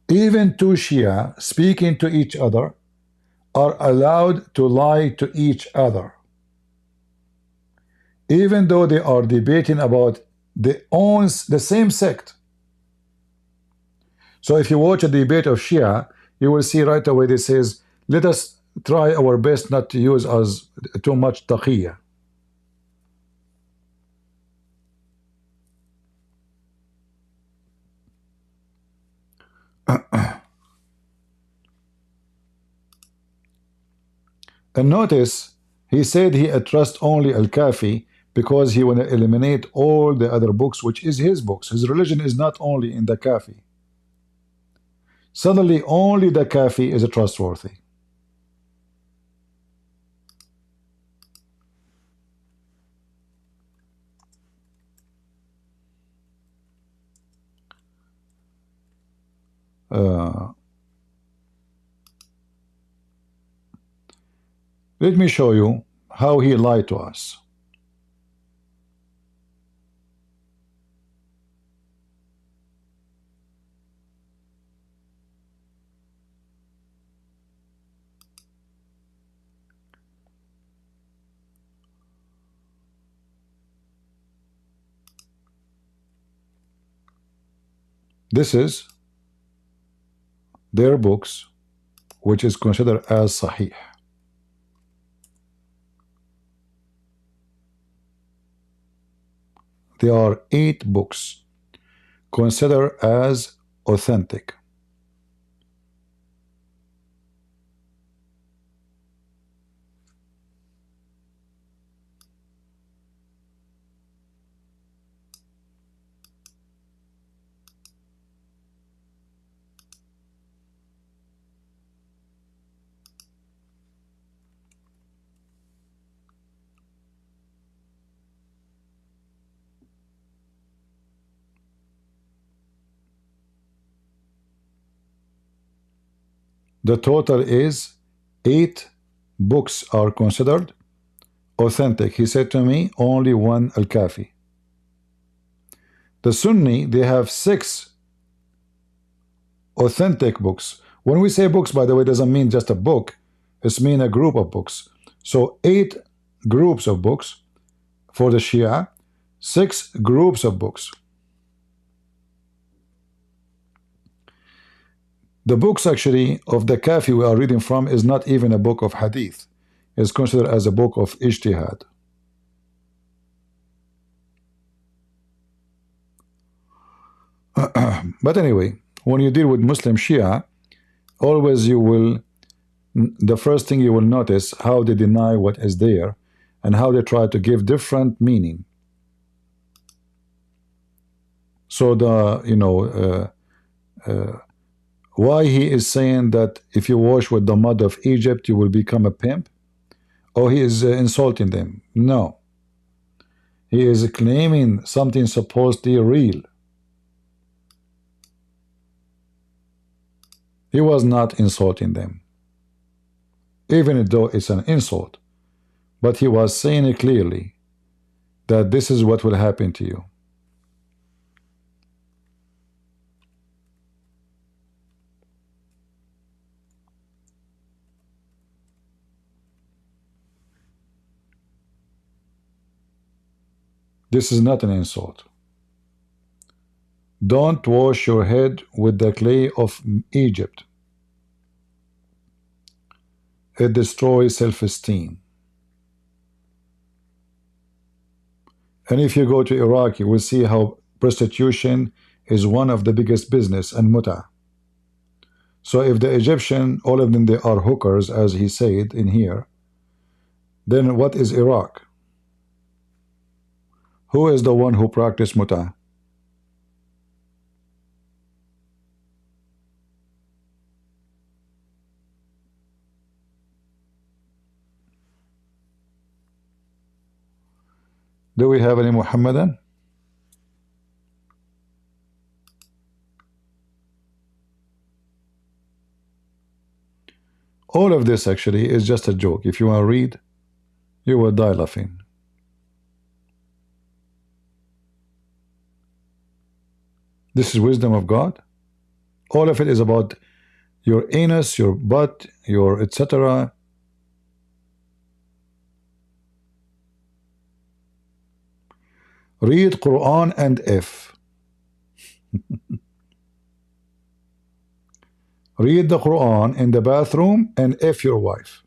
Even two Shia speaking to each other are allowed to lie to each other, even though they are debating about the same sect. So if you watch a debate of Shia, you will see right away this says, let us try our best not to use as too much taqiyya. And notice, he said he trusts only Al-Kafi because he want to eliminate all the other books, which is his books. His religion is not only in the Kafi. Suddenly, only the Kafi is trustworthy. Let me show you how he lied to us. This is their books, which is considered as Sahih. There are 8 books considered as authentic. The total is 8 books are considered authentic. He said to me, only 1 Al-Kafi. The Sunni, they have 6 authentic books. When we say books, by the way, doesn't mean just a book. It's mean a group of books. So 8 groups of books for the Shia, 6 groups of books. The books actually of the Kafi we are reading from is not even a book of hadith. It's considered as a book of ijtihad. But anyway, when you deal with Muslim Shia, always you will, the first thing you will notice how they deny what is there and how they try to give different meaning. So the, why he is saying that if you wash with the mud of Egypt, you will become a pimp? Or he is insulting them? No. He is claiming something supposedly real. He was not insulting them, even though it's an insult. But he was saying it clearly that this is what will happen to you. This is not an insult. Don't wash your head with the clay of Egypt. It destroys self-esteem. And if you go to Iraq, you will see how prostitution is one of the biggest business and muta. So if the Egyptian, all of them, they are hookers, as he said in here, then what is Iraq? Who is the one who practiced muta? Do we have any Muhammadan? All of this actually is just a joke. If you want to read, you will die laughing. This is wisdom of God. All of it is about your anus, your butt, your etc. Read Quran and F. Read the Quran in the bathroom and F your wife.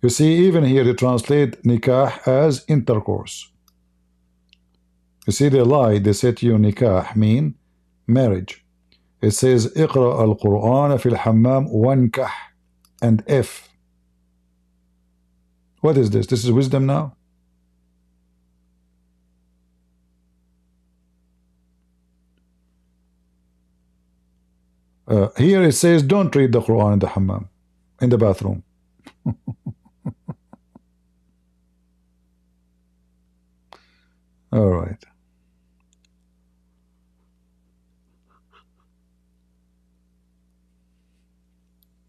You see, even here they translate nikah as intercourse. You see, they lie. They say to you nikah mean marriage. It says اقرأ القرآن في الحمام وانكح and F. What is this? This is wisdom now? Here it says don't read the Quran in the hammam, in the bathroom. All right.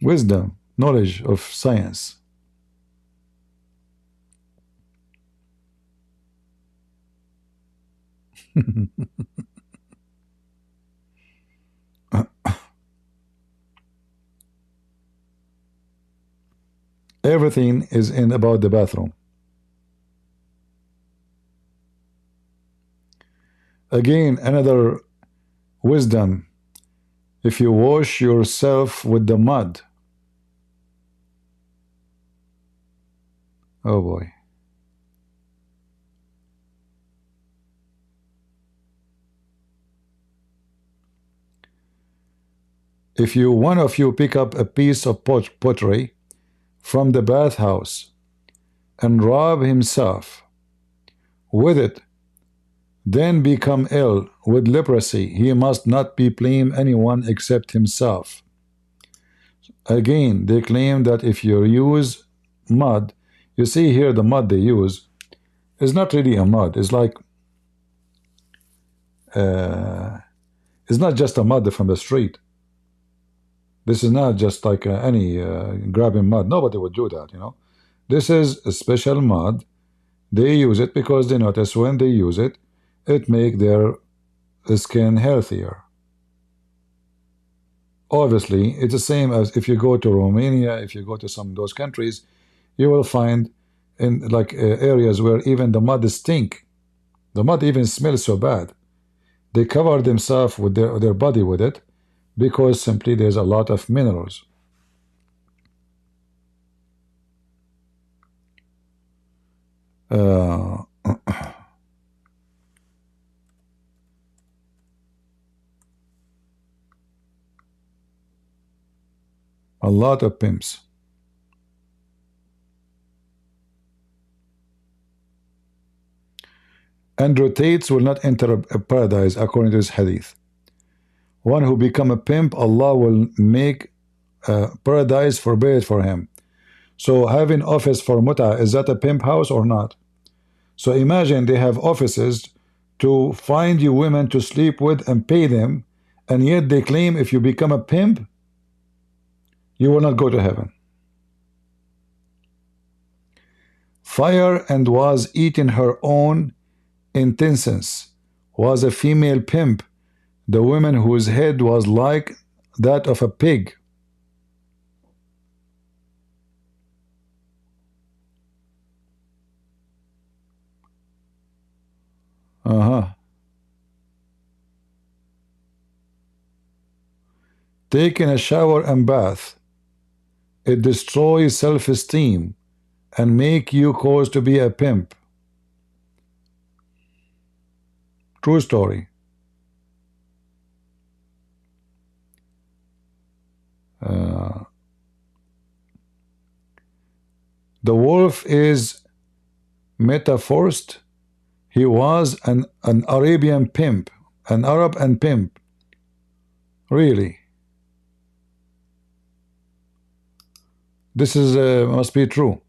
Wisdom, knowledge of science. Everything is in about the bathroom. Again, another wisdom. If you wash yourself with the mud. Oh boy. If one of you pick up a piece of pottery from the bathhouse and rub himself with it, then become ill with leprosy, he must not be blame anyone except himself. Again, they claim that if you use mud, you see here the mud they use is not really a mud. It's like it's not just a mud from the street. This is not just like any grabbing mud. Nobody would do that, you know. This is a special mud. They use it because they notice when they use it, it makes their skin healthier. Obviously, it's the same as if you go to Romania, if you go to some of those countries, you will find in like areas where even the mud stink. The mud even smells so bad. They cover themselves with their body with it because simply there's a lot of minerals. A lot of pimps. Andrew Tates will not enter a paradise according to this hadith. One who become a pimp, Allah will make paradise forbid for him. So having office for muta, is that a pimp house or not? So imagine they have offices to find you women to sleep with and pay them, and yet they claim if you become a pimp, you will not go to heaven. Fire and was eating her own intestines, was a female pimp, the woman whose head was like that of a pig. Taking a shower and bath, it destroys self-esteem and make you cause to be a pimp. True story. Uh, the wolf is metaphorst. He was an Arabian pimp, an Arab and pimp. Really? This is must be true.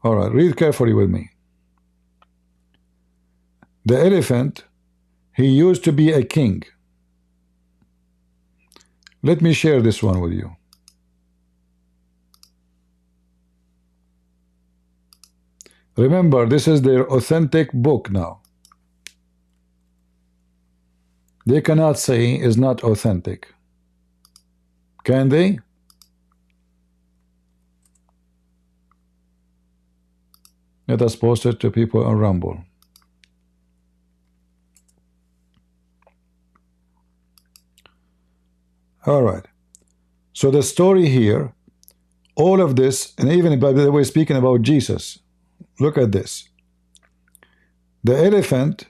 All right, read carefully with me. The elephant, he used to be a king. Let me share this one with you. Remember, this is their authentic book now. They cannot say is not authentic. Can they? Let us post it to people on Rumble. All right. So the story here, all of this, and even by the way, speaking about Jesus, look at this. The elephant,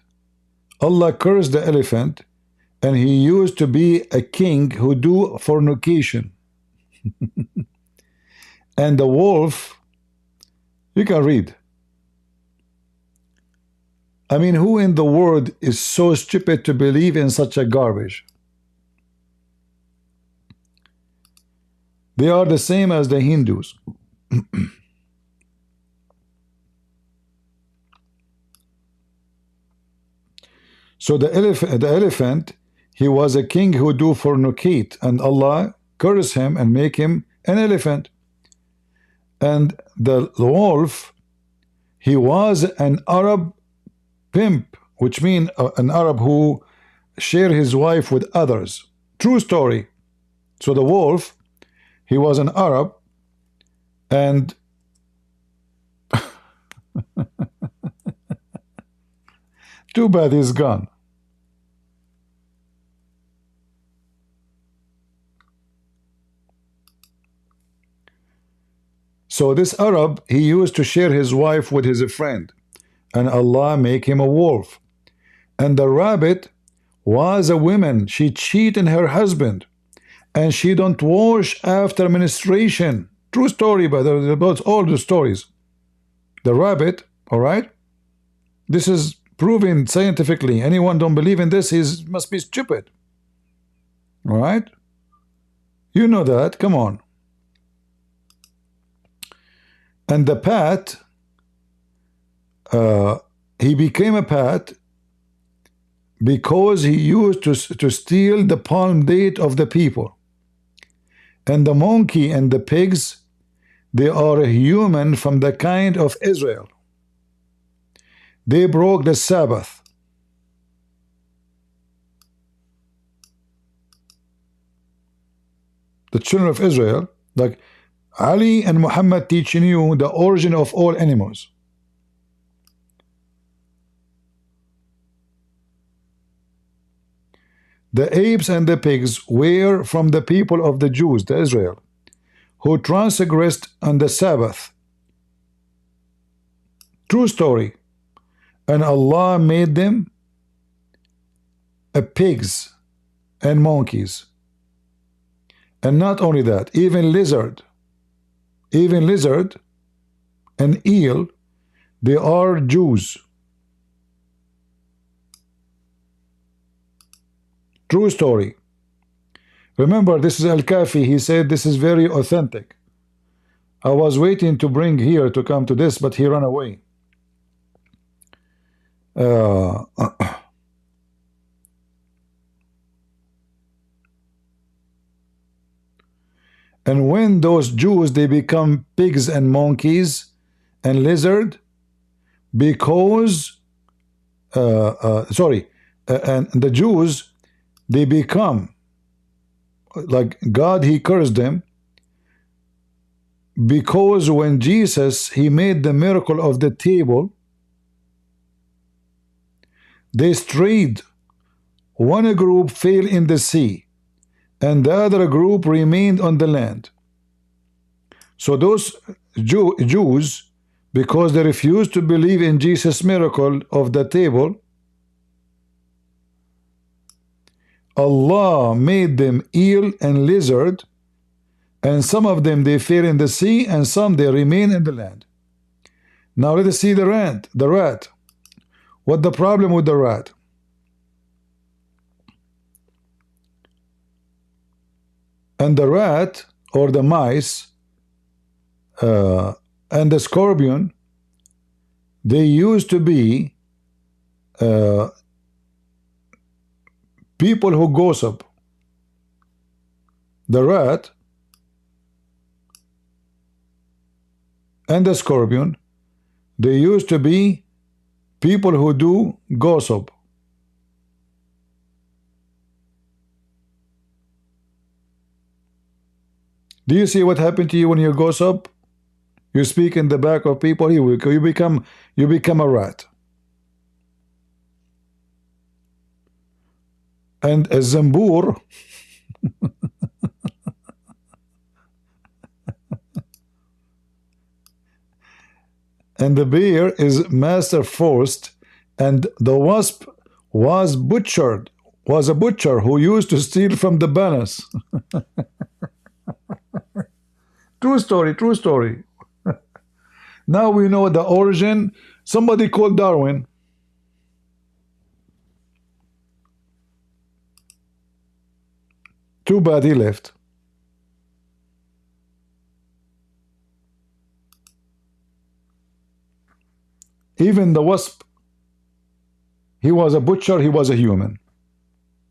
Allah cursed the elephant, and he used to be a king who do fornication. And the wolf, you can read. I mean, who in the world is so stupid to believe in such a garbage? They are the same as the Hindus. So the elephant, he was a king who do fornicate, and Allah curse him and make him an elephant. And the wolf, he was an Arab pimp, which means an Arab who share his wife with others. True story. So the wolf, he was an Arab, and too bad he's gone. So this Arab, he used to share his wife with his friend, and Allah make him a wolf. And the rabbit was a woman. She cheated her husband, and she don't wash after menstruation. True story, but about all the stories. The rabbit, all right? This is proven scientifically. Anyone don't believe in this, must be stupid. All right? You know that. Come on. And the pat, he became a pat because he used to steal the palm date of the people. And the monkey and the pigs, they are a human from the kind of Israel. They broke the Sabbath. The children of Israel, like Ali and Muhammad teaching you the origin of all animals. The apes and the pigs were from the people of the Jews, the Israel, who transgressed on the Sabbath. True story. And Allah made them pigs and monkeys. And not only that, even lizard and eel, they are Jews. True story. Remember, this is Al-Kafi. He said this is very authentic. I was waiting to bring here to come to this, but he ran away. And when those Jews, they become pigs and monkeys and lizard, because and the Jews, they become like God, he cursed them, because when Jesus, he made the miracle of the table, they strayed. One group fell in the sea, and the other group remained on the land. So those Jews, because they refused to believe in Jesus' miracle of the table, Allah made them eel and lizard, and some of them they fell in the sea, and some they remain in the land. Now let us see the rat. The rat. What the problem with the rat? And the rat, or the mice, and the scorpion, they used to be people who gossip. The rat and the scorpion, they used to be people who do gossip. Do you see what happened to you when you gossip? You speak in the back of people, you become a rat. And a zambur and the bear is master forced, and the wasp was a butcher who used to steal from the bananas. True story, true story. Now we know the origin. Somebody called Darwin. Too bad he left. Even the wasp, he was a butcher, he was a human.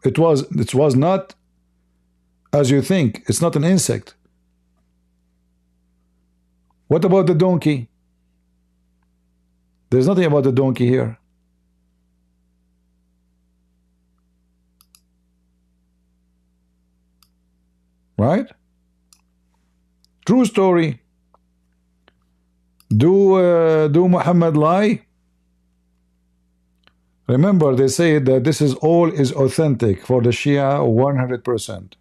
It was not as you think. It's not an insect. What about the donkey? There's nothing about the donkey here. Right? True story. Do Muhammad lie? Remember, they say that this is all is authentic for the Shia 100%.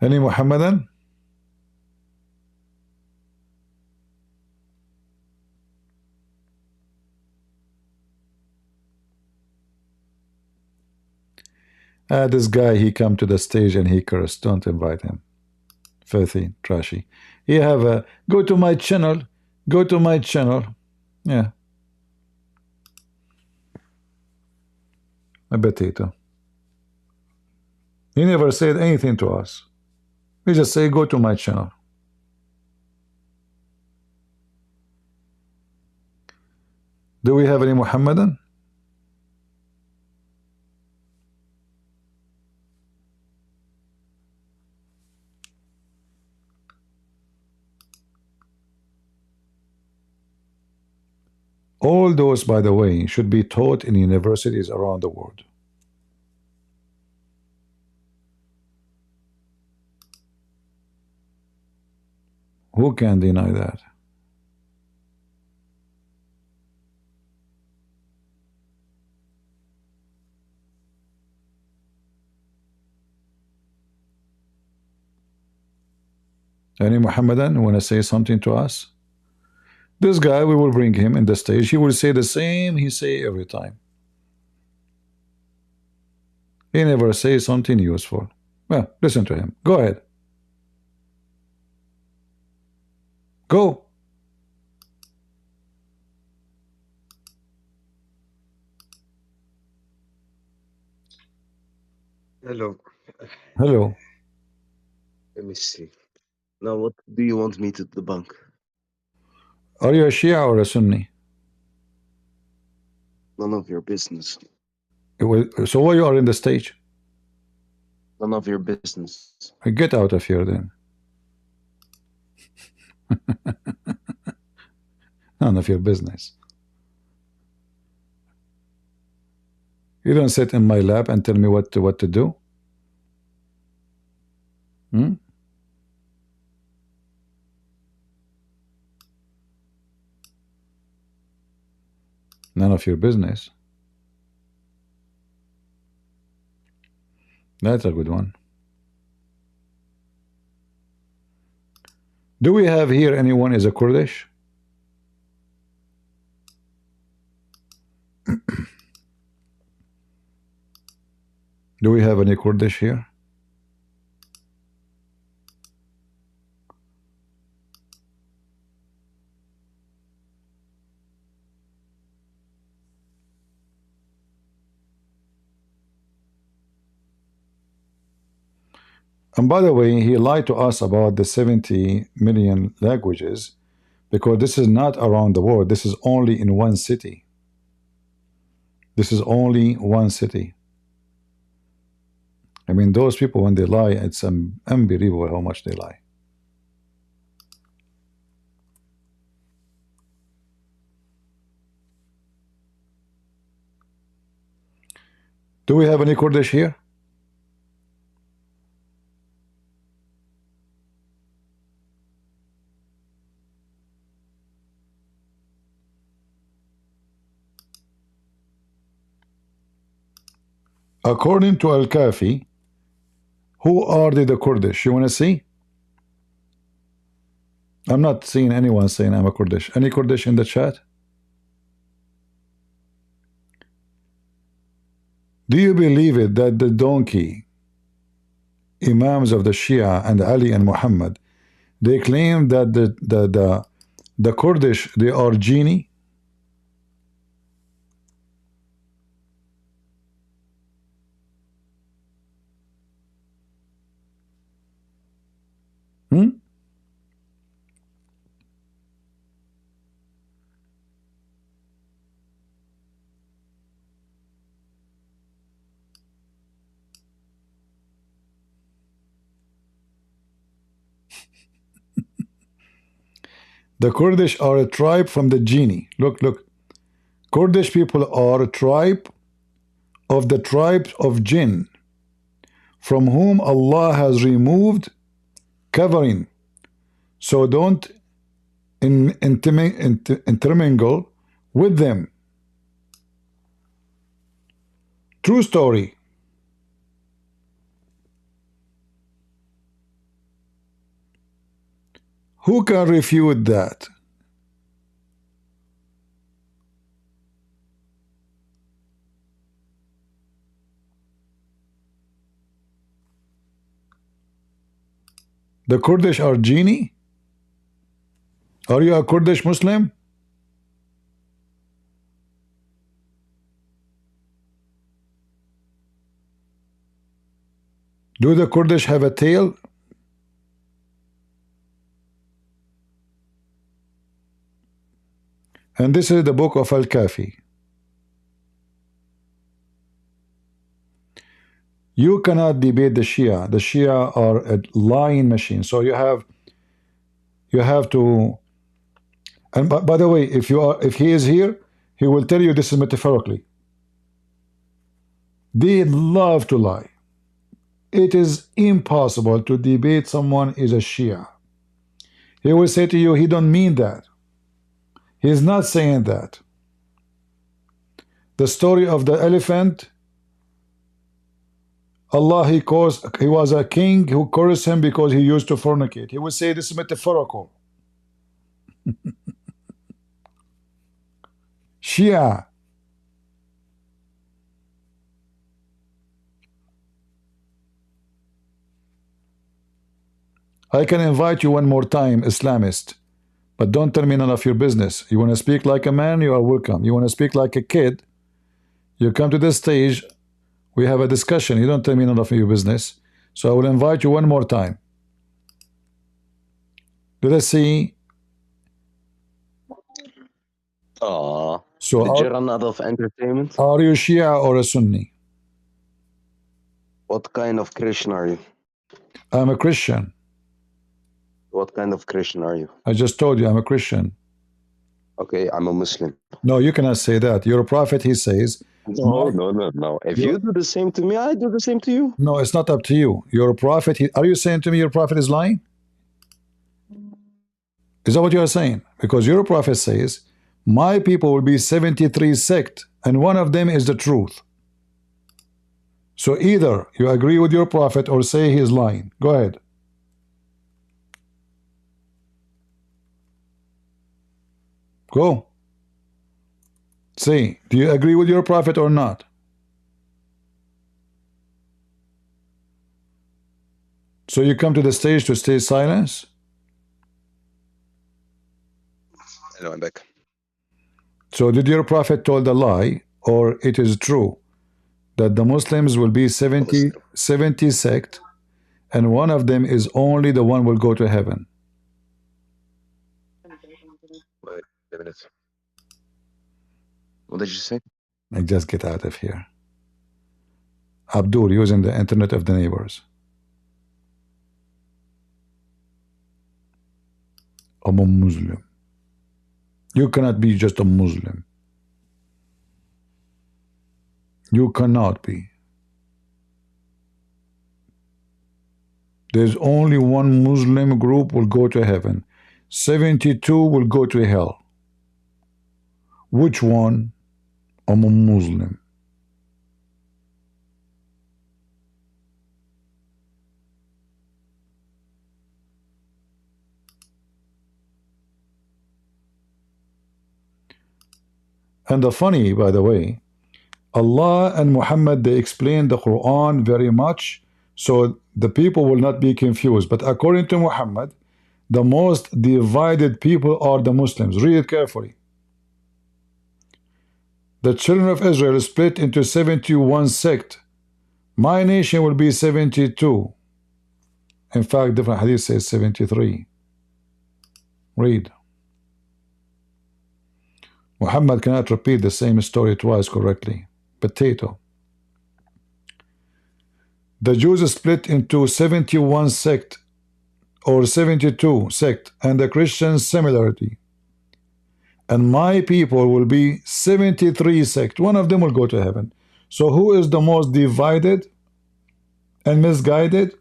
Any Muhammadan? This guy, he come to the stage and he cursed. Don't invite him. Filthy, trashy. You have a go to my channel. Go to my channel. Yeah. A potato. He never said anything to us. We just say, go to my channel. Do we have any Muhammadan? All those, by the way, should be taught in universities around the world. Who can deny that? Any Muhammadan want to say something to us? This guy, we will bring him in the stage. He will say the same he say every time. He never says something useful. Well, listen to him. Go ahead. Go. Hello. Hello. Let me see. Now, what do you want me to debunk? Are you a Shia or a Sunni? None of your business. So why you are in the stage? None of your business. Get out of here then. None of your business. You don't sit in my lap and tell me what to do. None of your business. That's a good one. Do we have here anyone is a Kurdish? Do we have any Kurdish here? And by the way, he lied to us about the 70 million languages because this is not around the world. This is only in one city. This is only one city. I mean, those people, when they lie, it's unbelievable how much they lie. Do we have any Kurdish here? According to Al-Kafi, who are the Kurdish? You want to see? I'm not seeing anyone saying I'm a Kurdish. Any Kurdish in the chat? Do you believe it that the donkey Imams of the Shia and Ali and Muhammad, they claim that the Kurdish, they are genie? The Kurdish are a tribe from the genie. Look, look. Kurdish people are a tribe of the tribes of jinn, from whom Allah has removed covering. So don't intermingle with them. True story. Who can refute that? The Kurdish are genie? Are you a Kurdish Muslim? Do the Kurdish have a tail? And this is the book of Al-Kafi. You cannot debate the Shia. The Shia are a lying machine. So you have to. And by the way, if he is here, he will tell you this is metaphorically. They love to lie. It is impossible to debate someone is a Shia. He will say to you, he don't mean that. He is not saying that. The story of the elephant, Allah, he was a king who cursed him because he used to fornicate. He would say this is metaphorical. Shia. I can invite you one more time, Islamist. But don't tell me none of your business. You want to speak like a man, you are welcome. You want to speak like a kid, you come to this stage, we have a discussion. You don't tell me none of your business. So I will invite you one more time. Let us see. Oh, so did you run out of entertainment? Are you Shia or a Sunni? What kind of Christian are you? I'm a Christian. What kind of Christian are you? I just told you I'm a Christian. Okay, I'm a Muslim. No, you cannot say that. Your prophet, he says. No. If you do the same to me, I do the same to you. No, it's not up to you. Your prophet, are you saying to me your prophet is lying? Is that what you are saying? Because your prophet says, My people will be 73 sect, and one of them is the truth. So either you agree with your prophet or say he is lying. Go ahead. Go. Say, do you agree with your prophet or not? So you come to the stage to stay silent? No, I'm back. So did your prophet told a lie, or it is true that the Muslims will be 70 sect, and one of them is only the one will go to heaven? Wait a minute. What did you say? Like, just get out of here. Abdul, using the internet of the neighbors. I'm a Muslim. You cannot be just a Muslim. You cannot be. There's only one Muslim group will go to heaven. 72 will go to hell. Which one? I'm a Muslim. And the funny, by the way, Allah and Muhammad, they explain the Quran very much, so the people will not be confused. But according to Muhammad, the most divided people are the Muslims. Read it carefully. The children of Israel split into 71 sect. My nation will be 72. In fact, different hadith says 73. Read. Muhammad cannot repeat the same story twice correctly. Potato. The Jews split into 71 sect or 72 sect, and the Christians similarly. And my people will be 73 sect. One of them will go to heaven. So who is the most divided and misguided?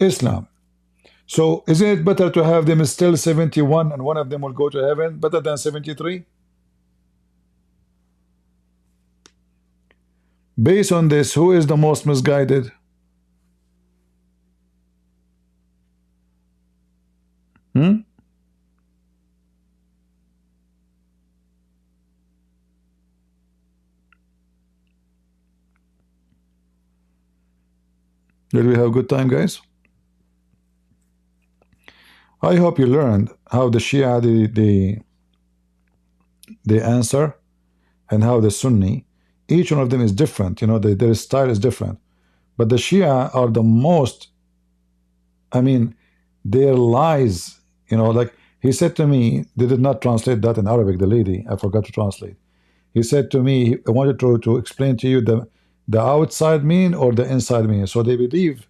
Islam. So isn't it better to have them still 71 and one of them will go to heaven, better than 73? Based on this, who is the most misguided? Did we have a good time, guys? I hope you learned how the Shia they answer, and how the Sunni, each one of them is different. You know, their style is different. But the Shia are the most, I mean, their lies, you know, like he said to me, they did not translate that in Arabic, the lady, I forgot to translate. He said to me, I wanted to explain to you the outside meaning or the inside meaning. So they believe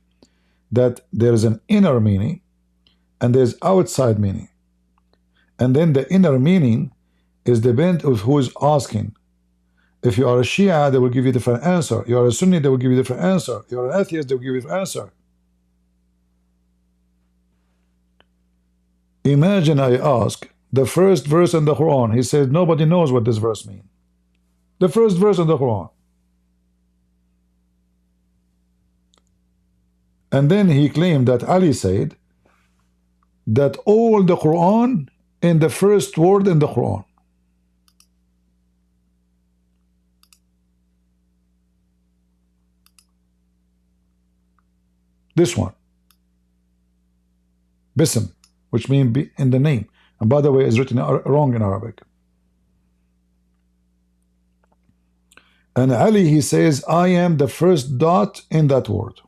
that there is an inner meaning and there's outside meaning. And then the inner meaning is dependent of who is asking. If you are a Shia, they will give you a different answer. You are a Sunni, they will give you a different answer. You are an atheist, they will give you a different answer. Imagine I ask the first verse in the Quran. He says nobody knows what this verse means. The first verse in the Quran. And then he claimed that Ali said that all the Quran in the first word in the Quran. This one. Bism, which means be in the name. And by the way, is written wrong in Arabic. And Ali, he says, I am the first dot in that word.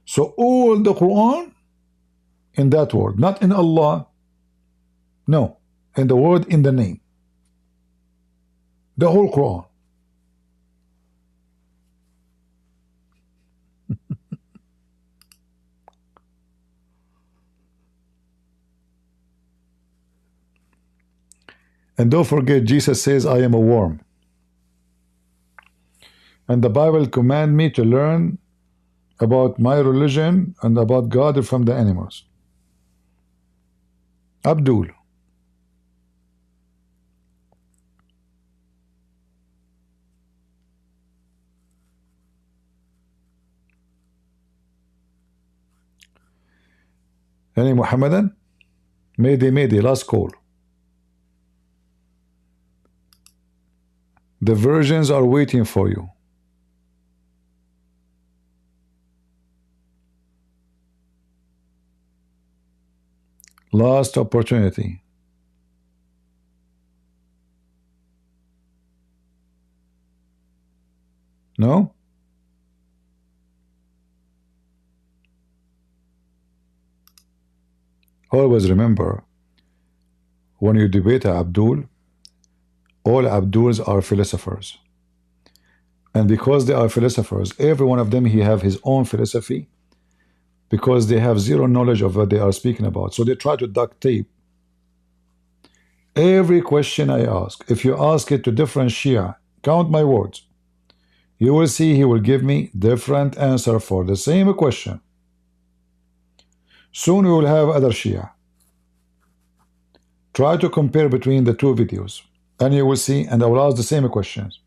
So all the Quran in that word, not in Allah, no, in the word in the name. The whole Quran. And don't forget, Jesus says, I am a worm. And the Bible command me to learn about my religion and about God from the animals. Abdul. Any Mohammedan? Mayday, last call. The virgins are waiting for you. Last opportunity. No? Always remember, when you debate Abdul, all Abduls are philosophers. And because they are philosophers, every one of them, he have his own philosophy, because they have zero knowledge of what they are speaking about. So they try to duct tape every question I ask. If you ask it to different Shia, count my words, you will see he will give me different answer for the same question. Soon we will have other Shia. Try to compare between the two videos, and you will see, and I will ask the same questions.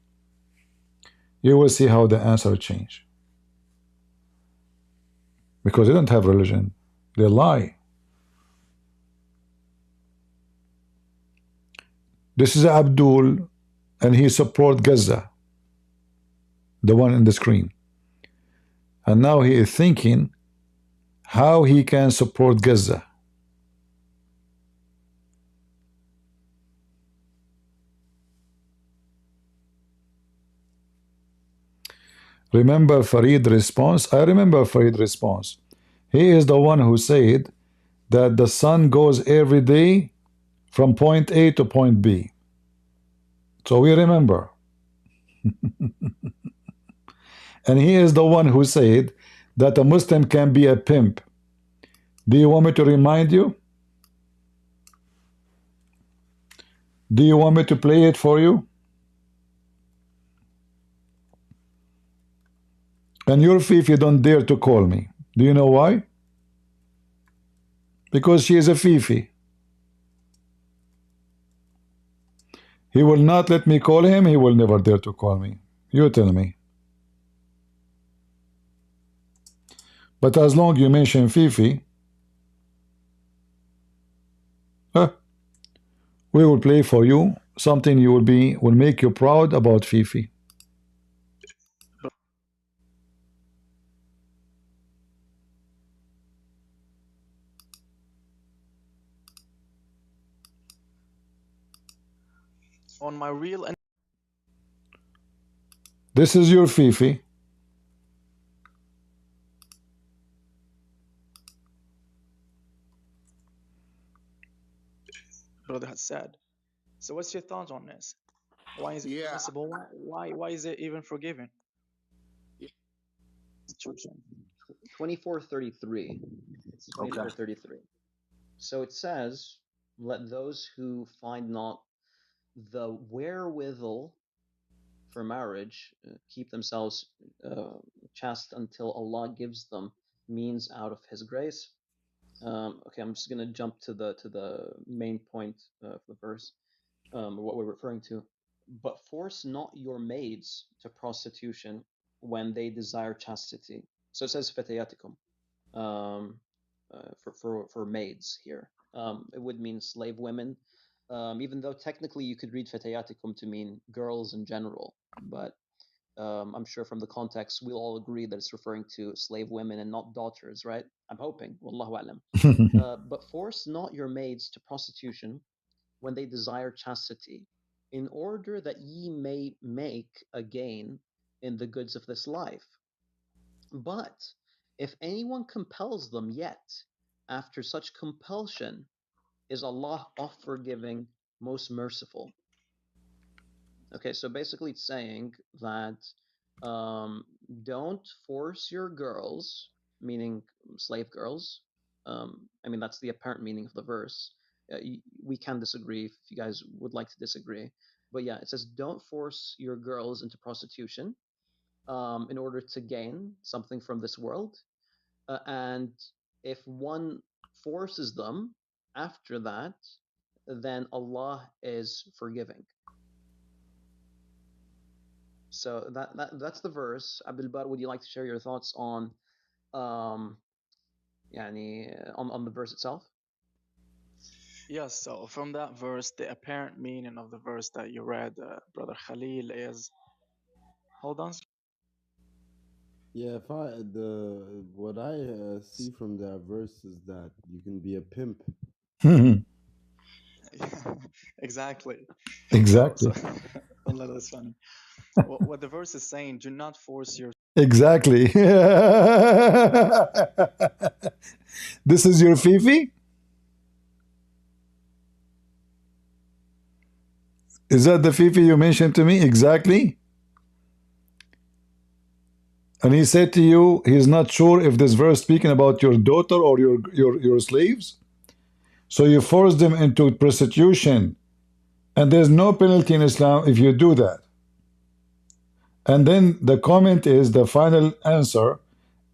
You will see how the answer change. Because they don't have religion. They lie. This is Abdul, and he support Gaza, the one in the screen. And now he is thinking how he can support Gaza. Remember Farid's response? I remember Farid's response. He is the one who said that the sun goes every day from point A to point B. So we remember. And he is the one who said that a Muslim can be a pimp. Do you want me to remind you? Do you want me to play it for you? And your Fifi don't dare to call me. Do you know why? Because she is a Fifi. He will not let me call him. He will never dare to call me. You tell me. But as long you mention Fifi, we will play for you something you will make you proud about Fifi. On my real and this is your Fifi. brother has said. So what's your thoughts on this? Why is it permissible? Why is it even forgiven? 2433. It's 2433. So it says, let those who find not the wherewithal for marriage keep themselves chaste until Allah gives them means out of His grace. Okay, I'm just going to jump to the main point of the verse, what we're referring to. But force not your maids to prostitution when they desire chastity. So it says fatayatikum for maids here. It would mean slave women, even though technically you could read fatayatikum to mean girls in general. But I'm sure from the context we'll all agree that it's referring to slave women and not daughters, right? I'm hoping. Wallahu alam. But force not your maids to prostitution when they desire chastity, in order that ye may make a gain in the goods of this life. But if anyone compels them, yet after such compulsion is Allah oft forgiving, most merciful. Okay, so basically it's saying that don't force your girls, meaning slave girls. I mean, that's the apparent meaning of the verse. We can disagree if you guys would like to disagree. But yeah, it says don't force your girls into prostitution in order to gain something from this world. And if one forces them, after that, then Allah is forgiving. So that's the verse. Abdul Bar, would you like to share your thoughts on on the verse itself? Yes, so from that verse, the apparent meaning of the verse that you read, Brother Khalil, is hold on. Yeah, what I see from that verse is that you can be a pimp. Exactly. Exactly. So Allah, that's funny. What the verse is saying, do not force your. Exactly. This is your Fifi? Is that the Fifi you mentioned to me? Exactly. And he said to you, he's not sure if this verse speaking about your daughter or your slaves. So you force them into prostitution. And there's no penalty in Islam if you do that. And then the comment is the final answer.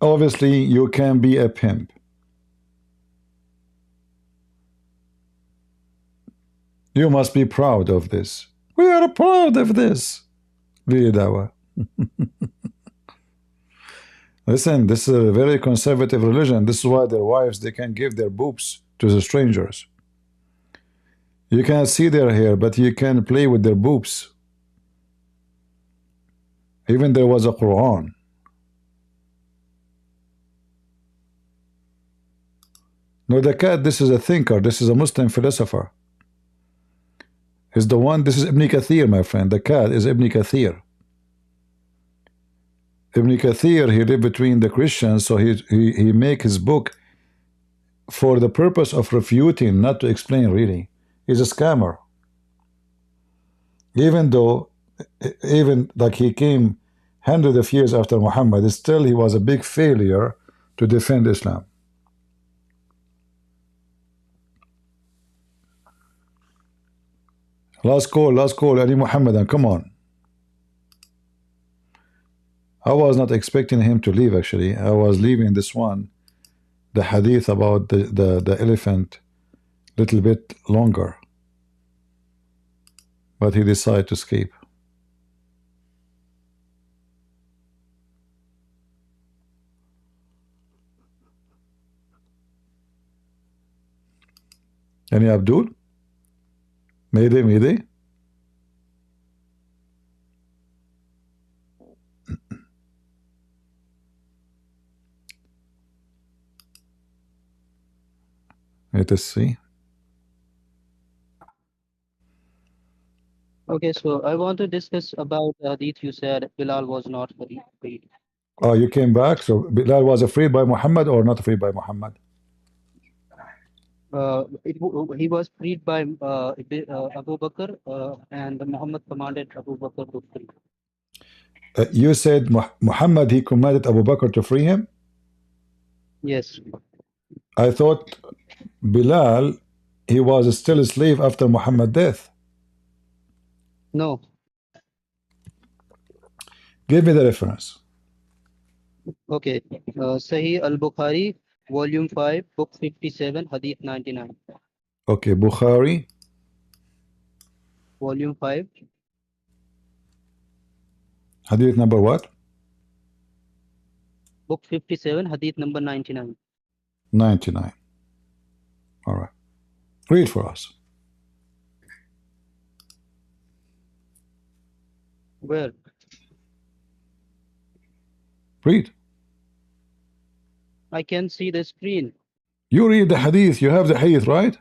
Obviously, you can be a pimp. You must be proud of this. We are proud of this. Really, Dawah. Listen, this is a very conservative religion. This is why their wives, they can give their boobs to the strangers. You can't see their hair, but you can play with their boobs. Even there was a Quran. No, the cat, this is a thinker. This is a Muslim philosopher. He's the one, this is Ibn Kathir, my friend. The cat is Ibn Kathir. Ibn Kathir, he lived between the Christians, so he make his book for the purpose of refuting, not to explain really. He's a scammer. Even like he came hundreds of years after Muhammad, still he was a big failure to defend Islam. Last call, Ali Muhammadan, come on. I was not expecting him to leave actually. I was leaving this one, the hadith about the elephant, little bit longer. But he decided to escape. Any Abdul? Mayday? Let us see. Okay, so I want to discuss about hadith you said Bilal was not freed. Oh, you came back? So Bilal was freed by Muhammad or not freed by Muhammad? He was freed by Abu Bakr, and Muhammad commanded Abu Bakr to free. You said Muhammad, he commanded Abu Bakr to free him? Yes. I thought Bilal, he was still a slave after Muhammad's death. No. Give me the reference. Okay. Sahih al-Bukhari, volume 5, book 57, hadith 99. Okay, Bukhari. Volume 5. Hadith number what? Book 57, hadith number 99. 99. All right. Read for us. Where? Read. I can see the screen. You read the hadith. You have the hadith, right?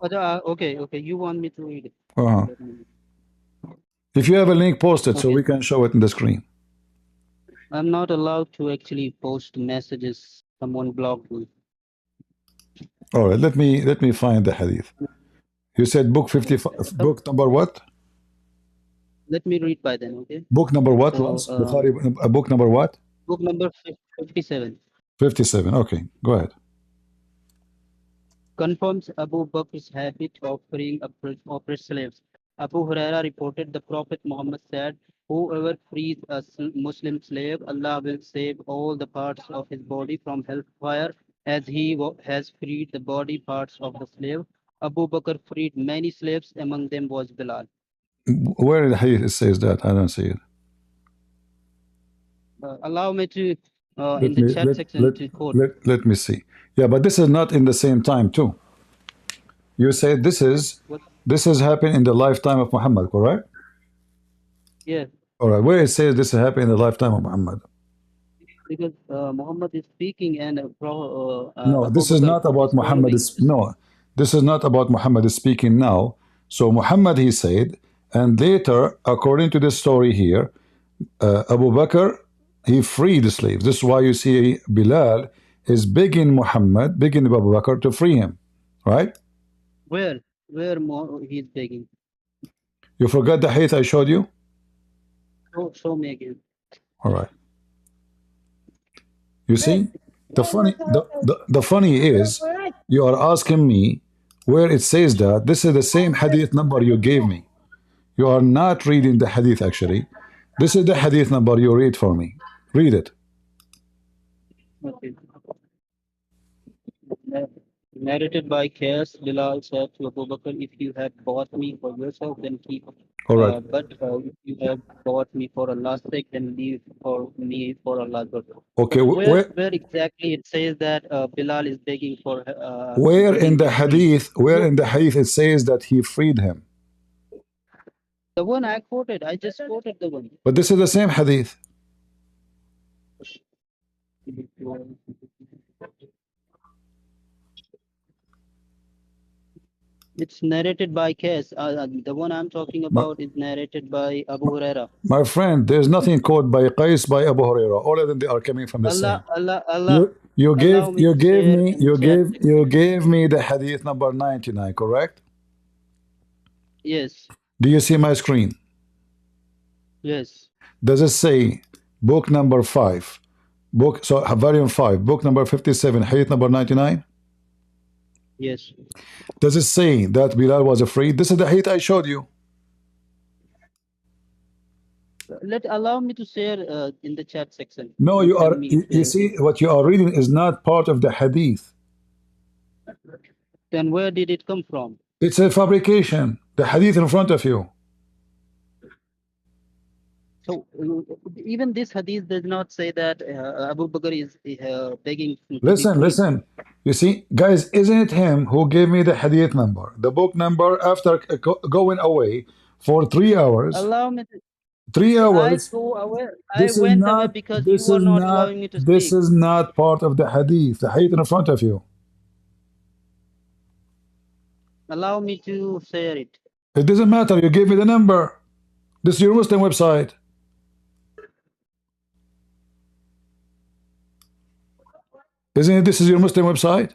Okay. You want me to read it? If you have a link, post it so we can show it in the screen. I'm not allowed to actually post messages. Someone blocked me. All right. Let me find the hadith. You said book 55. Book number what? Let me read by then, okay? Book number what was? Bukhari, book number what? Book number 57. 57. Okay, go ahead. Confirms Abu Bakr's habit of freeing oppressed slaves. Abu Huraira reported the Prophet Muhammad said, whoever frees a Muslim slave, Allah will save all the parts of his body from hellfire as he has freed the body parts of the slave. Abu Bakr freed many slaves, among them was Bilal. Where in the hadith says that? I don't see it. Allow me to, in the chat section, to quote. Let me see. Yeah, but this is not in the same time too. You said this has happened in the lifetime of Muhammad, correct? Yeah. All right. Where it says this has happened in the lifetime of Muhammad? Because Muhammad is speaking and no, this is not about Muhammad. No, this is not about Muhammad is speaking now. So Muhammad, he said, and later, according to the story here, Abu Bakr, he freed the slaves. This is why you see Bilal is begging Muhammad, begging Abu Bakr to free him, right? Where he's begging? You forgot the hadith I showed you? Show me again. All right. You see, the funny is, you are asking me where it says that this is the same hadith number you gave me. You are not reading the hadith actually. This is the hadith number you read for me. Read it. Okay. Narrated by Qais, Bilal said to Abu Bakr, if you have bought me for yourself, then keep. All right. But if you have bought me for Allah's sake, then leave for me for Allah's sake. Okay. Where exactly it says that Bilal is begging for? Where in the hadith? Where in the hadith it says that he freed him? The one I quoted. I just quoted the one. But this is the same hadith. It's narrated by Qais. The one I'm talking about is narrated by Abu Huraira. My friend, there's nothing called by Qais by Abu Huraira. All of them, they are coming from the same. You gave me the hadith number 99, correct? Yes. Do you see my screen? Yes. Does it say book number 5, volume 5, book number 57, hadith number 99? Yes. Does it say that Bilal was afraid? This is the hadith I showed you. Allow me to share in the chat section. No, you are. You see, what you are reading is not part of the hadith. Then where did it come from? It's a fabrication. The hadith in front of you. So even this hadith does not say that Abu Bakr is begging. Listen. You see, guys, isn't it him who gave me the hadith number, the book number, after going away for 3 hours? Allow me to. 3 hours. I went away because you were not allowing me to speak. This is not part of the hadith. The hadith in front of you. Allow me to share it. It doesn't matter. You gave me the number. This is your Muslim website. Isn't it? This is your Muslim website.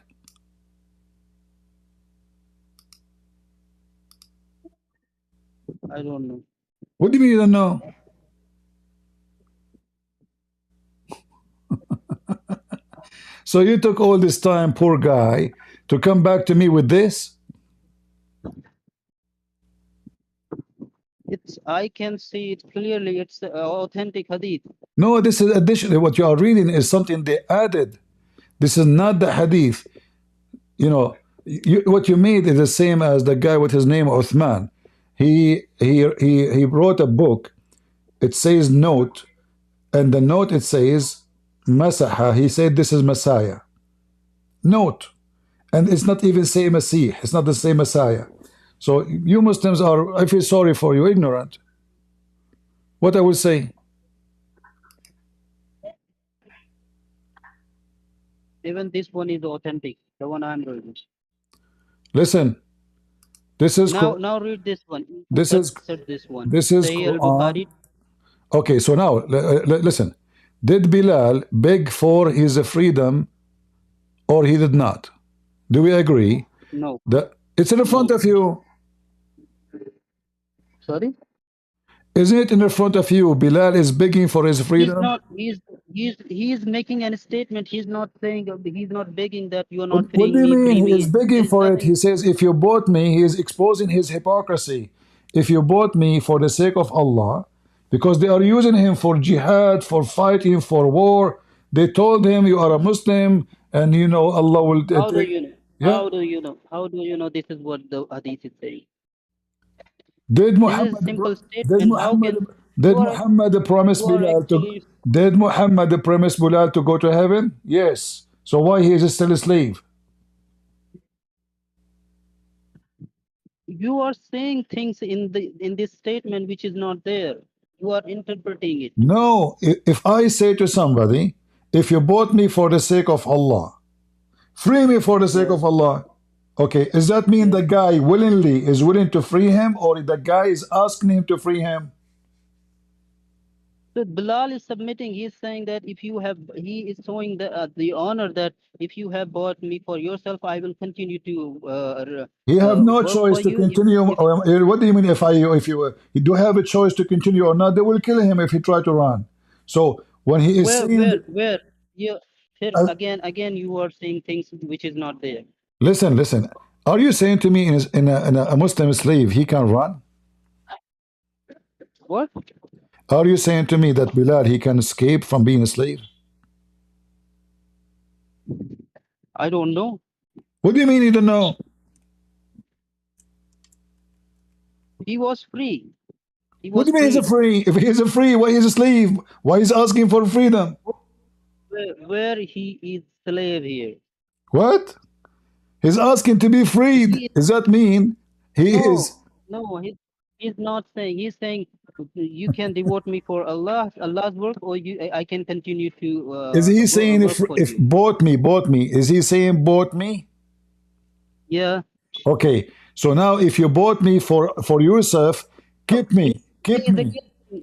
I don't know. What do you mean you don't know? So you took all this time, poor guy, to come back to me with this? I can see it clearly. It's authentic hadith. No, this is additionally what you are reading is something they added. This is not the hadith. You know, what you made is the same as the guy with his name Uthman. He wrote a book. It says note, and the note it says Masaha. He said this is Messiah. Note, and it's not even say Masih. It's not the same Messiah. So you Muslims are, I feel sorry for you, ignorant. What I will say. Even this one is authentic. The one I'm reading. Listen. This is now read this one. This is Quran. Okay, so now listen. Did Bilal beg for his freedom, or he did not? Do we agree? No. It's in front of you. Sorry? Isn't it in front of you? Bilal is begging for his freedom. He's making a statement. He's not saying, he's not begging that you are not freeing me. What do you mean? He is begging for it. He says, if you bought me, he is exposing his hypocrisy. If you bought me for the sake of Allah, because they are using him for jihad, for fighting, for war, They told him you are a Muslim and you know Allah will How do take. you know? Yeah. How do you know? How do you know this is what the hadith is saying? Did This is a Muhammad simple did statement. How Muhammad can did you are Muhammad promise you are Bilal to actually did Muhammad promise Bilal to go to heaven? Yes. So why he is still a slave? you are saying things in this statement which is not there. You are interpreting it. No. If I say to somebody, if you bought me for the sake of Allah, free me for the sake Yes. of Allah. Okay, does that mean Yes. the guy willingly is willing to free him, or the guy is asking him to free him? So Bilal is submitting. He is saying that if you have, he is showing the honor that if you have bought me for yourself, I will continue to You have no work choice for to you. continue. If What do you mean if you do have a choice to continue or not? They will kill him if he try to run. So when he is saying, where you here uh, again you are saying things which is not there. listen, are you saying to me in a Muslim slave he can run? What? Are you saying to me that Bilal he can escape from being a slave? I don't know. What do you mean you don't know? He was free. He What was do you mean he's a freed. free? If he's a free, why he's a slave? Why he's asking for freedom? Where he is slave here. What? He's asking to be freed. He is, Does that mean he is? no, he's not saying. He's saying you can devote me for Allah's work, or I can continue to Is he saying work for if you. bought me? Is he saying bought me? Yeah. Okay. So now if you bought me for yourself, keep me.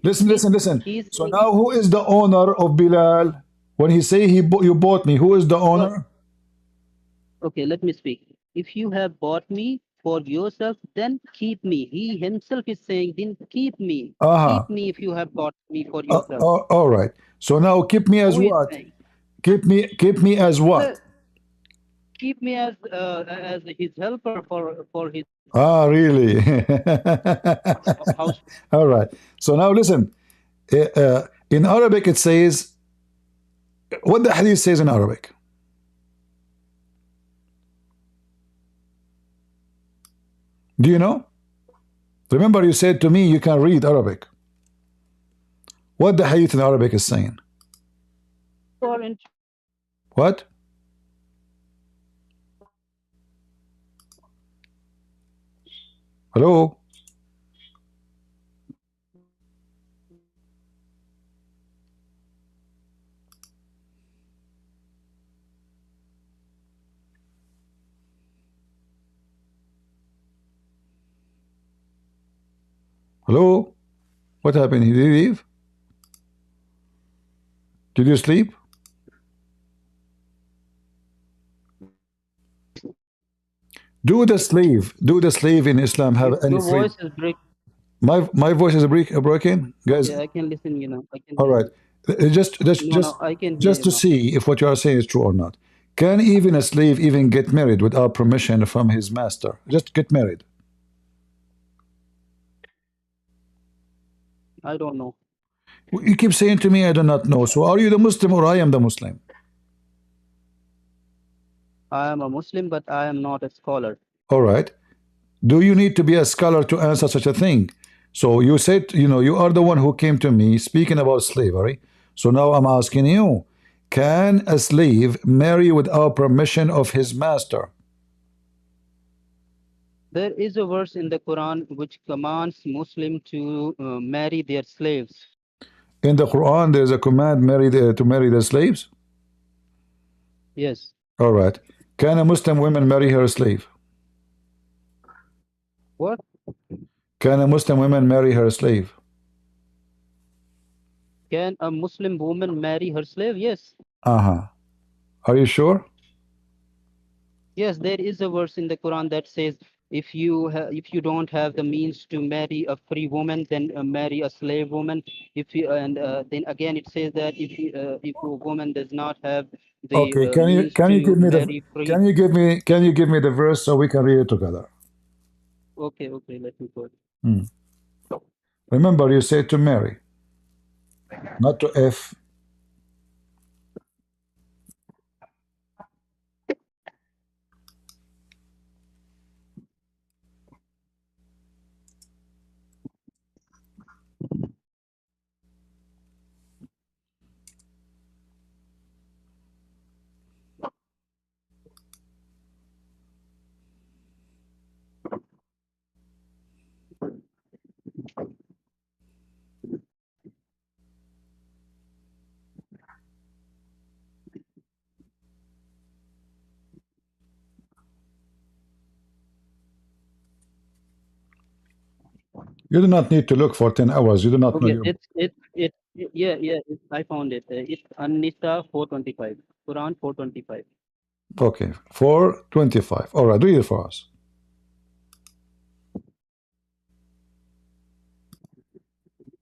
Listen. He's So now who is the owner of Bilal? When he say you bought me, who is the owner? Okay, let me speak. If you have bought me for yourself, then keep me. He himself is saying, then keep me. Uh-huh. Keep me if you have bought me for yourself. All right. So now keep me as Who is what? saying? Keep me as what? Keep me as his helper for his Ah, really? house. All right. So now listen. In Arabic it says, what the hadith says in Arabic? Do you know? Remember you said to me you can read Arabic. What the hadith in Arabic is saying? What? Hello? Hello? What happened? Did you leave? Did you sleep? Do the slave in Islam have any Your freedom? voice is breaking. My voice is broken, guys. Yeah, I can listen. I can. All right, just No, I can hear you to now. see if what you are saying is true or not. Can even a slave even get married without permission from his master? Just get married. I don't know. You keep saying to me, I do not know. So are you the Muslim or I am the Muslim? I am a Muslim, but I am not a scholar. All right. Do you need to be a scholar to answer such a thing? So you said, you are the one who came to me speaking about slavery. So now I'm asking you, can a slave marry without permission of his master? There is a verse in the Quran which commands Muslim to marry their slaves. In the Quran, there's a command to marry the slaves? Yes. All right. Can a Muslim woman marry her slave? What? Can a Muslim woman marry her slave? Can a Muslim woman marry her slave? Yes. Uh-huh. Are you sure? Yes, there is a verse in the Quran that says if you don't have the means to marry a free woman, then marry a slave woman. Then again it says that if a woman does not have the Okay. means to marry free. Can you give me the verse so we can read it together? Okay, let me go. Remember, you said to marry, not to F. You do not need to look for 10 hours. You do not know Okay, your... I found it. It's An-Nisa 425. Quran 425. Okay, 425. All right, read it for us.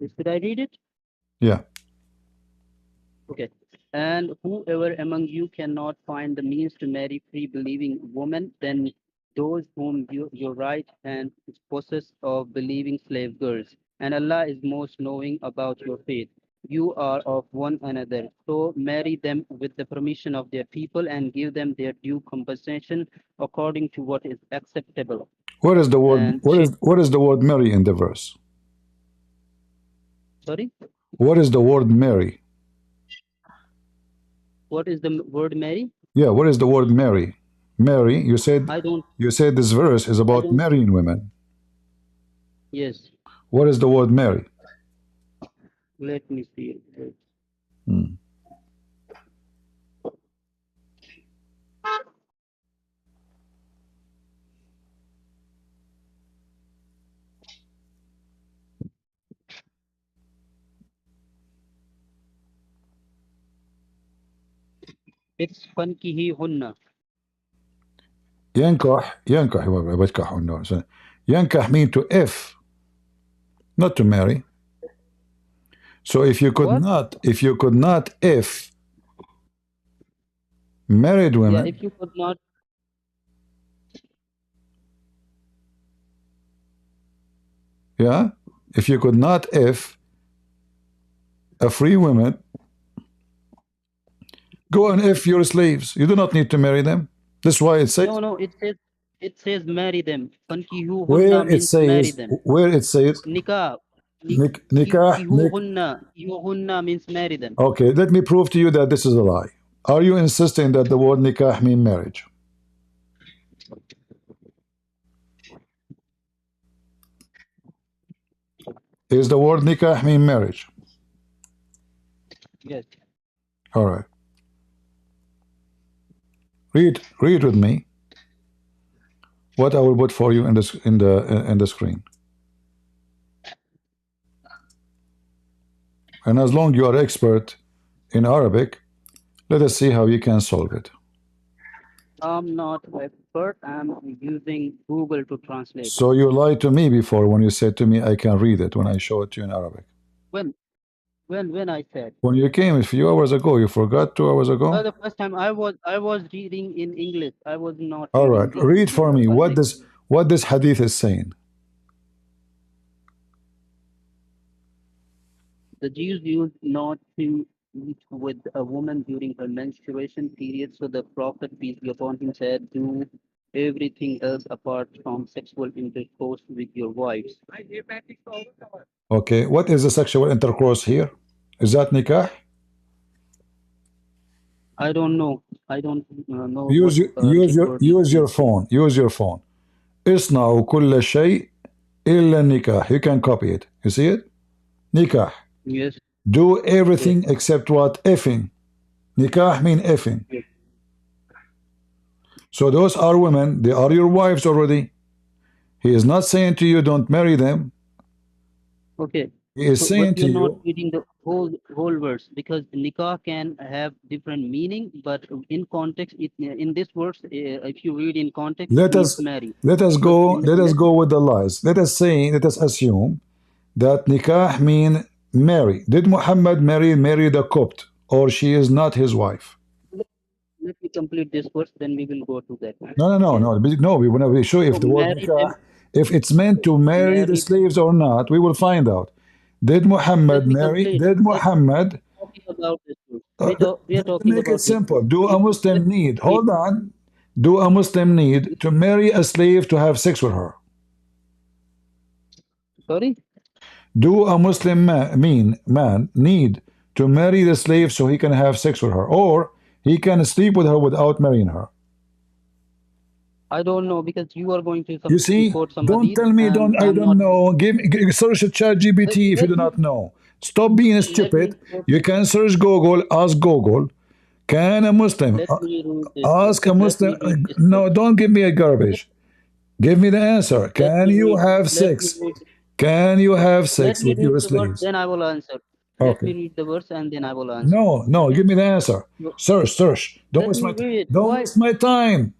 Should I read it? Yeah. Okay. And whoever among you cannot find the means to marry free believing women, then those whom your right hand possess of believing slave girls. And Allah is most knowing about your faith. You are of one another. So marry them with the permission of their people and give them their due compensation according to what is acceptable. Where is the word? And What is the word Mary in the verse? Sorry? What is the word Mary? What is the word Mary? Yeah, what is the word Mary? Mary, you said this verse is about marrying women. Yes. What is the word Mary? Let me see it. It's فَانْكِحِيهُنَّ. ينكح ينكح mean to if, not to marry. So if you could not if married women, if you could not, if you could not if a free woman, go and if your slaves. You do not need to marry them. That's why it says. No, it says marry them. Where it says marry them. Nikah. Nikah means marry them. Okay, let me prove to you that this is a lie. Are you insisting that the word nikah mean marriage? Is the word nikah mean marriage? Yes. All right. Read with me what I will put for you in the screen. And as long as you are expert in Arabic, let us see how you can solve it. I'm not expert. I'm using Google to translate. So you lied to me before when you said to me I can read it when I show it to you in Arabic. When I said? When you came a few hours ago. You forgot 2 hours ago? The first time I was reading in English. I was not. All right, read for me what this hadith is saying. The Jews used not to eat with a woman during her menstruation period, so the Prophet, peace be upon him, said, do everything else apart from sexual intercourse with your wives. Okay, what is the sexual intercourse here? Is that nikah? I don't know. I don't know. Use your phone. Use your phone. اصنعوا كل شيء إلا النكاح. You can copy it. You see it? Nikah. Yes. Do everything except what? Effing. Nikah mean effing. Yes. So those are women. They are your wives already. He is not saying to you don't marry them. Okay. He is saying to you. You're not reading the whole verse, because nikah can have different meaning, but in context, in this verse, if you read in context, let us marry. Let us go with the lies. Let us assume that nikah mean marry. Did Muhammad marry the Copt, or she is not his wife? Let me complete this verse, then we will go to that. No. We want to be sure if the word nikah, if it's meant to marry the slaves or not. We will find out. Did Muhammad marry? Did Muhammad? Make it simple. Do a Muslim need? Hold on. Do a Muslim need to marry a slave to have sex with her? Sorry? Do a Muslim man need to marry the slave so he can have sex with her, or he can sleep with her without marrying her? I don't know, because you are going to. You see, don't tell me I don't know. Search ChatGPT if you do not know. Stop being stupid. You can search Google. Ask Google. Can a Muslim ask a Muslim? No, don't give me a garbage. Give me the answer. Can you have sex? Can you have sex Let me with read your the verse, slaves? then I will answer. Let me Okay. read the verse and then I will answer. No, no, give me the answer. Search. Don't Let waste me my time. read. Don't Why, waste my time.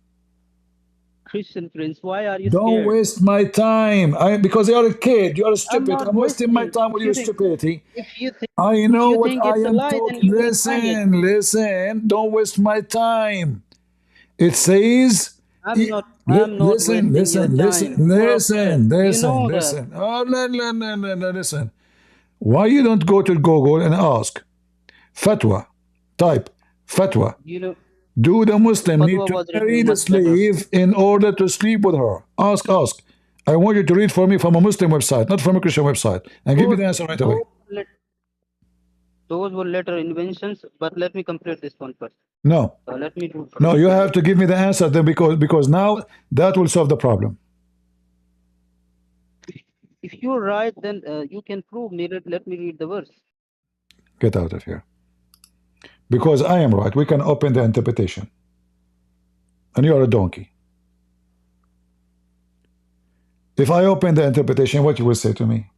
Christian Prince, why are you Don't scared? waste my time. Because you're a kid, you're I'm stupid. not I'm wasting my wasting. time with your stupidity. If you think I if know you what think I it's a am lie, then talking. you will find it. Listen. Don't waste my time. It says, I'm not wasting your time. listen. You know that. Oh, no, listen. Why you don't go to Google and ask fatwa? Type fatwa. You know, Do the Muslim need fatwa to was marry written the much better. slave in order to sleep with her? Ask. I want you to read for me from a Muslim website, not from a Christian website, and give me the answer right away. Those were later inventions, but let me complete this one first. No. Let me do. No, you have to give me the answer then, because now that will solve the problem. If you're right, then you can prove me. Let me read the verse. Get out of here. Because I am right. We can open the interpretation. And you are a donkey. If I open the interpretation, what you will say to me?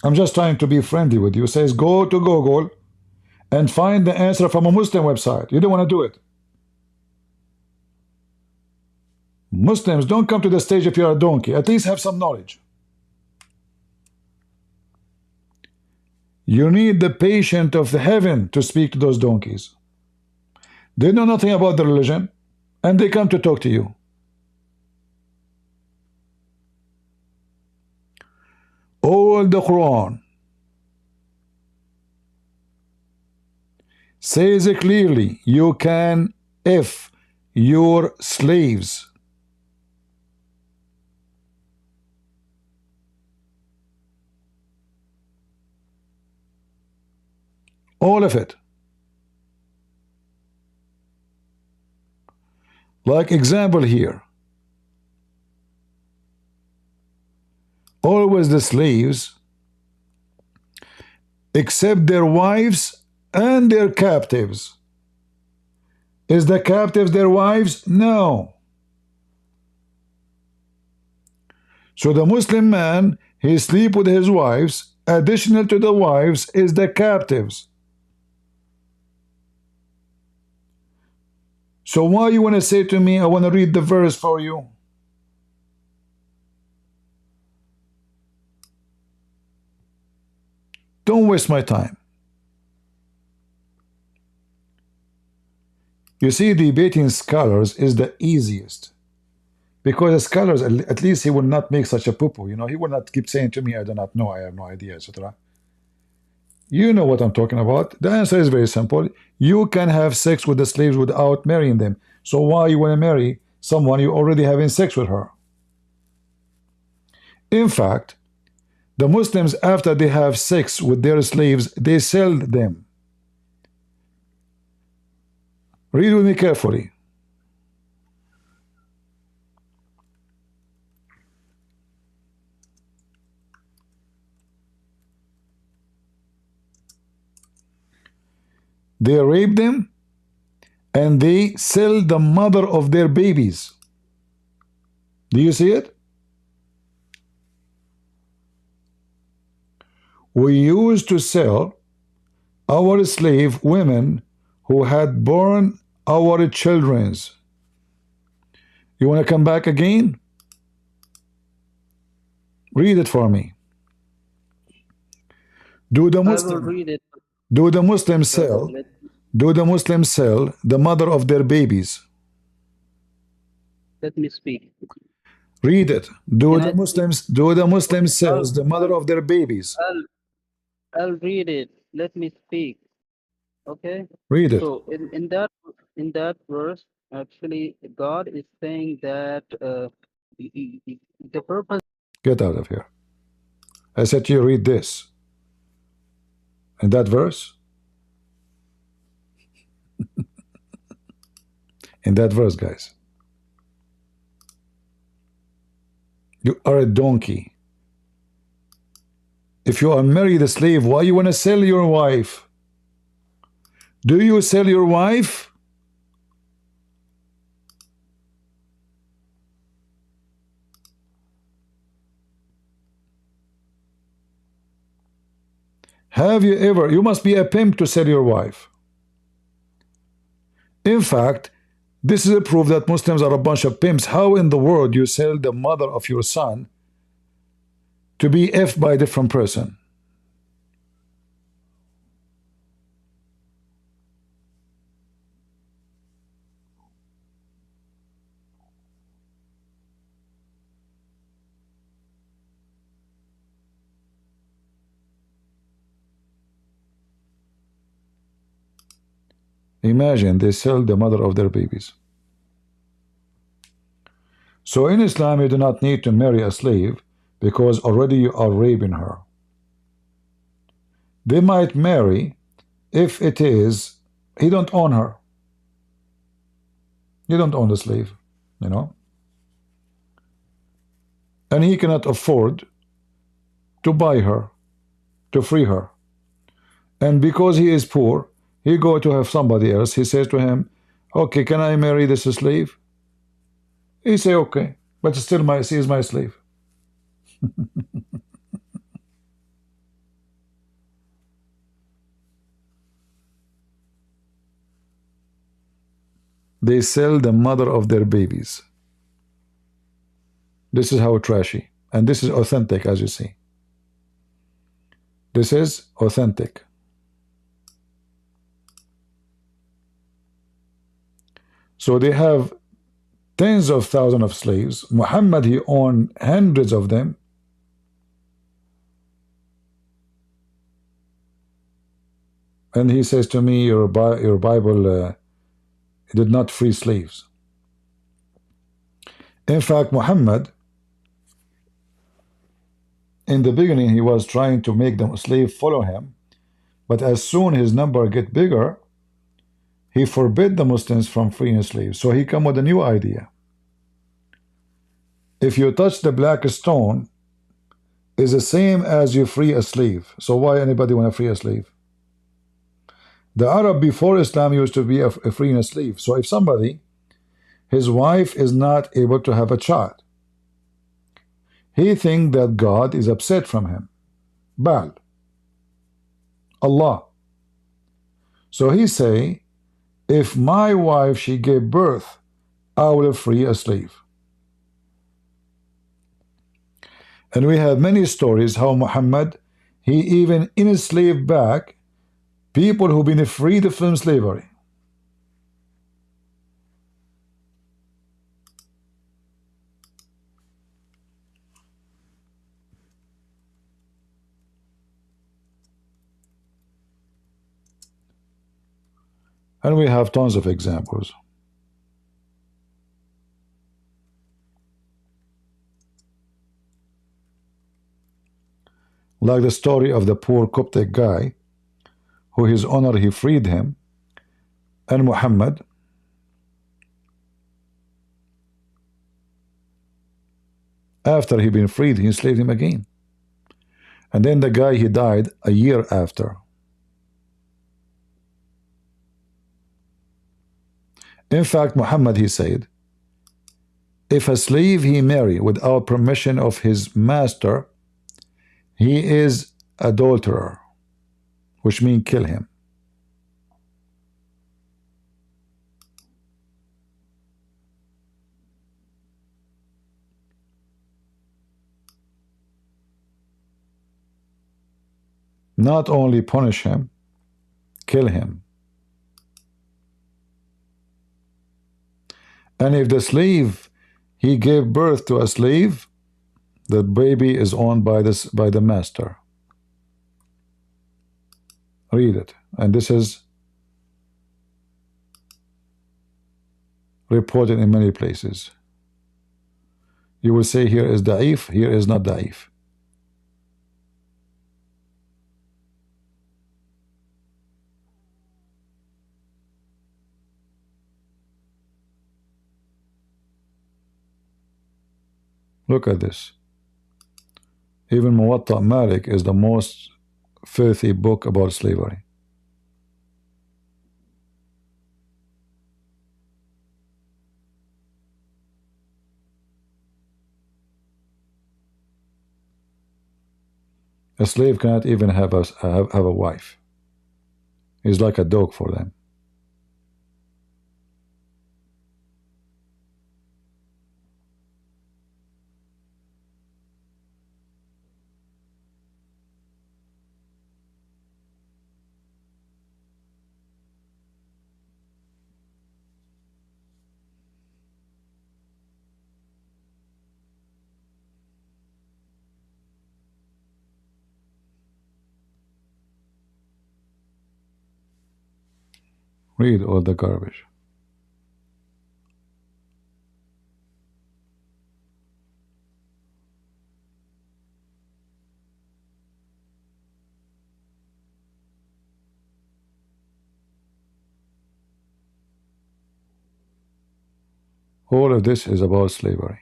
I'm just trying to be friendly with you. It says go to Google and find the answer from a Muslim website. You don't want to do it. Muslims, don't come to the stage if you're a donkey. At least have some knowledge. You need the patient of the heaven to speak to those donkeys. They know nothing about the religion, and they come to talk to you. All the Quran says clearly, you can F your slaves. All of it. Like example here. Always the slaves accept their wives and their captives. Is the captives their wives? No. So the Muslim man, he sleep with his wives. Additional to the wives is the captives. So why you want to say to me, I want to read the verse for you? Don't waste my time. You see, debating scholars is the easiest. Because the scholars, at least he will not make such a poo-poo. You know, he will not keep saying to me, I do not know, I have no idea, etc. You know what I'm talking about. The answer is very simple. You can have sex with the slaves without marrying them. So why you want to marry someone you already having sex with her? In fact, the Muslims, after they have sex with their slaves, they sell them. Read with me carefully. They rape them and they sell the mother of their babies. Do you see it? We used to sell our slave women who had born our children's. You want to come back again? Read it for me. Do the Muslims sell the mother of their babies? Let me speak. Read it. Do the Muslims sell the mother of their babies? I'll read it. Let me speak. Okay. Read it. So in that verse, actually, God is saying that the purpose. Get out of here. I said to you, read this. In that verse. In that verse, guys. You are a donkey. If you are married a slave, why you want to sell your wife? Do you sell your wife? Have you ever, you must be a pimp to sell your wife. In fact, this is a proof that Muslims are a bunch of pimps. How in the world you sell the mother of your son to be effed by a different person? Imagine they sell the mother of their babies. So in Islam, you do not need to marry a slave because already you are raping her. They might marry if it is, he don't own her. You don't own the slave, you know. And he cannot afford to buy her, to free her. And because he is poor, he go to have somebody else. He says to him, okay, can I marry this slave? He say, okay, but still she is my slave. They sell the mother of their babies. This is how trashy. And this is authentic, as you see. This is authentic. So they have tens of thousands of slaves. Muhammad, he owned hundreds of them. And he says to me, your Bible did not free slaves. In fact, Muhammad, in the beginning, he was trying to make the slave follow him. But as soon his number get bigger, he forbid the Muslims from freeing slaves. So he come with a new idea. If you touch the black stone, is the same as you free a slave. So why anybody want to free a slave? The Arab before Islam used to be a freeing a slave. So if somebody, his wife is not able to have a child, he think that God is upset from him. Baal. Allah. So he say, if my wife, she gave birth, I will free a slave. And we have many stories how Muhammad, he even enslaved back people who've been freed from slavery. And we have tons of examples. Like the story of the poor Coptic guy, who his owner, he freed him, and Muhammad, after he been freed, he enslaved him again. And then the guy, he died a year after. In fact, Muhammad, he said, if a slave he marry without permission of his master, he is adulterer, which means kill him. Not only punish him, kill him. And if the slave, he gave birth to a slave, the baby is owned by the master. Read it. And this is reported in many places. You will say here is da'if, here is not da'if. Look at this. Even Muwatta Malik is the most filthy book about slavery. A slave cannot even have a wife. He's like a dog for them. Read all the garbage. All of this is about slavery.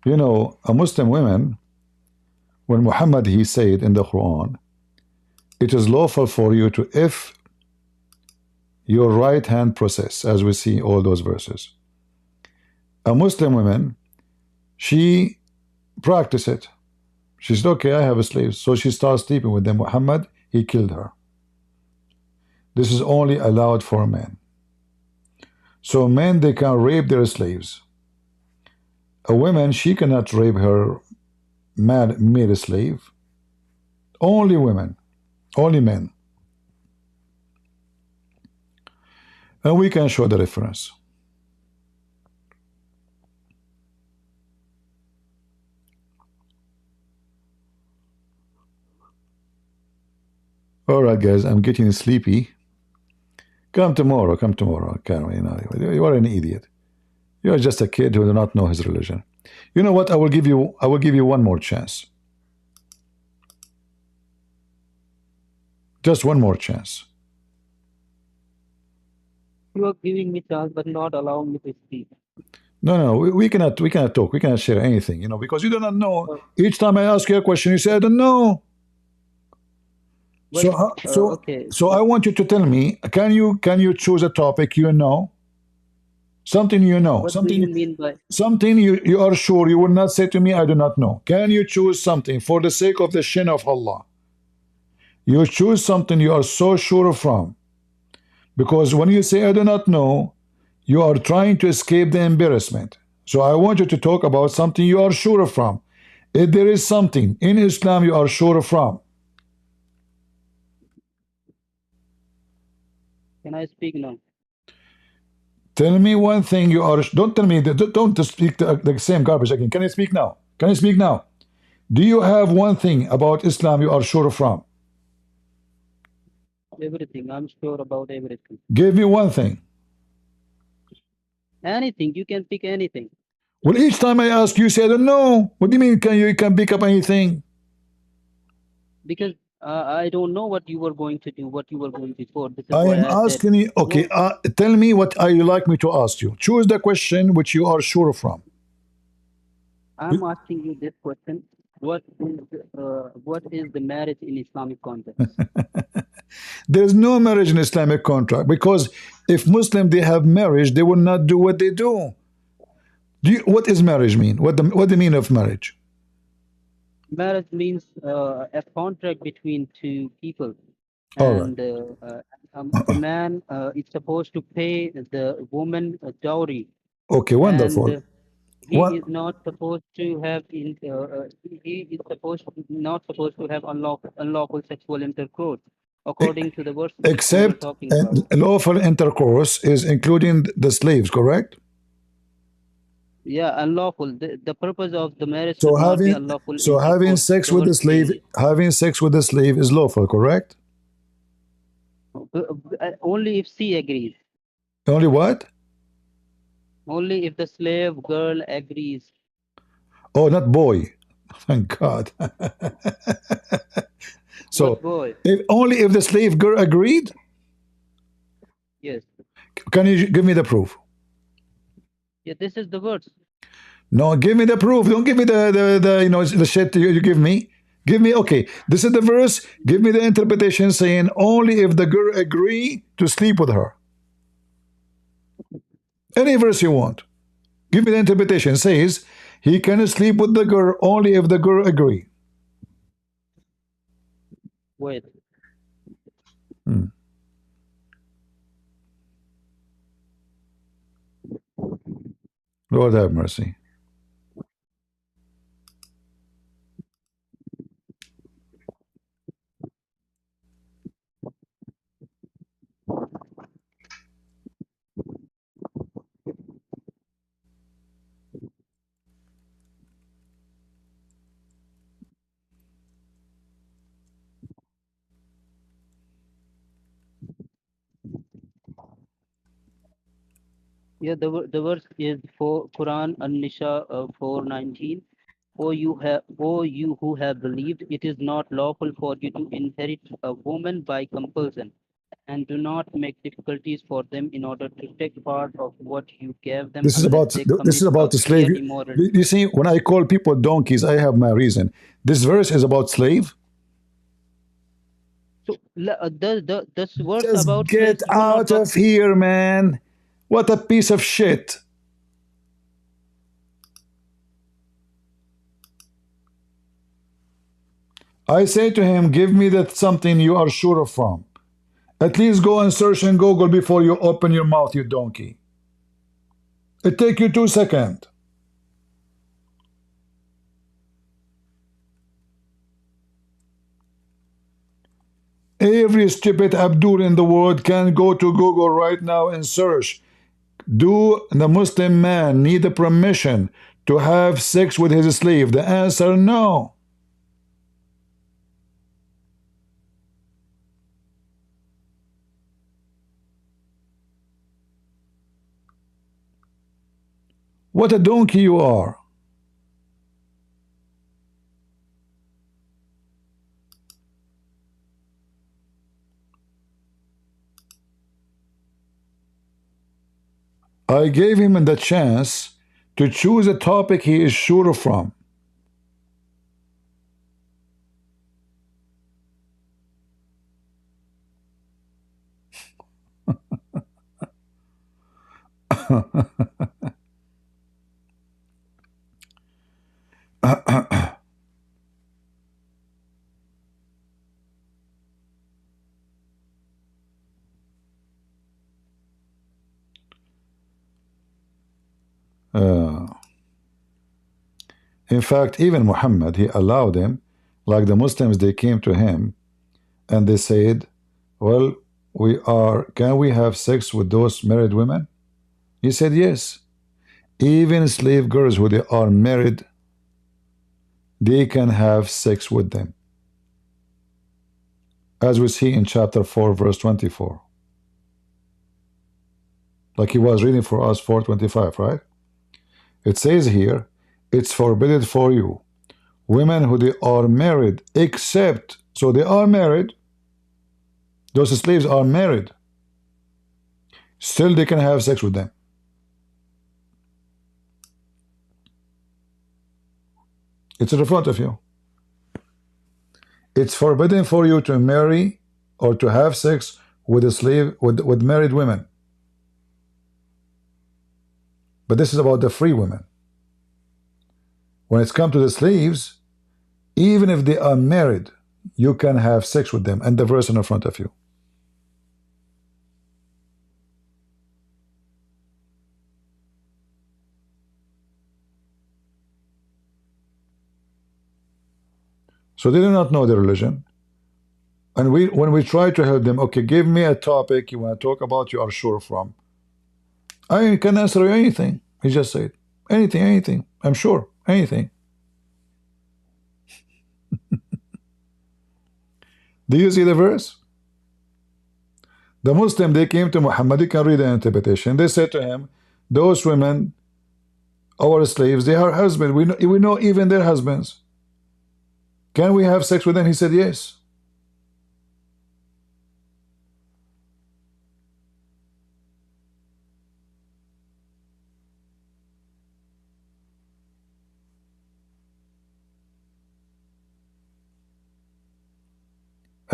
You know, a Muslim woman, when Muhammad, he said in the Quran, it is lawful for you to, if your right hand process, as we see all those verses. A Muslim woman, she practiced it. She said, okay, I have a slave. So she starts sleeping with them. Muhammad, he killed her. This is only allowed for men. So men, they can rape their slaves. A woman, she cannot rape her made slave. Only women, only men. And we can show the difference. All right, guys, I'm getting sleepy. Come tomorrow, come tomorrow. You are an idiot. You are just a kid who does not know his religion. You know what? I will give you one more chance. Just one more chance. You are giving me chance, but not allowing me to speak. No, we cannot talk. We cannot share anything, you know, because you do not know. Each time I ask you a question, you say, I don't know. Well, So I want you to tell me, can you choose a topic you know? Something you know. What something do you mean by something you are sure. You will not say to me, I do not know. Can you choose something for the sake of the shin of Allah? You choose something you are so sure from. Because when you say I do not know, you are trying to escape the embarrassment. So I want you to talk about something you are sure from. If there is something in Islam you are sure from. Can I speak now? Tell me one thing you are. Don't tell me that. Don't speak the same garbage again. Can I speak now? Can I speak now? Do you have one thing about Islam you are sure from? Everything. I'm sure about everything. Give me one thing. Anything. You can pick anything. Well, each time I ask you, say, I don't know. What do you mean? You can pick up anything? Because I don't know what you were going to do, what you were going to do. This is I why am I asking said, you. Okay, tell me what you like me to ask you. Choose the question which you are sure from. I'm asking you this question: what is the marriage in Islamic context? There's no marriage in Islamic contract, because if Muslim they have marriage, they will not do what they do. What is marriage mean? What the mean of marriage? Marriage means a contract between two people, All and the man is supposed to pay the woman a dowry. Okay, wonderful. And he is not supposed to have not supposed to have unlawful sexual intercourse, according to the verse we were Except talking about. lawful intercourse is including the slaves, correct? Yeah, unlawful. The purpose of the marriage So should not be unlawful. having sex with the slave is lawful, correct? Only if she agrees. Only what? Only if the slave girl agrees. Oh, not boy. Thank God. So What boy? Only if the slave girl agreed? Yes. Can you give me the proof? Yeah, this is the verse. No, give me the proof. Don't give me the shit you give me. Give me, okay, this is the verse. Give me the interpretation saying only if the girl agree to sleep with her. Any verse you want. Give me the interpretation. Says he can sleep with the girl only if the girl agree. Wait. Lord have mercy. Yeah, the verse is for Quran An-Nisa 4:19. O you who have believed, it is not lawful for you to inherit a woman by compulsion, and do not make difficulties for them in order to take part of what you gave them, unless they This is commit about a the slave. clear immoral. You see, when I call people donkeys, I have my reason. This verse is about slave. So this verse Just about get slaves do not out talk. of here, man. What a piece of shit. I say to him, give me that something you are sure of from. At least go and search in Google before you open your mouth, you donkey. It take you 2 seconds. Every stupid Abdul in the world can go to Google right now and search. Do the Muslim man need a permission to have sex with his slave? The answer, no. What a donkey you are. I gave him the chance to choose a topic he is sure from. In fact, even Muhammad, he allowed him, like the Muslims, they came to him and they said, well, can we have sex with those married women? He said, yes. Even slave girls who they are married, they can have sex with them. As we see in chapter 4, verse 24. Like he was reading for us 4:25, right? It says here, it's forbidden for you, women who they are married, except, so they are married, those slaves are married, still they can have sex with them. It's in front of you. It's forbidden for you to marry or to have sex with a slave, with married women. But this is about the free women. When it's come to the slaves, even if they are married, you can have sex with them. And the verse in front of you. So they do not know the religion. And when we try to help them, okay, give me a topic you want to talk about, you are sure from. I can answer you anything. He just said, anything. I'm sure, anything. Do you see the verse? The Muslim, they came to Muhammad, he can read the interpretation. They said to him, those women, our slaves, they are husbands. We know even their husbands. Can we have sex with them? He said, yes.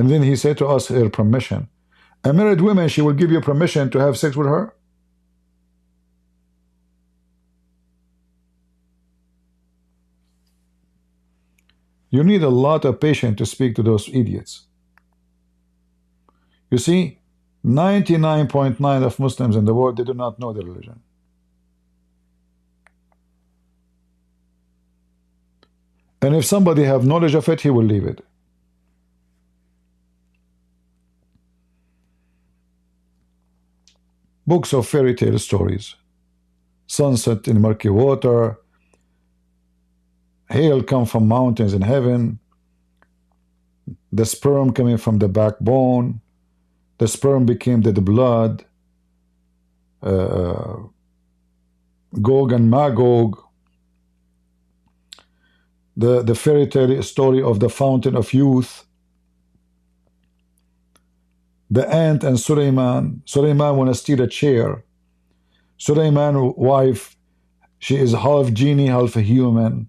And then he said to us her permission. A married woman, she will give you permission to have sex with her? You need a lot of patience to speak to those idiots. You see, 99.9% of Muslims in the world, they do not know their religion. And if somebody have knowledge of it, he will leave it. Books of fairy tale stories. Sunset in murky water. Hail come from mountains in heaven. The sperm coming from the backbone. The sperm became the blood. Gog and Magog. The fairy tale story of the fountain of youth. The ant and Suleiman. Suleiman want to steal a chair. Suleiman's wife, she is half genie, half a human.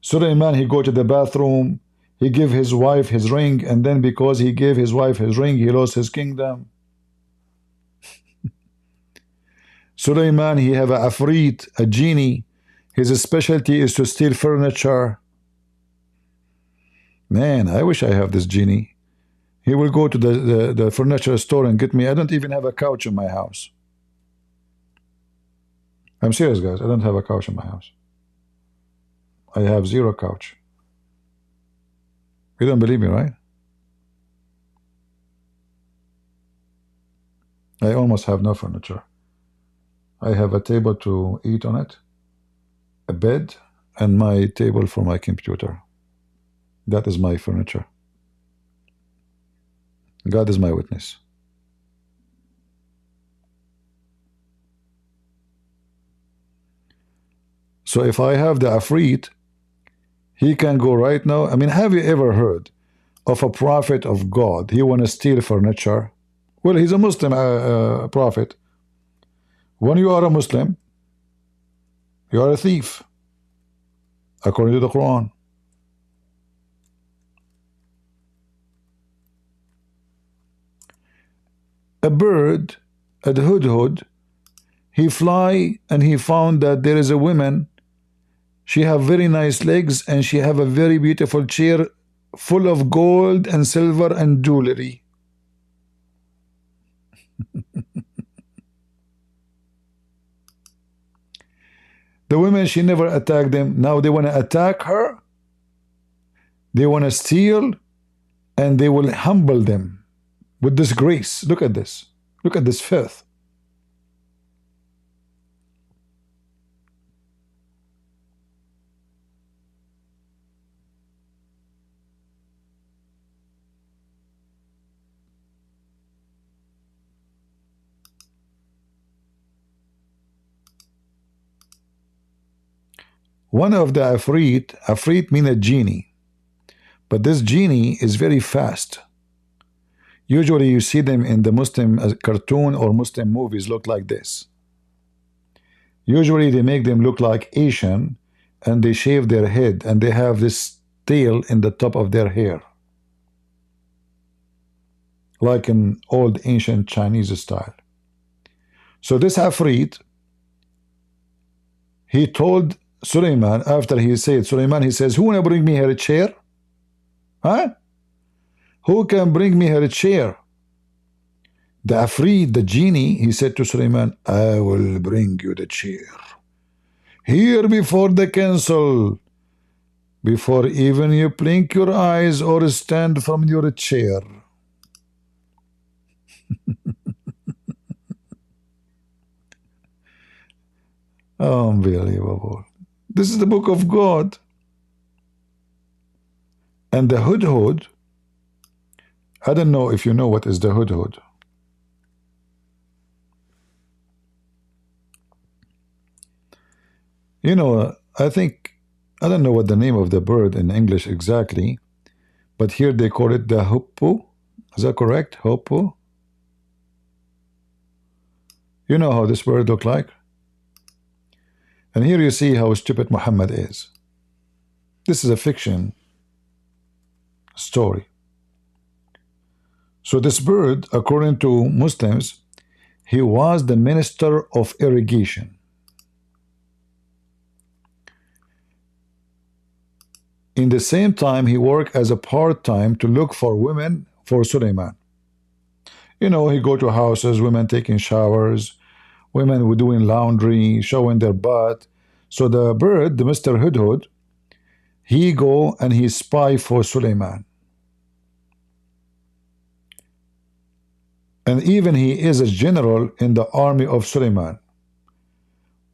Suleiman, he go to the bathroom. He give his wife his ring, and then because he gave his wife his ring, he lost his kingdom. Suleiman, he have a afrit, a genie. His specialty is to steal furniture. Man, I wish I have this genie. He will go to the furniture store and get me. I don't even have a couch in my house. I'm serious, guys. I don't have a couch in my house. I have zero couch. You don't believe me, right? I almost have no furniture. I have a table to eat on it, a bed, and my table for my computer. That is my furniture. God is my witness. So if I have the Afrit, he can go right now. I mean, have you ever heard of a prophet of God? He want to steal furniture. Well, he's a Muslim prophet. When you are a Muslim, you are a thief, according to the Quran. A bird, a hudhud, he fly and he found that there is a woman. She have very nice legs and she have a very beautiful chair full of gold and silver and jewelry. The women, she never attacked them. Now they want to attack her. They want to steal, and they will humble them with this grace. Look at this. Look at this filth. One of the Afrit mean a genie, but this genie is very fast. Usually you see them in the Muslim cartoon or Muslim movies look like this. Usually they make them look like Asian, and they shave their head and they have this tail in the top of their hair, like in old ancient Chinese style. So this Afrit, he told Suleiman, after he said, Suleiman, he says, who wanna bring me her chair? Huh? Who can bring me her chair? The Afrit, the genie, he said to Suleiman, I will bring you the chair. Here before the council, before even you blink your eyes or stand from your chair. Unbelievable. This is the book of God. And the hudhud, I don't know if you know what is the hudhud. You know, I don't know what the name of the bird in English exactly, but here they call it the hoopoe. Is that correct? Hoopoe? You know how this bird look like? And here you see how stupid Mohammed is. This is a fiction. story. So this bird, according to Muslims, he was the minister of irrigation. In the same time, he worked as a part-time to look for women for Suleiman. You know, he go to houses, women taking showers, women were doing laundry, showing their butt. So the bird, the Mr. Hudhud, he go and he spy for Suleiman. And even he is a general in the army of Suleiman,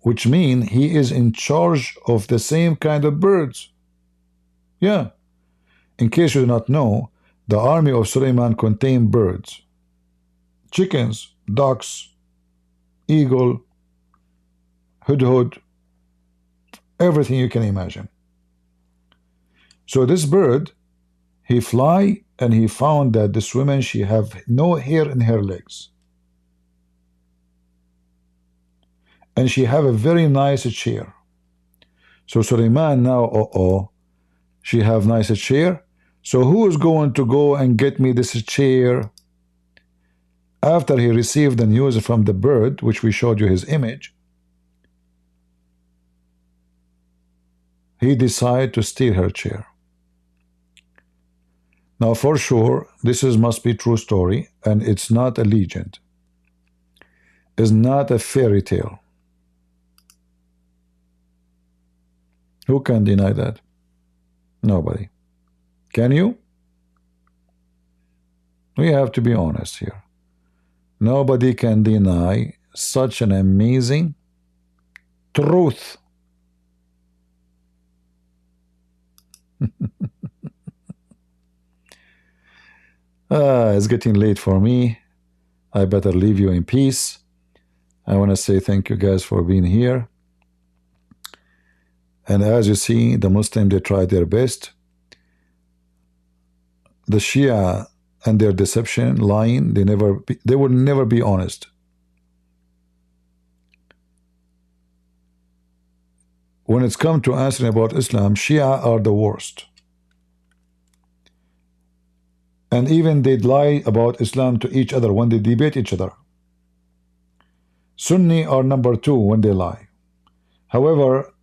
which means he is in charge of the same kind of birds. Yeah. In case you do not know, the army of Suleiman contained birds. Chickens, ducks, eagle, hudhud, everything you can imagine. So this bird, he fly and he found that this woman, she have no hair in her legs. And she have a very nice chair. So Suleiman now, she have nice chair. So who is going to go and get me this chair? After he received the news from the bird, which we showed you his image, he decided to steal her chair. Now, for sure, this must be true story, and it's not a legend. It's not a fairy tale. Who can deny that? Nobody. Can you? We have to be honest here. Nobody can deny such an amazing truth. It's getting late for me. I better leave you in peace. I want to say thank you guys for being here. And as you see, the Muslims, they tried their best. The Shia and their deception, lying, they will never be honest. When it's come to answering about Islam, Shia are the worst. And even they lie about Islam to each other when they debate each other. Sunni are number 2 when they lie. However,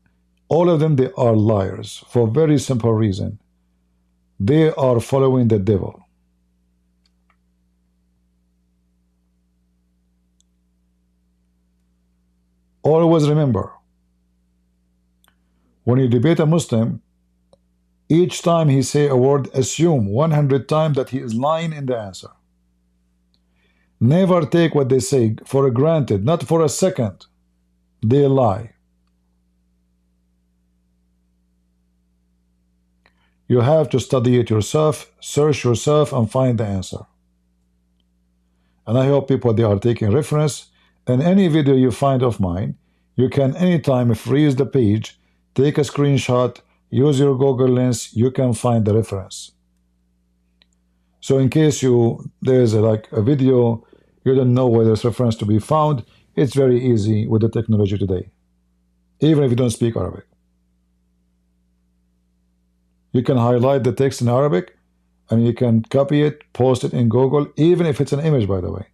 all of them, they are liars for a very simple reason. They are following the devil. Always remember, when you debate a Muslim, each time he say a word, assume 100 times that he is lying in the answer. Never take what they say for granted, not for a second. They lie. You have to study it yourself, search yourself, and find the answer. And I hope people, they are taking reference. In any video you find of mine, you can anytime freeze the page, take a screenshot, use your Google Lens, you can find the reference. So in case there's like a video, you don't know where there's reference to be found, it's very easy with the technology today. Even if you don't speak Arabic. You can highlight the text in Arabic, and you can copy it, post it in Google, even if it's an image, by the way.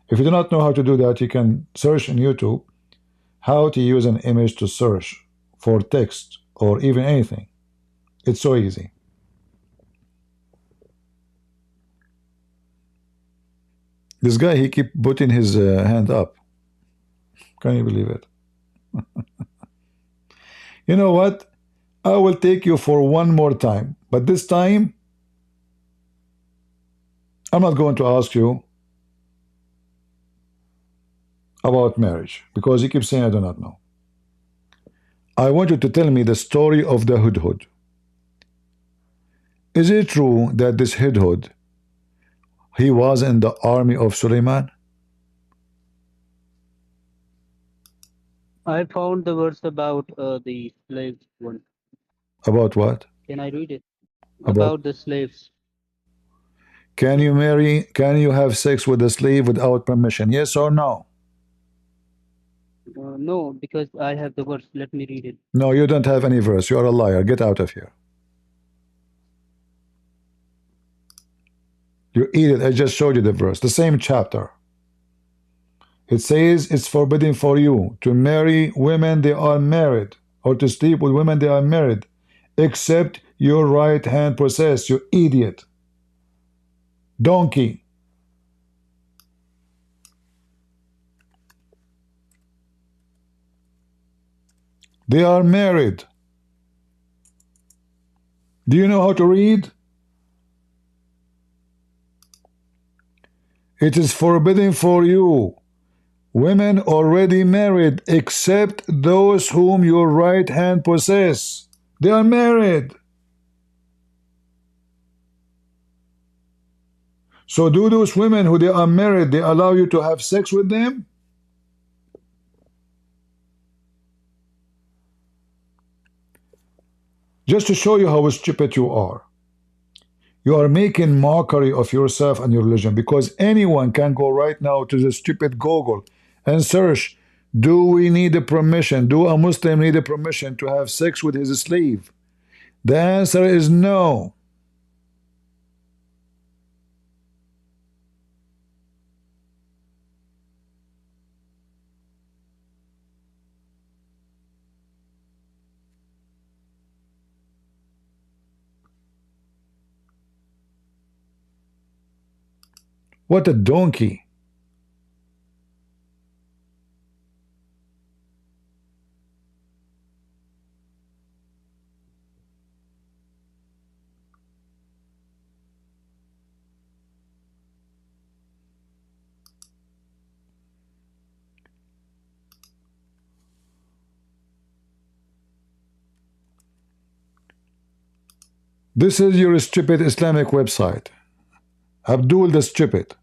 If you do not know how to do that, you can search in YouTube how to use an image to search for text or even anything. It's so easy. This guy, he keep putting his hand up. Can you believe it? You know what? I will take you for one more time, but this time I'm not going to ask you about marriage, because you keep saying I do not know. I want you to tell me the story of the Hudhud. Is it true that this Hudhud, he was in the army of Suleiman? I found the verse about the slaves one. About what? Can I read it? About the slaves. Can you have sex with a slave without permission? Yes or no? No, because I have the verse. Let me read it. No, you don't have any verse. You are a liar. Get out of here. You idiot. I just showed you the verse. The same chapter. It says it's forbidden for you to marry women they are married, or to sleep with women they are married, except your right hand possessed, you idiot. Donkey. They are married. Do you know how to read? It is forbidden for you, women already married, except those whom your right hand possess. They are married. So do those women who they are married, they allow you to have sex with them? Just to show you how stupid you are. You are making mockery of yourself and your religion, because anyone can go right now to the stupid Google and search, do we need a permission? Do a Muslim need a permission to have sex with his slave? The answer is no. What a donkey. This is your stupid Islamic website. Abdul the stupid.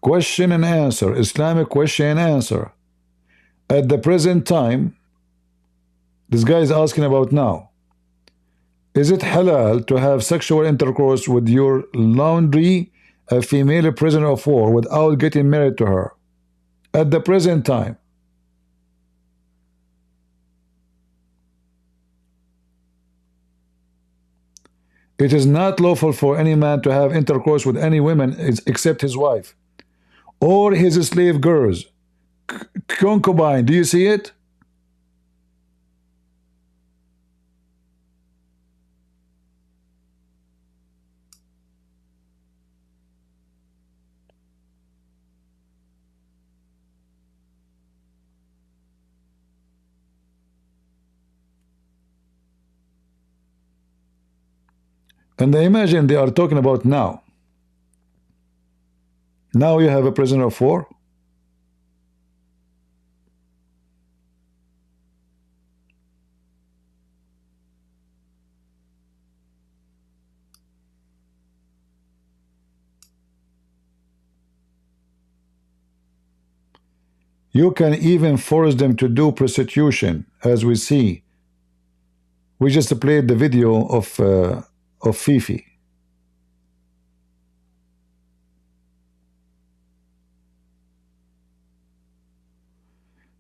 Question and answer. Islamic question and answer. At the present time, this guy is asking about now. Is it halal to have sexual intercourse with your laundry, a female prisoner of war, without getting married to her? At the present time. It is not lawful for any man to have intercourse with any woman except his wife or his slave girls. Concubine, do you see it? And I imagine they are talking about now. Now you have a prisoner of war. You can even force them to do prostitution, as we see. We just played the video of Fifi.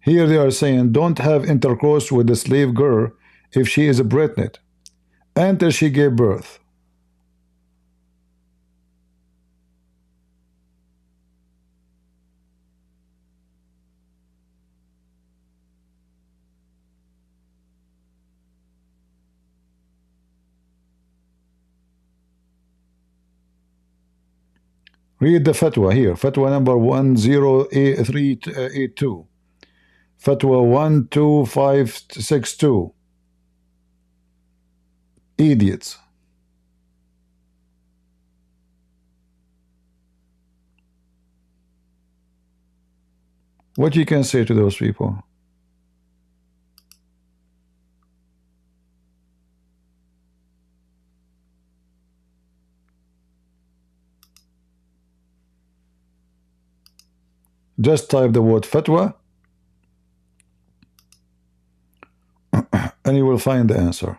Here they are saying, don't have intercourse with the slave girl if she is pregnant until she gave birth. Read the fatwa here. Fatwa number 108382. Fatwa 12562. Idiots. What you can say to those people? Just type the word fatwa and you will find the answer.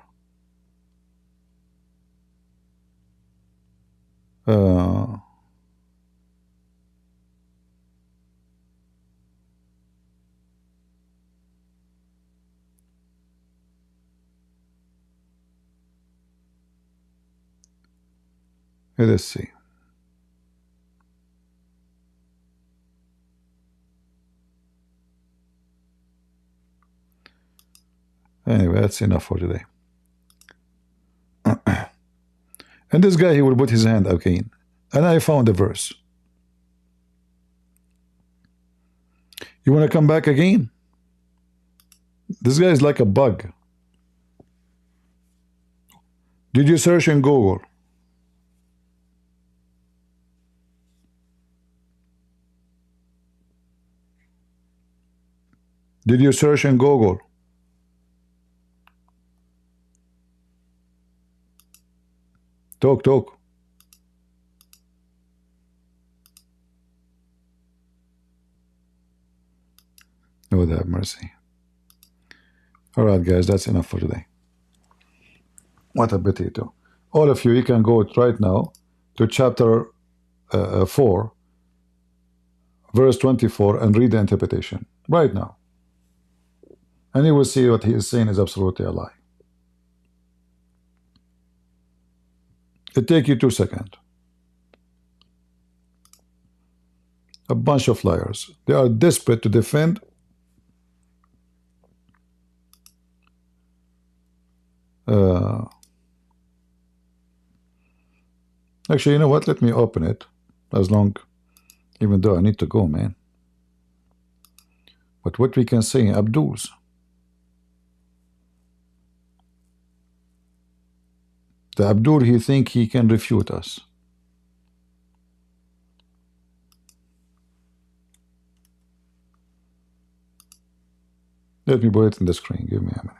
Let's see. Anyway, that's enough for today. And this guy, he will put his hand again. And I found the verse. You want to come back again? This guy is like a bug. Did you search in Google? Did you search in Google? Talk. Lord have mercy. All right, guys, that's enough for today. What a potato. All of you can go right now to chapter 4, verse 24, and read the interpretation. Right now. And you will see what he is saying is absolutely a lie. It takes you 2 seconds. A bunch of liars. They are desperate to defend actually, you know what? Let me open it. Even though I need to go, man. But what we can say, Abdul's. The Abdul, he think he can refute us. Let me put it in the screen. Give me a minute.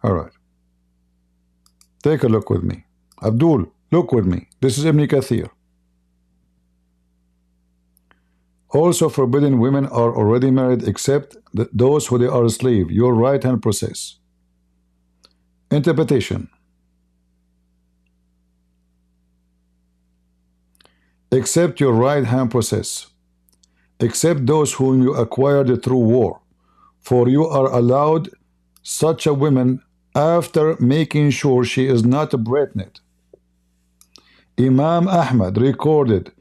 All right. Take a look with me. Abdul, look with me. This is Ibn Kathir. Also forbidden women are already married except those who they are a slave. Your right hand process. Interpretation. Except your right hand process. Except those whom you acquired through war. For you are allowed such a woman after making sure she is not pregnant. Imam Ahmed recorded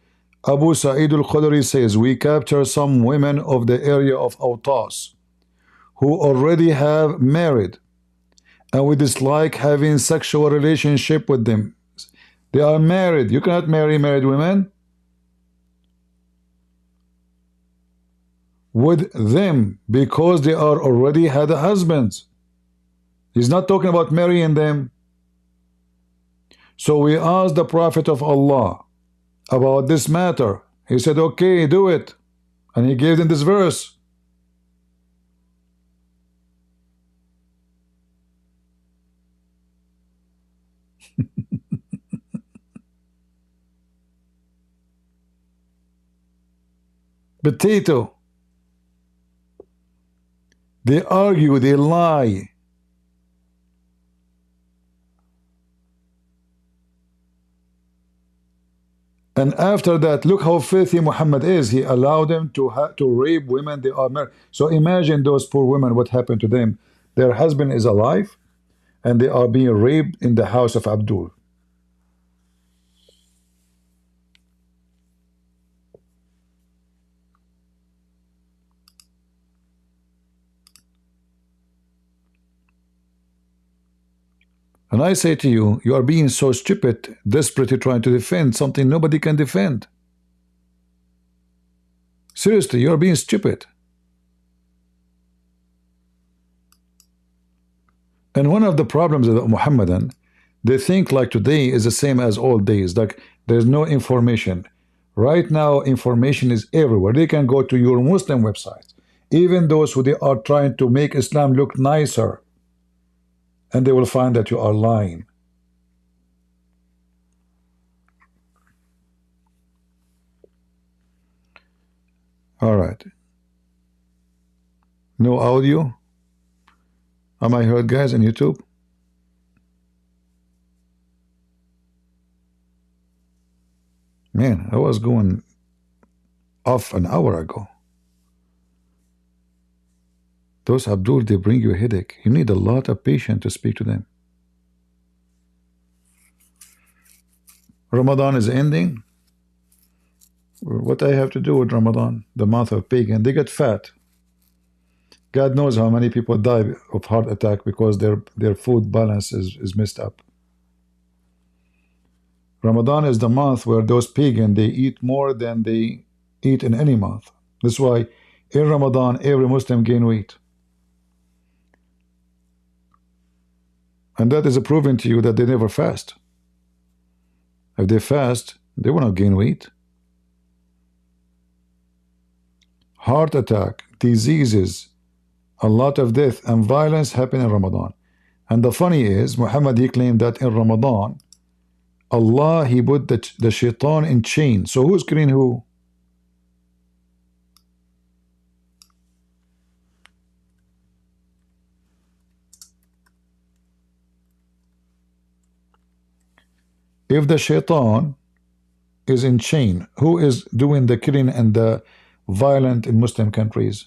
Abu Sa'id al-Khudri says, we capture some women of the area of Autas who already have married and we dislike having sexual relationship with them. They are married. You cannot marry married women. With them because they are already had husbands. He's not talking about marrying them. So we asked the Prophet of Allah about this matter. He said, okay, do it. And he gave them this verse. Potato. They argue, they lie. And after that, look how filthy Muhammad is. He allowed them to rape women they are married. So imagine those poor women, what happened to them. Their husband is alive, and they are being raped in the house of Abdul. And I say to you, you are being so stupid, desperately trying to defend something nobody can defend. Seriously, you are being stupid. And one of the problems of the Muhammadan, they think like today is the same as old days, like there's no information. Right now, information is everywhere. They can go to your Muslim websites, even those who they are trying to make Islam look nicer, and they will find that you are lying. All right. No audio? Am I heard, guys, on YouTube? Man, I was going off an hour ago. Those Abdul, they bring you a headache. You need a lot of patience to speak to them. Ramadan is ending. What I have to do with Ramadan, the month of pagan? They get fat. God knows how many people die of heart attack because their food balance is messed up. Ramadan is the month where those pagan, they eat more than they eat in any month. That's why in Ramadan every Muslim gain weight. And that is proven to you that they never fast. If they fast, they will not gain weight. Heart attack, diseases, a lot of death and violence happen in Ramadan. And the funny is, Muhammad, he claimed that in Ramadan, Allah, he put the shaitan in chain. So who's killing who? If the shaitan is in chain, who is doing the killing and the violent in Muslim countries?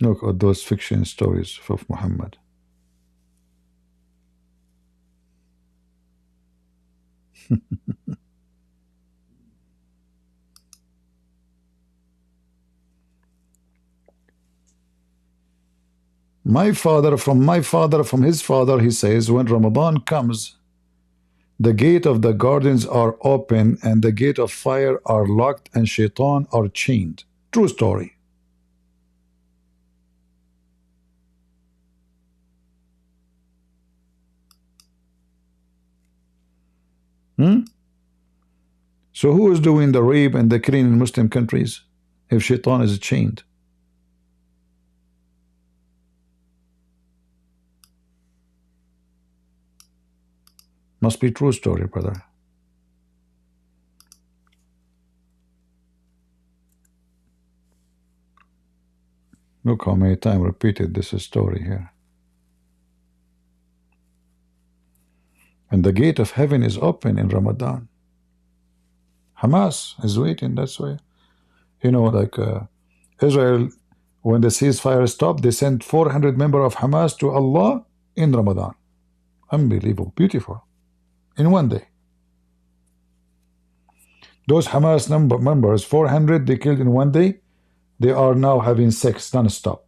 Look at those fiction stories of Muhammad. My father, from his father, he says, when Ramadan comes, the gate of the gardens are open and the gate of fire are locked and shaitan are chained. True story. So who is doing the rape and the killing in Muslim countries if shaitan is chained? Must be true story, brother. Look how many times repeated this story here. And the gate of heaven is open in Ramadan. Hamas is waiting, that's why. You know, like Israel, when the ceasefire stopped, they sent 400 members of Hamas to Allah in Ramadan. Unbelievable, beautiful. In one day. Those Hamas members, 400 they killed in one day, they are now having sex non-stop.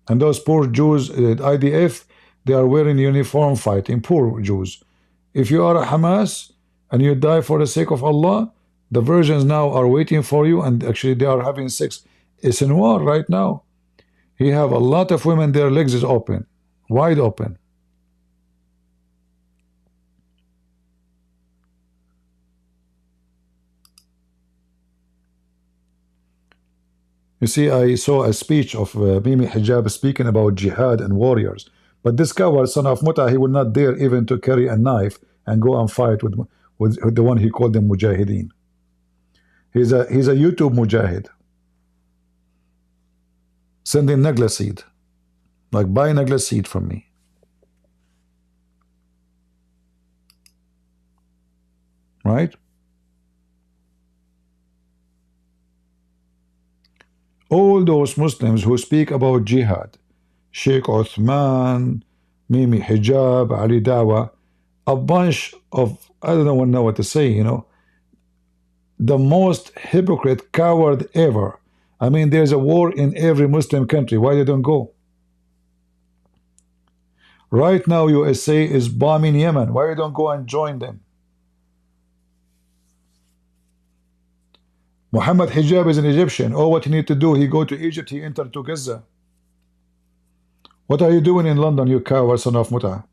And those poor Jews, IDF, they are wearing uniform fighting, poor Jews. If you are a Hamas and you die for the sake of Allah, the virgins now are waiting for you and actually they are having sex. It's in war right now. He have a lot of women, their legs is open, wide open. You see, I saw a speech of Mimi Hijab speaking about jihad and warriors. But this coward, son of Muta, he will not dare even to carry a knife and go and fight with the one he called them Mujahideen. He's a YouTube Mujahid. Sending Nagla seed. Like, buy Nagla seed from me. Right? All those Muslims who speak about jihad, Sheikh Uthman, Mimi Hijab, Ali Dawah, a bunch of, I don't know what to say, you know, the most hypocrite coward ever. I mean, there's a war in every Muslim country. Why they don't go? Right now, USA is bombing Yemen. Why you don't go and join them? Muhammad Hijab is an Egyptian. Oh, what he need to do, he go to Egypt, he enter to Gaza. What are you doing in London, you coward son of Muta?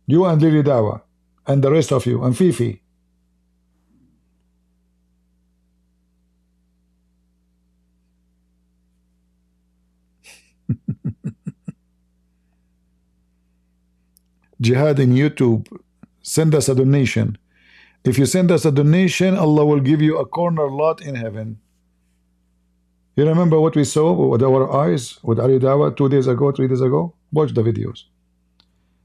You and Lily Dawah, and the rest of you, and Fifi. Jihad in YouTube. Send us a donation. If you send us a donation, Allah will give you a corner lot in heaven. You remember what we saw with our eyes with Ali Dawah 2 days ago, 3 days ago? Watch the videos.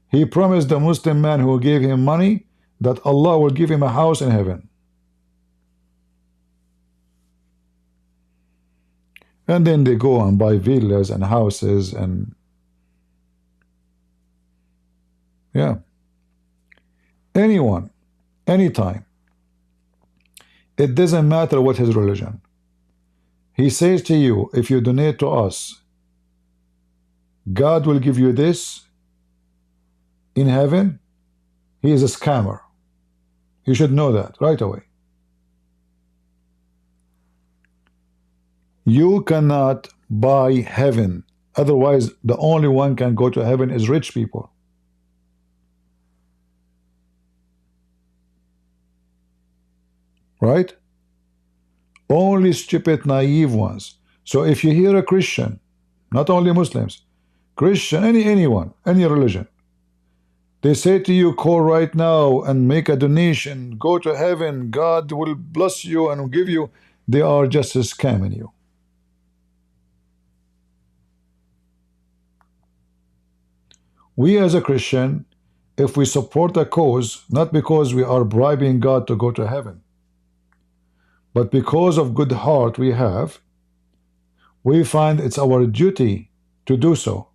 He promised the Muslim man who gave him money that Allah will give him a house in heaven. And then they go and buy villas and houses and yeah. Anyone, anytime. It doesn't matter what his religion. He says to you, if you donate to us, God will give you this in heaven. He is a scammer. You should know that right away. You cannot buy heaven. Otherwise, the only one can go to heaven is rich people. Right? Only stupid, naive ones. So if you hear a Christian, not only Muslims, Christian, anyone, any religion, they say to you, call right now and make a donation, go to heaven, God will bless you and give you, they are just scamming you. We as a Christian, if we support a cause, not because we are bribing God to go to heaven, but because of good heart we have, we find it's our duty to do so,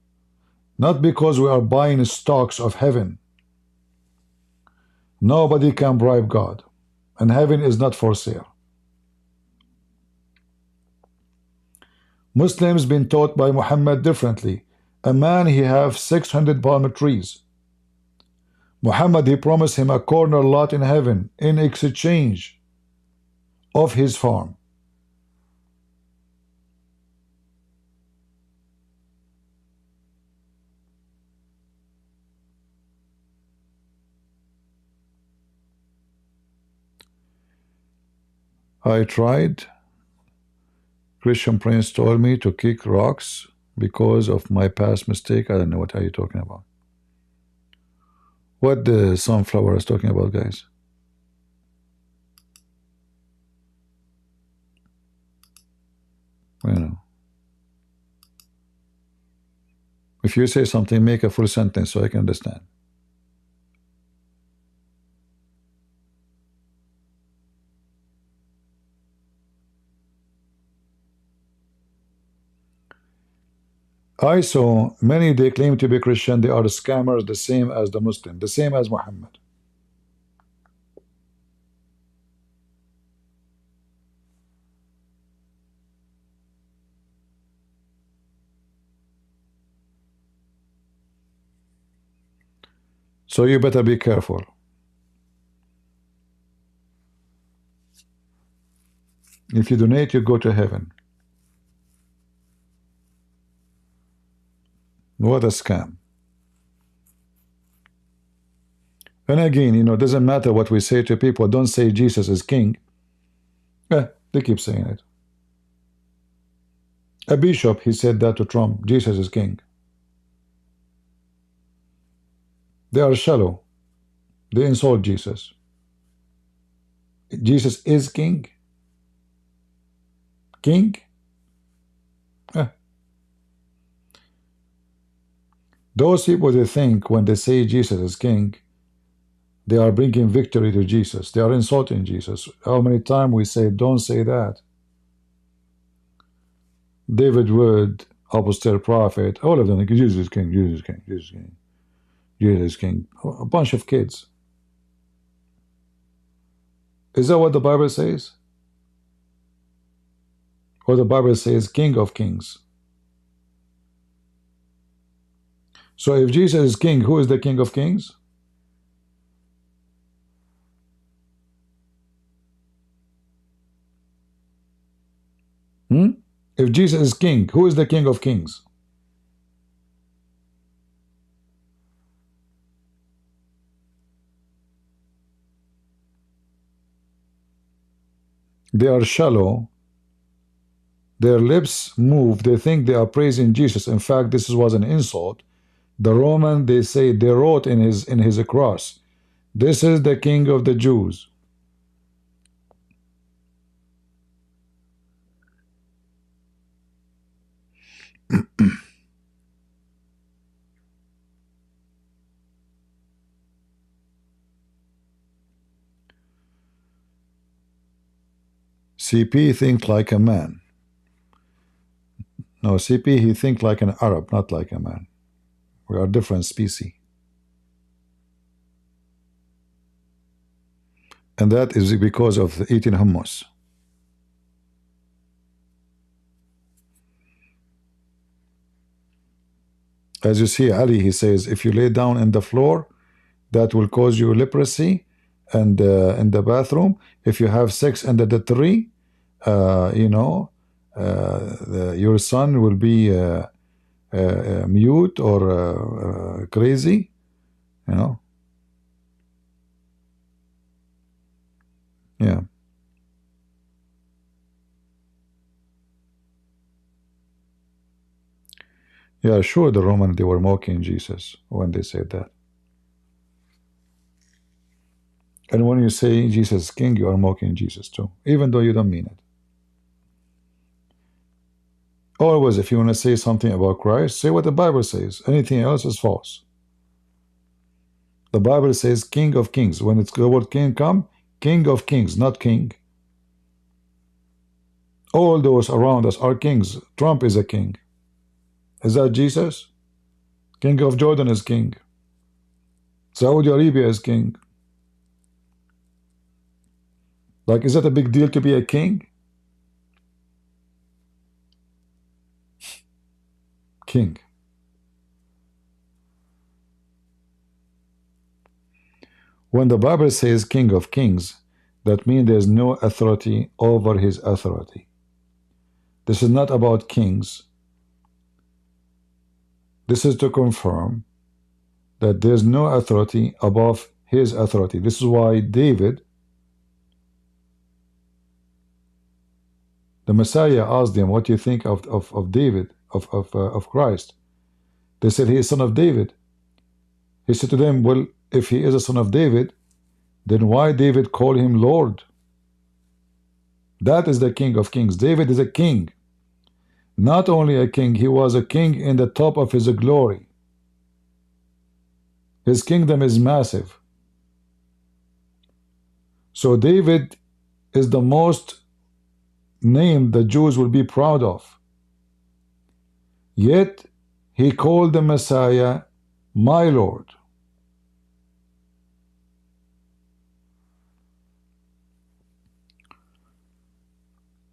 not because we are buying stocks of heaven. Nobody can bribe God, and heaven is not for sale. Muslims been taught by Muhammad differently. A man, he have 600 palm trees. Muhammad, he promised him a corner lot in heaven in exchange of his farm. I tried. Christian Prince told me to kick rocks because of my past mistake. I don't know what are you talking about. What the sunflower is talking about, guys? You know. If you say something, make a full sentence so I can understand. I saw many, they claim to be Christian, they are scammers, the same as the Muslim, the same as Muhammad. So you better be careful. If you donate, you go to heaven. What a scam. And again, you know, it doesn't matter what we say to people. Don't say Jesus is king. They keep saying it. A bishop, he said that to Trump. Jesus is king. They are shallow. They insult Jesus. Jesus is king. King? Those people, they think when they say Jesus is king, they are bringing victory to Jesus. They are insulting Jesus. How many times we say, don't say that? David Wood, Apostle Prophet, all of them, like, Jesus is king, Jesus is king, Jesus is king, Jesus is king. A bunch of kids. Is that what the Bible says? Or the Bible says King of Kings? So if Jesus is king, who is the King of Kings? If Jesus is king, who is the King of Kings? They are shallow. Their lips move. They think they are praising Jesus. In fact, this was an insult The Roman, they say, they wrote in his cross, this is the king of the Jews. CP think like a man. No, CP, he think like an Arab, not like a man. We are different species. And that is because of eating hummus. As you see, Ali, he says, if you lay down on the floor, that will cause you leprosy. And in the bathroom, if you have sex under the tree, you know, your son will be mute or crazy, you know. Yeah. Yeah, sure, the Romans, they were mocking Jesus when they said that. And when you say Jesus is king, you are mocking Jesus too, even though you don't mean it. Always, if you want to say something about Christ, say what the Bible says. Anything else is false. The Bible says King of Kings. When it's the word king come, King of Kings, not king. All those around us are kings. Trump is a king. Is that Jesus? King of Jordan is king. Saudi Arabia is king. Like, is that a big deal to be a king? King. When the Bible says King of Kings, that means there's no authority over his authority. This is not about kings. This is to confirm that there's no authority above his authority. This is why David, the Messiah, asked them, what do you think of David, of Christ? They said, he is son of David. He said to them, well, if he is a son of David, then why David call him Lord? That is the King of Kings. David is a king. Not only a king, he was a king in the top of his glory. His kingdom is massive. So David is the most name the Jews will be proud of. Yet he called the Messiah my Lord.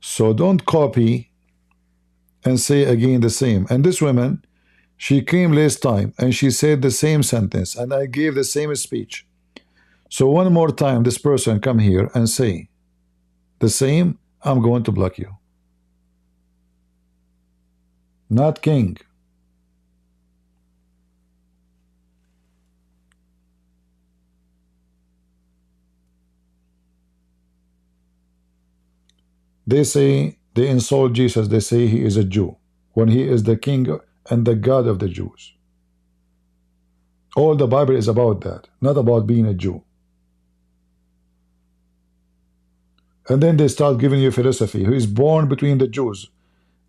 So don't copy and say again the same. And this woman, she came last time and she said the same sentence and I gave the same speech. So one more time this person come here and say the same, I'm going to block you. Not king. They say, they insult Jesus, they say he is a Jew, when he is the king and the God of the Jews. All the Bible is about that, not about being a Jew. And then they start giving you philosophy. Who is born between the Jews?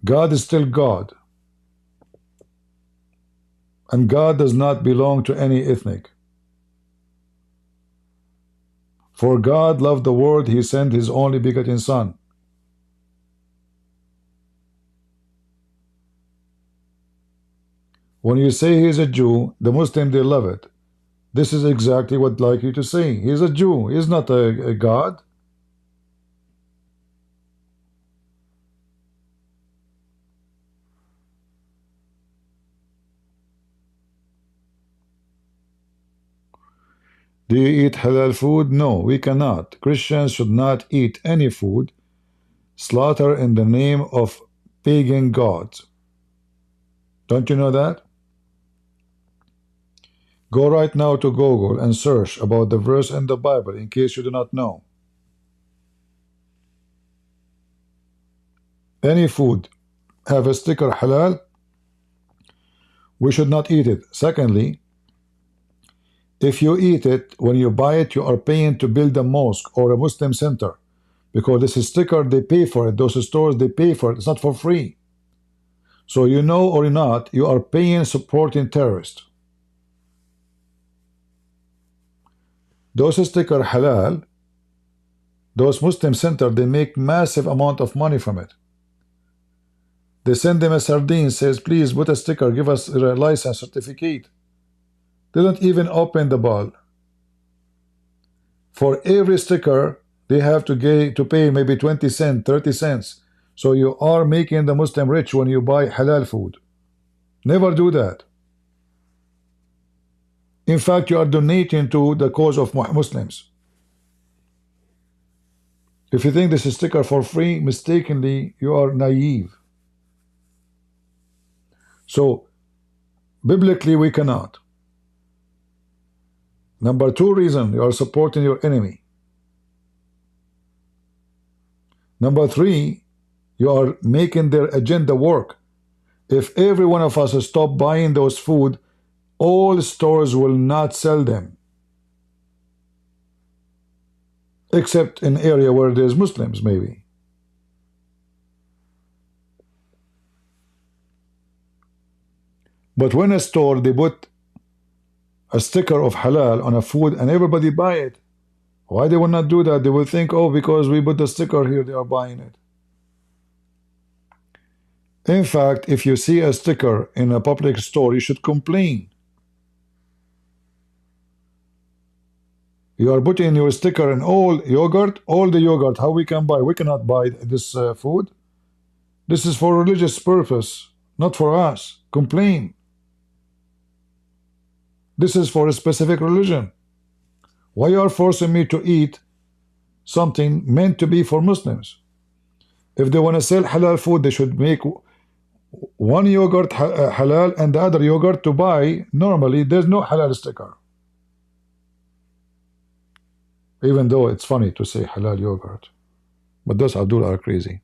God is still God. And God does not belong to any ethnic. For God loved the world, he sent his only begotten Son. When you say he is a Jew, the Muslim, they love it. This is exactly what I'd like you to say. He is a Jew. He is not a God. Do you eat halal food? No, we cannot. Christians should not eat any food slaughtered in the name of pagan gods. Don't you know that? Go right now to Google and search about the verse in the Bible in case you do not know. Any food have a sticker halal, we should not eat it. Secondly, if you eat it, when you buy it, you are paying to build a mosque or a Muslim center, because this is sticker, they pay for it. Those stores, they pay for it. It's not for free. So you know or not, you are paying, supporting terrorists. Those sticker halal, those Muslim center, they make massive amount of money from it. They send them a sardine, says, please put a sticker, give us a license certificate. They don't even open the ball. For every sticker, they have to pay maybe 20 cents, 30 cents. So you are making the Muslim rich when you buy halal food. Never do that. In fact, you are donating to the cause of Muslims. If you think this is sticker for free, mistakenly, you are naive. So, biblically, we cannot. Number two reason, you are supporting your enemy. Number three, you are making their agenda work. If every one of us stop buying those food, all stores will not sell them. Except in area where there's Muslims, maybe. But when a store, they put a sticker of halal on a food and everybody buy it, why they will not do that? They will think, oh, because we put the sticker here, they are buying it. In fact, if you see a sticker in a public store, you should complain. You are putting your sticker in all yogurt, all the yogurt, how we can buy? We cannot buy this food. This is for religious purpose, not for us. Complain. This is for a specific religion. Why you are forcing me to eat something meant to be for Muslims? If they want to sell halal food, they should make one yogurt halal and the other yogurt to buy. Normally, there's no halal sticker. Even though it's funny to say halal yogurt. But those Abdul are crazy.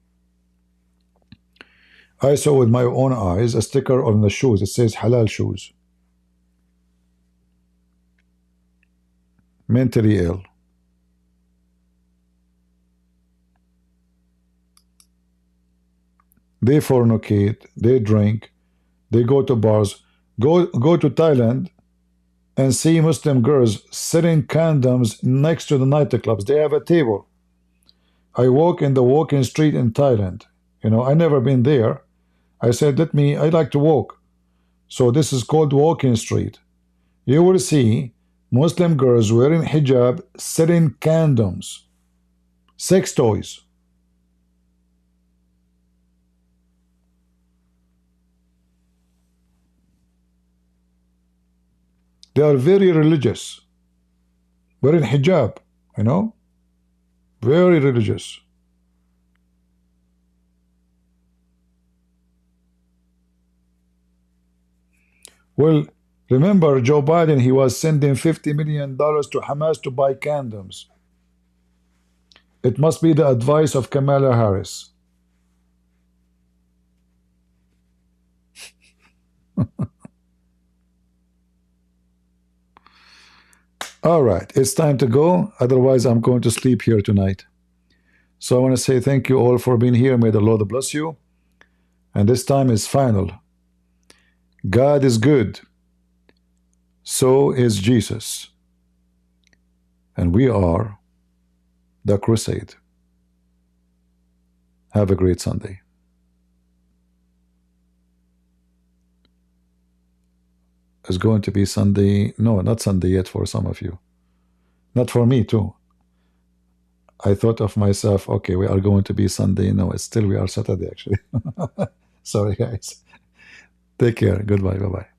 I saw with my own eyes a sticker on the shoes. It says halal shoes. Mentally ill. They fornicate, they drink, they go to bars. Go to Thailand and see Muslim girls selling condoms next to the nightclubs. They have a table. I walk in the walking street in Thailand. You know, I never been there. I said, I like to walk. So this is called walking street. You will see Muslim girls wearing hijab selling condoms, sex toys. They are very religious, wearing hijab, you know, very religious. Well, remember Joe Biden, he was sending $50 million to Hamas to buy condoms. It must be the advice of Kamala Harris. All right, it's time to go. Otherwise, I'm going to sleep here tonight. So I want to say thank you all for being here. May the Lord bless you. And this time is final. God is good. So is Jesus. And we are the crusade. Have a great Sunday. It's going to be Sunday. No, not Sunday yet for some of you. Not for me too. I thought of myself, okay, we are going to be Sunday. No, it's still we are Saturday actually. Sorry guys. Take care. Goodbye. Bye-bye.